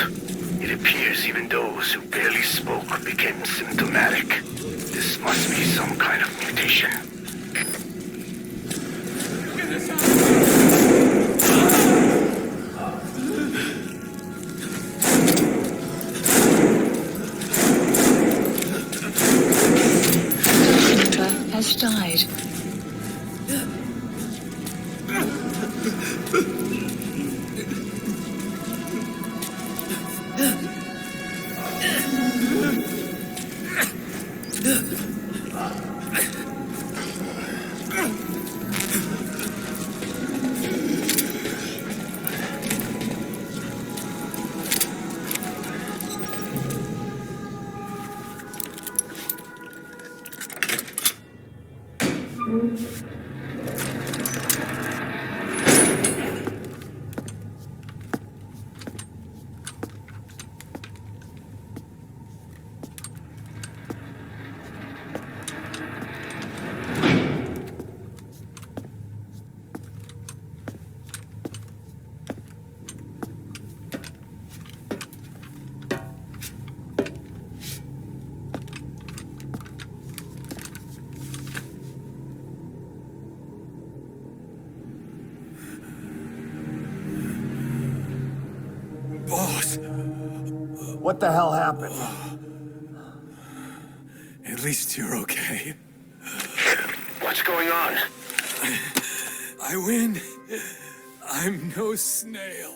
It appears even those who barely spoke became symptomatic. This must be some kind of mutation. Boss. What the hell happened? At least you're okay. What's going on? I win. I'm no snail.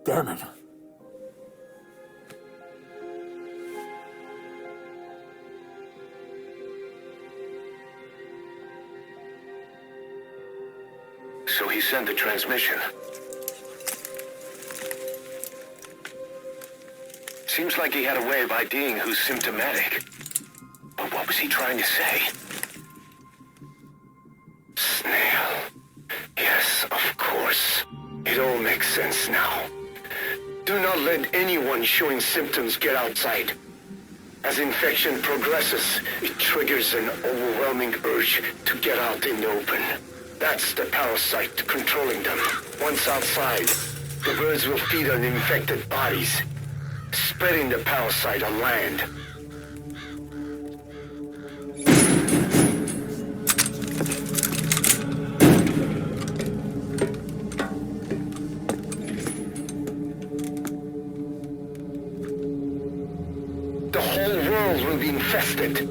Damn it. So he sent the transmission. Seems like he had a way of IDing who's symptomatic. But what was he trying to say? Snail. Yes, of course. It all makes sense now. Do not let anyone showing symptoms get outside. As infection progresses, it triggers an overwhelming urge to get out in the open. That's the parasite controlling them. Once outside, the birds will feed on infected bodies, spreading the parasite on land. The whole world will be infested.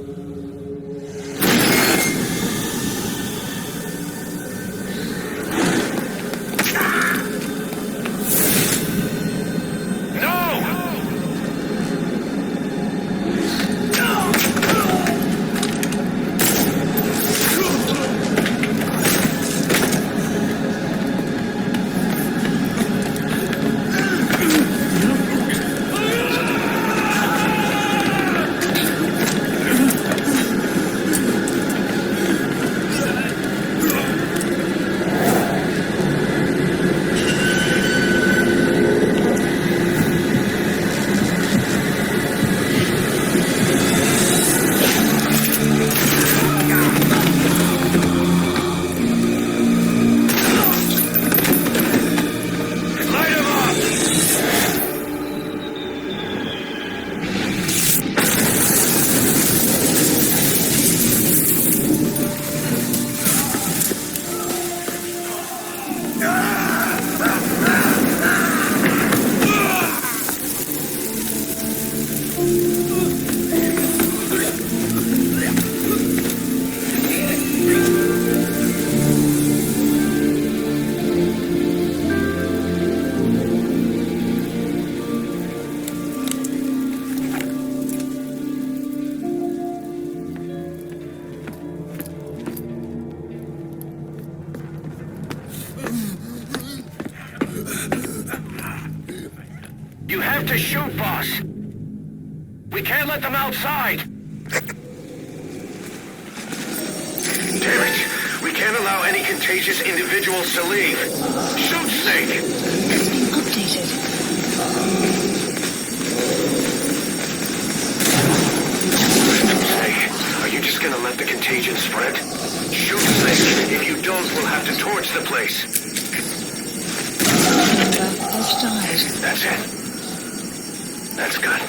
You have to shoot, boss. We can't let them outside. Damn it. We can't allow any contagious individuals to leave. Shoot, Snake. Has been updated. Snake, are you just gonna let the contagion spread? Shoot, Snake. If you don't, we'll have to torch the place. Has died. That's it. That's good.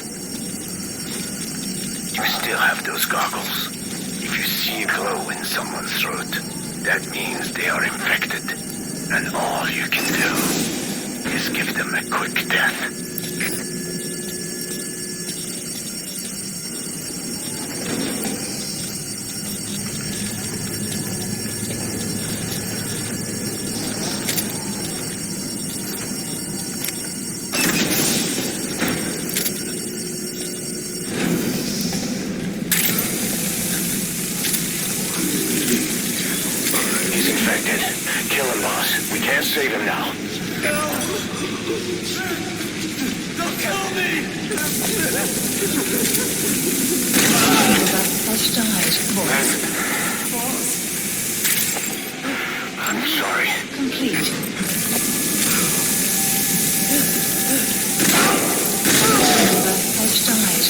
You still have those goggles. If you see a glow in someone's throat, that means they are infected. And all you can do is give them a quick death. Save him now. No! Don't kill me! Has died. Boss. I'm sorry. Complete. Has died.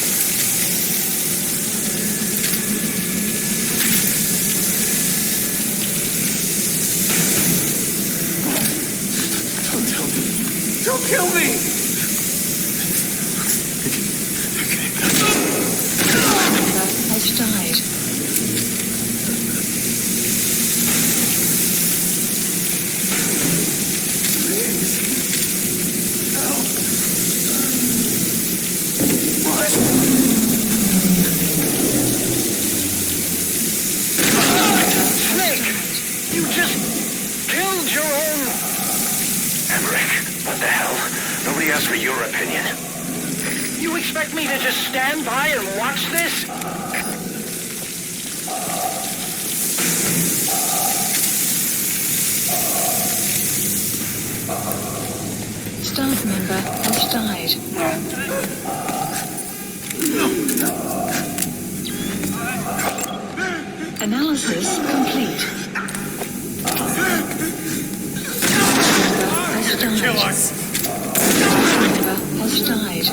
Don't kill me! Has died. ask for your opinion. You expect me to just stand by and watch this? Staff member has died. Analysis complete. Member has died.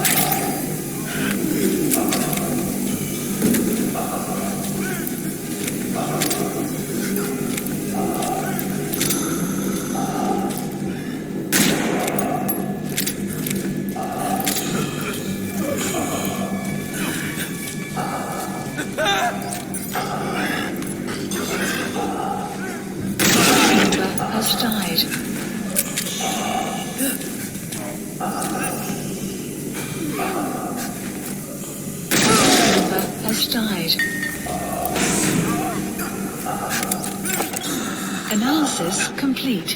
Has died. Member has died. Analysis complete.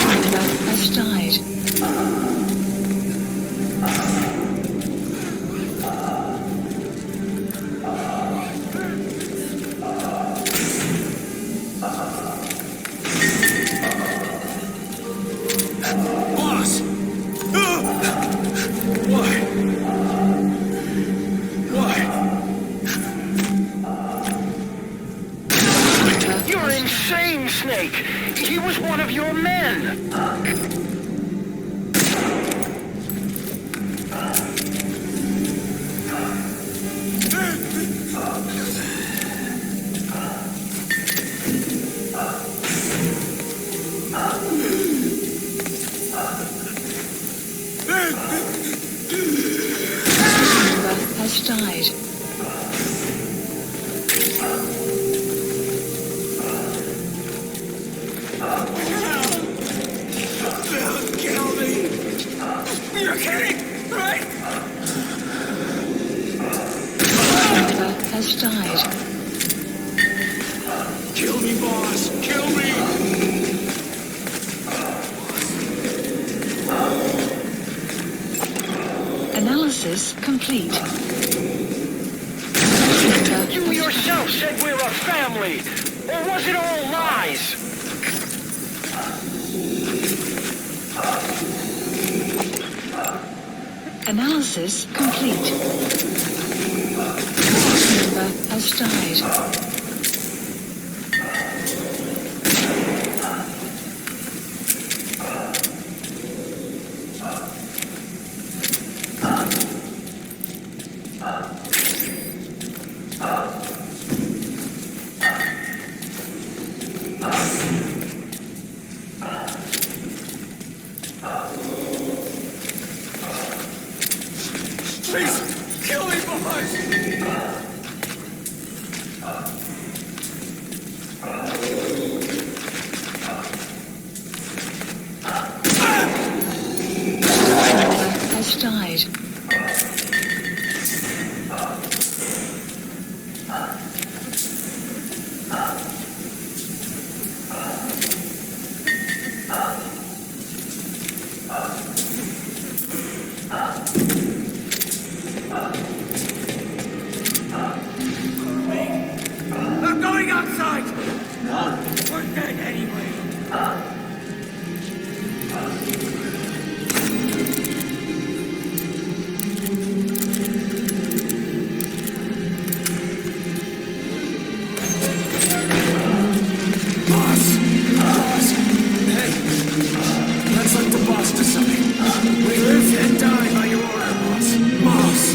Member has died. You're insane, Snake! He was one of your men! Member has died. Kill me! You're kidding, right? Member has died. Kill me, boss! Kill me! Analysis complete. You yourself said we're a family! Or was it all lies? Analysis complete. Member has died. Please, kill me, boss! Member has died. I'm going outside! No, we're dead anyway. Boss! Hey! Let's let the boss decide. We live and die by your order, boss.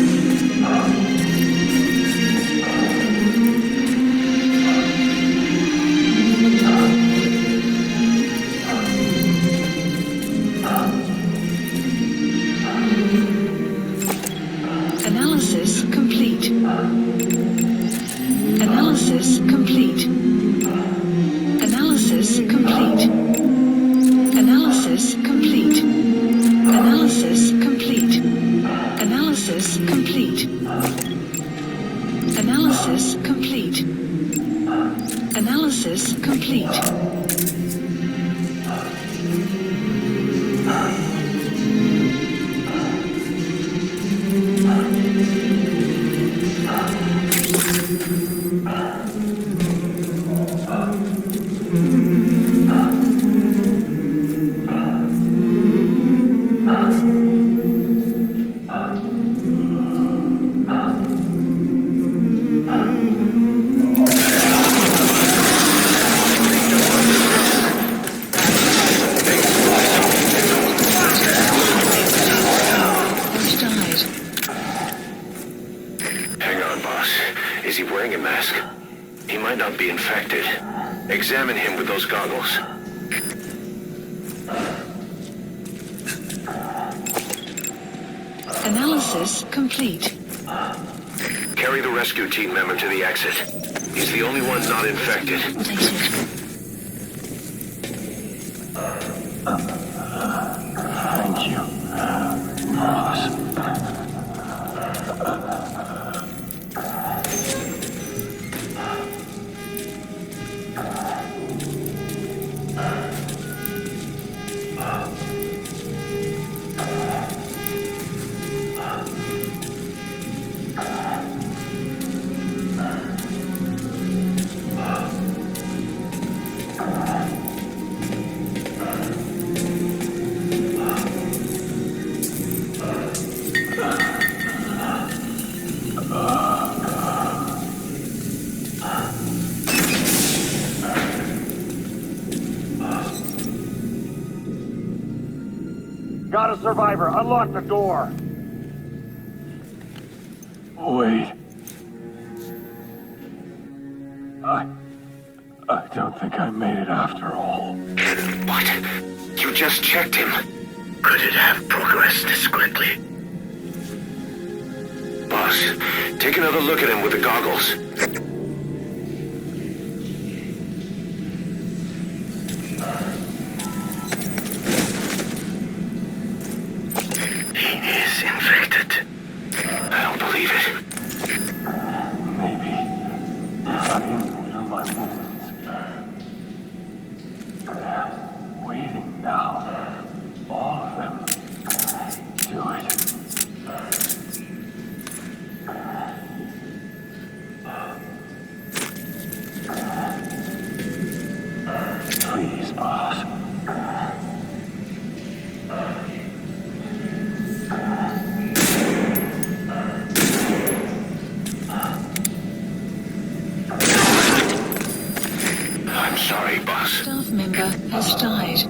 Analysis complete. Analysis complete. Analysis complete. Analysis complete. Analysis complete. Analysis complete. Analysis complete. Analysis complete. Is he wearing a mask? He might not be infected. Examine him with those goggles. Analysis complete. Carry the rescue team member to the exit. He's the only one not infected. Thank you, boss. Got a survivor. Unlock the door. Wait. I don't think I made it after all. What? You just checked him. Could it have progressed this quickly? Boss, take another look at him with the goggles. He is infected. I don't believe it. Maybe if I didn't heal my wounds. They're waiting now. All of them. Do it. Please, boss. I'm sorry, boss. Staff member has died.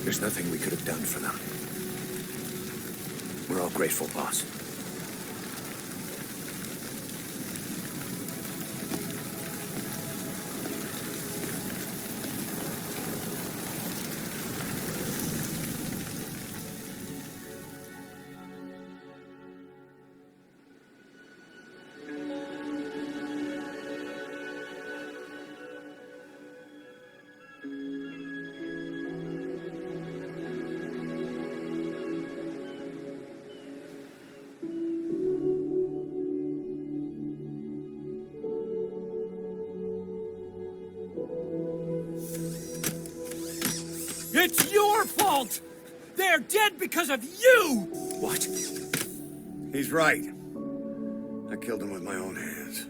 There's nothing we could have done for them. We're all grateful, boss. It's your fault! They're dead because of you! What? He's right. I killed him with my own hands.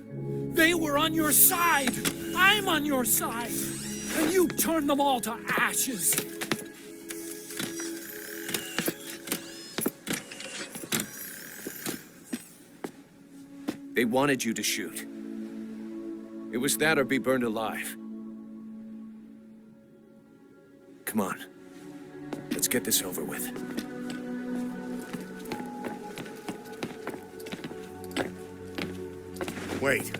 They were on your side! I'm on your side! And you turned them all to ashes! They wanted you to shoot. It was that or be burned alive. Come on. Let's get this over with. Wait.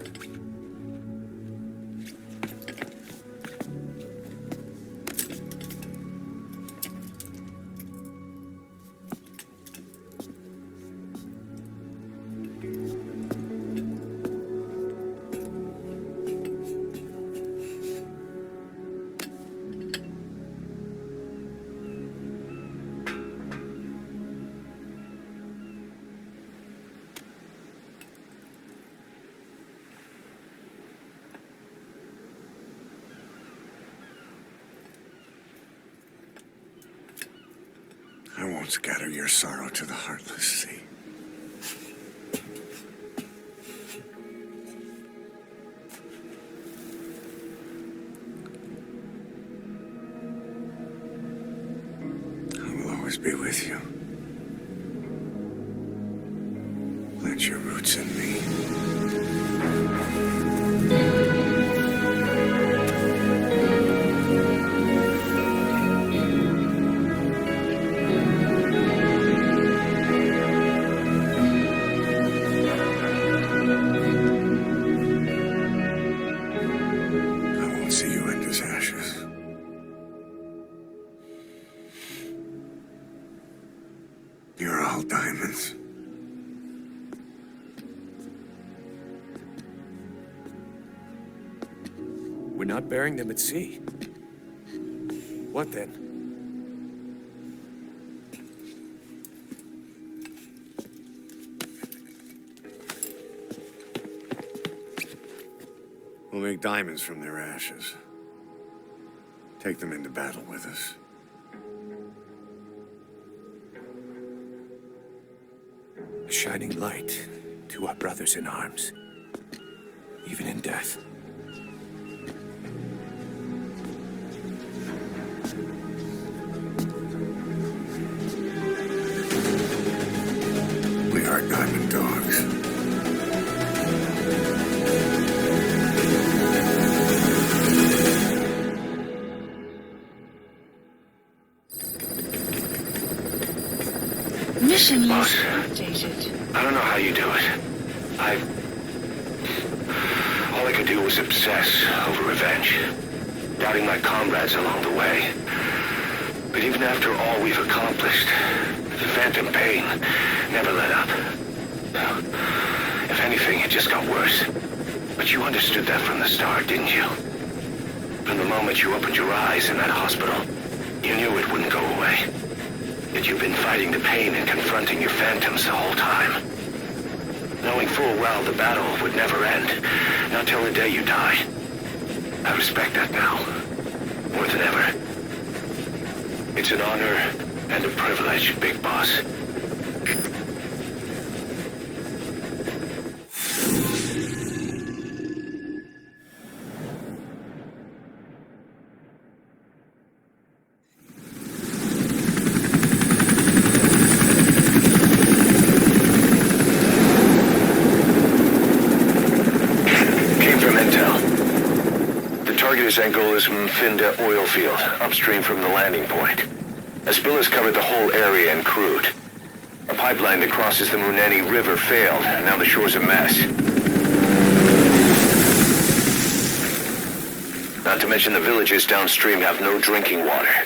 I won't scatter your sorrow to the heartless sea. I will always be with you. Plant your roots in me. You're all diamonds. We're not burying them at sea. What then? We'll make diamonds from their ashes. Take them into battle with us. A shining light to our brothers in arms, even in death. We are diamond dogs. Mission Boss, updated. I don't know how you do it. All I could do was obsess over revenge, doubting my comrades along the way. But even after all we've accomplished, the phantom pain never let up. No. If anything, it just got worse. But you understood that from the start, didn't you? From the moment you opened your eyes in that hospital, you knew it wouldn't go away. Yet you've been fighting the pain and confronting your phantoms the whole time. Knowing full well the battle would never end, not till the day you die. I respect that now, more than ever. It's an honor and a privilege, Big Boss. Angle is Mfinda oil field, upstream from the landing point. A spill has covered the whole area and crude. A pipeline that crosses the Muneni River failed, and now the shore's a mess. Not to mention the villages downstream have no drinking water.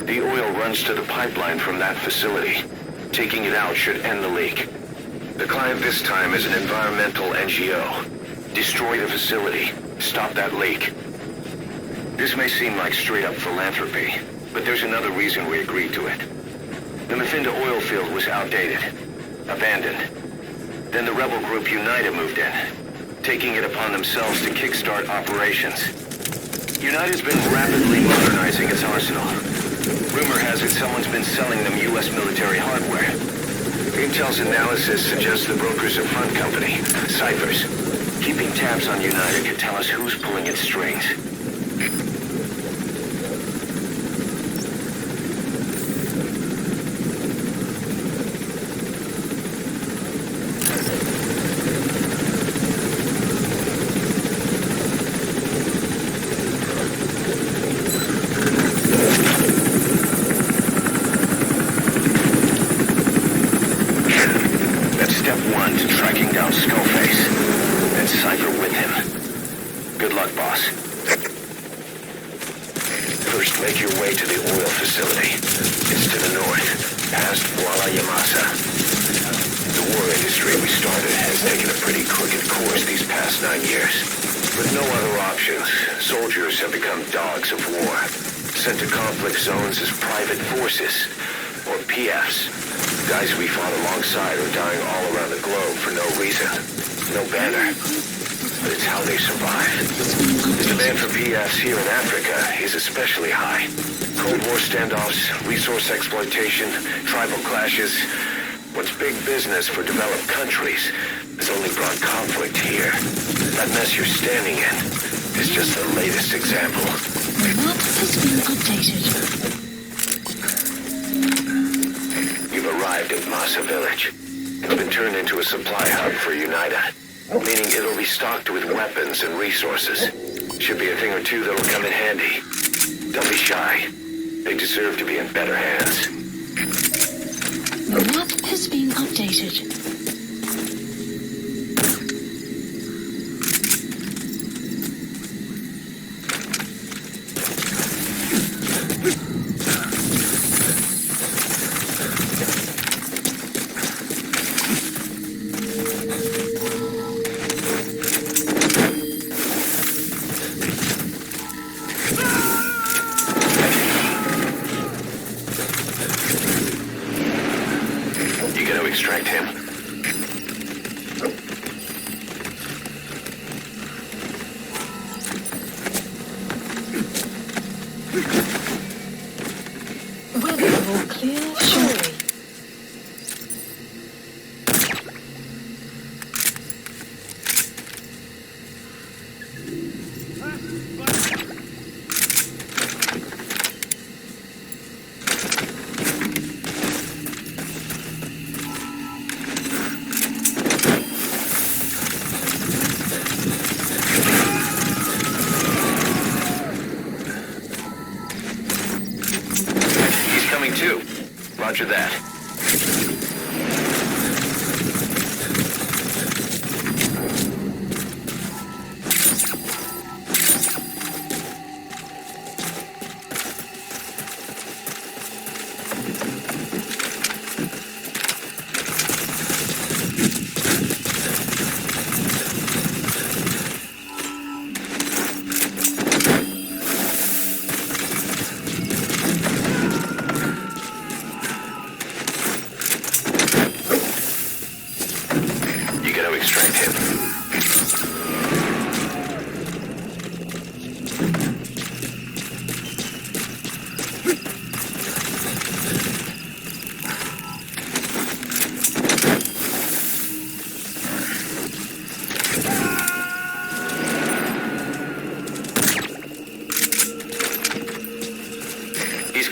The oil runs to the pipeline from that facility. Taking it out should end the leak. The client this time is an environmental NGO. Destroy the facility. Stop that leak. This may seem like straight-up philanthropy, but there's another reason we agreed to it. The Mfinda oil field was outdated. Abandoned. Then the rebel group United moved in, taking it upon themselves to kickstart operations. United's been rapidly modernizing its arsenal. Rumor has it someone's been selling them U.S. military hardware. Intel's analysis suggests the broker's a front company, Cyphers. Keeping tabs on United could tell us who's pulling its strings. Sent to conflict zones as private forces, or PFs. Guys we fought alongside are dying all around the globe for no reason. No banner. But it's how they survive. The demand for PFs here in Africa is especially high. Cold War standoffs, resource exploitation, tribal clashes. What's big business for developed countries has only brought conflict here. That mess you're standing in is just the latest example. The map has been updated. You've arrived at Masa Village. It's been turned into a supply hub for United, meaning it'll be stocked with weapons and resources. Should be a thing or two that'll come in handy. Don't be shy. They deserve to be in better hands. The map has been updated. Extract him. Weather will clear shortly. Roger that.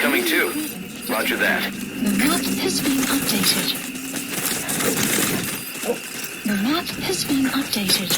Coming too. Roger that. The map has been updated. The map has been updated.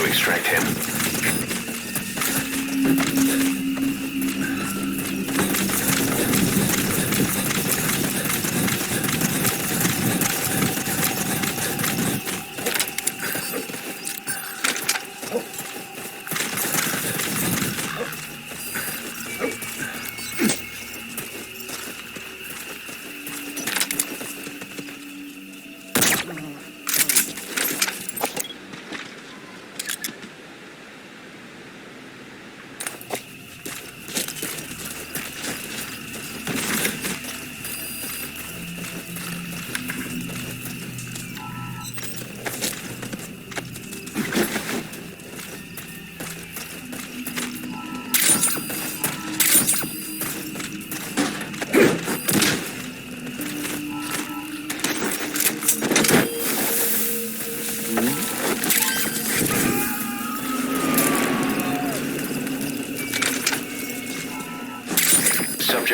Extract him.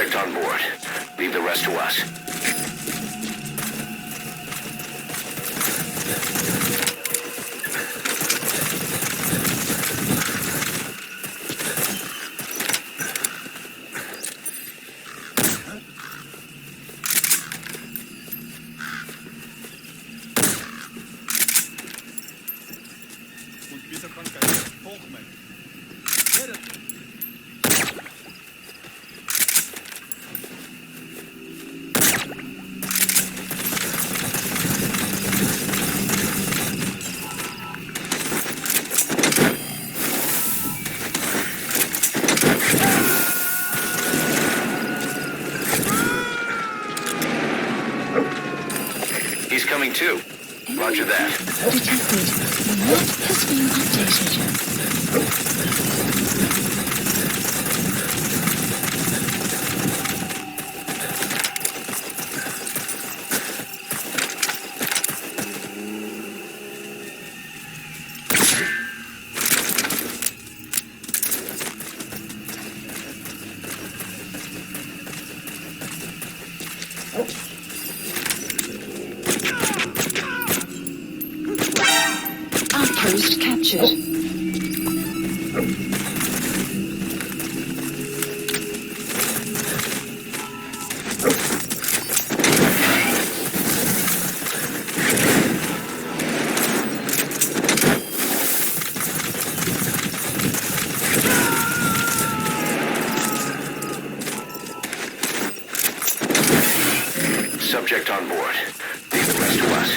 Subject on board. Leave the rest to us. He's coming too. Roger that. Detected. The map has been updated. Outpost captured. Subject on board. Leave the rest to us.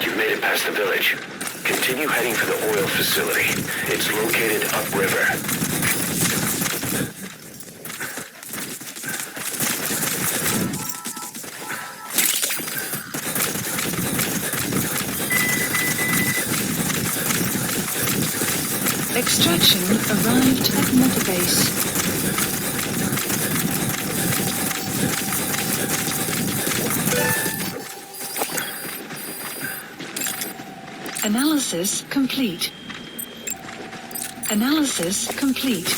You've made it past the village. Continue heading for the oil facility. It's located upriver. Extraction arrived at Mother Base. Analysis complete. Analysis complete.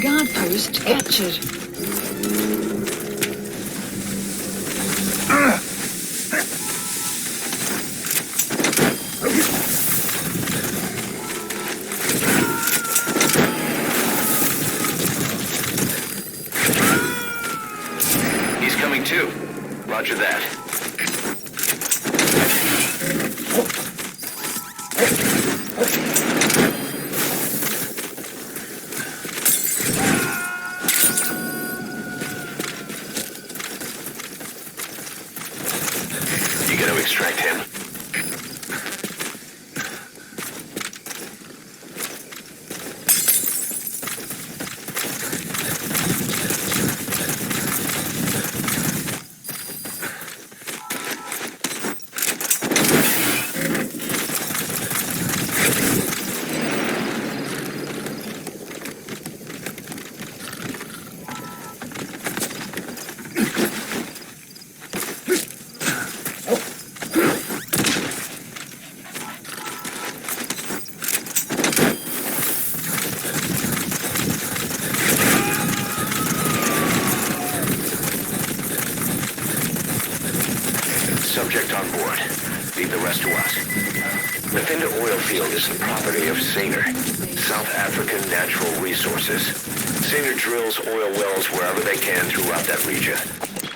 Guard post captured. He's coming too. Roger that. You gonna extract him? Subject on board. Leave the rest to us. The Vinda oil field is the property of Saner, South African Natural Resources. Saner drills oil wells wherever they can throughout that region.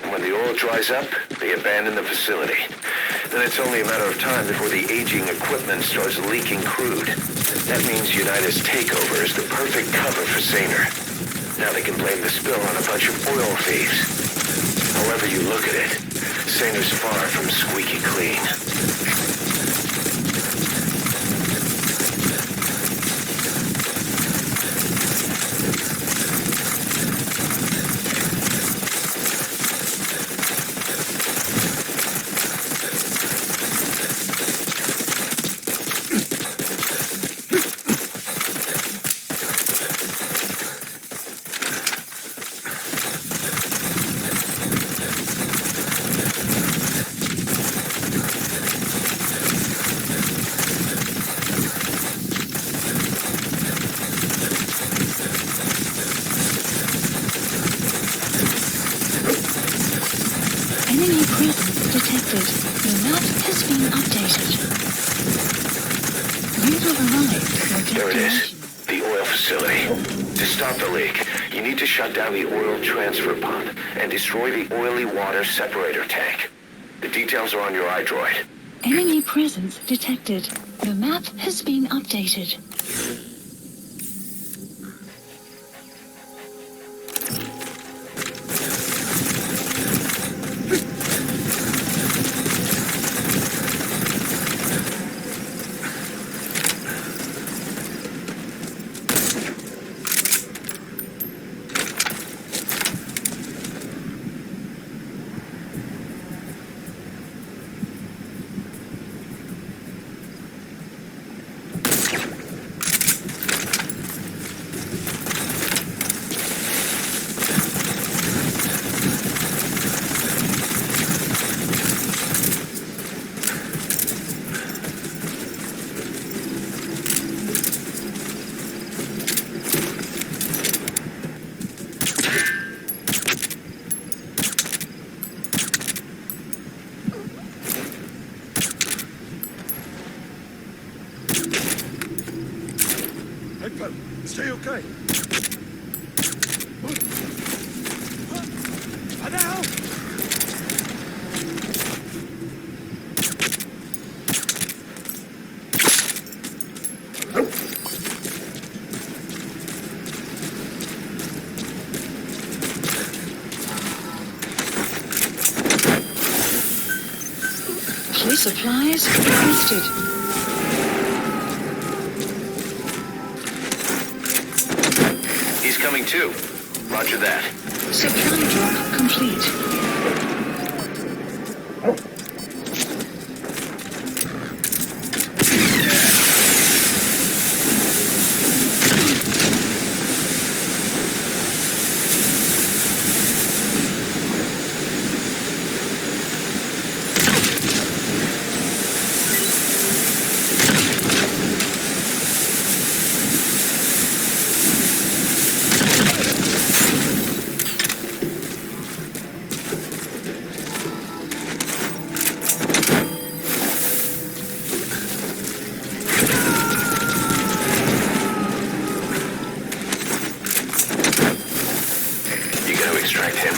And when the oil dries up, they abandon the facility. Then it's only a matter of time before the aging equipment starts leaking crude. That means United's takeover is the perfect cover for Saner. Now they can blame the spill on a bunch of oil thieves. However you look at it, Saner's far from squeaky clean. Enemy presence detected. The map has been updated. You have arrived at your There it destination. is, the oil facility. To stop the leak, you need to shut down the oil transfer pump and destroy the oily water separator tank. The details are on your iDroid. Enemy presence detected. The map has been updated. Stay okay. Now! Key supplies requested. He's coming too. Roger that. Supply drop complete. Extract him.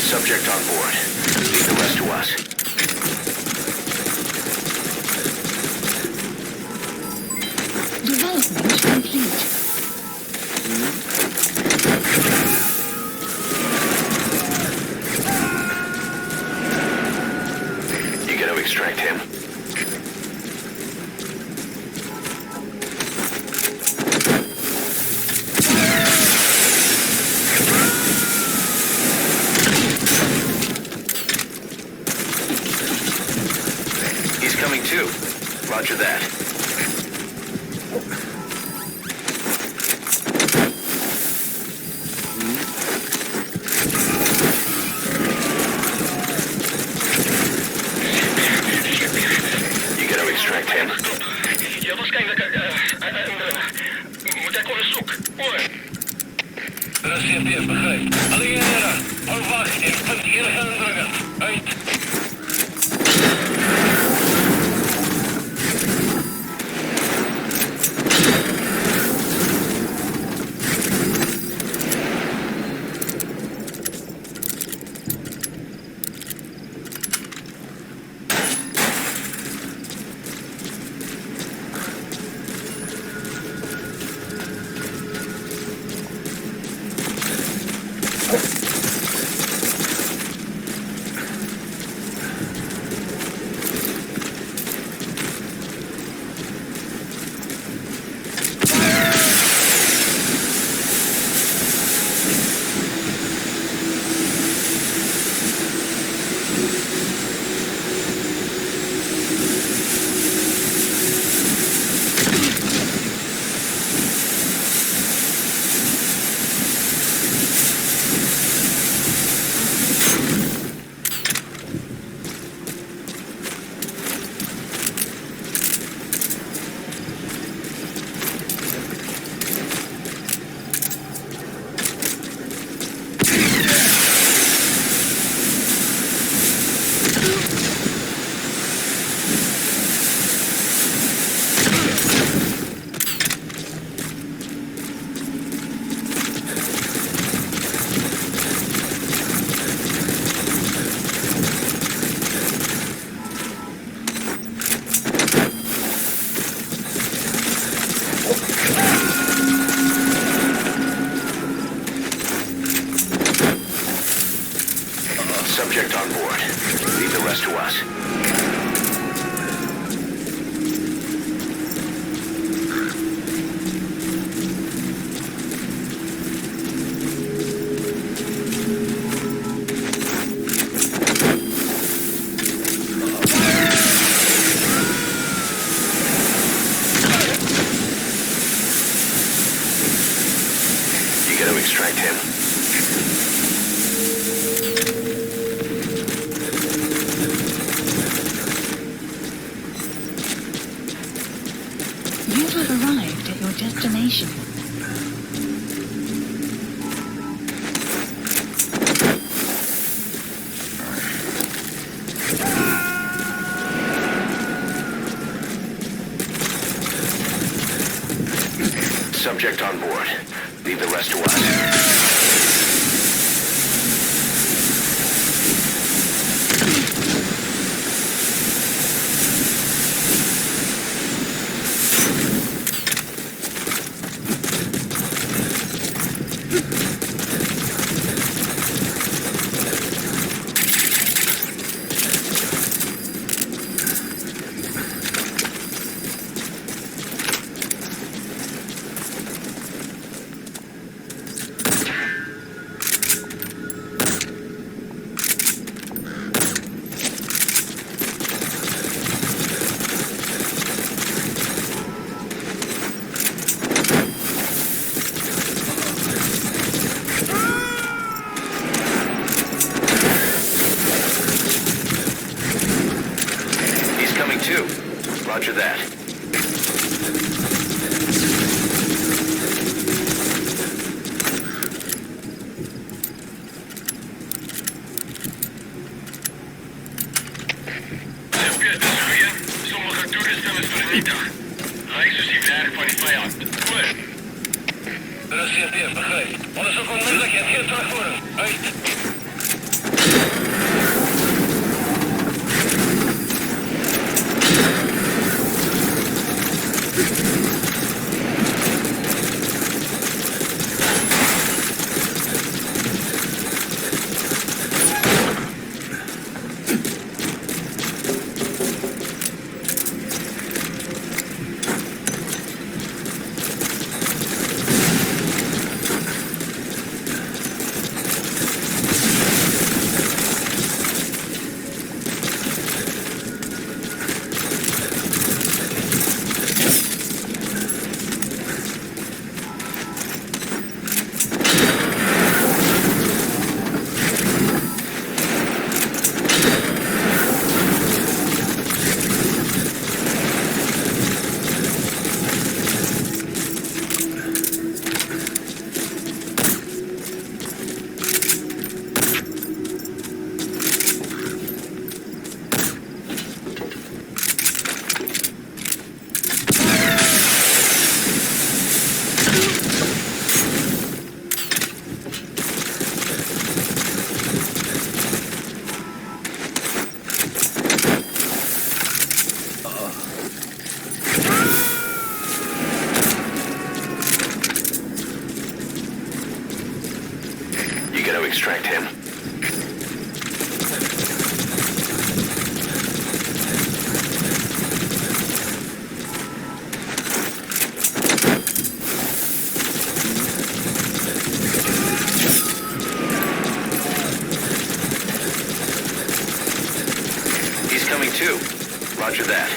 Subject on board. Leave the rest to us. Development complete. Extract him. He's coming too. Roger that. Ja, waarschijnlijk CFD, begrijp. Alliëren, hou wacht, ik punt hier gaan drukken. Uit. Subject on board. Leave the rest to us. You gotta extract him. You have arrived at your destination. Subject on board. Leave the rest to us. Roger that. Sommige toeristen is vernietigd. Lijkt dus die werk van die vijand. Goed. Dat is CFD, begrijp. Onderzoek onmiddellijk en geen terugvoeren. Uit. He's coming too. Roger that.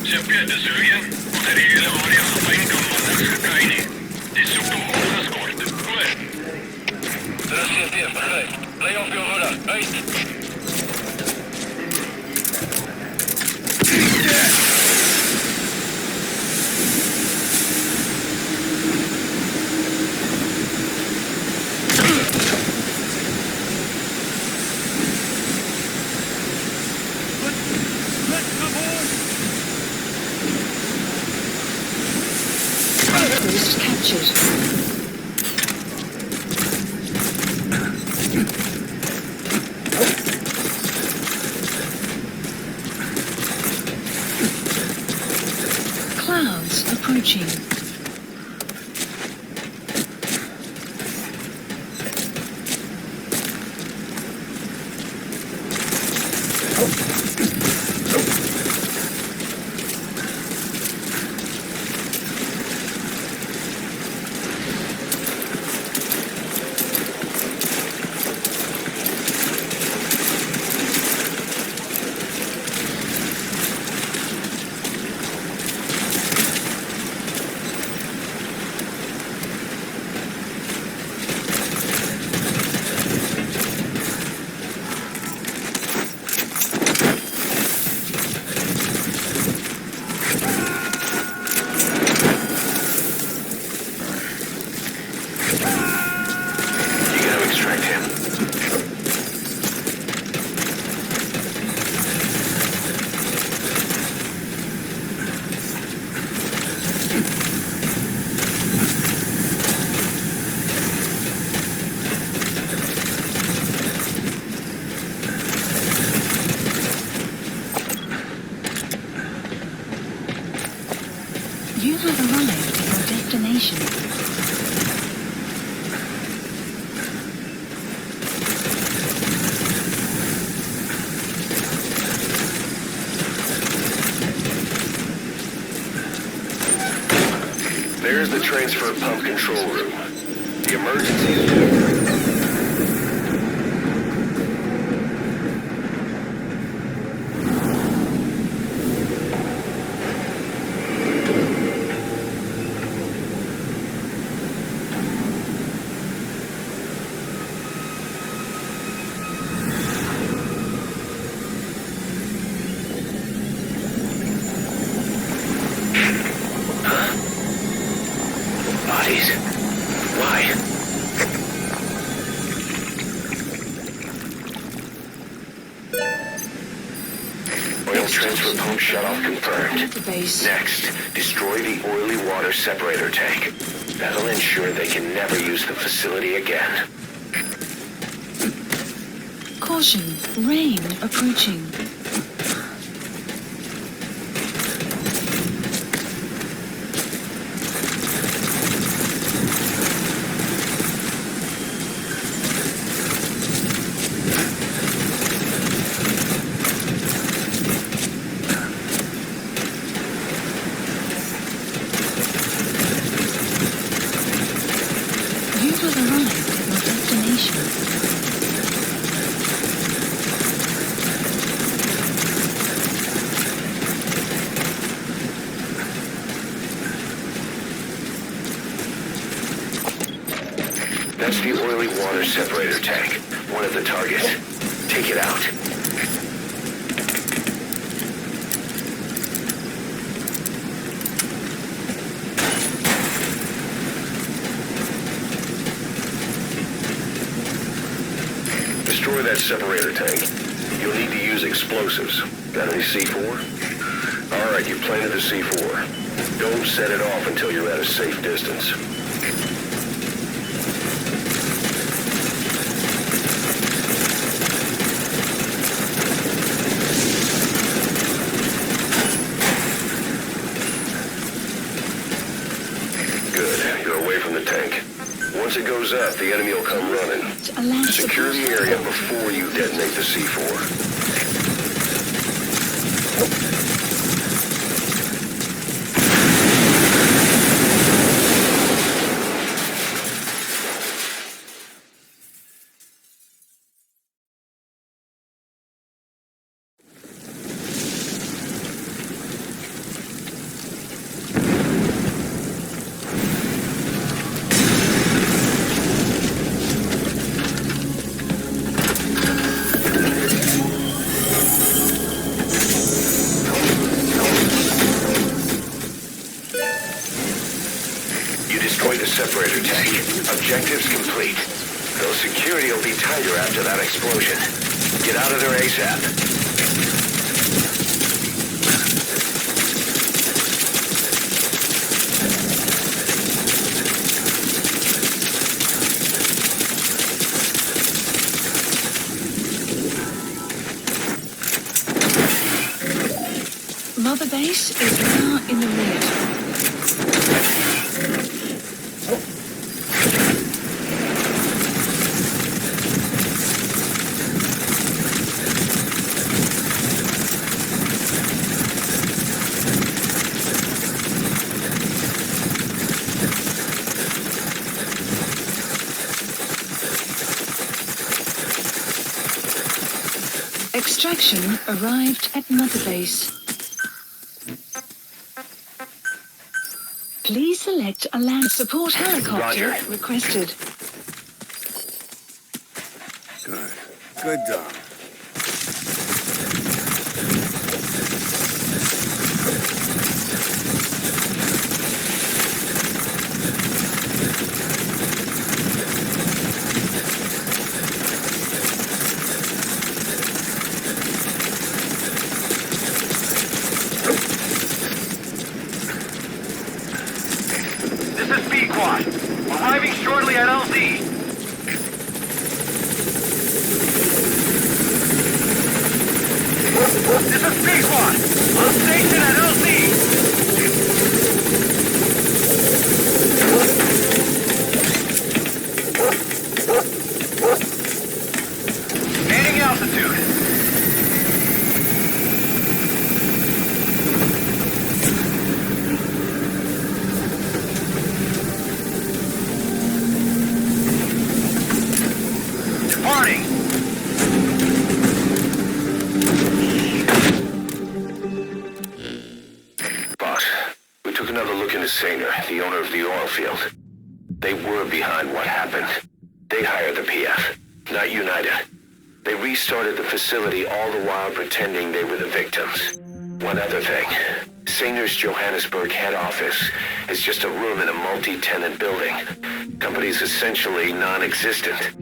Se pierde syrjän, kuten hiilellä varjalla vain kammannaksi kaini. Tissuktu hårdast kort. Kom igen. Rassia tien, hej. Lägg av och höra. Hej. Outpost captured. Clouds approaching. You have arrived at your destination. There's the transfer pump control room. The emergency is over. Bodies? Why? Oil transfer pump shutoff confirmed. Next, destroy the oily water separator tank. That'll ensure they can never use the facility again. Caution, rain approaching. You have arrived at your destination. That's the oily water separator tank. One of the targets. Take it out. Destroy that separator tank. You'll need to use explosives. Got any C4? All right, you planted the C4. Don't set it off until you're at a safe distance. Good. You're away from the tank. Once it goes up, the enemy will come running. Secure the area before you detonate the C4. separator tank. Objectives complete. Though security will be tighter after that explosion. Get out of there ASAP. Mother base is now in the rear. Extraction arrived at Mother base. Please select a land support helicopter requested. Good. Good dog. Arriving shortly at LZ. This is B-Quad. On station at LZ. Gaining altitude. Saner, the owner of the oil field. They were behind what happened. They hired the PF, not United. They restarted the facility all the while pretending they were the victims. One other thing. Saner's Johannesburg head office is just a room in a multi-tenant building. Company's essentially non-existent.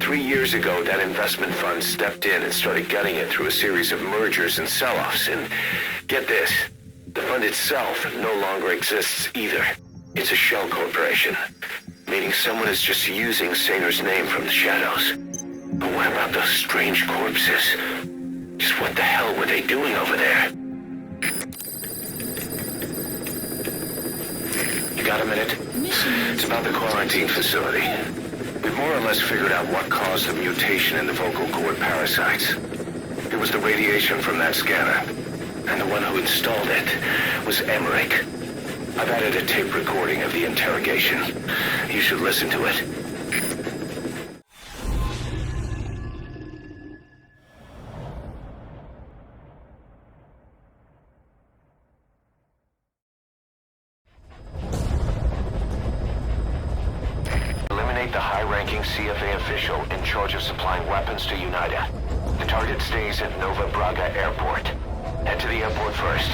3 years ago, that investment fund stepped in and started gutting it through a series of mergers and sell-offs. And get this, the fund itself no longer exists either. It's a shell corporation, meaning someone is just using Saner's name from the shadows. But what about those strange corpses? Just what the hell were they doing over there? You got a minute? It's about the quarantine facility. We've more or less figured out what caused the mutation in the vocal cord parasites. It was the radiation from that scanner. And the one who installed it was Emmerich. I've added a tape recording of the interrogation. You should listen to it. Eliminate the high-ranking CFA official in charge of supplying weapons to United. The target stays at Nova Braga Airport. Head to the airport first.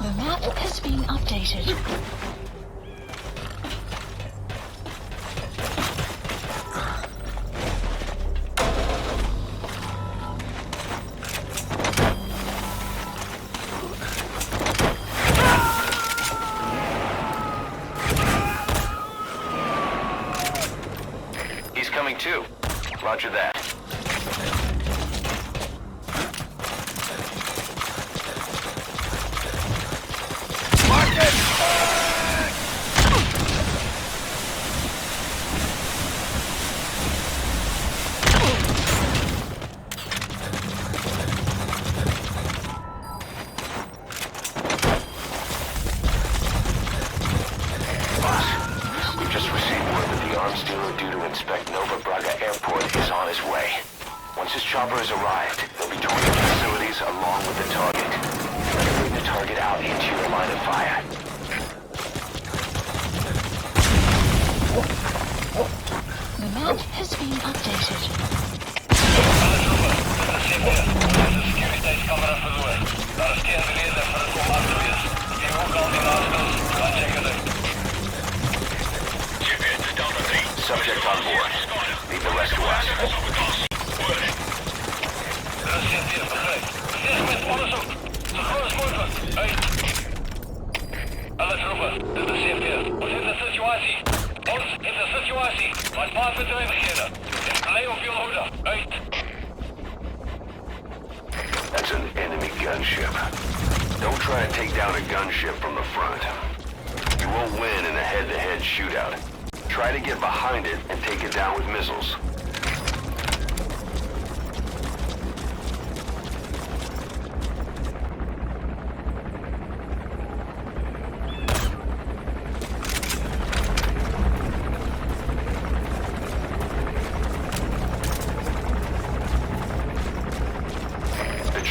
The map has been updated. He's coming too. Roger that. Chopper has arrived. They'll be touring the facilities along with the target. Bring the target out into your line of fire. The map has been updated. Subject on board. Leave the rest to us. Dit is CPS. Ons in de situatie. Ons in de situatie. Mijn paard verdwijnt beginnen. Ik blijf op jullie hoede. Uit. That's an enemy gunship. Don't try and take down a gunship from the front. You won't win in a head-to-head shootout. Try to get behind it and take it down with missiles.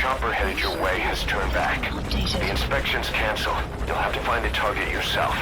Chopper headed your way has turned back. The inspection's canceled. You'll have to find the target yourself.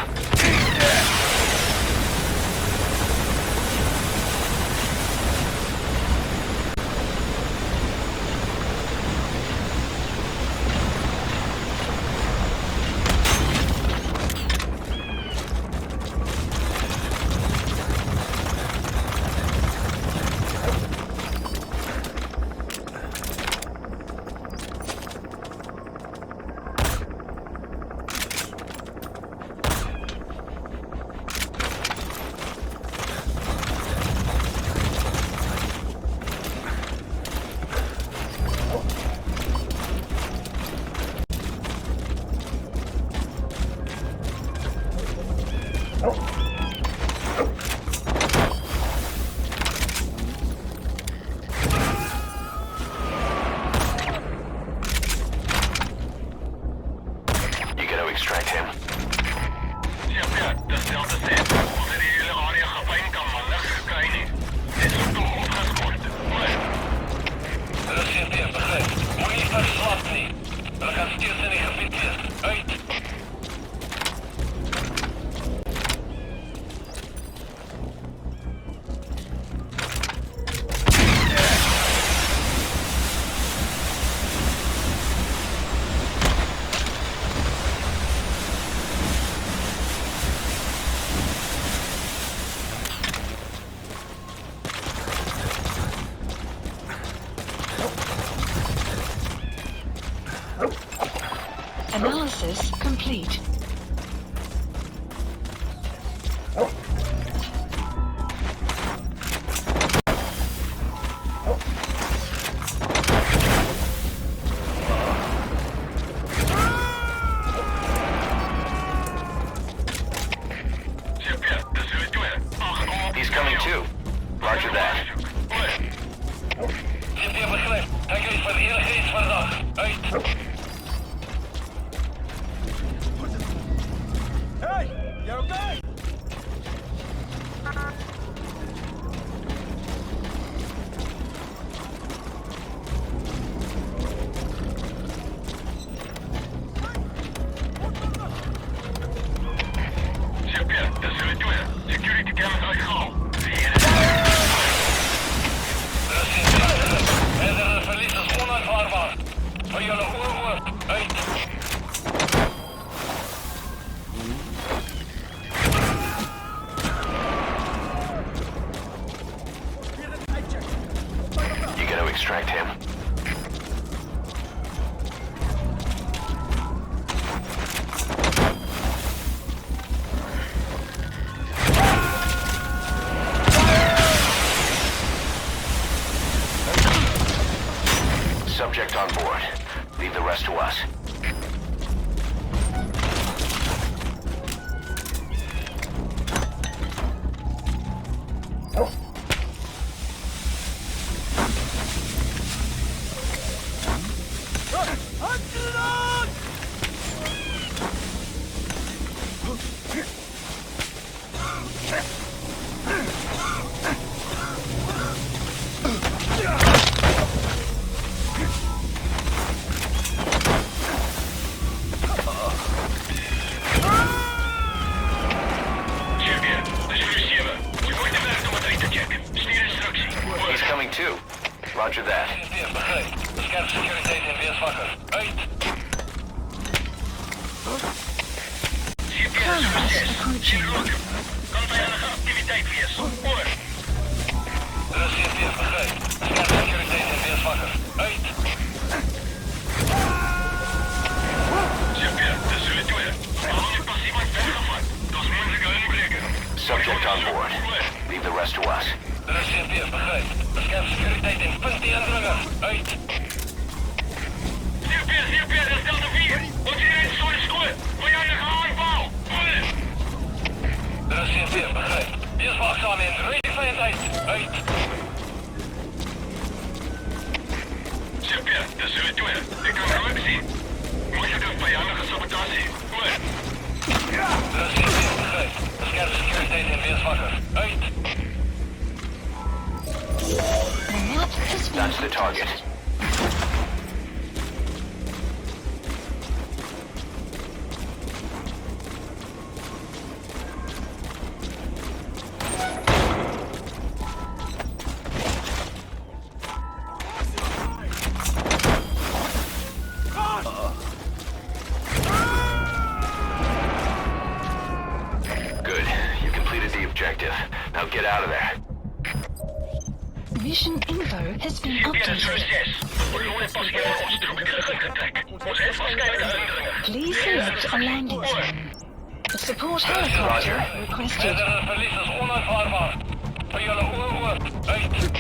Analysis complete. He's coming too. Roger that. Hey, you okay? Security cameras uitgehaald. Verder verlies is onuitvaarbaar. Voor jullie oorwoord uit. Leave the rest to us. Roger that. Subject on board. Leave the rest to us. Securiteit in punt die indringer. Uit. CP, dat is Delta 4. Ons iedereen is goed. Vijandige aanval. Er is CP, begrijp. Wees waakzaam en rijd die vijand uit. Uit. CP, dat is jullie twee. Ik kan rook zien. Moet je de vijandige sabotatie. Goed. Er is CP, begrijp. Bescherm securiteit en wees wakker. Uit. That's the target. Good. You completed the objective. Now get out of there. Mission info has been updated. Please select a landing zone. A support helicopter requested. Verlies is onaanvaardbaar. Voor jullie oor. Uit.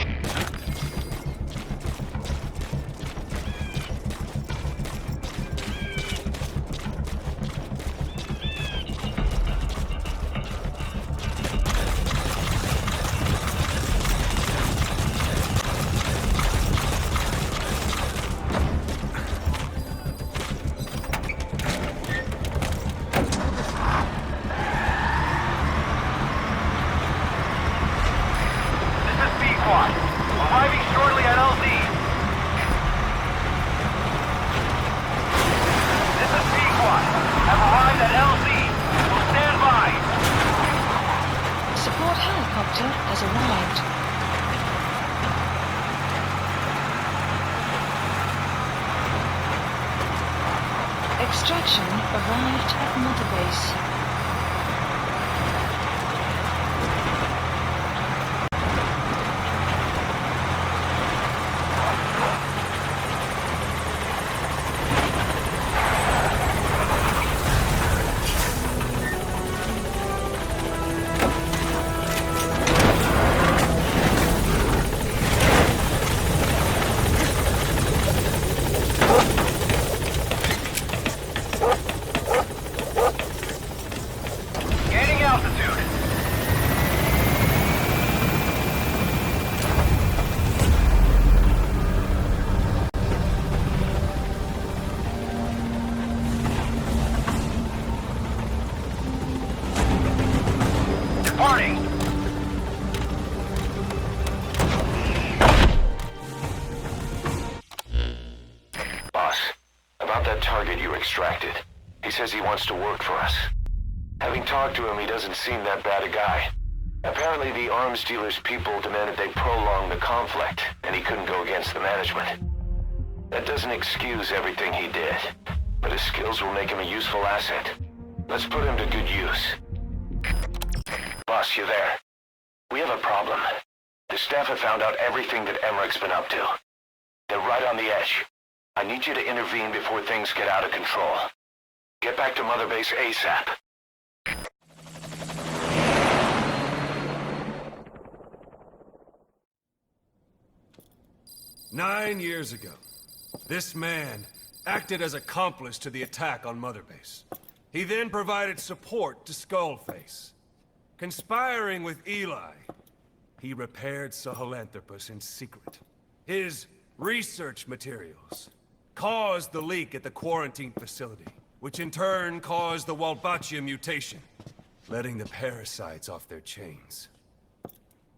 Extraction arrived at Mother Base. Extracted. He says he wants to work for us. Having talked to him, he doesn't seem that bad a guy. Apparently the arms dealer's people demanded they prolong the conflict, and he couldn't go against the management. That doesn't excuse everything he did, but his skills will make him a useful asset. Let's put him to good use. Boss, you there? We have a problem. The staff have found out everything that Emmerich's been up to. They're right on the edge. I need you to intervene before things get out of control. Get back to Mother Base ASAP. "9 years ago, This man acted as accomplice to the attack on Mother Base. He then provided support to Skullface. Conspiring with Eli, he repaired Sahelanthropus in secret. His research materials caused the leak at the quarantine facility, which in turn caused the Walbachia mutation, letting the parasites off their chains.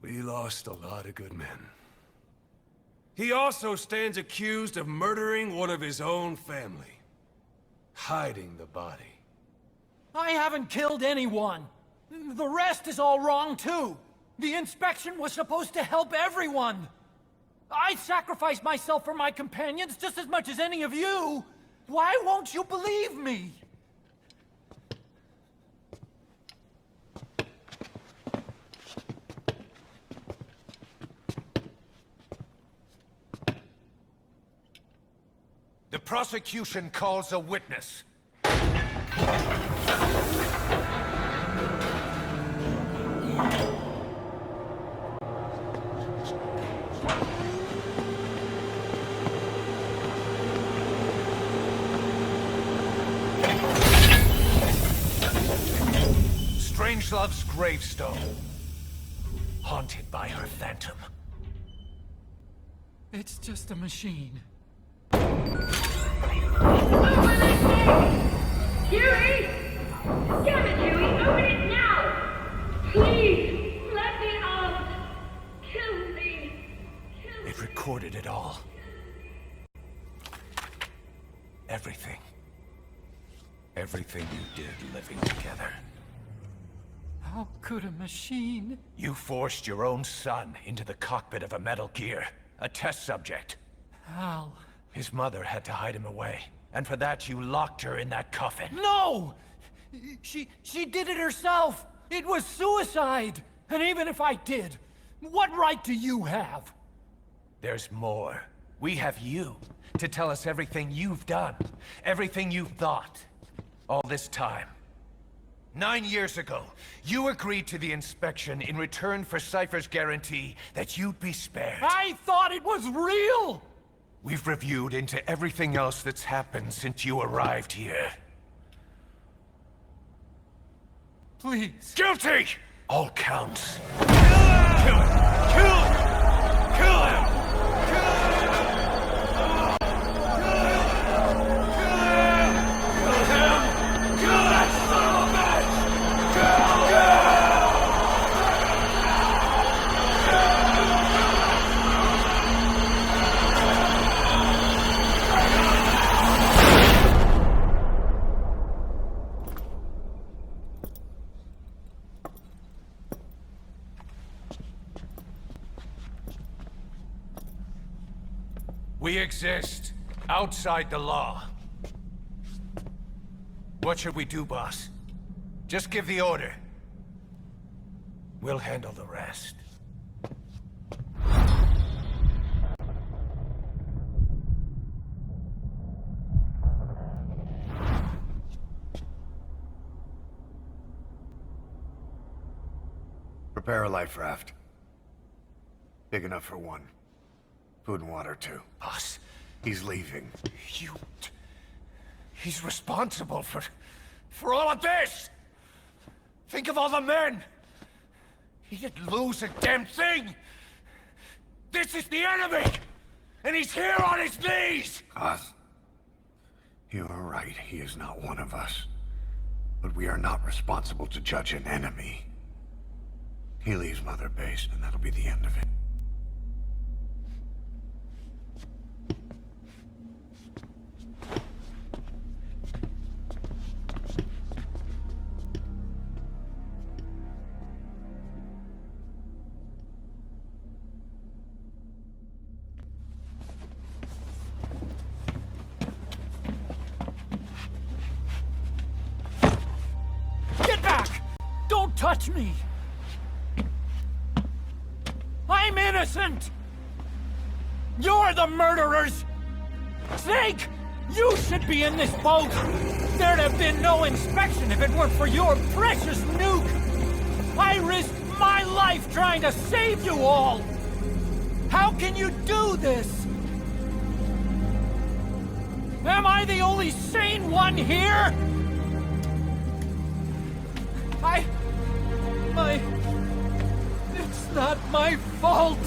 We lost a lot of good men. He also stands accused of murdering one of his own family, hiding the body. I haven't killed anyone. The rest is all wrong, too. The inspection was supposed to help everyone. I sacrificed myself for my companions just as much as any of you. Why won't you believe me? The prosecution calls a witness. Strangelove's gravestone, haunted by her phantom. It's just a machine. Huey! Damn it, Huey! Open it now! Please! Let me out! Kill me! It recorded it all. Everything. Everything you did living together. How could a machine? You forced your own son into the cockpit of a Metal Gear, a test subject. How? His mother had to hide him away, and for that you locked her in that coffin. No! She did it herself! It was suicide! And even if I did, what right do you have? There's more. We have you to tell us everything you've done, everything you've thought, all this time. 9 years ago, you agreed to the inspection in return for Cypher's guarantee that you'd be spared. I thought it was real! We've reviewed into everything else that's happened since you arrived here. Please. Guilty! All counts. Kill him! Kill him! Kill him! Kill him! We exist outside the law. What should we do, boss? Just give the order. We'll handle the rest. Prepare a life raft. Big enough for one. Food and water, too. Boss. He's leaving. He's responsible for all of this! Think of all the men! He didn't lose a damn thing! This is the enemy! And he's here on his knees! Us? You are right, he is not one of us. But we are not responsible to judge an enemy. He leaves Mother Base, and that'll be the end of it. Touch me! I'm innocent! You're the murderers! Snake! You should be in this boat! There'd have been no inspection if it weren't for your precious nuke! I risked my life trying to save you all! How can you do this? Am I the only sane one here? It's not my fault.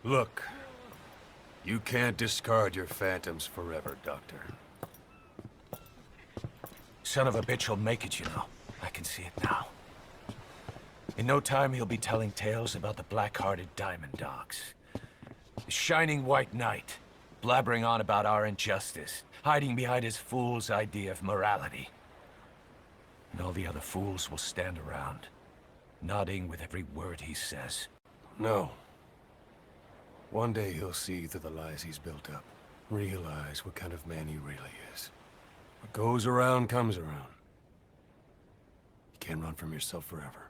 Look, you can't discard your phantoms forever, Doctor. Son of a bitch will make it, you know. I can see it now. In no time, he'll be telling tales about the black-hearted Diamond Dogs. The Shining White Knight, blabbering on about our injustice, hiding behind his fool's idea of morality. And all the other fools will stand around, nodding with every word he says. No. One day he'll see through the lies he's built up, realize what kind of man he really is. What goes around comes around. You can't run from yourself forever.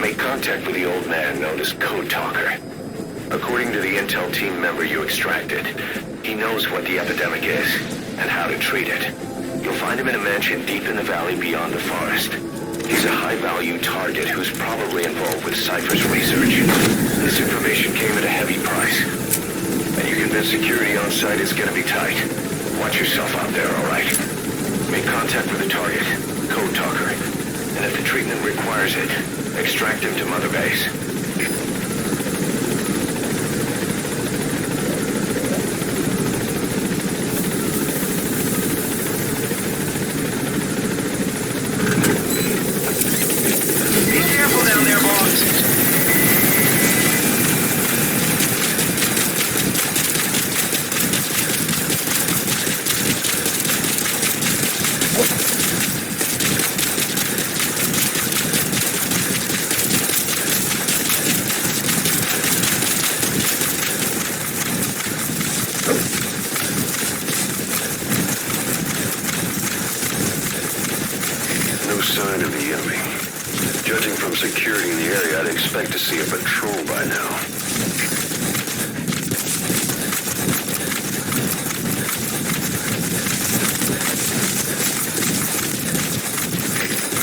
Make contact with the old man known as Code Talker. According to the intel team member you extracted, he knows what the epidemic is and how to treat it. You'll find him in a mansion deep in the valley beyond the forest. He's a high-value target who's probably involved with Cypher's research. This information came at a heavy price. And you convinced security on site is gonna be tight. Watch yourself out there, all right? Make contact with the target, Code Talker. And if the treatment requires it, extract him to Mother Base. Be careful down there, boss. No sign of the enemy. Judging from security in the area, I'd expect to see a patrol by now.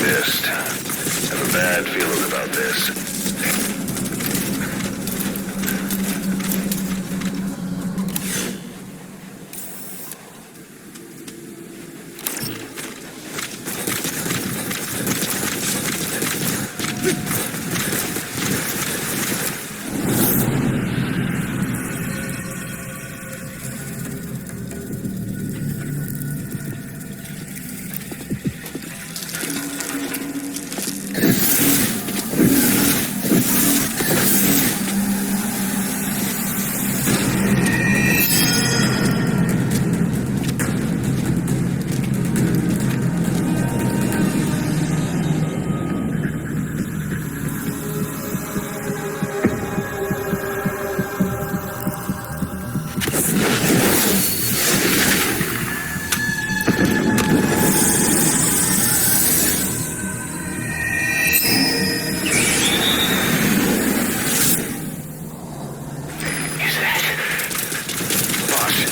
Missed. Have a bad feeling about this.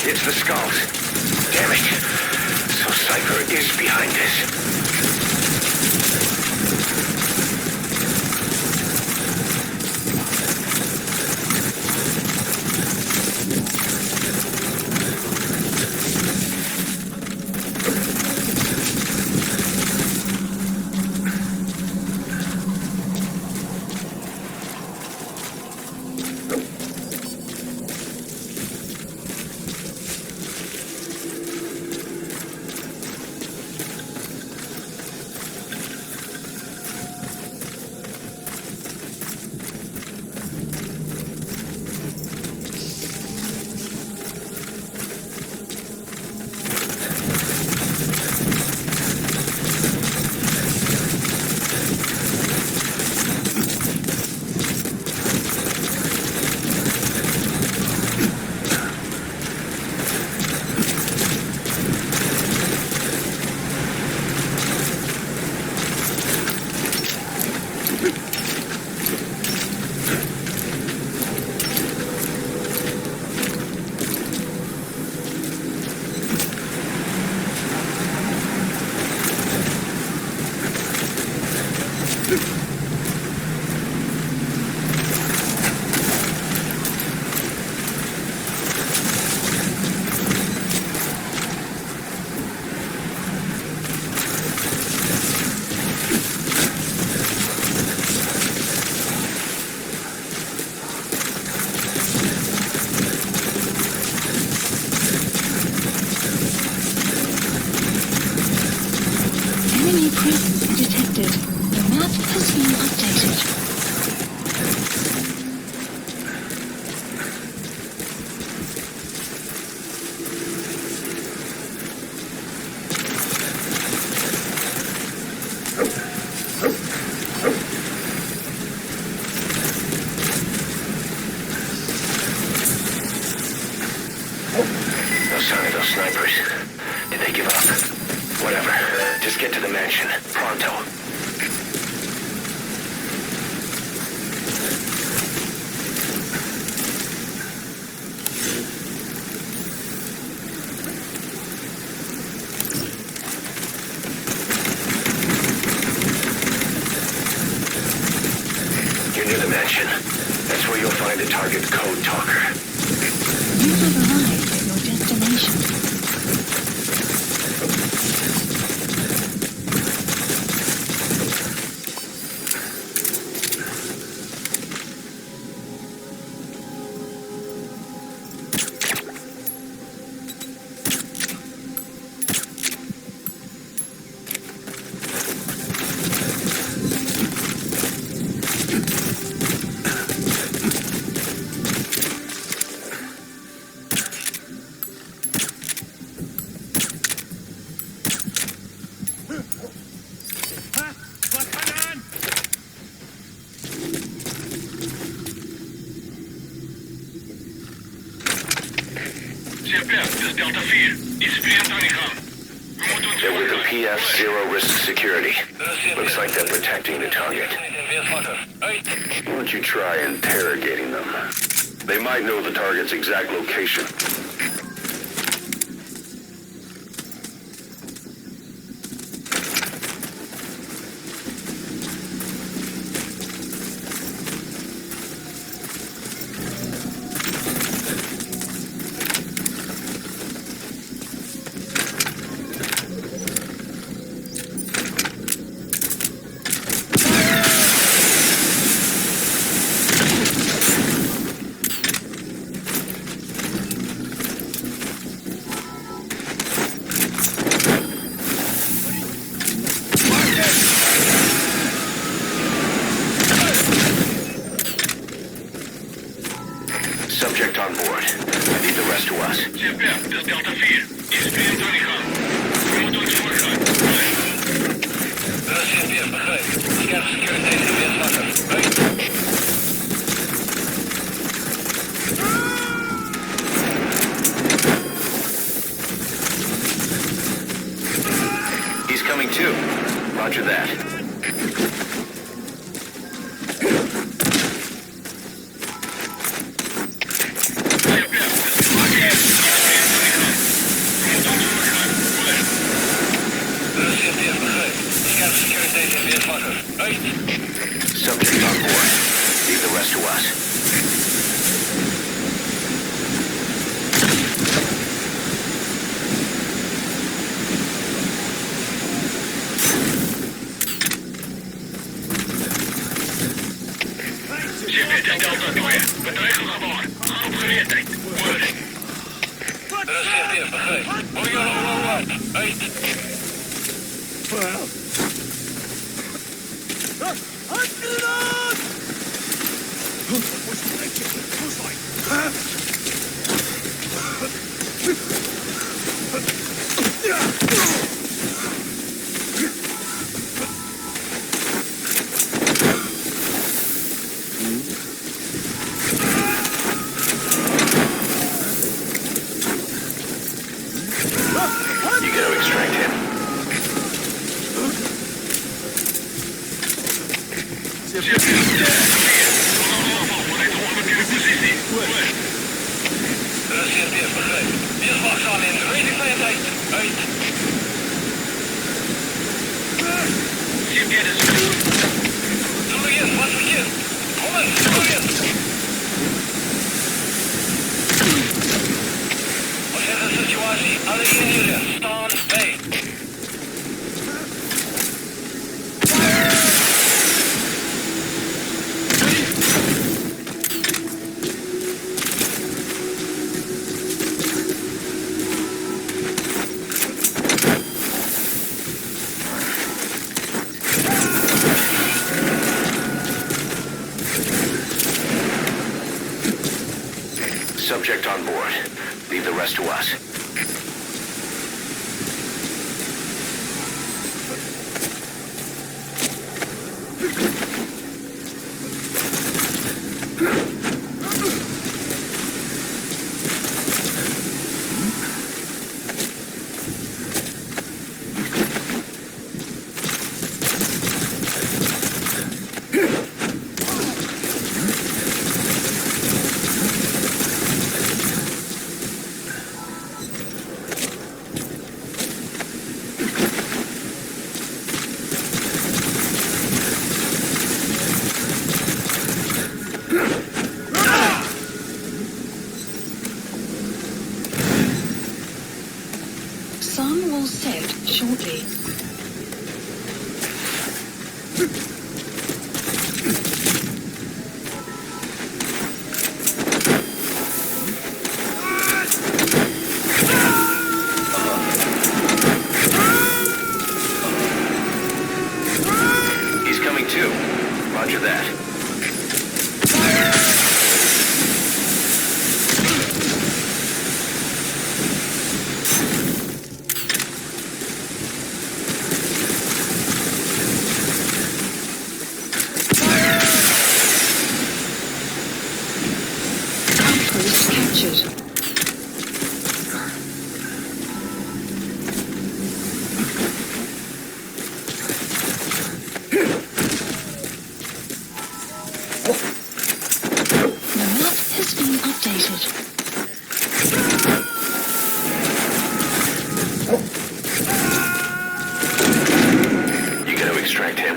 It's the skulls. Damn it. So Cypher is behind this. detected. The map has been updated. No sign of those snipers. Did they give up? Whatever. Just get to the mansion. Pronto. You're near the mansion. That's where you'll find the target code talker. You have arrived at your destination. They're with the PF Zero Risk Security. Looks like they're protecting the target. Why don't you try interrogating them? They might know the target's exact location. Subject on board. Leave the rest to us. Das Delta 4. Ich bin Tonicham. We moeten ons voorgaan. Dat is CPF, begrijp. Scherp security weer wakker. He's coming too. Roger that. Subject on board. Leave the rest to us. Delta 2. Bedreigen gevaar. Ga op gereedheid. Word. Dat is CPF, begrijp. Hoor je al wat? Uit. You gotta extract him. subject on board. Leave the rest to us. Sun will set shortly. He's coming too. Roger that. Captured. The map has been updated. You gotta extract him.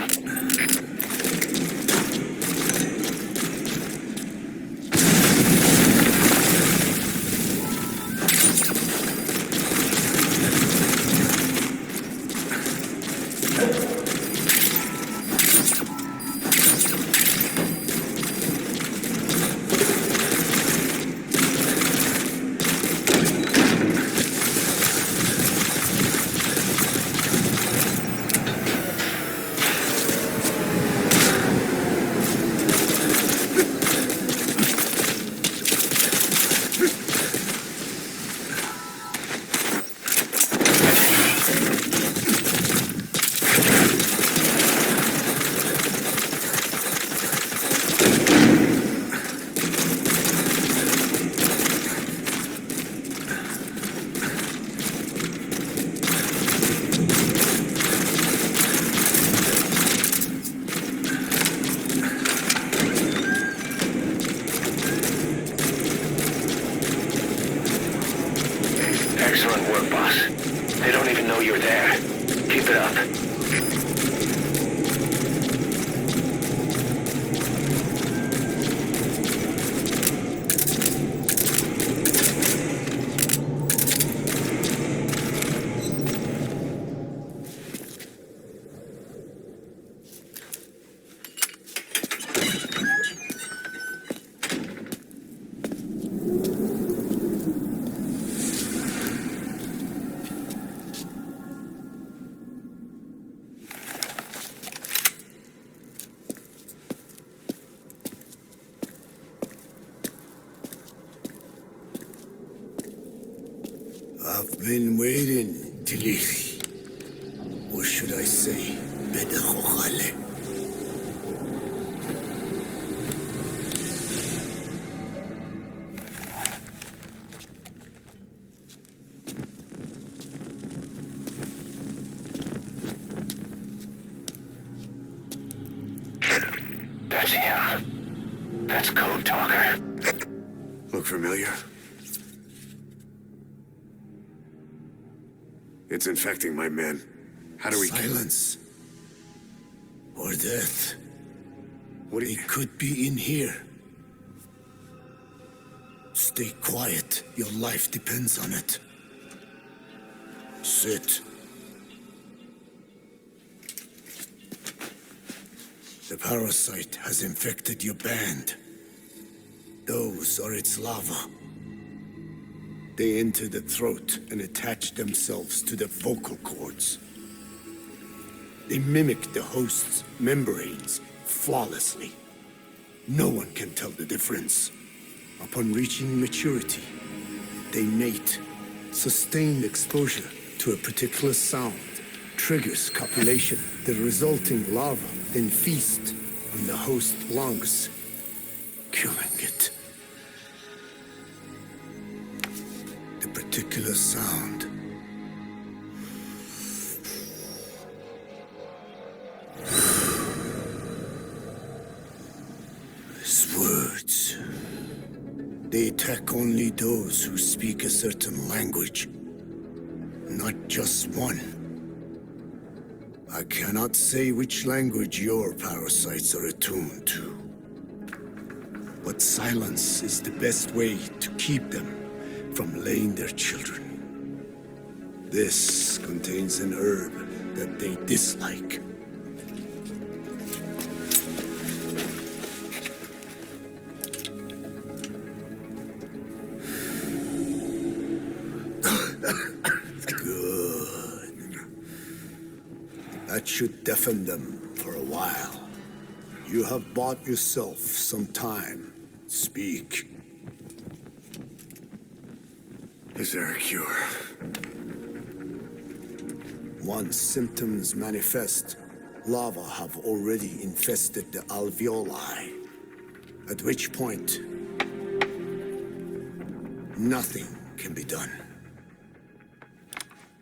Excellent work, boss. They don't even know you're there. Keep it up. I've been waiting, Tilly. Or should I say, Bedachochale. That's him. That's Code Talker. Look familiar? It's infecting my men. How do we... Silence. Or death. It could be in here. Stay quiet. Your life depends on it. Sit. The parasite has infected your band. Those are its larvae. They enter the throat and attach themselves to the vocal cords. They mimic the host's membranes flawlessly. No one can tell the difference. Upon reaching maturity, they mate. Sustained exposure to a particular sound triggers copulation. The resulting larva then feast on the host lungs, killing it. The particular sound is words. They attack only those who speak a certain language, not just one. I cannot say which language your parasites are attuned to, but silence is the best way to keep them from laying their children. This contains an herb that they dislike. That should deafen them for a while. You have bought yourself some time. Speak. Is there a cure? Once symptoms manifest, larvae have already infested the alveoli, at which point nothing can be done.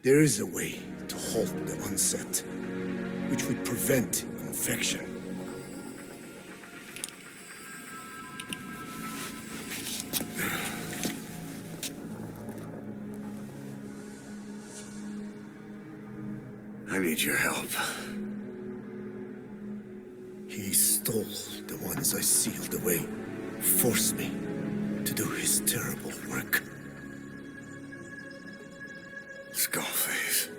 There is a way to halt the onset, which would prevent infection. I need your help. He stole the ones I sealed away, forced me to do his terrible work. Skullface.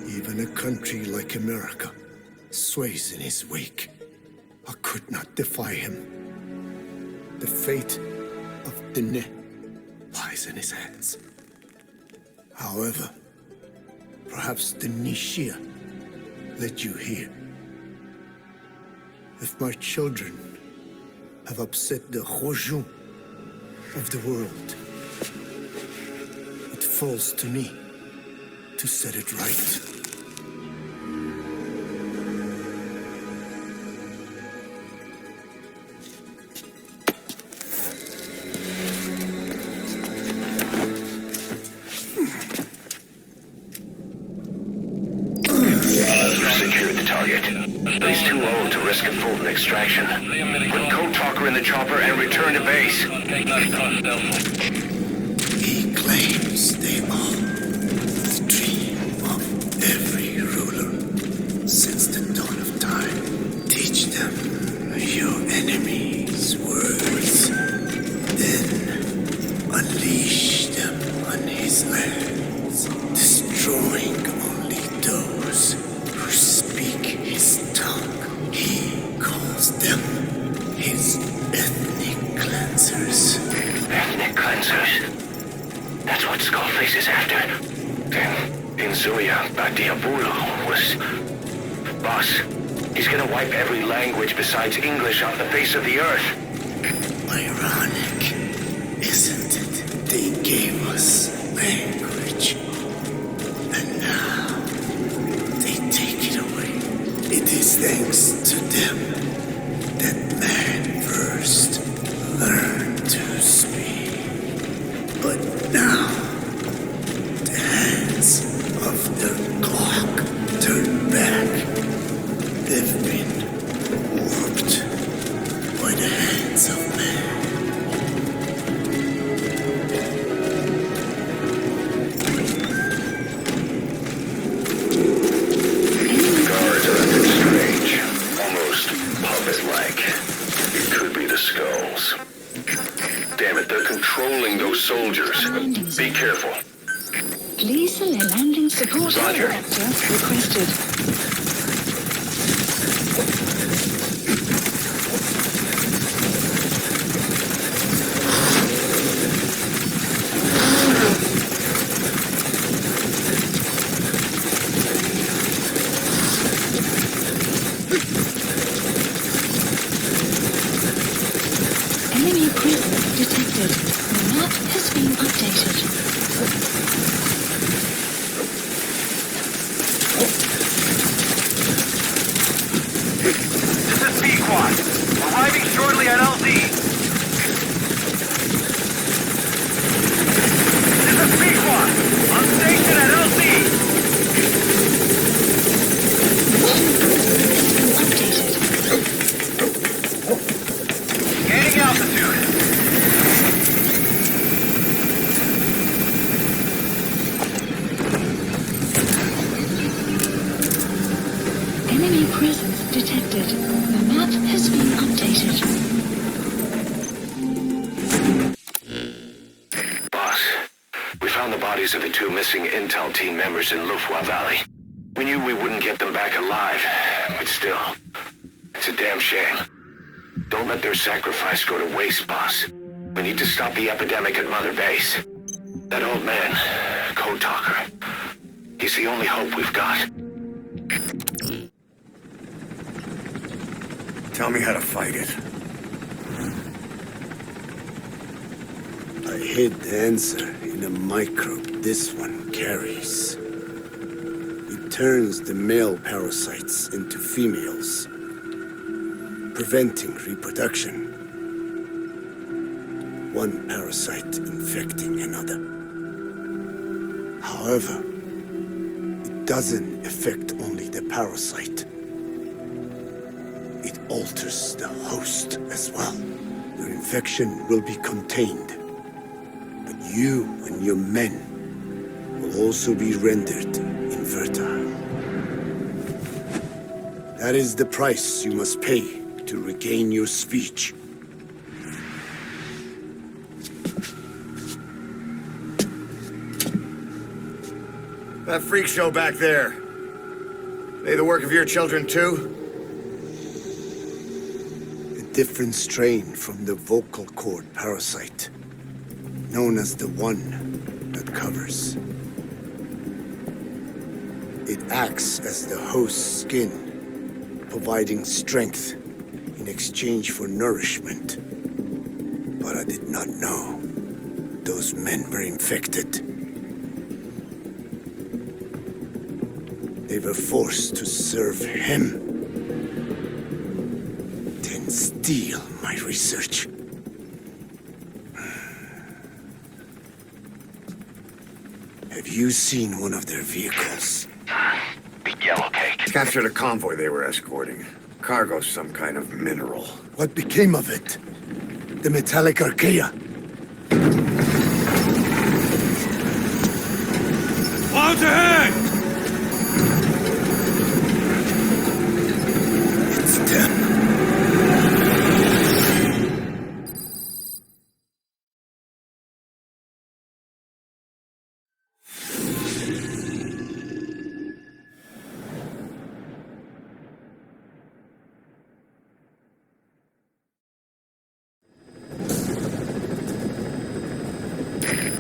Even a country like America sways in his wake. I could not defy him. The fate of Dene lies in his hands. However, perhaps the Nishia led you here. If my children have upset the Rojun of the world, it falls to me to set it right. Extraction. Put Code Talker in the chopper and return to base. He claims they are the dream of every ruler since the dawn of time. Teach them your enemy's words, then unleash them on his lands, destroying only those who speak his tongue. He calls them his ethnic cleansers. Ethnic cleansers? That's what Skullface is after. Then, Inzuya Badiabulo was... Boss, he's gonna wipe every language besides English off the face of the earth. Ironic, isn't it? They gave us language, and now they take it away. It is thanks to them that man first learned to speak. But now, the hands of their clock turn back. They've been warped by the hands of man. Guards are acting strange. Almost puppet-like. It could be the skulls. Damn it, they're controlling those soldiers. Be careful. Please select landing support Roger. helicopter requested. Enemy presence detected. The map has been updated. Boss, we found the bodies of the 2 missing Intel team members in Lufwa Valley. We knew we wouldn't get them back alive, but still, it's a damn shame. Don't let their sacrifice go to waste, boss. We need to stop the epidemic at Mother Base. That old man, Code Talker, he's the only hope we've got. Tell me how to fight it. I hid the answer in a microbe this one carries. It turns the male parasites into females, preventing reproduction. One parasite infecting another. However, it doesn't affect only the parasite. It alters the host as well. Your infection will be contained, but you and your men will also be rendered infertile. That is the price you must pay to regain your speech. That freak show back there. They the work of your children too? A different strain from the vocal cord parasite, known as the one that covers. It acts as the host's skin, providing strength in exchange for nourishment. But I did not know those men were infected. They were forced to serve him, then steal my research. Have you seen one of their vehicles? Big yellow cake. Captured a convoy they were escorting. Cargo, some kind of mineral. What became of it? The metallic archaea. Clouds ahead! It's them.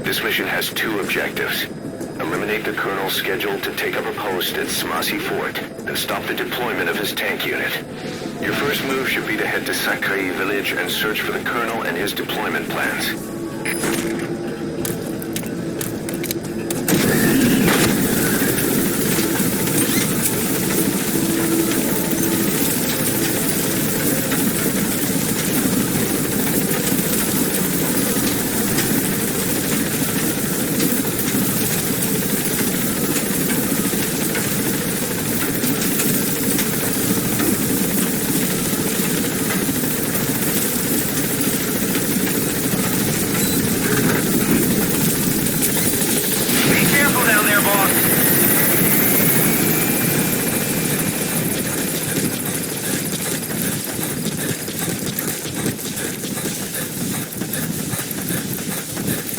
This mission has 2 objectives. Eliminate the Colonel scheduled to take up a post at Smasi Fort and stop the deployment of his tank unit. Your first move should be to head to Sakai village and search for the Colonel and his deployment plans.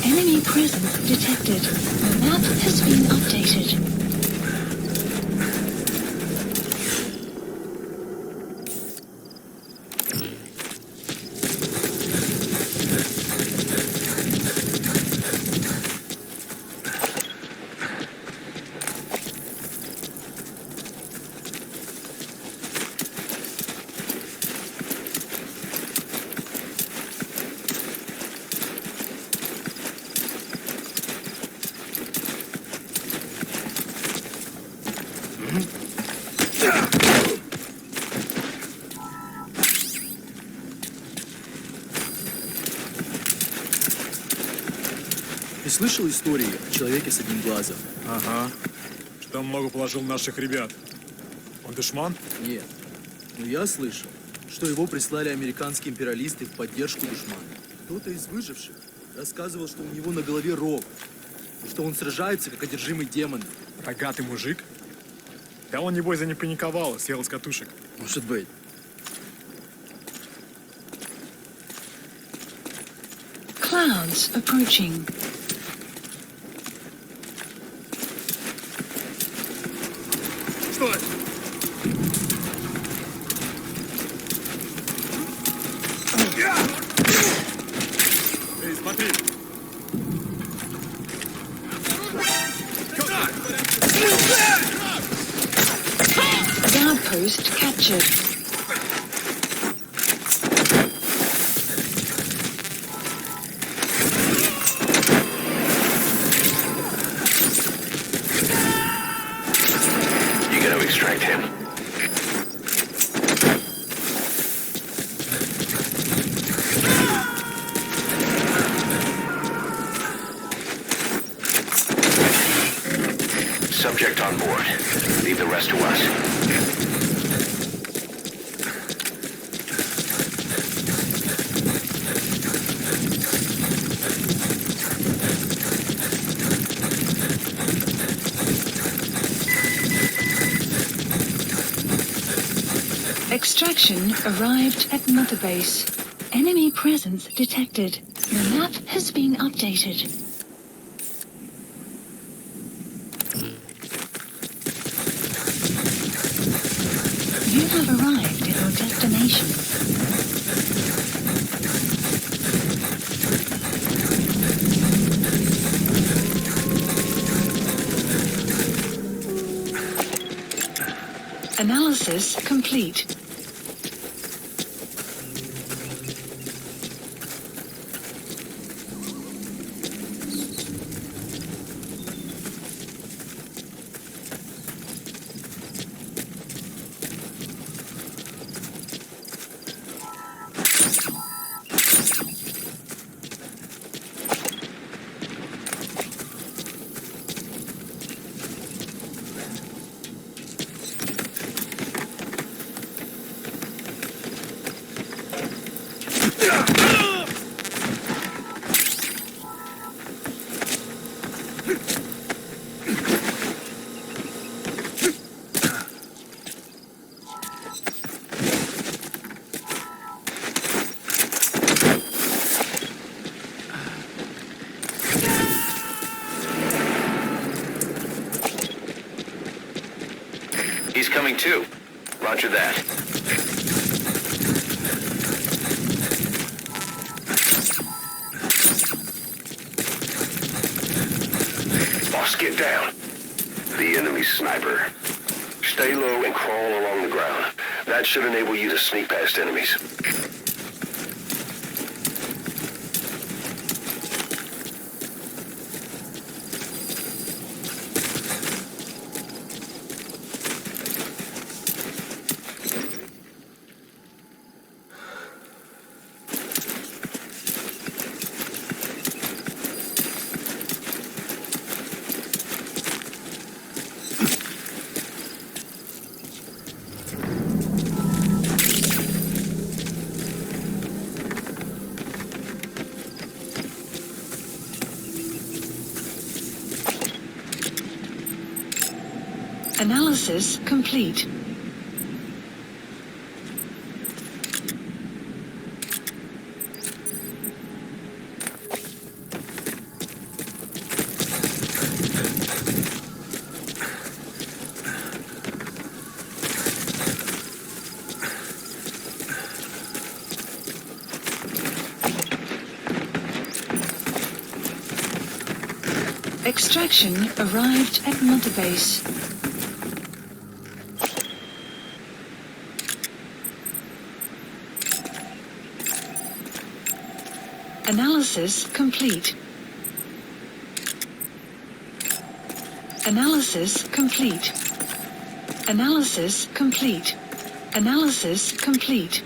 Enemy presence detected. The map has been updated. Ты слышал истории о человеке с одним глазом? Ага. Что он много положил наших ребят. Он душман? Нет. Но я слышал, что его прислали американские империалисты в поддержку душмана. Кто-то из выживших рассказывал, что у него на голове рог, и что он сражается, как одержимый демоном. Рогатый мужик? Да он, небось, запаниковал и съел с катушек. Может быть. Clouds approaching. Стой! Эй, смотри! Guard post captured. You gotta extract him. Subject on board. Leave the rest to us. Extraction arrived at Mother Base. Enemy presence detected. The map has been updated. You have arrived at your destination. Analysis complete. He's coming too. Roger that. Boss, get down. The enemy sniper. Stay low and crawl along the ground. That should enable you to sneak past enemies. Analysis complete. Extraction arrived at Mother Base. Analysis complete. Analysis complete. Analysis complete. Analysis complete.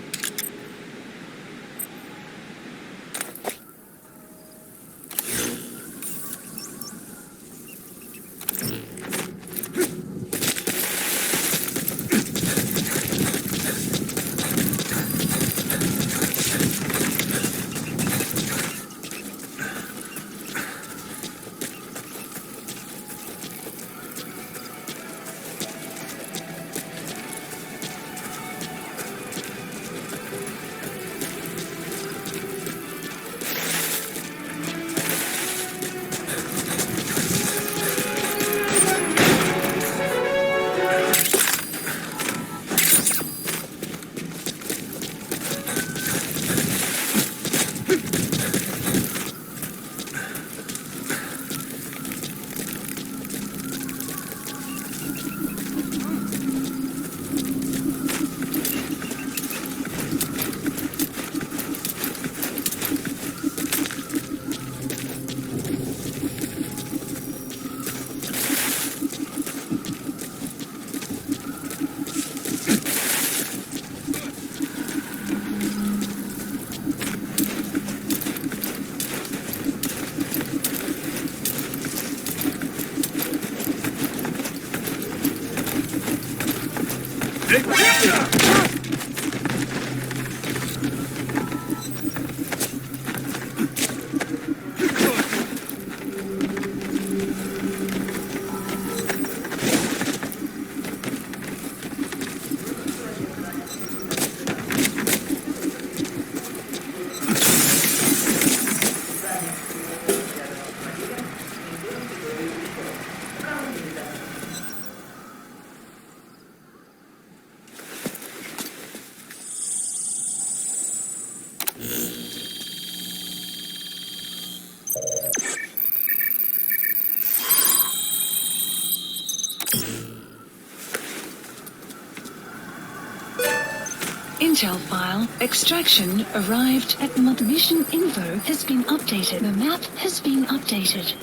Intel file. Extraction arrived at mission info has been updated. The map has been updated.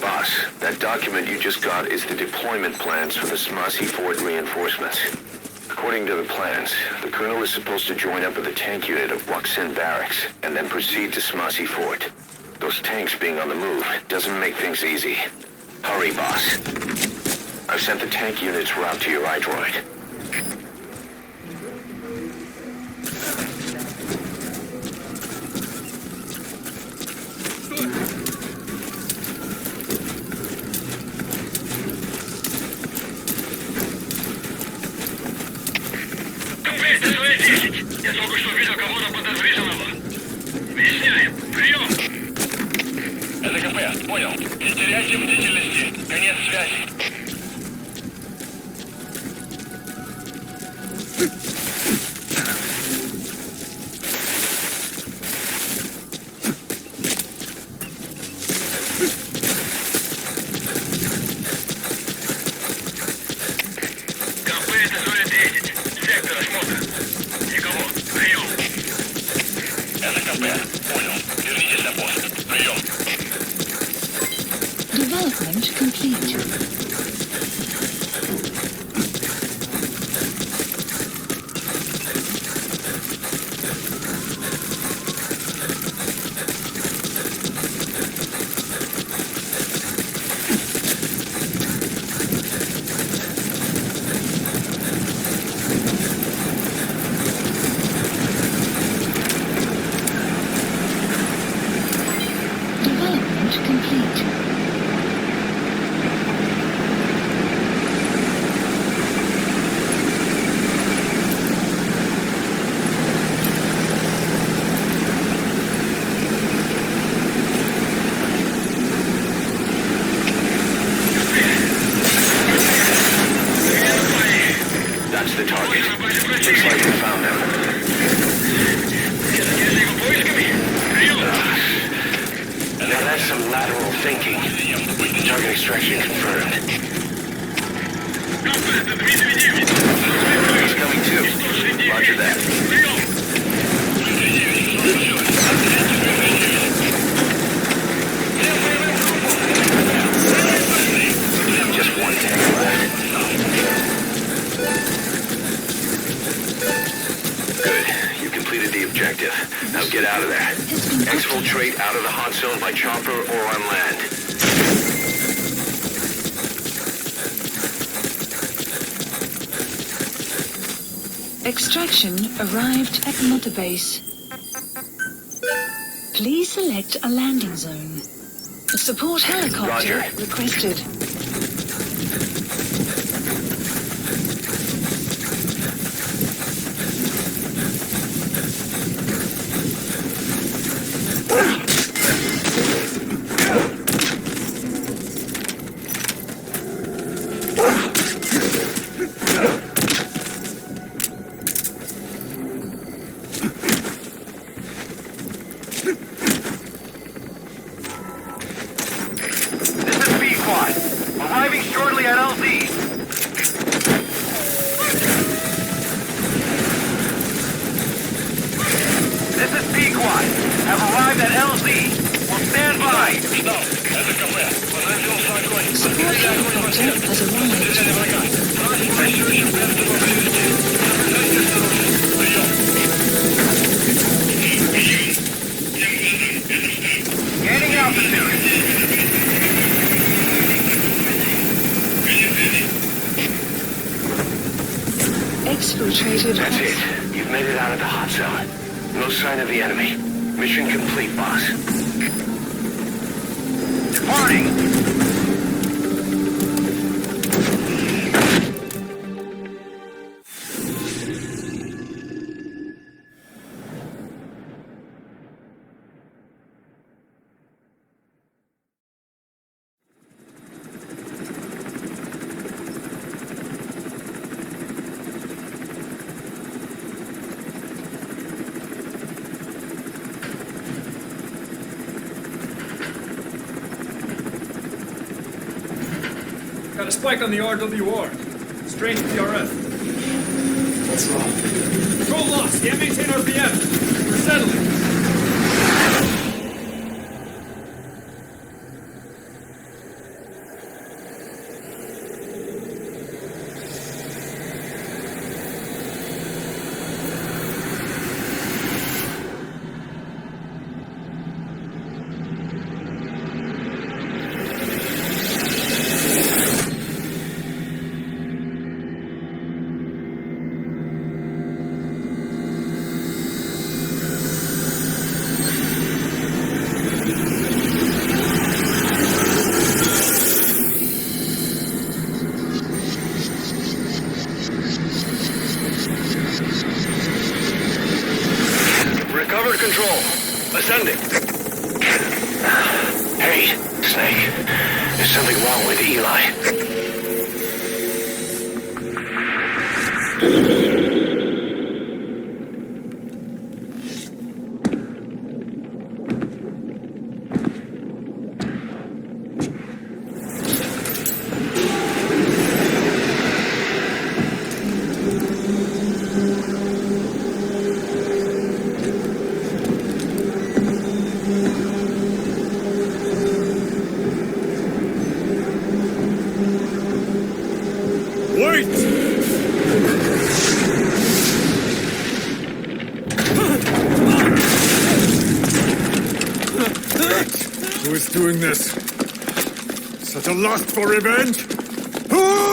Boss, that document you just got is the deployment plans for the Smasi Fort reinforcements. According to the plans, the colonel is supposed to join up with the tank unit of Waksin Barracks and then proceed to Smasi Fort. Those tanks being on the move doesn't make things easy. Hurry, boss. I've sent the tank unit's route to your iDroid. Я только что видел кого-то подозрительного. Выясняем. Прием! Это КП. Понял. Не теряйте бдительности. Конец связи. Development complete. Development complete. That's the target. Looks like we found them. Now that's some lateral thinking. Target extraction confirmed. He's coming too. Roger that. Just one tank left. Good. You completed the objective. Now get out of there. Exfiltrate out of the hot zone by chopper or on land. Extraction arrived at Mother Base. Please select a landing zone. Support helicopter requested. This is B-Quad. Airdrop has arrived. Gaining altitude. Exfiltrated. That's it. You've made it out of the hot zone. No sign of the enemy. Mission complete, boss. Departing! Got a spike on the RWR. Strange PRF. What's wrong? Control lost. Can't maintain RPM. We're settling. Recovered control. Ascending. Hey, Snake. There's something wrong with Eli. Who is doing this? Such a lust for revenge? Who?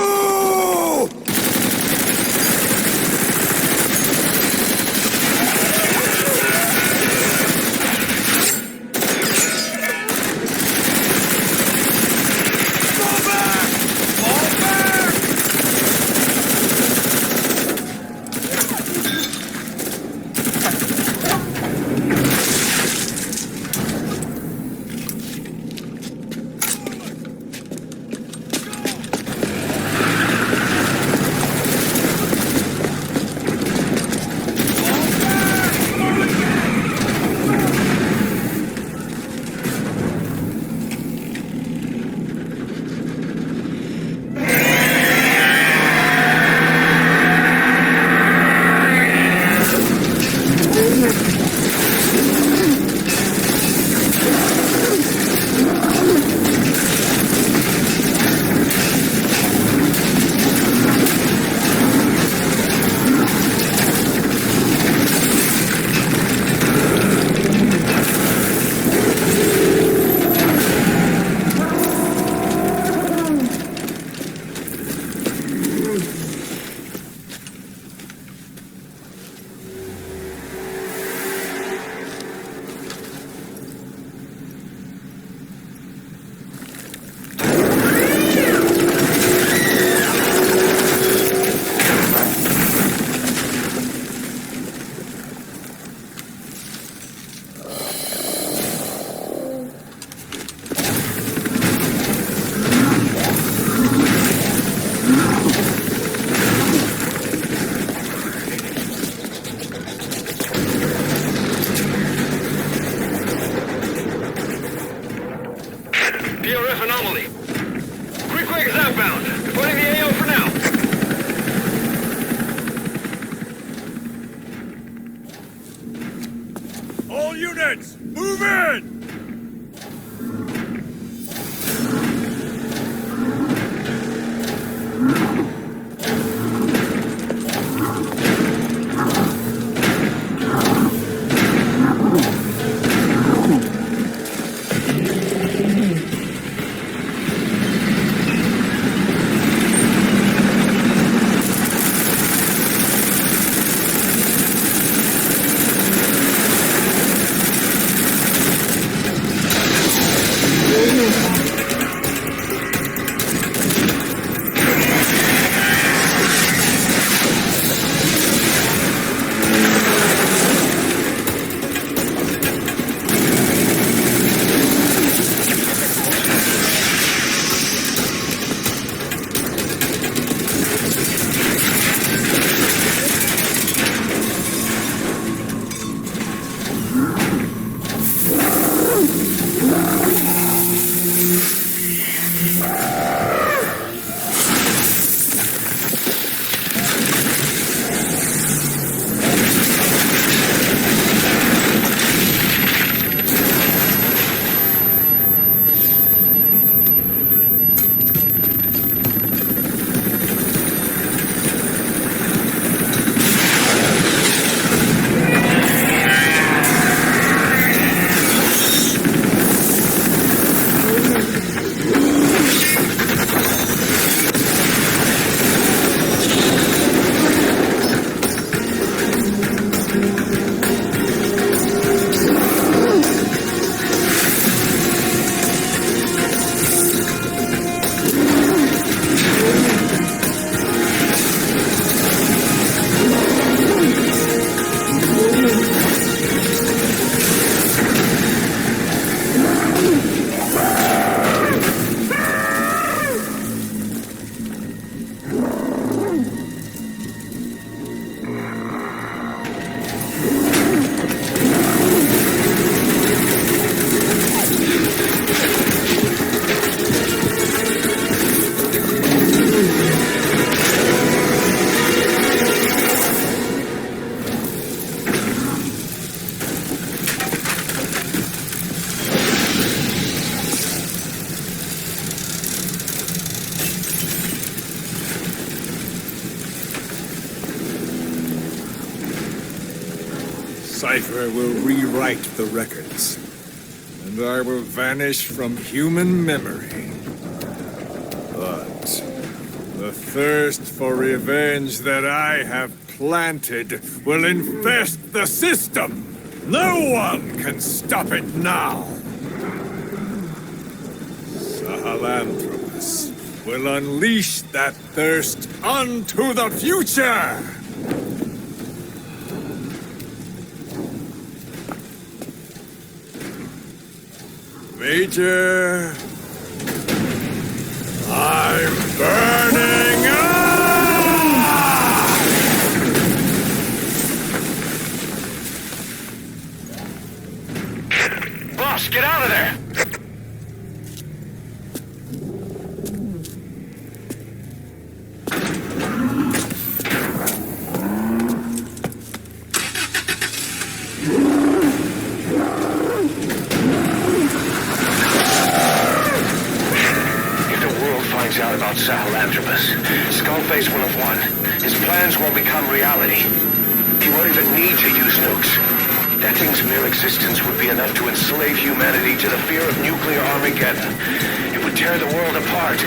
PRF anomaly. Quick is outbound. Reporting the AO for now. All units, move in! cipher will rewrite the records, and I will vanish from human memory. But the thirst for revenge that I have planted will infest the system. No one can stop it now. Sahelanthropus will unleash that thirst onto the future! Major, I'm burning up! Boss, get out of there! Out about Sahelanthropus. Skullface will have won. His plans will become reality. He won't even need to use nukes. That thing's mere existence would be enough to enslave humanity to the fear of nuclear Armageddon. It would tear the world apart.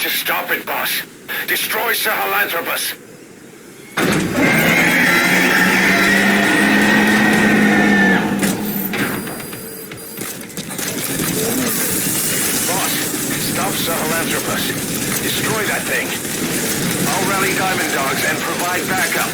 Stop it, boss. Destroy Sahelanthropus. Boss, stop Sahelanthropus. Destroy that thing. I'll rally Diamond Dogs and provide backup.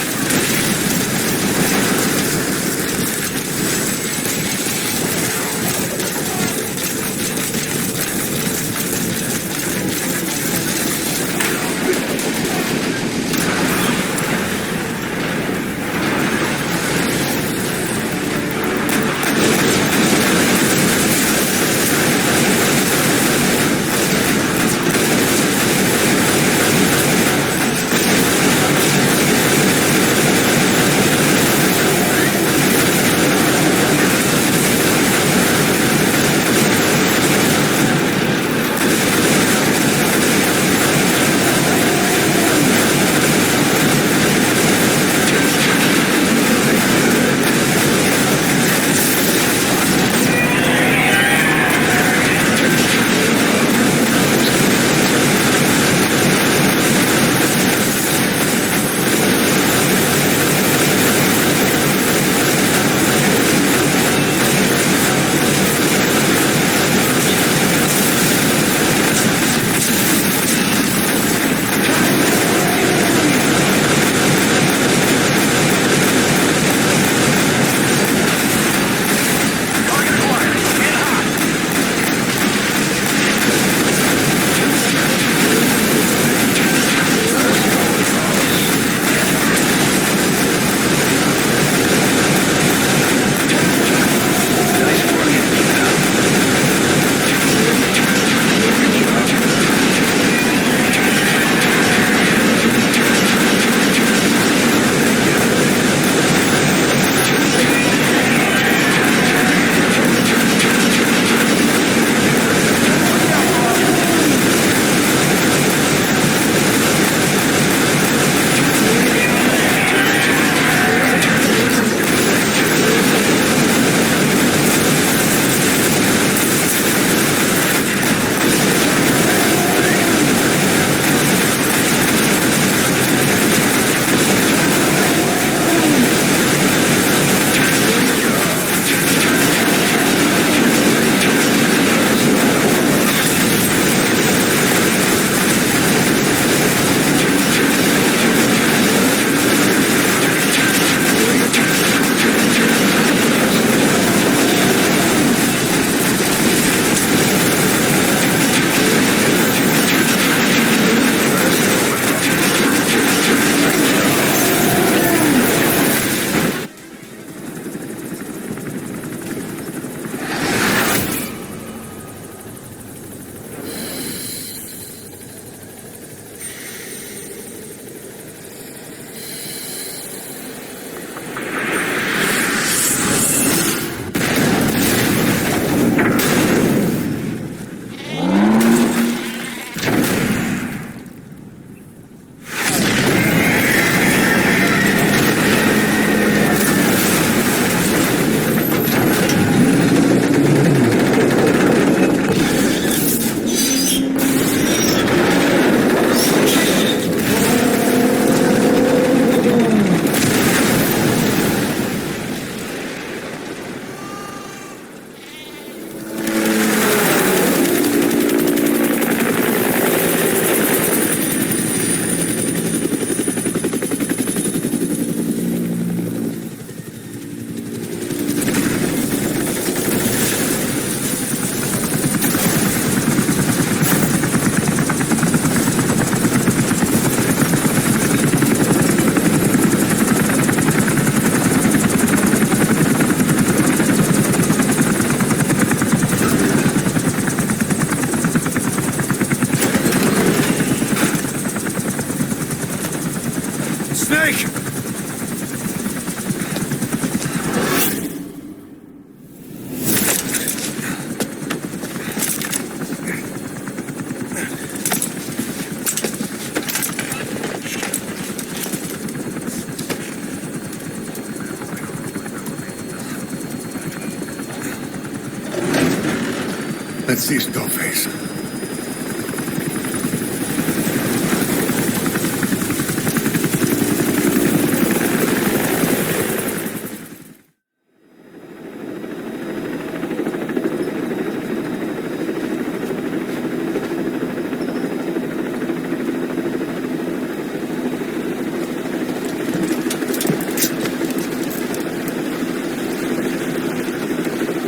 Let's see Skullface.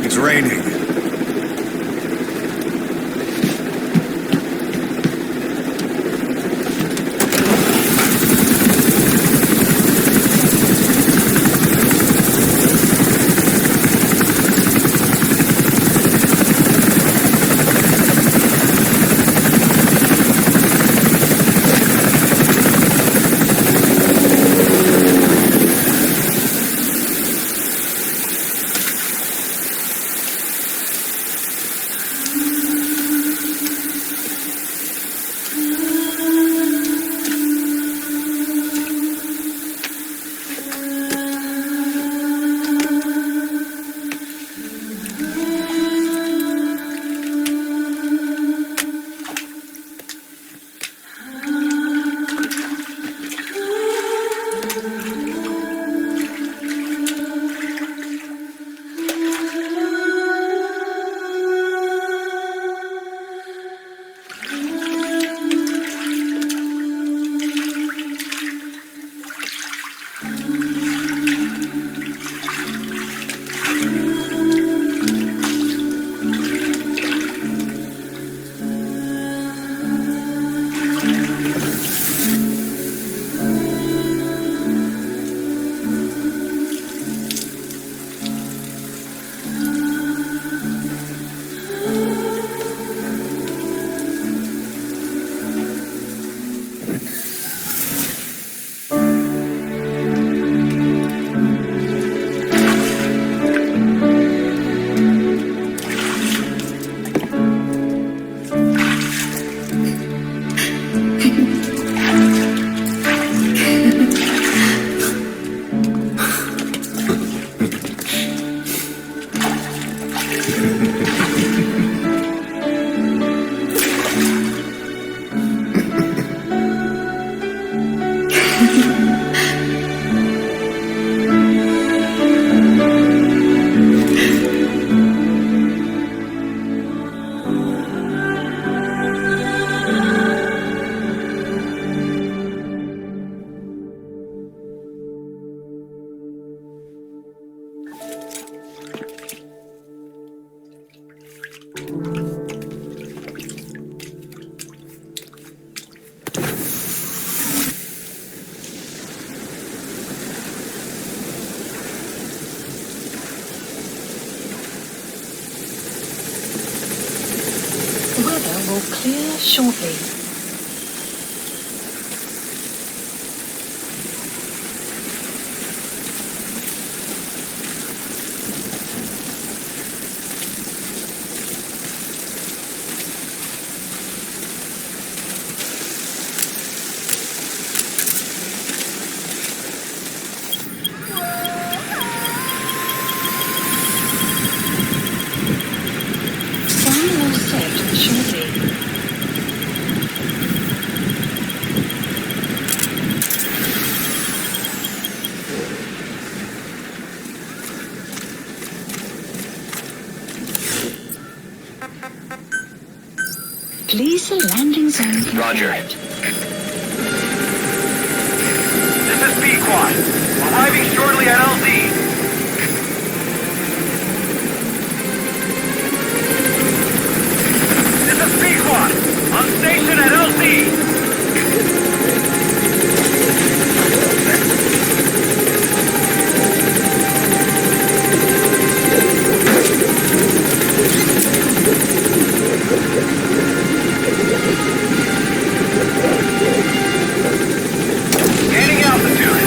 It's raining. Weather will clear shortly. Sun will set shortly. Please, the landing zone confirmed. Roger. This is B-Quad. Arriving shortly at LZ. This is B-Quad. On station at LZ. Gaining altitude.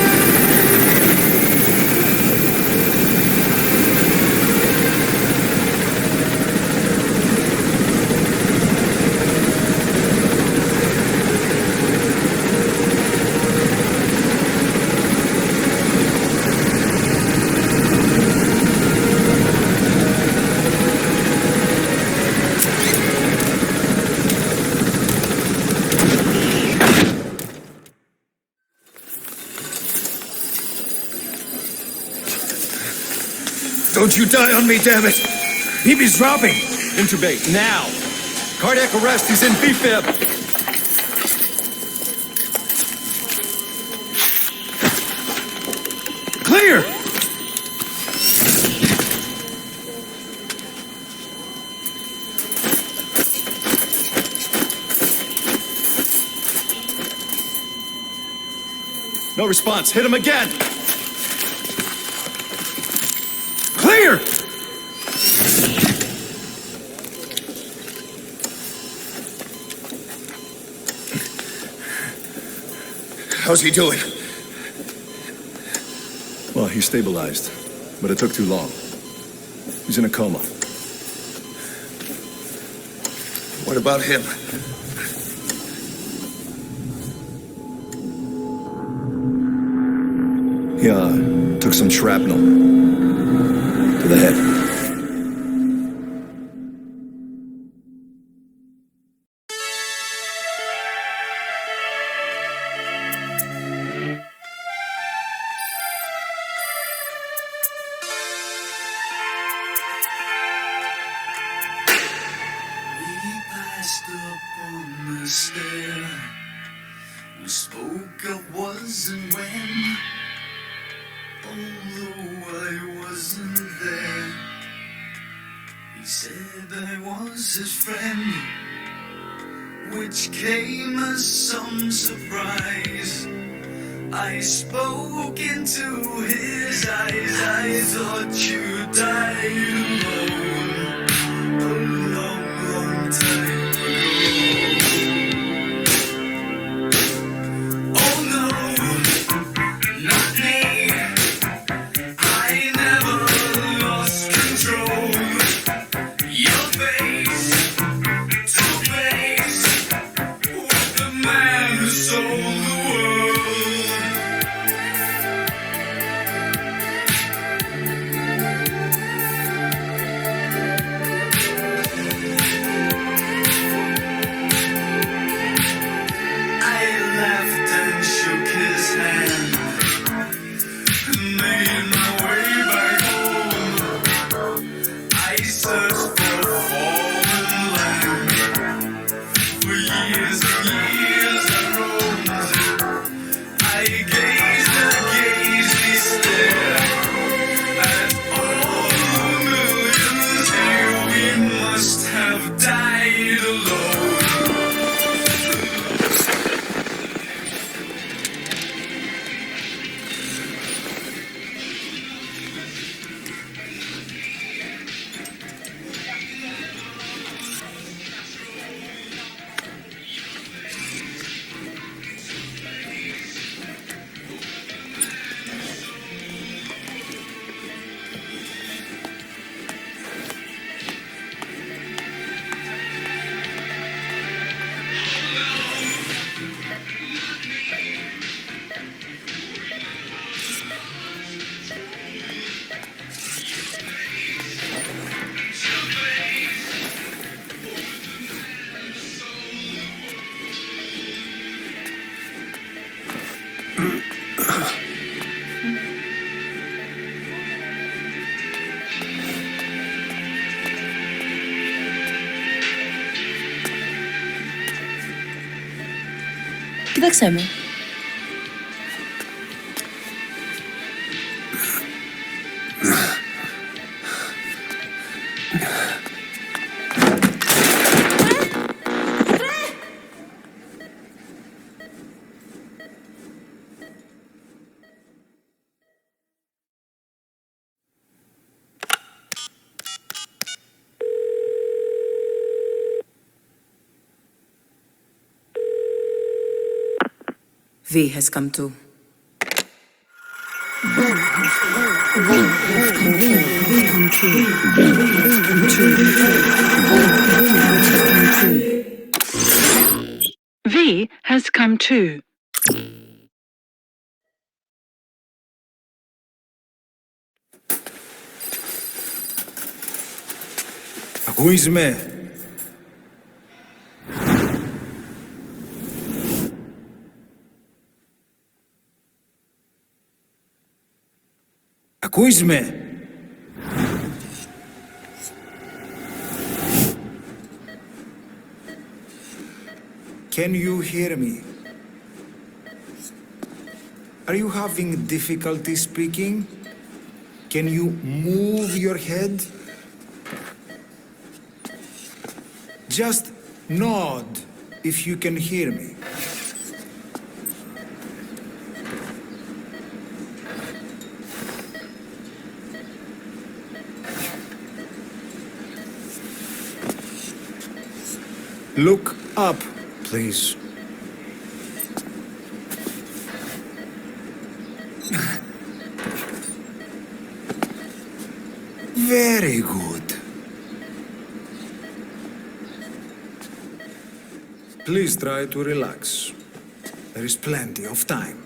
Don't you die on me, damn it! BB's dropping! Intubate, now! Cardiac arrest, he's in B-fib! Clear! No response. Hit him again! Clear! How's he doing? Well, he stabilized, but it took too long. He's in a coma. What about him? He took some shrapnel to the head. We spoke of was and when, although I wasn't there. He said I was his friend, which came as some surprise. I spoke into his eyes. I thought you died alone a long, long time ago. Tak samo. V has come to. V has come to. Who is me? Ако изме? Can you hear me? Are you having difficulty speaking? Can you move your head? Just nod if you can hear me. Look up, please. Very good. Please try to relax. There is plenty of time.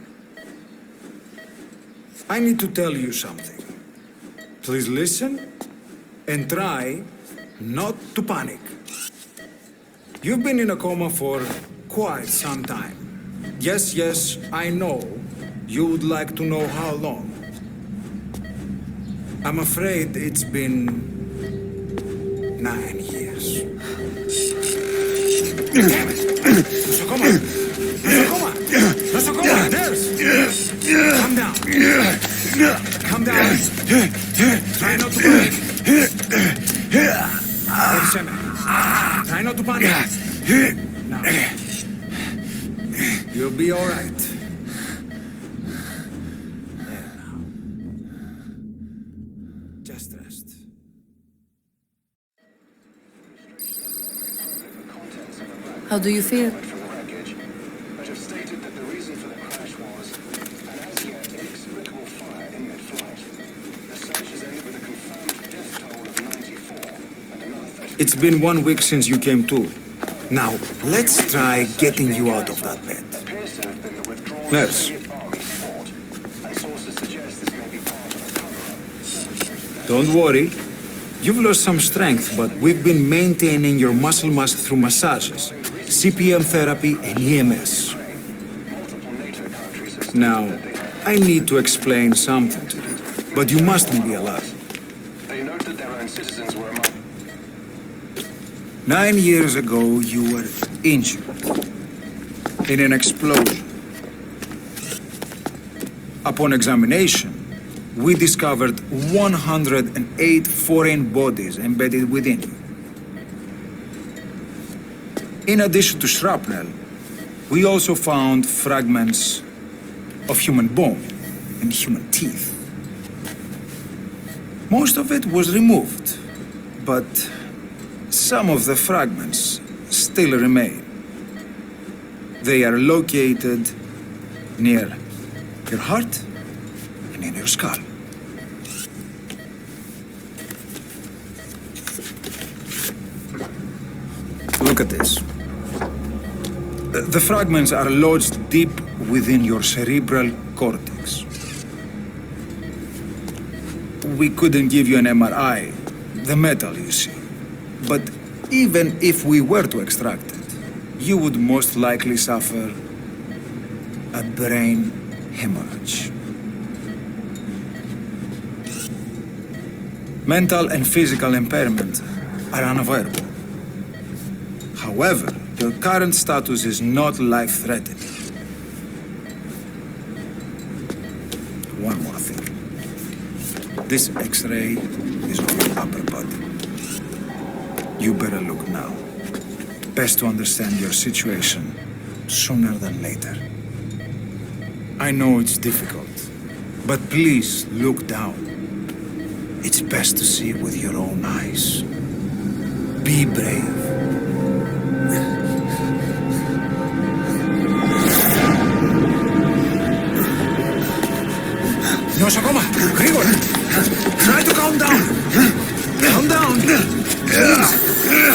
I need to tell you something. Please listen and try not to panic. You've been in a coma for quite some time. Yes, I know. You would like to know how long. I'm afraid it's been 9 years. Damn it! Nosocoma! Nosocoma! Nosocoma! Nurse! Calm down. Calm down. Try not to panic. Try not to panic. Now. You'll be all right. Just rest. How do you feel? It's been 1 week since you came to. Now, let's try getting you out of that bed. Nurse. Don't worry. You've lost some strength, but we've been maintaining your muscle mass through massages, CPM therapy, and EMS. Now, I need to explain something to you, but you mustn't be alarmed. 9 years ago, you were injured in an explosion. Upon examination, we discovered 108 foreign bodies embedded within you. In addition to shrapnel, we also found fragments of human bone and human teeth. Most of it was removed, but some of the fragments still remain. They are located near your heart and in your skull. Look at this. The fragments are lodged deep within your cerebral cortex. We couldn't give you an MRI, the metal, you see. But even if we were to extract it, you would most likely suffer a brain hemorrhage. Mental and physical impairment are unavoidable. However, your current status is not life-threatening. One more thing. This X-ray is of your upper body. You better look now. Best to understand your situation sooner than later. I know it's difficult, but please look down. It's best to see with your own eyes. Be brave. Nosocoma, γρήγορα. Try to calm down. Calm down. Please,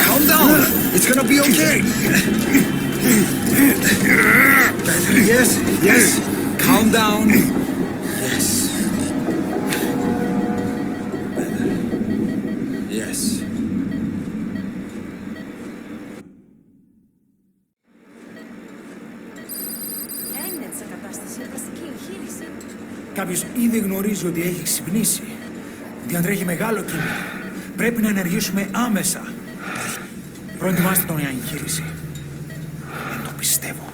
calm down. It's gonna be okay. Yes. Calm down. Yes. Yes. Κάποιος ήδη γνωρίζει ότι έχει ξυπνήσει. Διαντρέχει μεγάλο κίνδυνο. Πρέπει να ενεργήσουμε άμεσα. Προετοιμάστε τον για εγχείρηση. πιστεύω.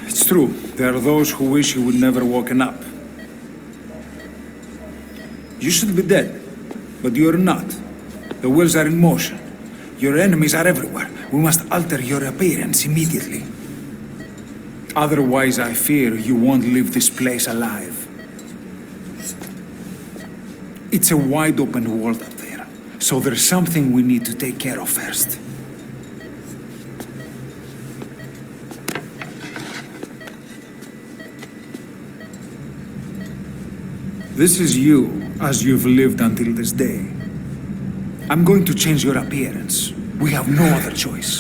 It's true. There are those who wish you would never woken up. You should be dead, but you're not. The wheels are in motion. Your enemies are everywhere. We must alter your appearance immediately. Otherwise, I fear you won't leave this place alive. It's a wide open world up there, so there's something we need to take care of first. This is you, as you've lived until this day. I'm going to change your appearance. We have no other choice.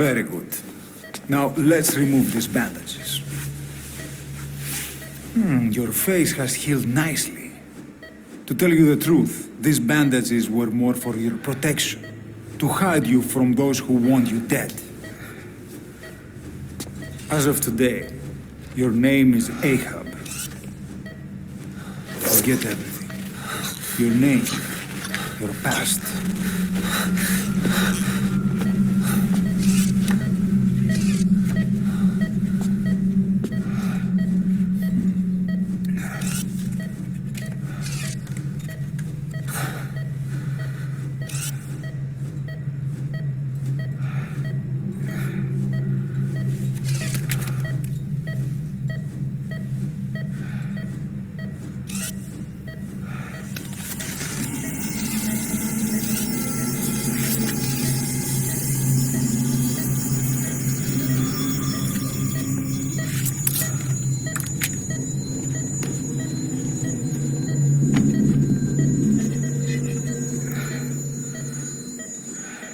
Very good. Now, let's remove these bandages. Your face has healed nicely. To tell you the truth, these bandages were more for your protection, to hide you from those who want you dead. As of today, your name is Ahab. Forget everything. Your name, your past.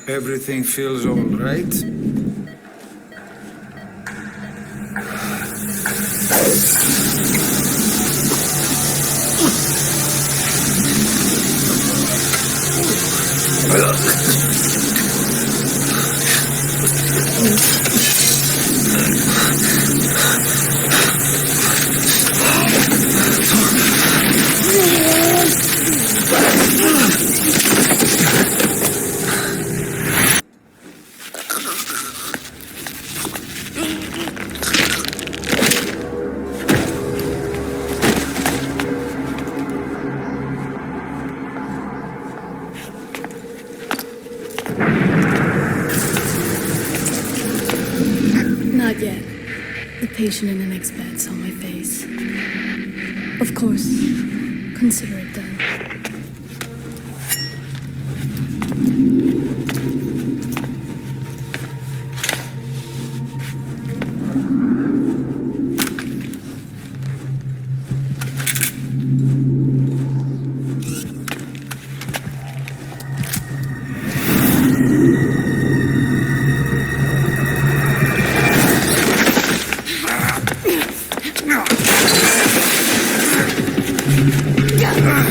Everything feels all right? Not yet. The patient in the next bed saw my face. Of course, consider it done. Yeah.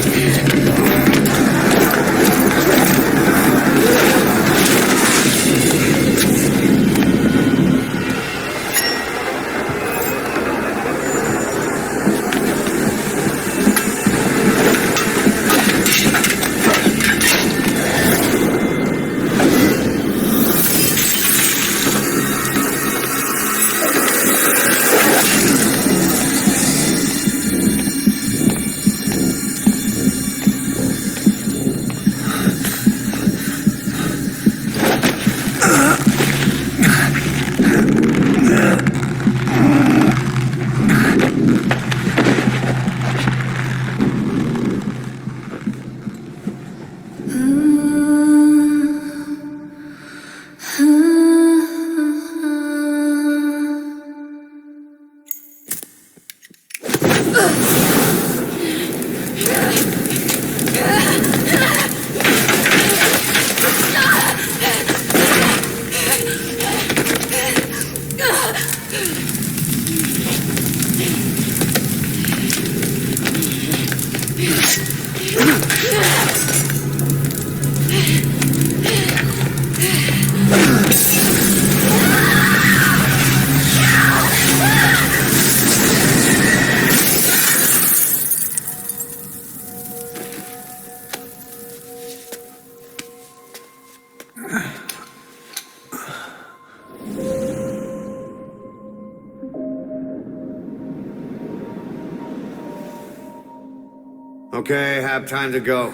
Okay, have time to go.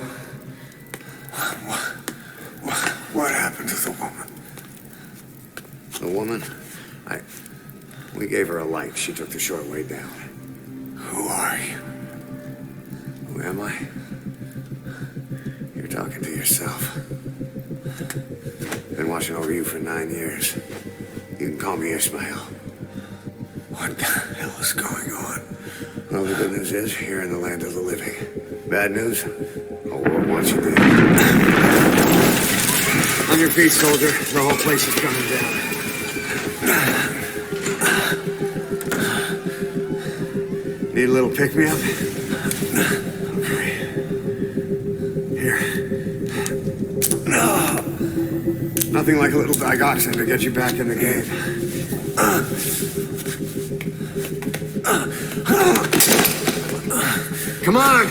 What happened to the woman? The woman? We gave her a light. She took the short way down. Who are you? Who am I? You're talking to yourself. Been watching over you for 9 years. You can call me Ishmael. What the hell is going on? Well, the good news is, you're in the land of the living. Bad news? The world wants you dead. On your feet, soldier. The whole place is coming down. Need a little pick-me-up? Okay. Here. Nothing like a little digoxin to get you back in the game. Come on!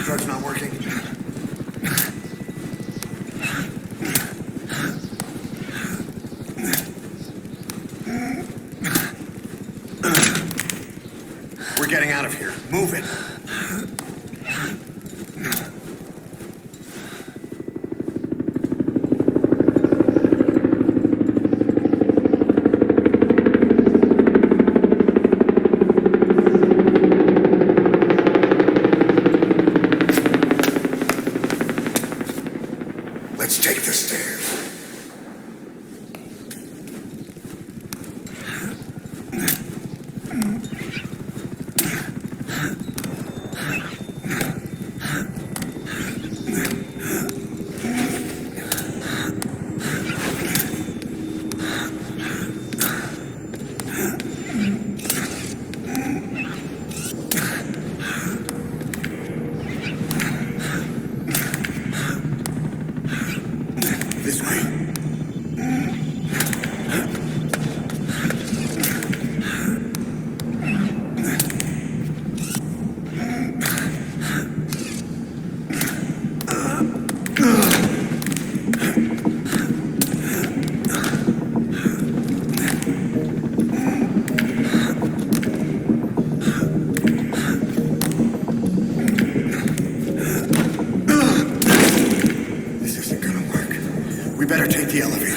Drug's not working. We're getting out of here. Move it. Let's take the stairs. This way. This isn't gonna work. We better take the elevator.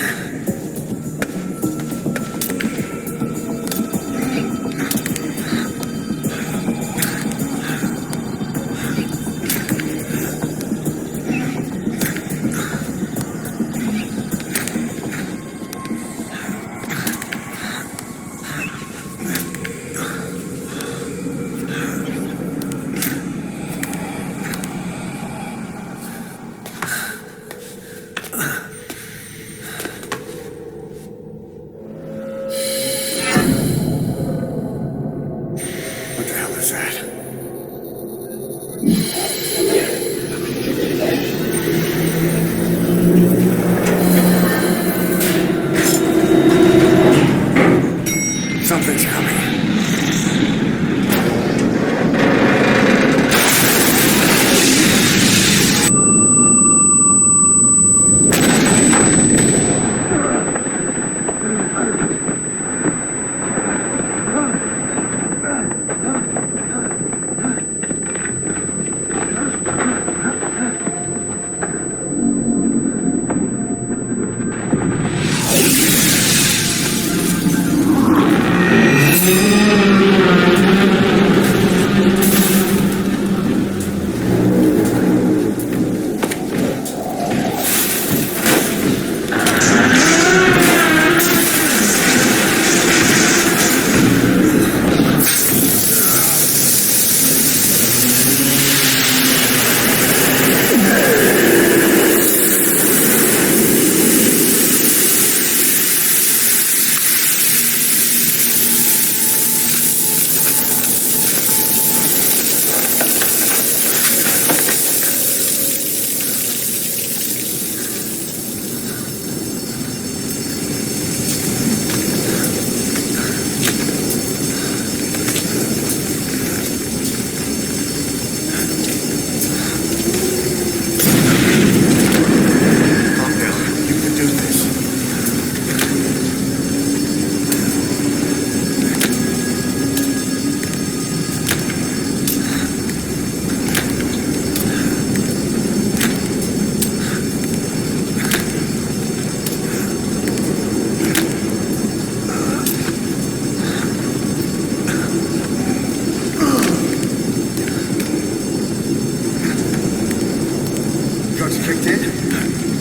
drugs kicked in?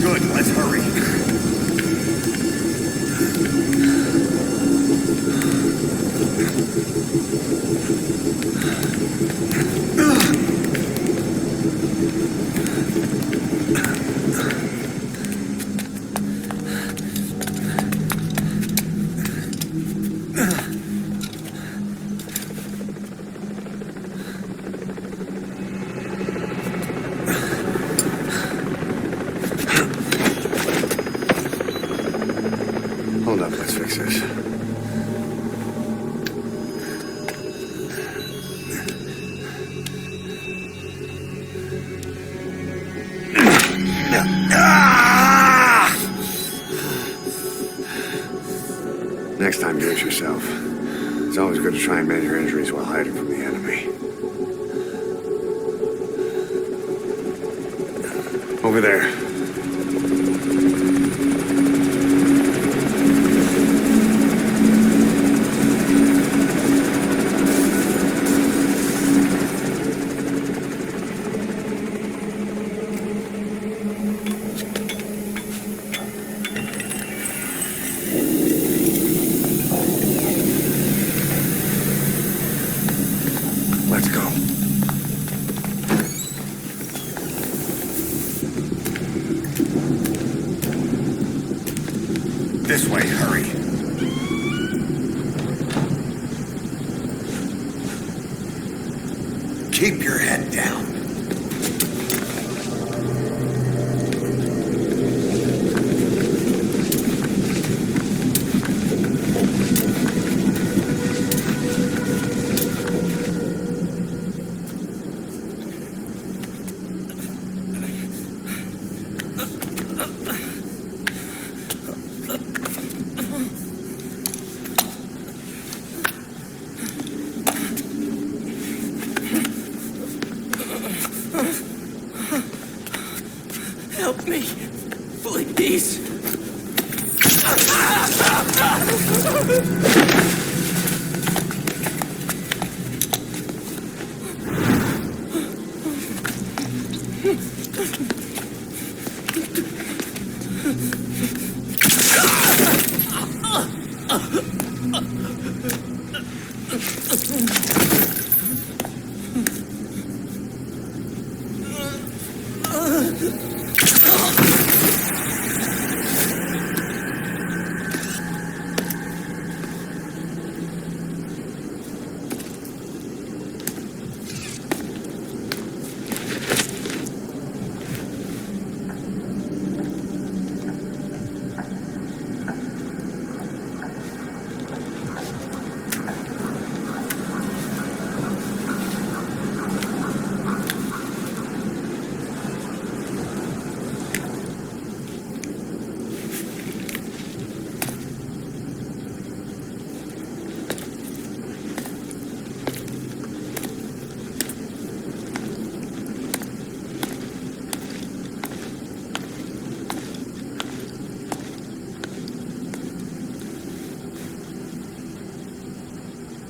Good, let's hurry. Hold up, let's fix this. Next time, do it yourself. It's always good to try and mend your injuries while hiding from the enemy. Over there. Let's go. This way, hurry. Keep your head down. Help me, please.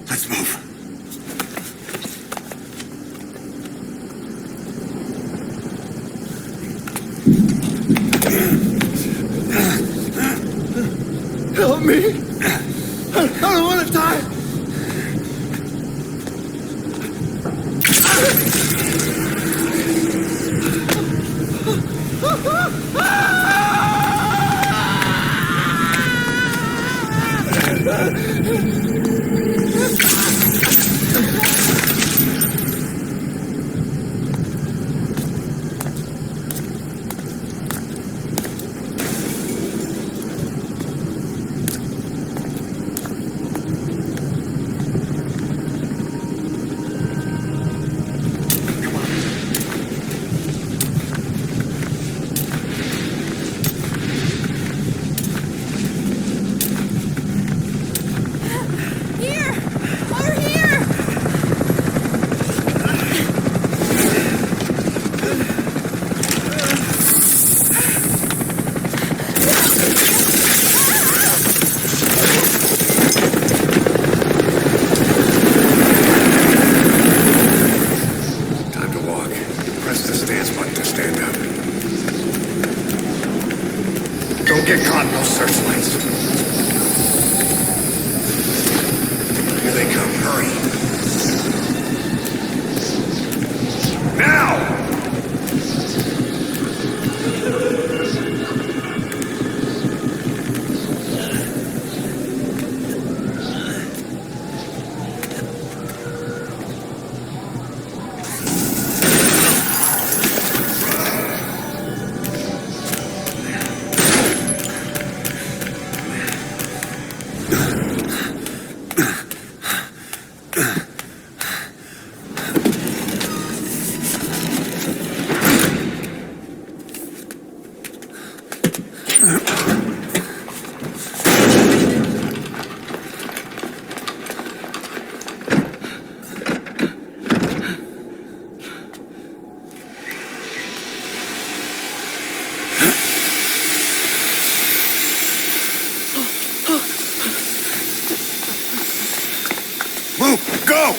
Let's move. Help me! I don't want to die! get caught in those searchlights. Here they come. Hurry. Now! Go!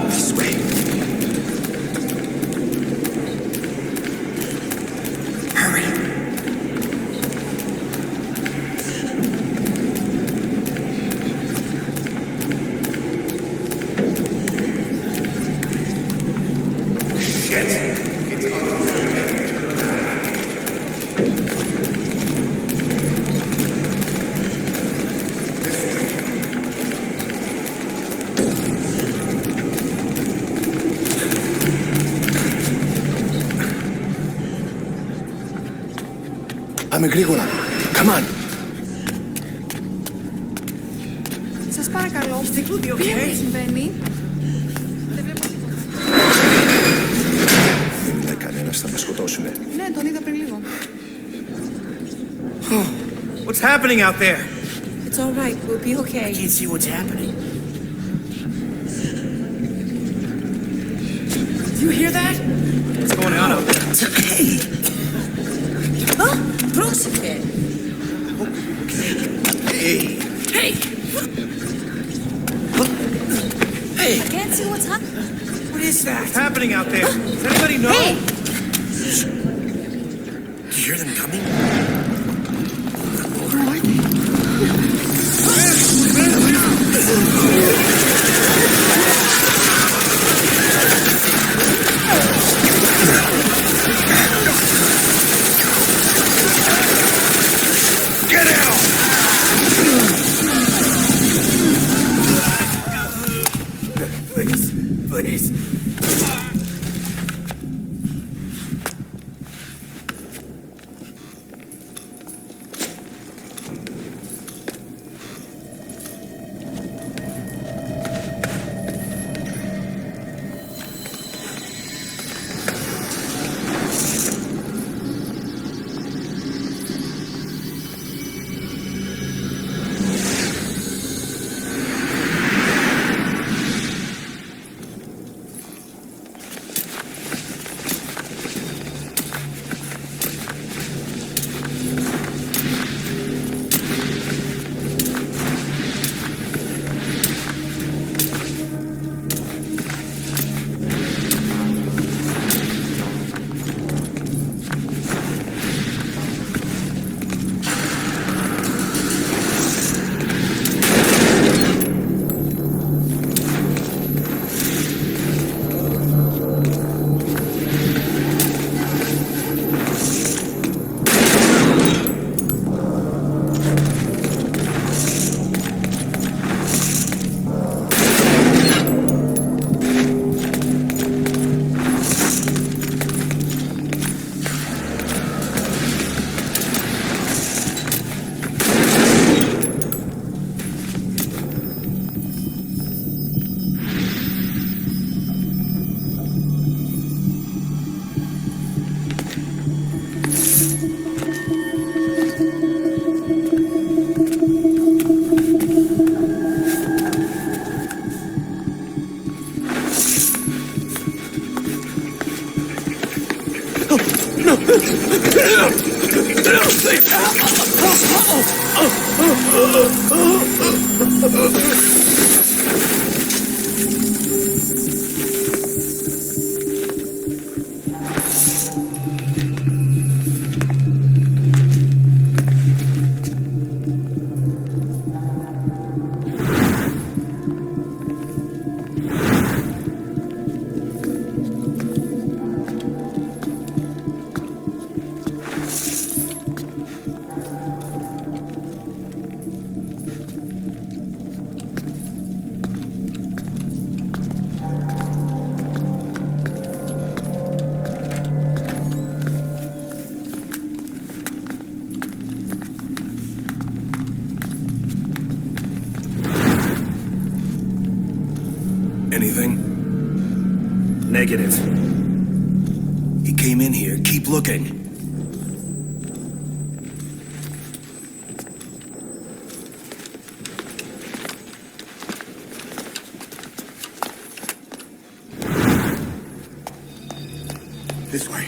This way. Hurry. Πάμε γρήγορα. Come on. Σας παρακαλώ. Τι συμβαίνει? Δεν βλέπω τίποτα. Δεν είδα κανένας, θα με σκοτώσουνε. Ναι, τον είδα πριν λίγο. What's happening out there? It's all right. We'll be okay. I can't see what's happening. Do you hear that? What's going on out there? Hey! Huh? Πρόσεχε! Hey! Hey! Hey! I can't see what's happening. What is that? What's happening out there? Does anybody know? Hey! Do you hear them coming? Who are they? Get out! Please, please. Anything? Negative. He came in here. Keep looking. This way.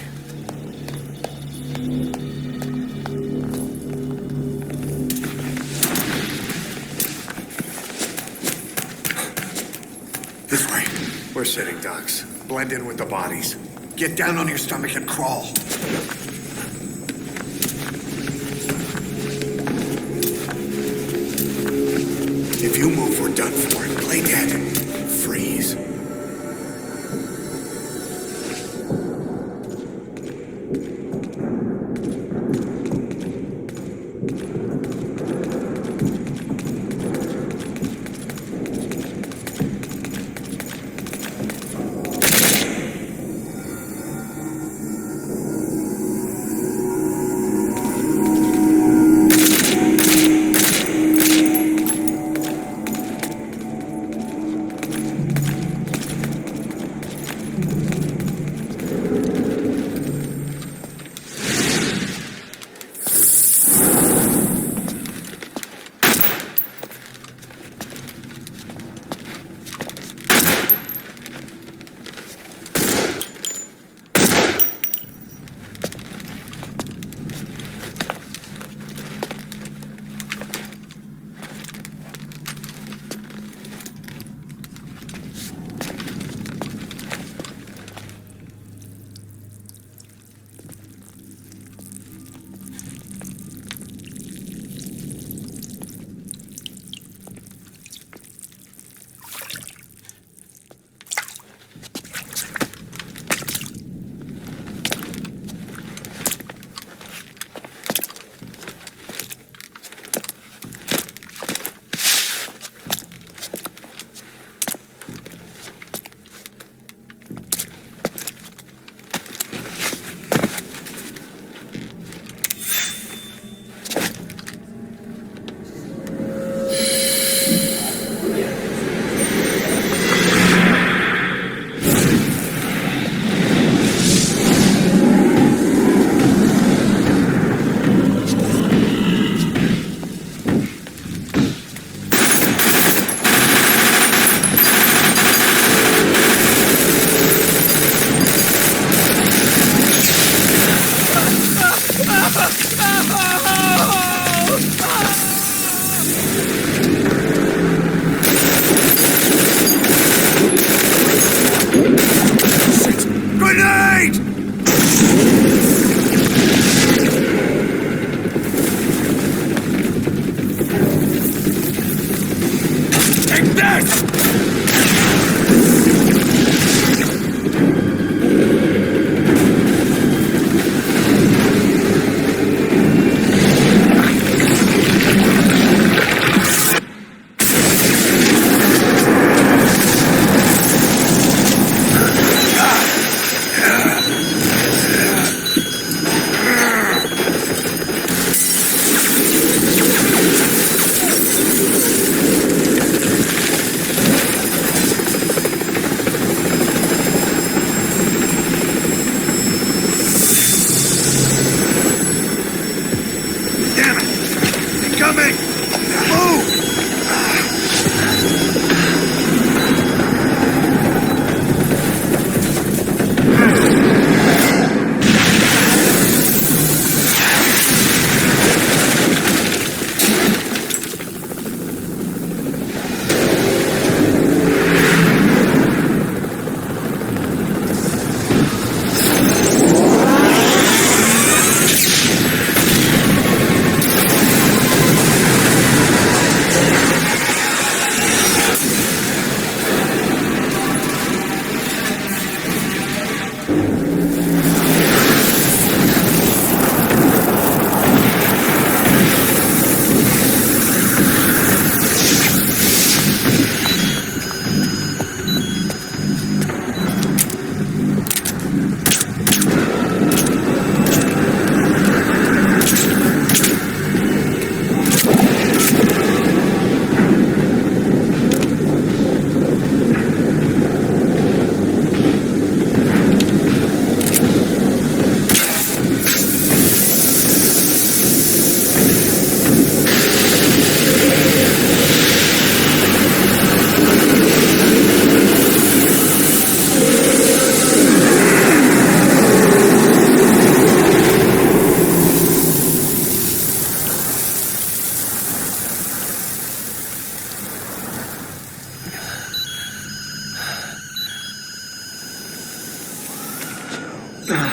This way. We're sitting ducks. Blend in with the bodies. Get down on your stomach and crawl. If you move, we're done for. Play dead. Freeze.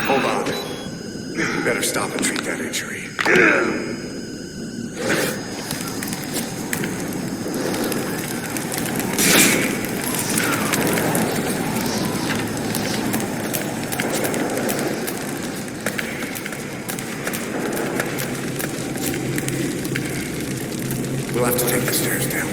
Hold on. You better stop and treat that injury. We'll have to take the stairs down.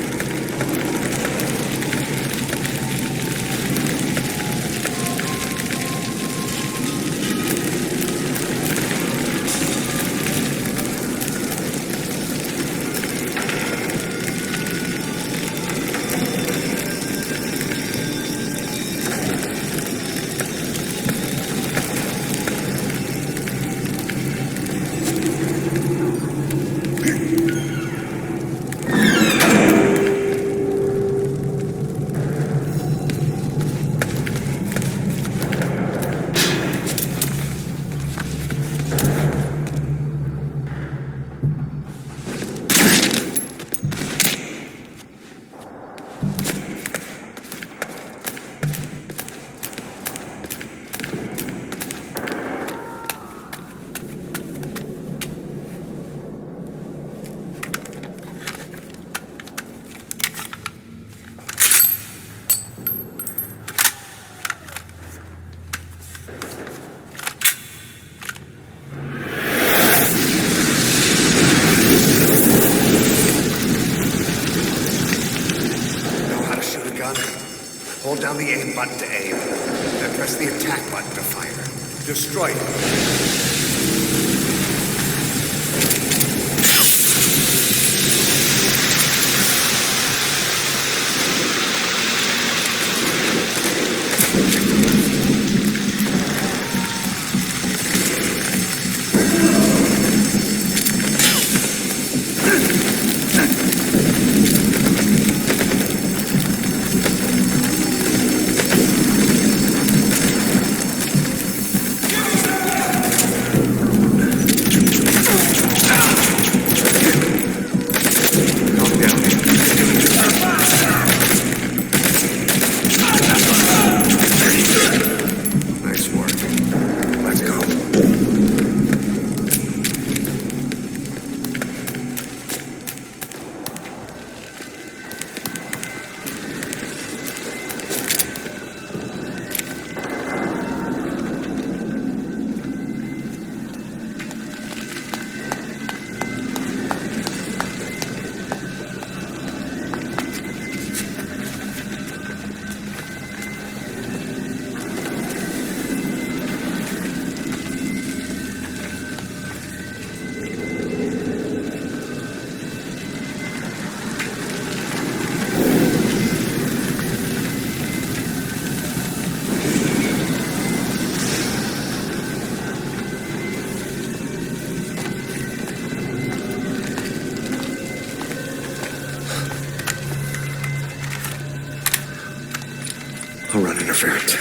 Hold down the aim button to aim. Then press the attack button to fire. Destroy it. I'll run interference.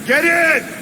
Get in!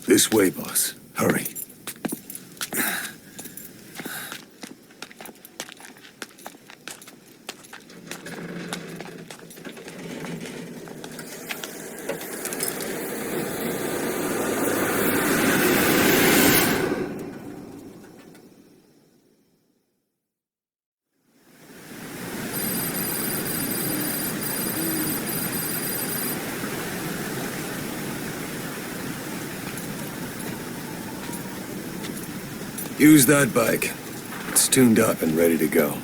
This way, boss. Hurry. Use that bike. It's tuned up and ready to go.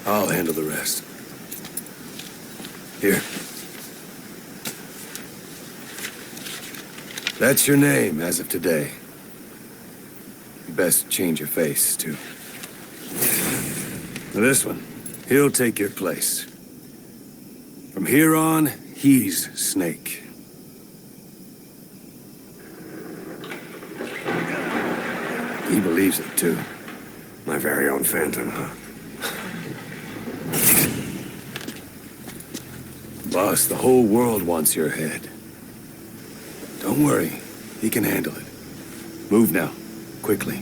I'll handle the rest. Here. That's your name as of today. You best change your face, too. This one, he'll take your place. From here on, he's Snake. He believes it, too. My very own Phantom, huh? Boss, the whole world wants your head. Don't worry, he can handle it. Move now, quickly.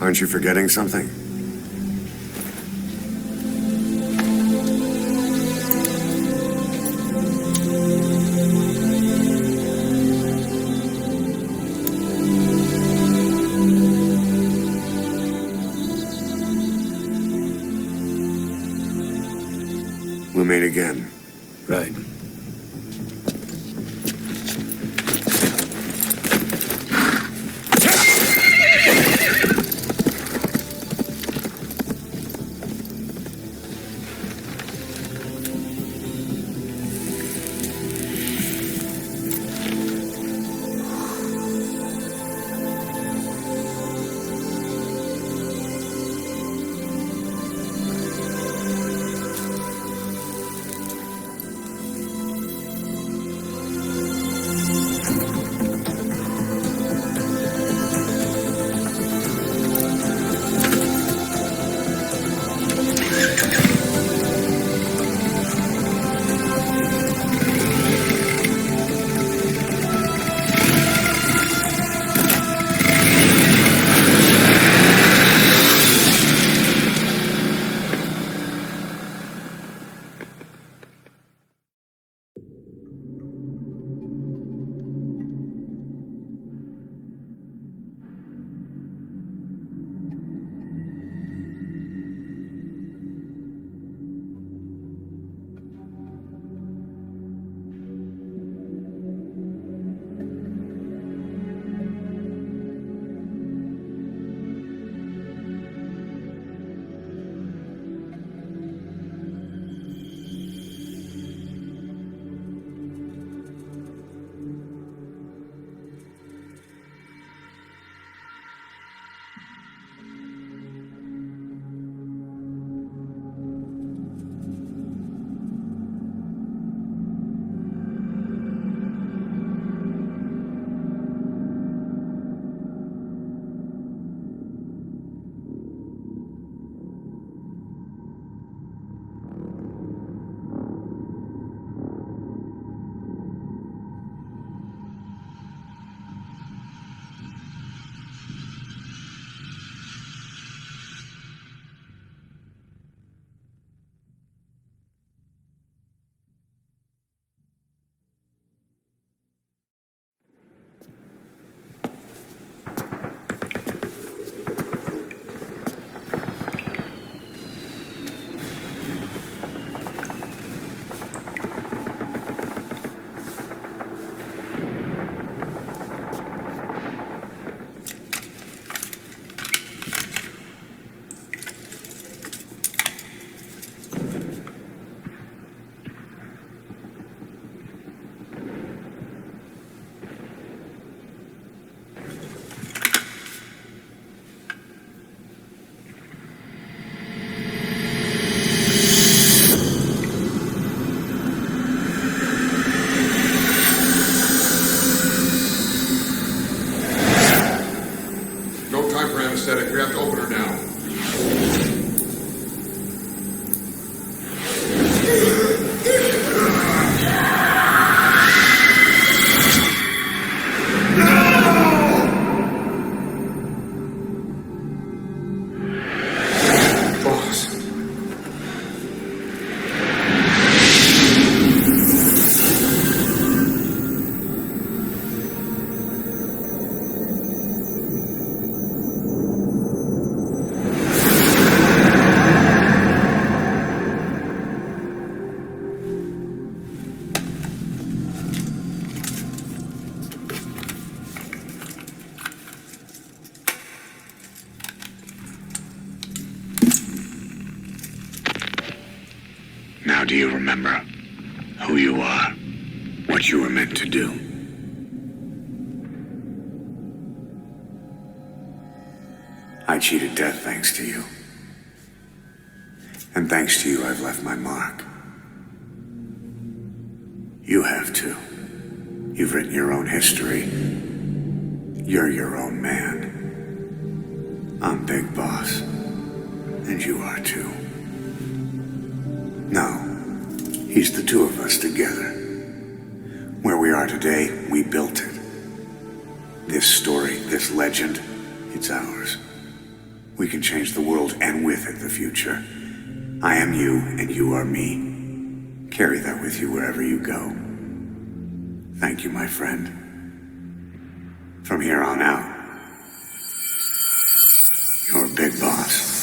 Aren't you forgetting something? We'll meet again. Right. time for anesthetic. We have to open her now. Now do you remember who you are? What you were meant to do? I cheated death thanks to you. And thanks to you, I've left my mark. You have too. You've written your own history. You're your own man. I'm Big Boss. And you are too. No. He's the two of us together. Where we are today, we built it. This story, this legend, it's ours. We can change the world and with it the future. I am you and you are me. Carry that with you wherever you go. Thank you, my friend. From here on out, you're Big Boss.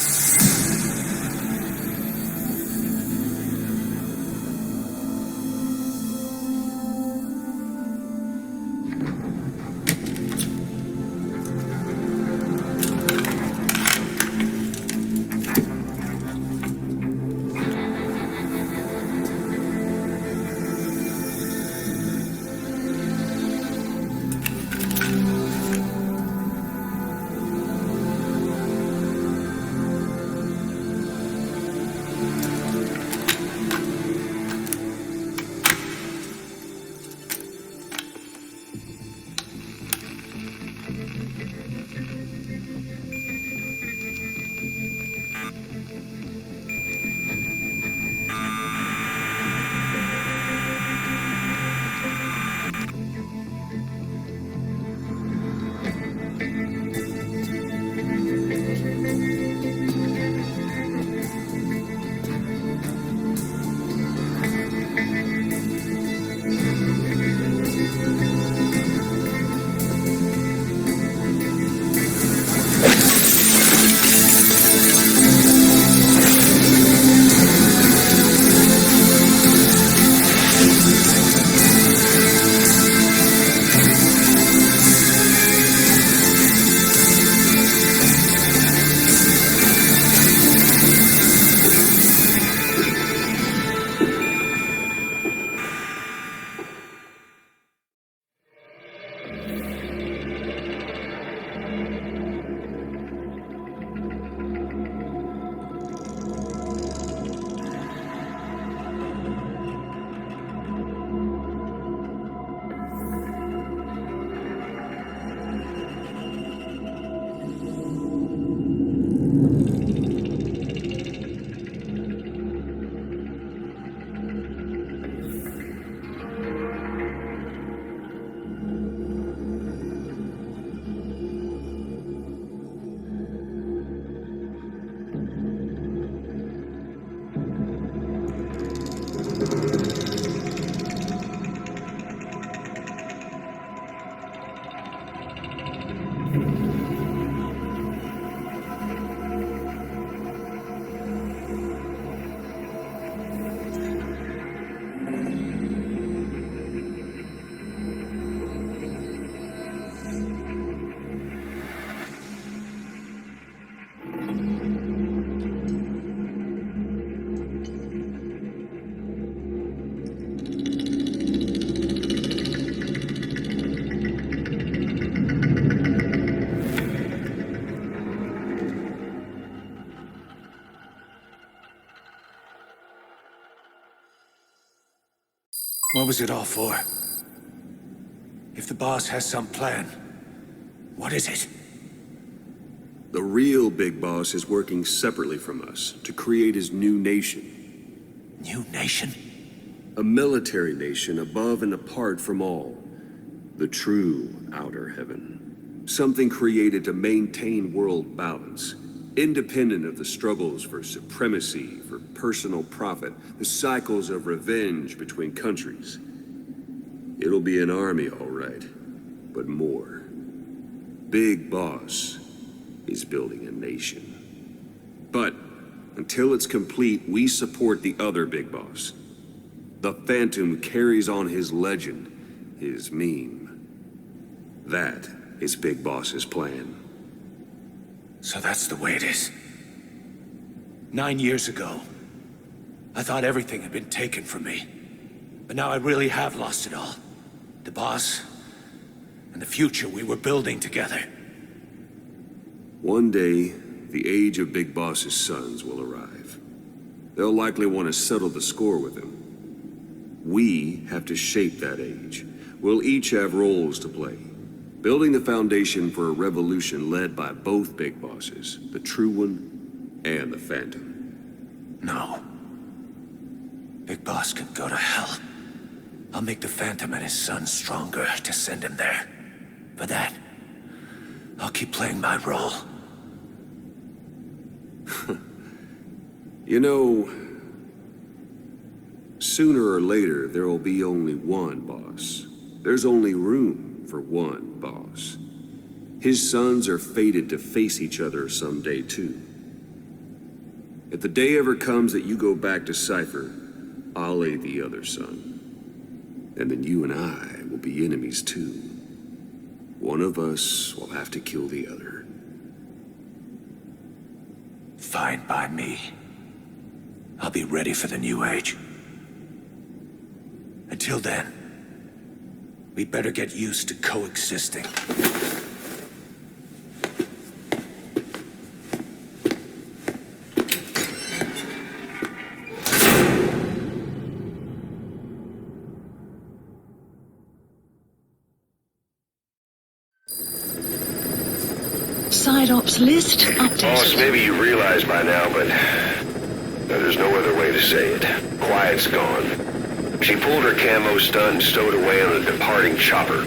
What was it all for? If the boss has some plan, what is it? The real big boss is working separately from us to create his new nation. New nation? A military nation above and apart from all. The true outer heaven. Something created to maintain world balance. Independent of the struggles for supremacy, for personal profit, the cycles of revenge between countries. It'll be an army, all right, but more. Big Boss is building a nation. But until it's complete, we support the other Big Boss. The Phantom carries on his legend, his meme. That is Big Boss's plan. So that's the way it is. 9 years ago, I thought everything had been taken from me. But now I really have lost it all. The boss, and the future we were building together. One day, the age of Big Boss's sons will arrive. They'll likely want to settle the score with him. We have to shape that age. We'll each have roles to play. Building the foundation for a revolution led by both Big Bosses, the True One and the Phantom. No. Big Boss can go to hell. I'll make the Phantom and his son stronger to send him there. For that, I'll keep playing my role. You know, sooner or later, there will be only one boss. There's only room for one boss. His sons are fated to face each other someday, too. If the day ever comes that you go back to Cypher, I'll aid the other son. And then you and I will be enemies, too. One of us will have to kill the other. Fine by me. I'll be ready for the new age. Until then, we better get used to coexisting. Side ops list updated. Boss, maybe you realize by now, but there's no other way to say it. Quiet's gone. She pulled her camo stun and stowed away on a departing chopper.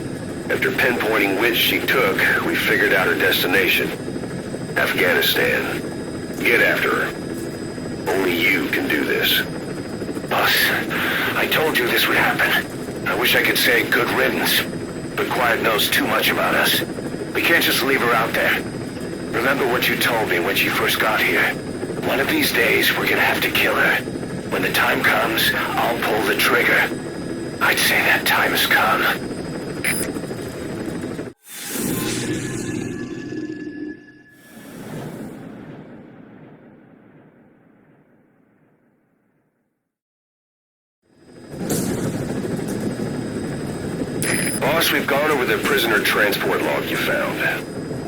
After pinpointing which she took, we figured out her destination. Afghanistan. Get after her. Only you can do this. Boss, I told you this would happen. I wish I could say good riddance, but Quiet knows too much about us. We can't just leave her out there. Remember what you told me when she first got here. One of these days, we're gonna have to kill her. When the time comes, I'll pull the trigger. I'd say that time has come. Boss, we've gone over the prisoner transport log you found.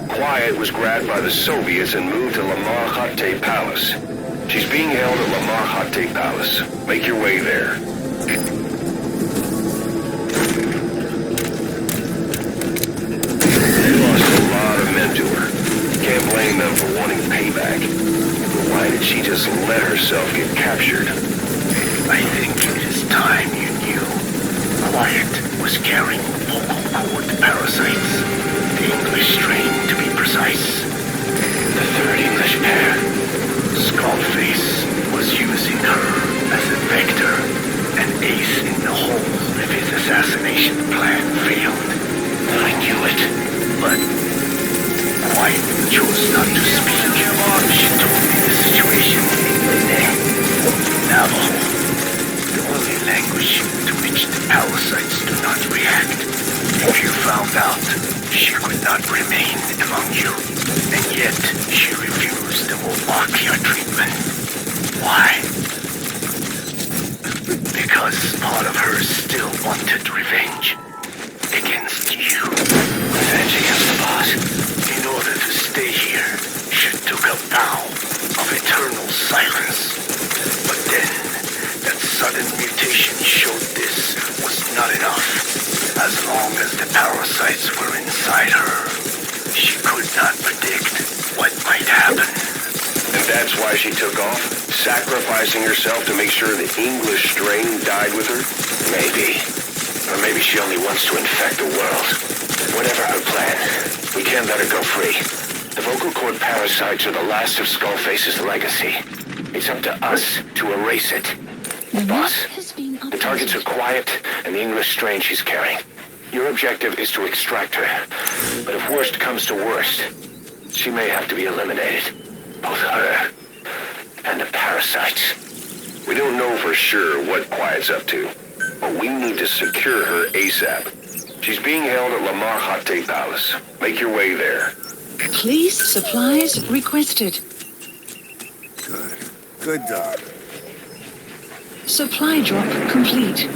Quiet was grabbed by the Soviets and moved to Lamar Khatte Palace. She's being held at Lamar Khatte Palace. Make your way there. They lost a lot of men to her. Can't blame them for wanting payback. But why did she just let herself get captured? I think it is time you knew. Quiet was carrying vocal cord parasites. The English strain, to be precise. The third English pair. Skullface was using her as a vector, an ace in the hole if his assassination plan failed. I knew it, but Quiet chose not to speak. She told me the situation in Navajo, the only language to which the parasites do not react. If you found out, she could not remain among you, and yet she refused the Wolbachia treatment. Why? Because part of her still wanted revenge against you. Revenge against the boss. In order to stay here, she took a vow of eternal silence. But then, that sudden mutation showed this was not enough. As long as the parasites were inside her, she could not predict what might happen. And that's why she took off? Sacrificing herself to make sure the English strain died with her? Maybe. Or maybe she only wants to infect the world. Whatever her plan, we can't let her go free. The vocal cord parasites are the last of Skullface's legacy. It's up to us to erase it. Boss, the targets are quiet and the English strain she's carrying. Your objective is to extract her. But if worst comes to worst, she may have to be eliminated. Both her and the parasites. We don't know for sure what Quiet's up to, but we need to secure her ASAP. She's being held at Lamar Hate Palace. Make your way there. Please, supplies requested. Good. Good dog. Supply drop complete.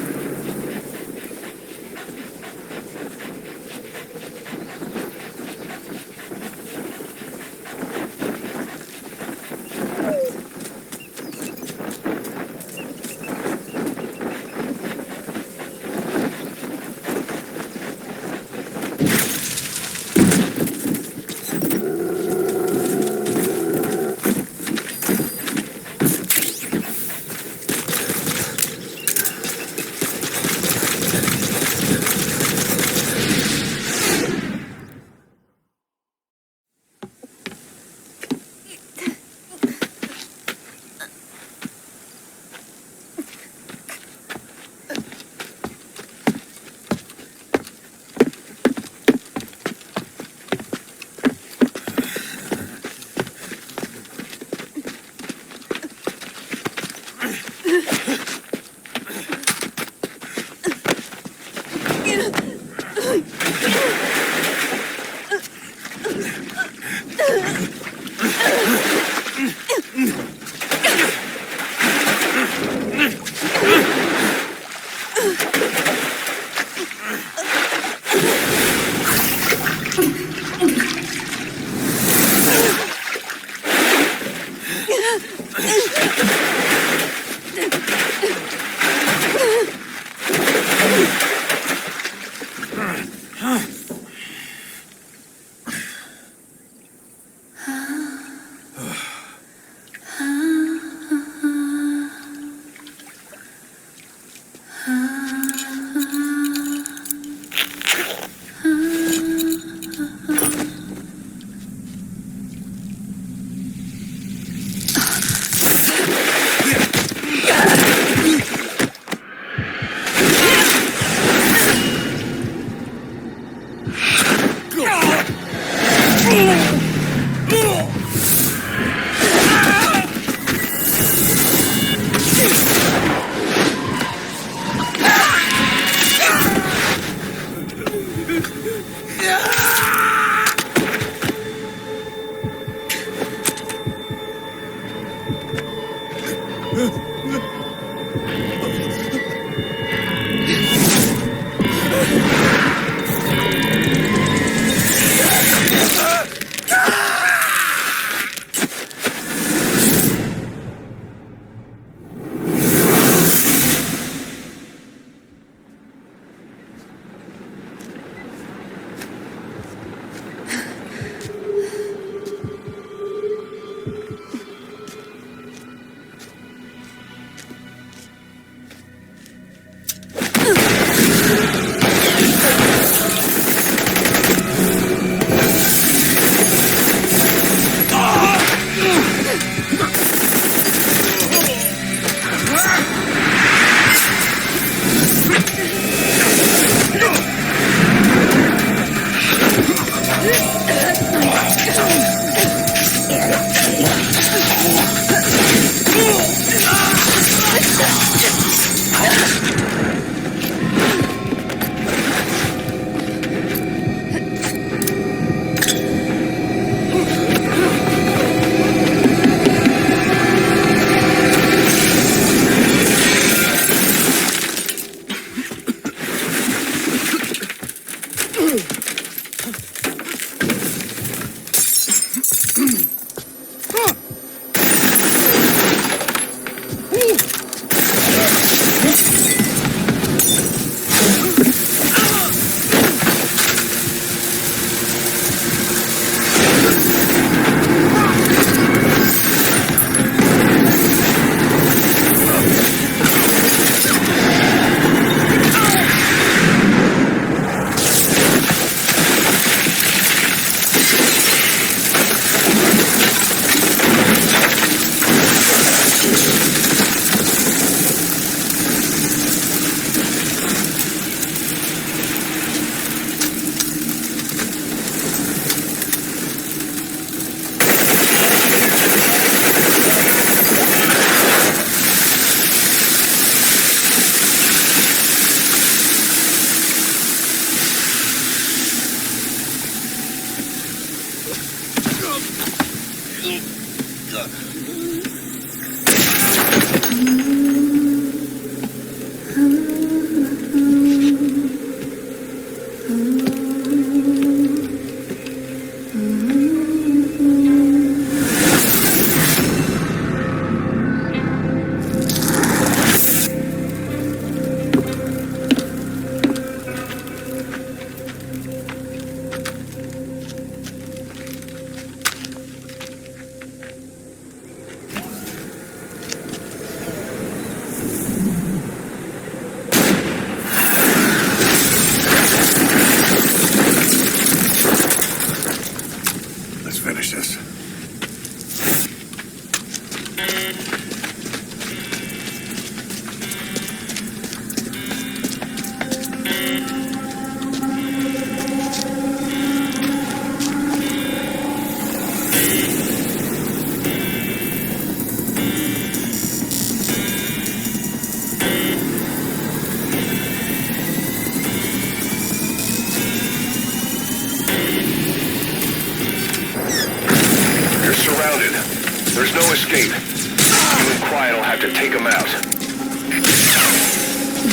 There's no escape. You and Quiet will have to take him out.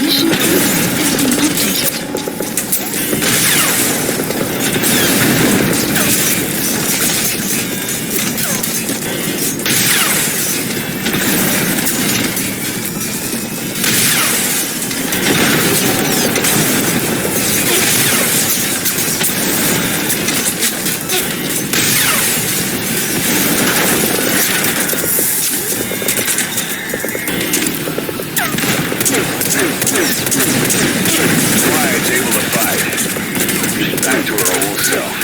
Mission has been updated. Quiet's able to fight. She's back to her old self.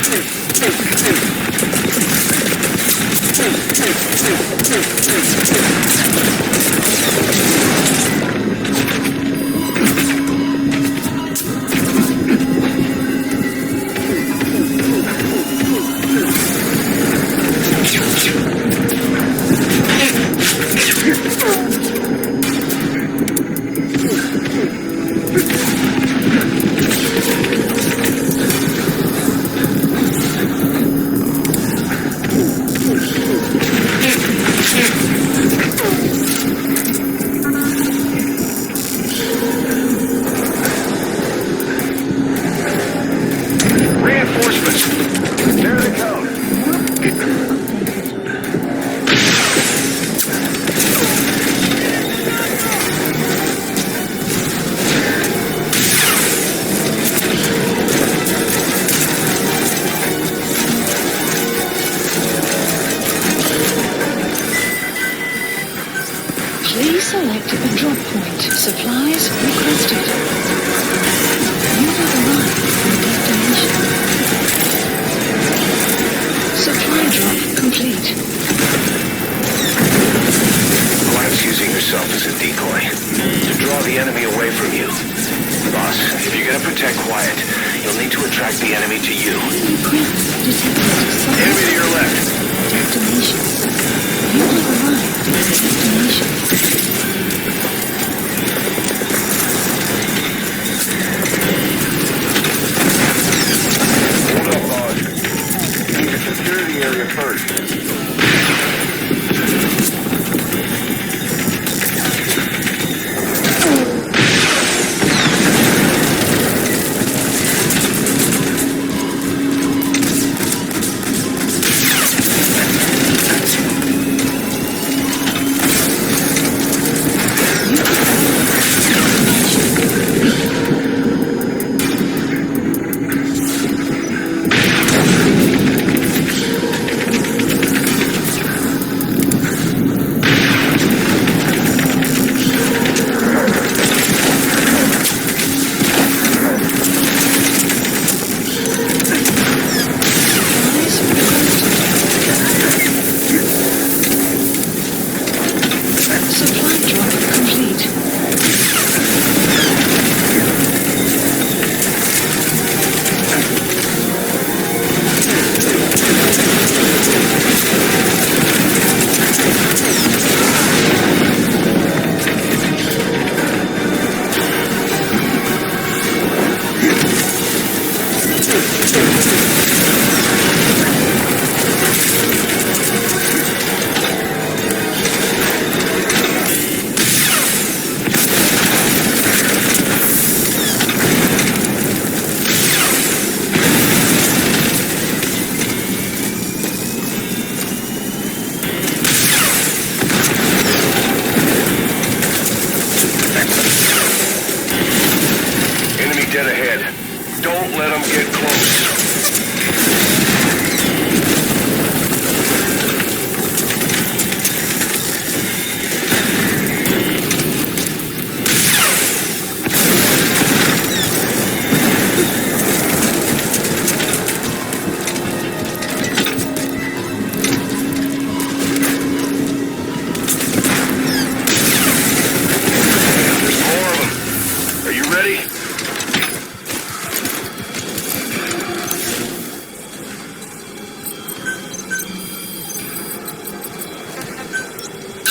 Please select a drop point. Supplies requested. You have arrived at your destination. Supply drop complete. Quiet's using herself as a decoy to draw the enemy away from you. Boss, if you're gonna protect Quiet, you'll need to attract the enemy to you. Enemy to your left. Destination. You have arrived at your destination. Hold up, boss. You need to secure the area first.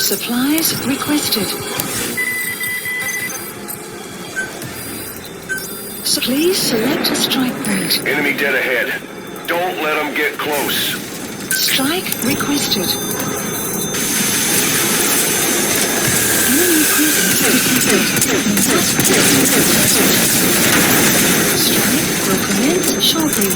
Supplies requested. So please select a strike point. Enemy dead ahead. Don't let them get close. Strike requested. Enemy presence detected. Strike will commence shortly.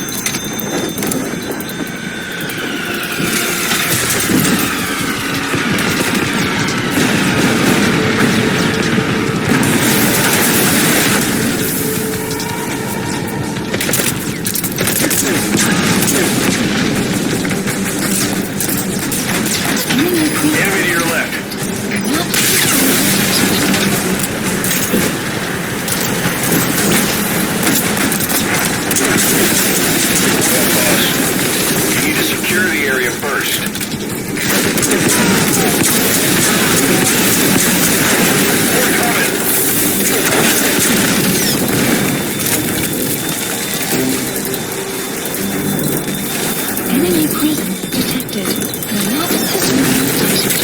Enemy to your left. You need to secure the area first. More coming. Enemy presence detected. Alert has been activated.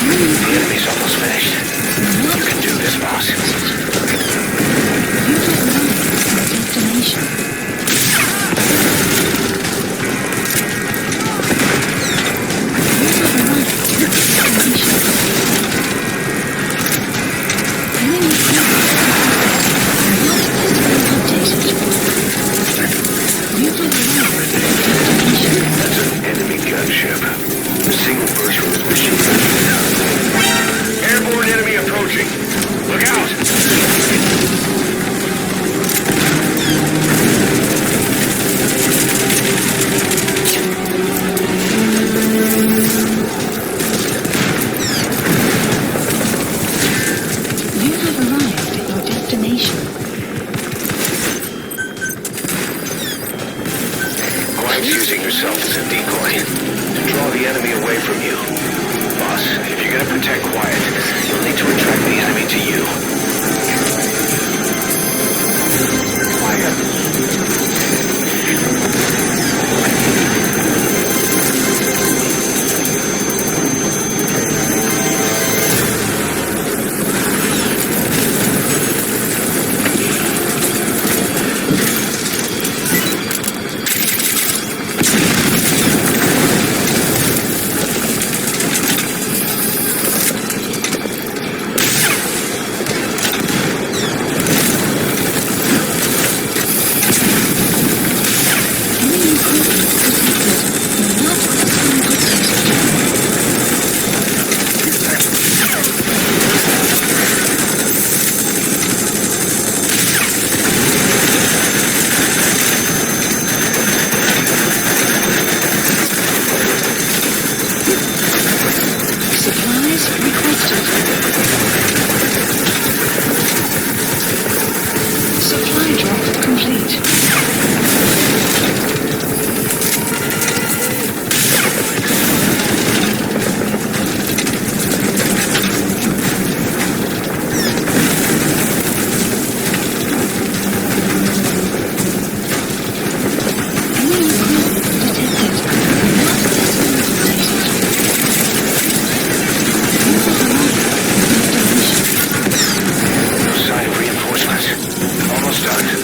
The enemy's almost finished. You can do this, boss. Destination. That's an enemy gunship. A single burst from his machine gun. Airborne enemy approaching. Look out! You have arrived at your destination. Quiet's using yourself as a decoy to draw the enemy away from you. Boss, if you're gonna protect Quiet, you'll need to attract the enemy to you. Quiet. Supply drop complete. No sign of reinforcements. Almost done.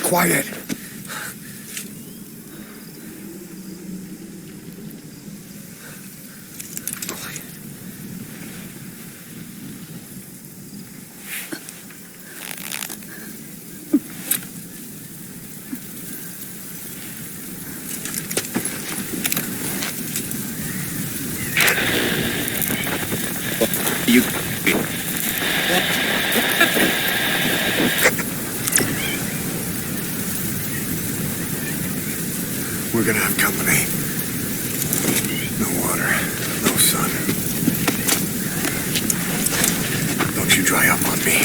quiet. We're gonna have company. No water, no sun. Don't you dry up on me.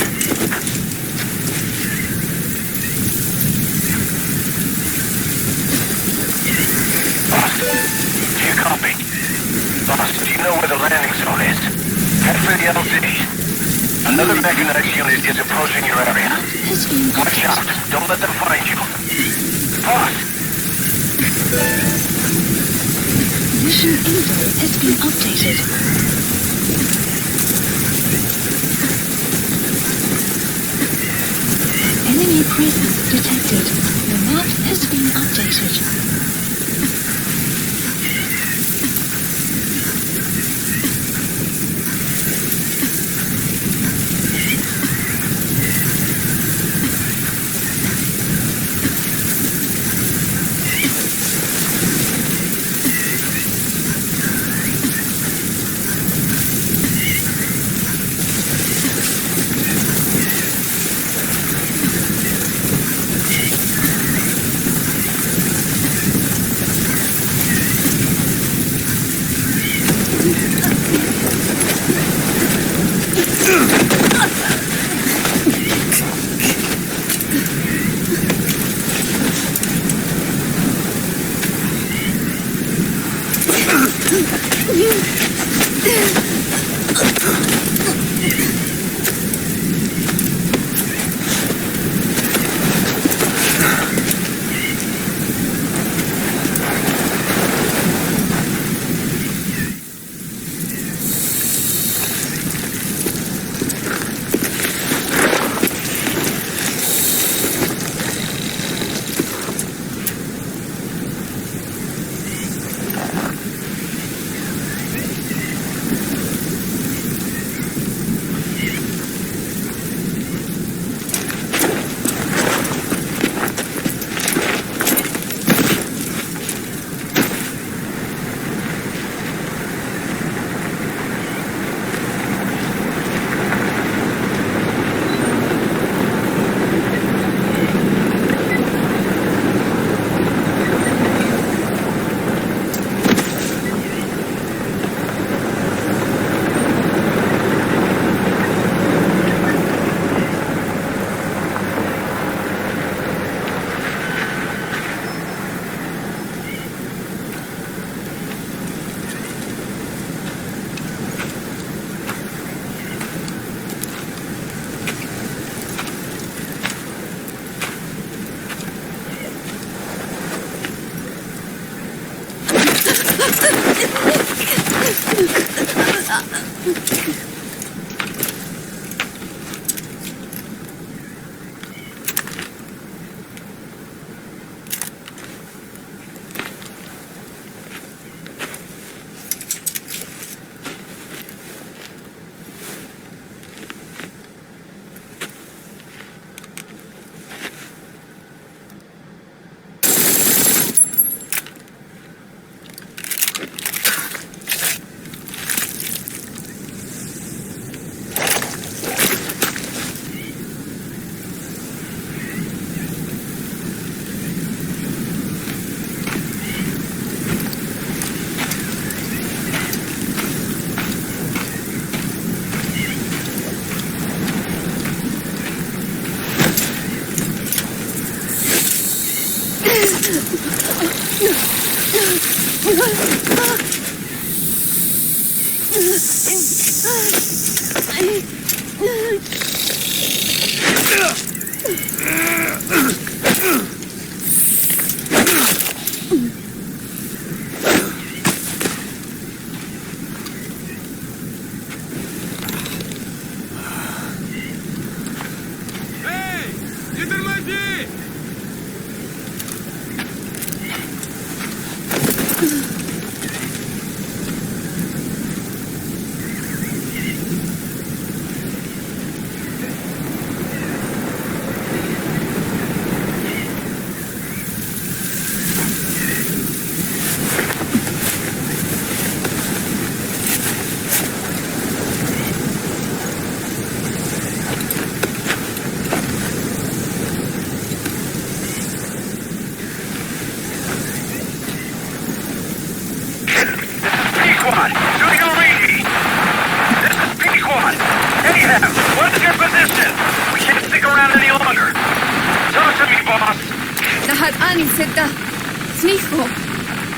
Boss, do you copy? Boss, do you know where the landing zone is? Head for the LZ. Another mechanized unit is approaching your area. Watch out. Don't let them find you. Boss! Mission info has been updated. Enemy presence detected. The map has been updated.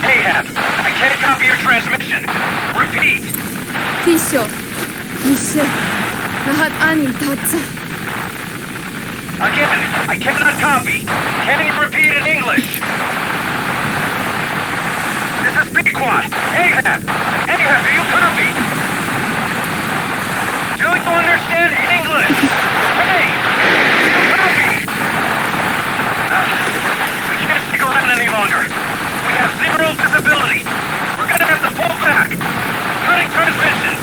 Ahab, I can't copy your transmission. Repeat. Tisho, Nishe, lahat ani tatsa. Again, I cannot copy. Can you repeat in English? This is Pequod. Ahab, do you copy? Do you understand English? Hey, do you copy? We can't stick around any longer. We have zero visibility. We're gonna have to pull back. Cutting transmission.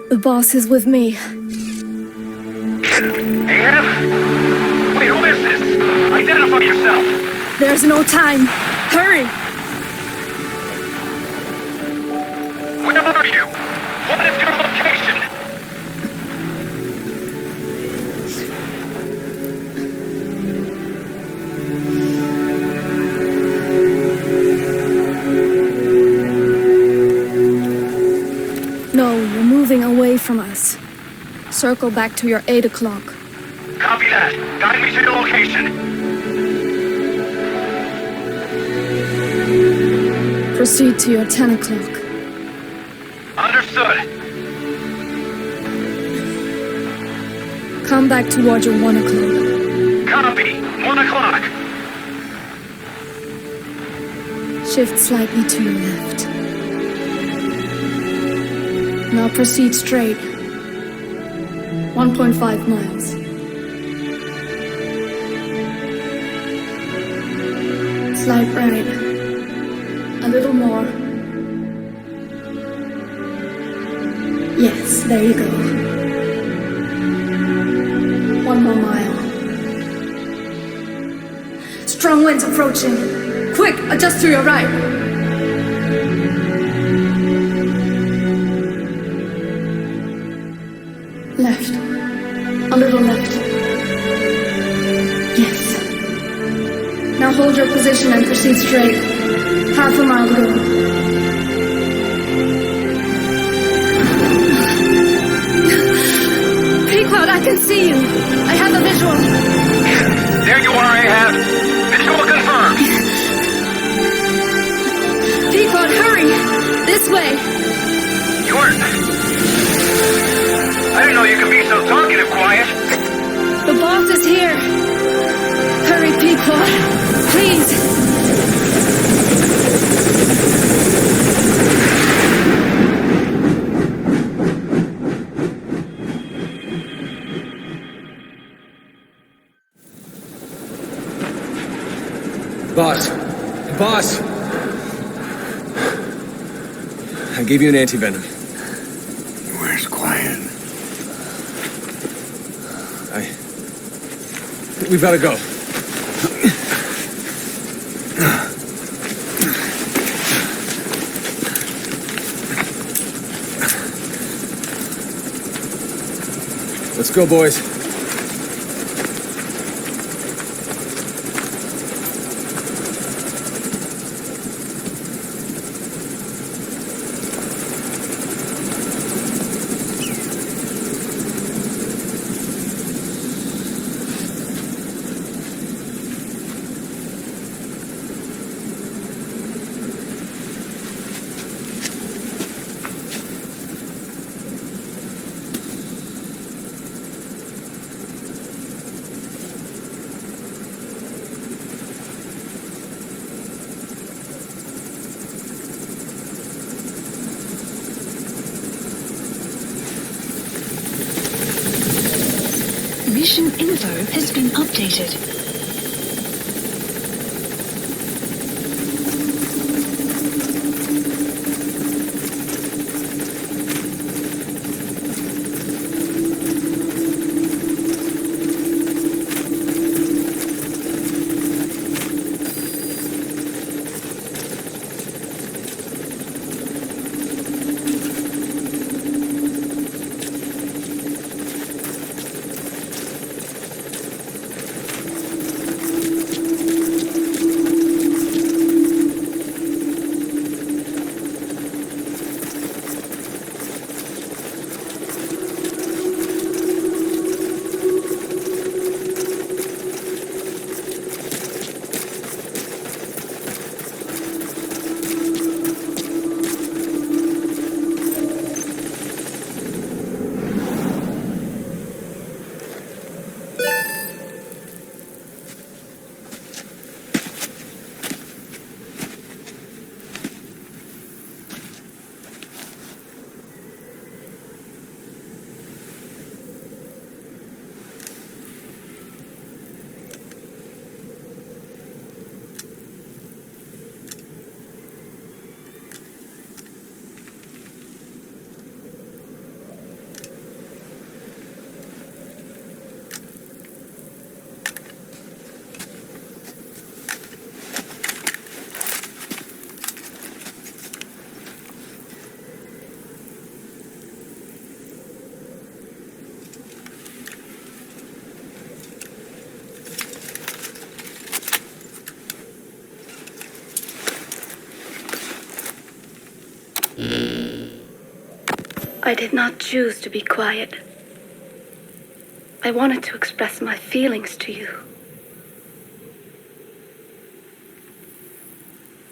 The boss is with me. Ahab? Wait, who is this? Identify yourself. There's no time. Hurry! Where are you? What is your location? No, you're moving away from us. Circle back to your 8 o'clock. Copy that. Guide me to your location. Proceed to your 10 o'clock. Understood. Come back towards your 1 o'clock. Copy. 1 o'clock. Shift slightly to your left. Now proceed straight. 1.5 miles. Slight right. A little more. Yes, there you go. 1 more mile. Strong winds approaching. Quick, adjust to your right. Left. A little left. Yes. Now hold your position and proceed straight. Half a mile to go. Pequod, I can see you. I have a visual. There you are, Ahab. Visual confirmed. Pequod, hurry! This way. I didn't know you could be so talkative, quiet. The boss is here. Hurry, Pequod. Please. Boss! I gave you an anti-venom. Where's Quiet? We've got to go. Let's go, boys. Mission info has been updated. I did not choose to be quiet. I wanted to express my feelings to you.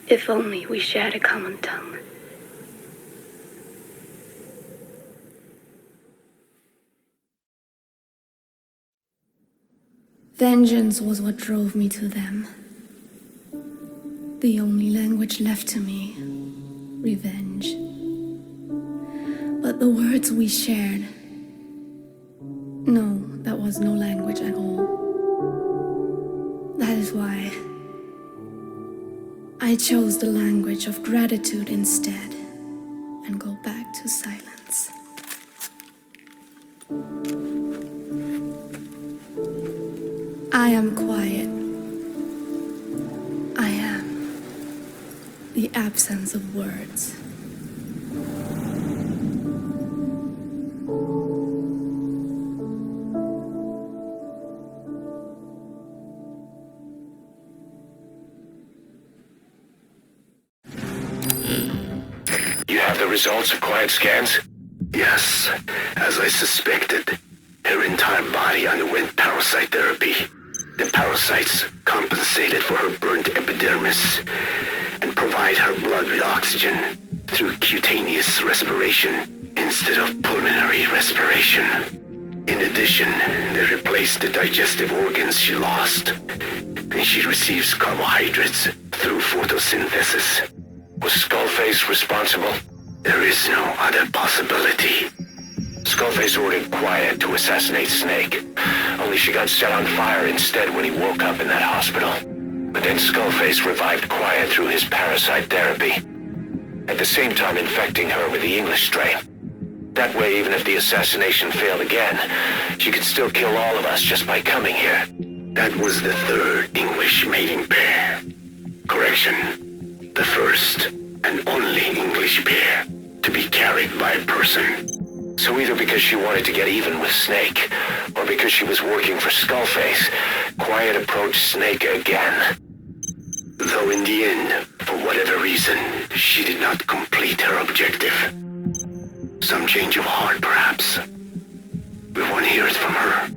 If only we shared a common tongue. Vengeance was what drove me to them. The only language left to me, revenge. But the words we shared, no, that was no language at all. That is why I chose the language of gratitude instead and go back to silence. I am quiet. I am the absence of words. You have the results of quiet scans? Yes, as I suspected. Her entire body underwent parasite therapy. The parasites compensated for her burnt epidermis and provide her blood with oxygen through cutaneous respiration instead of pulmonary respiration. In addition, they replaced the digestive organs she lost, and she receives carbohydrates through photosynthesis. Was Skullface responsible? There is no other possibility. Skullface ordered Quiet to assassinate Snake. Only she got set on fire instead when he woke up in that hospital. But then Skullface revived Quiet through his parasite therapy. At the same time infecting her with the English strain. That way, even if the assassination failed again, she could still kill all of us just by coming here. That was the third English mating pair. Correction. The first and only English pair to be carried by a person. So either because she wanted to get even with Snake, or because she was working for Skullface, Quiet approached Snake again. Though in the end, for whatever reason, she did not complete her objective. Some change of heart, perhaps. We won't hear it from her.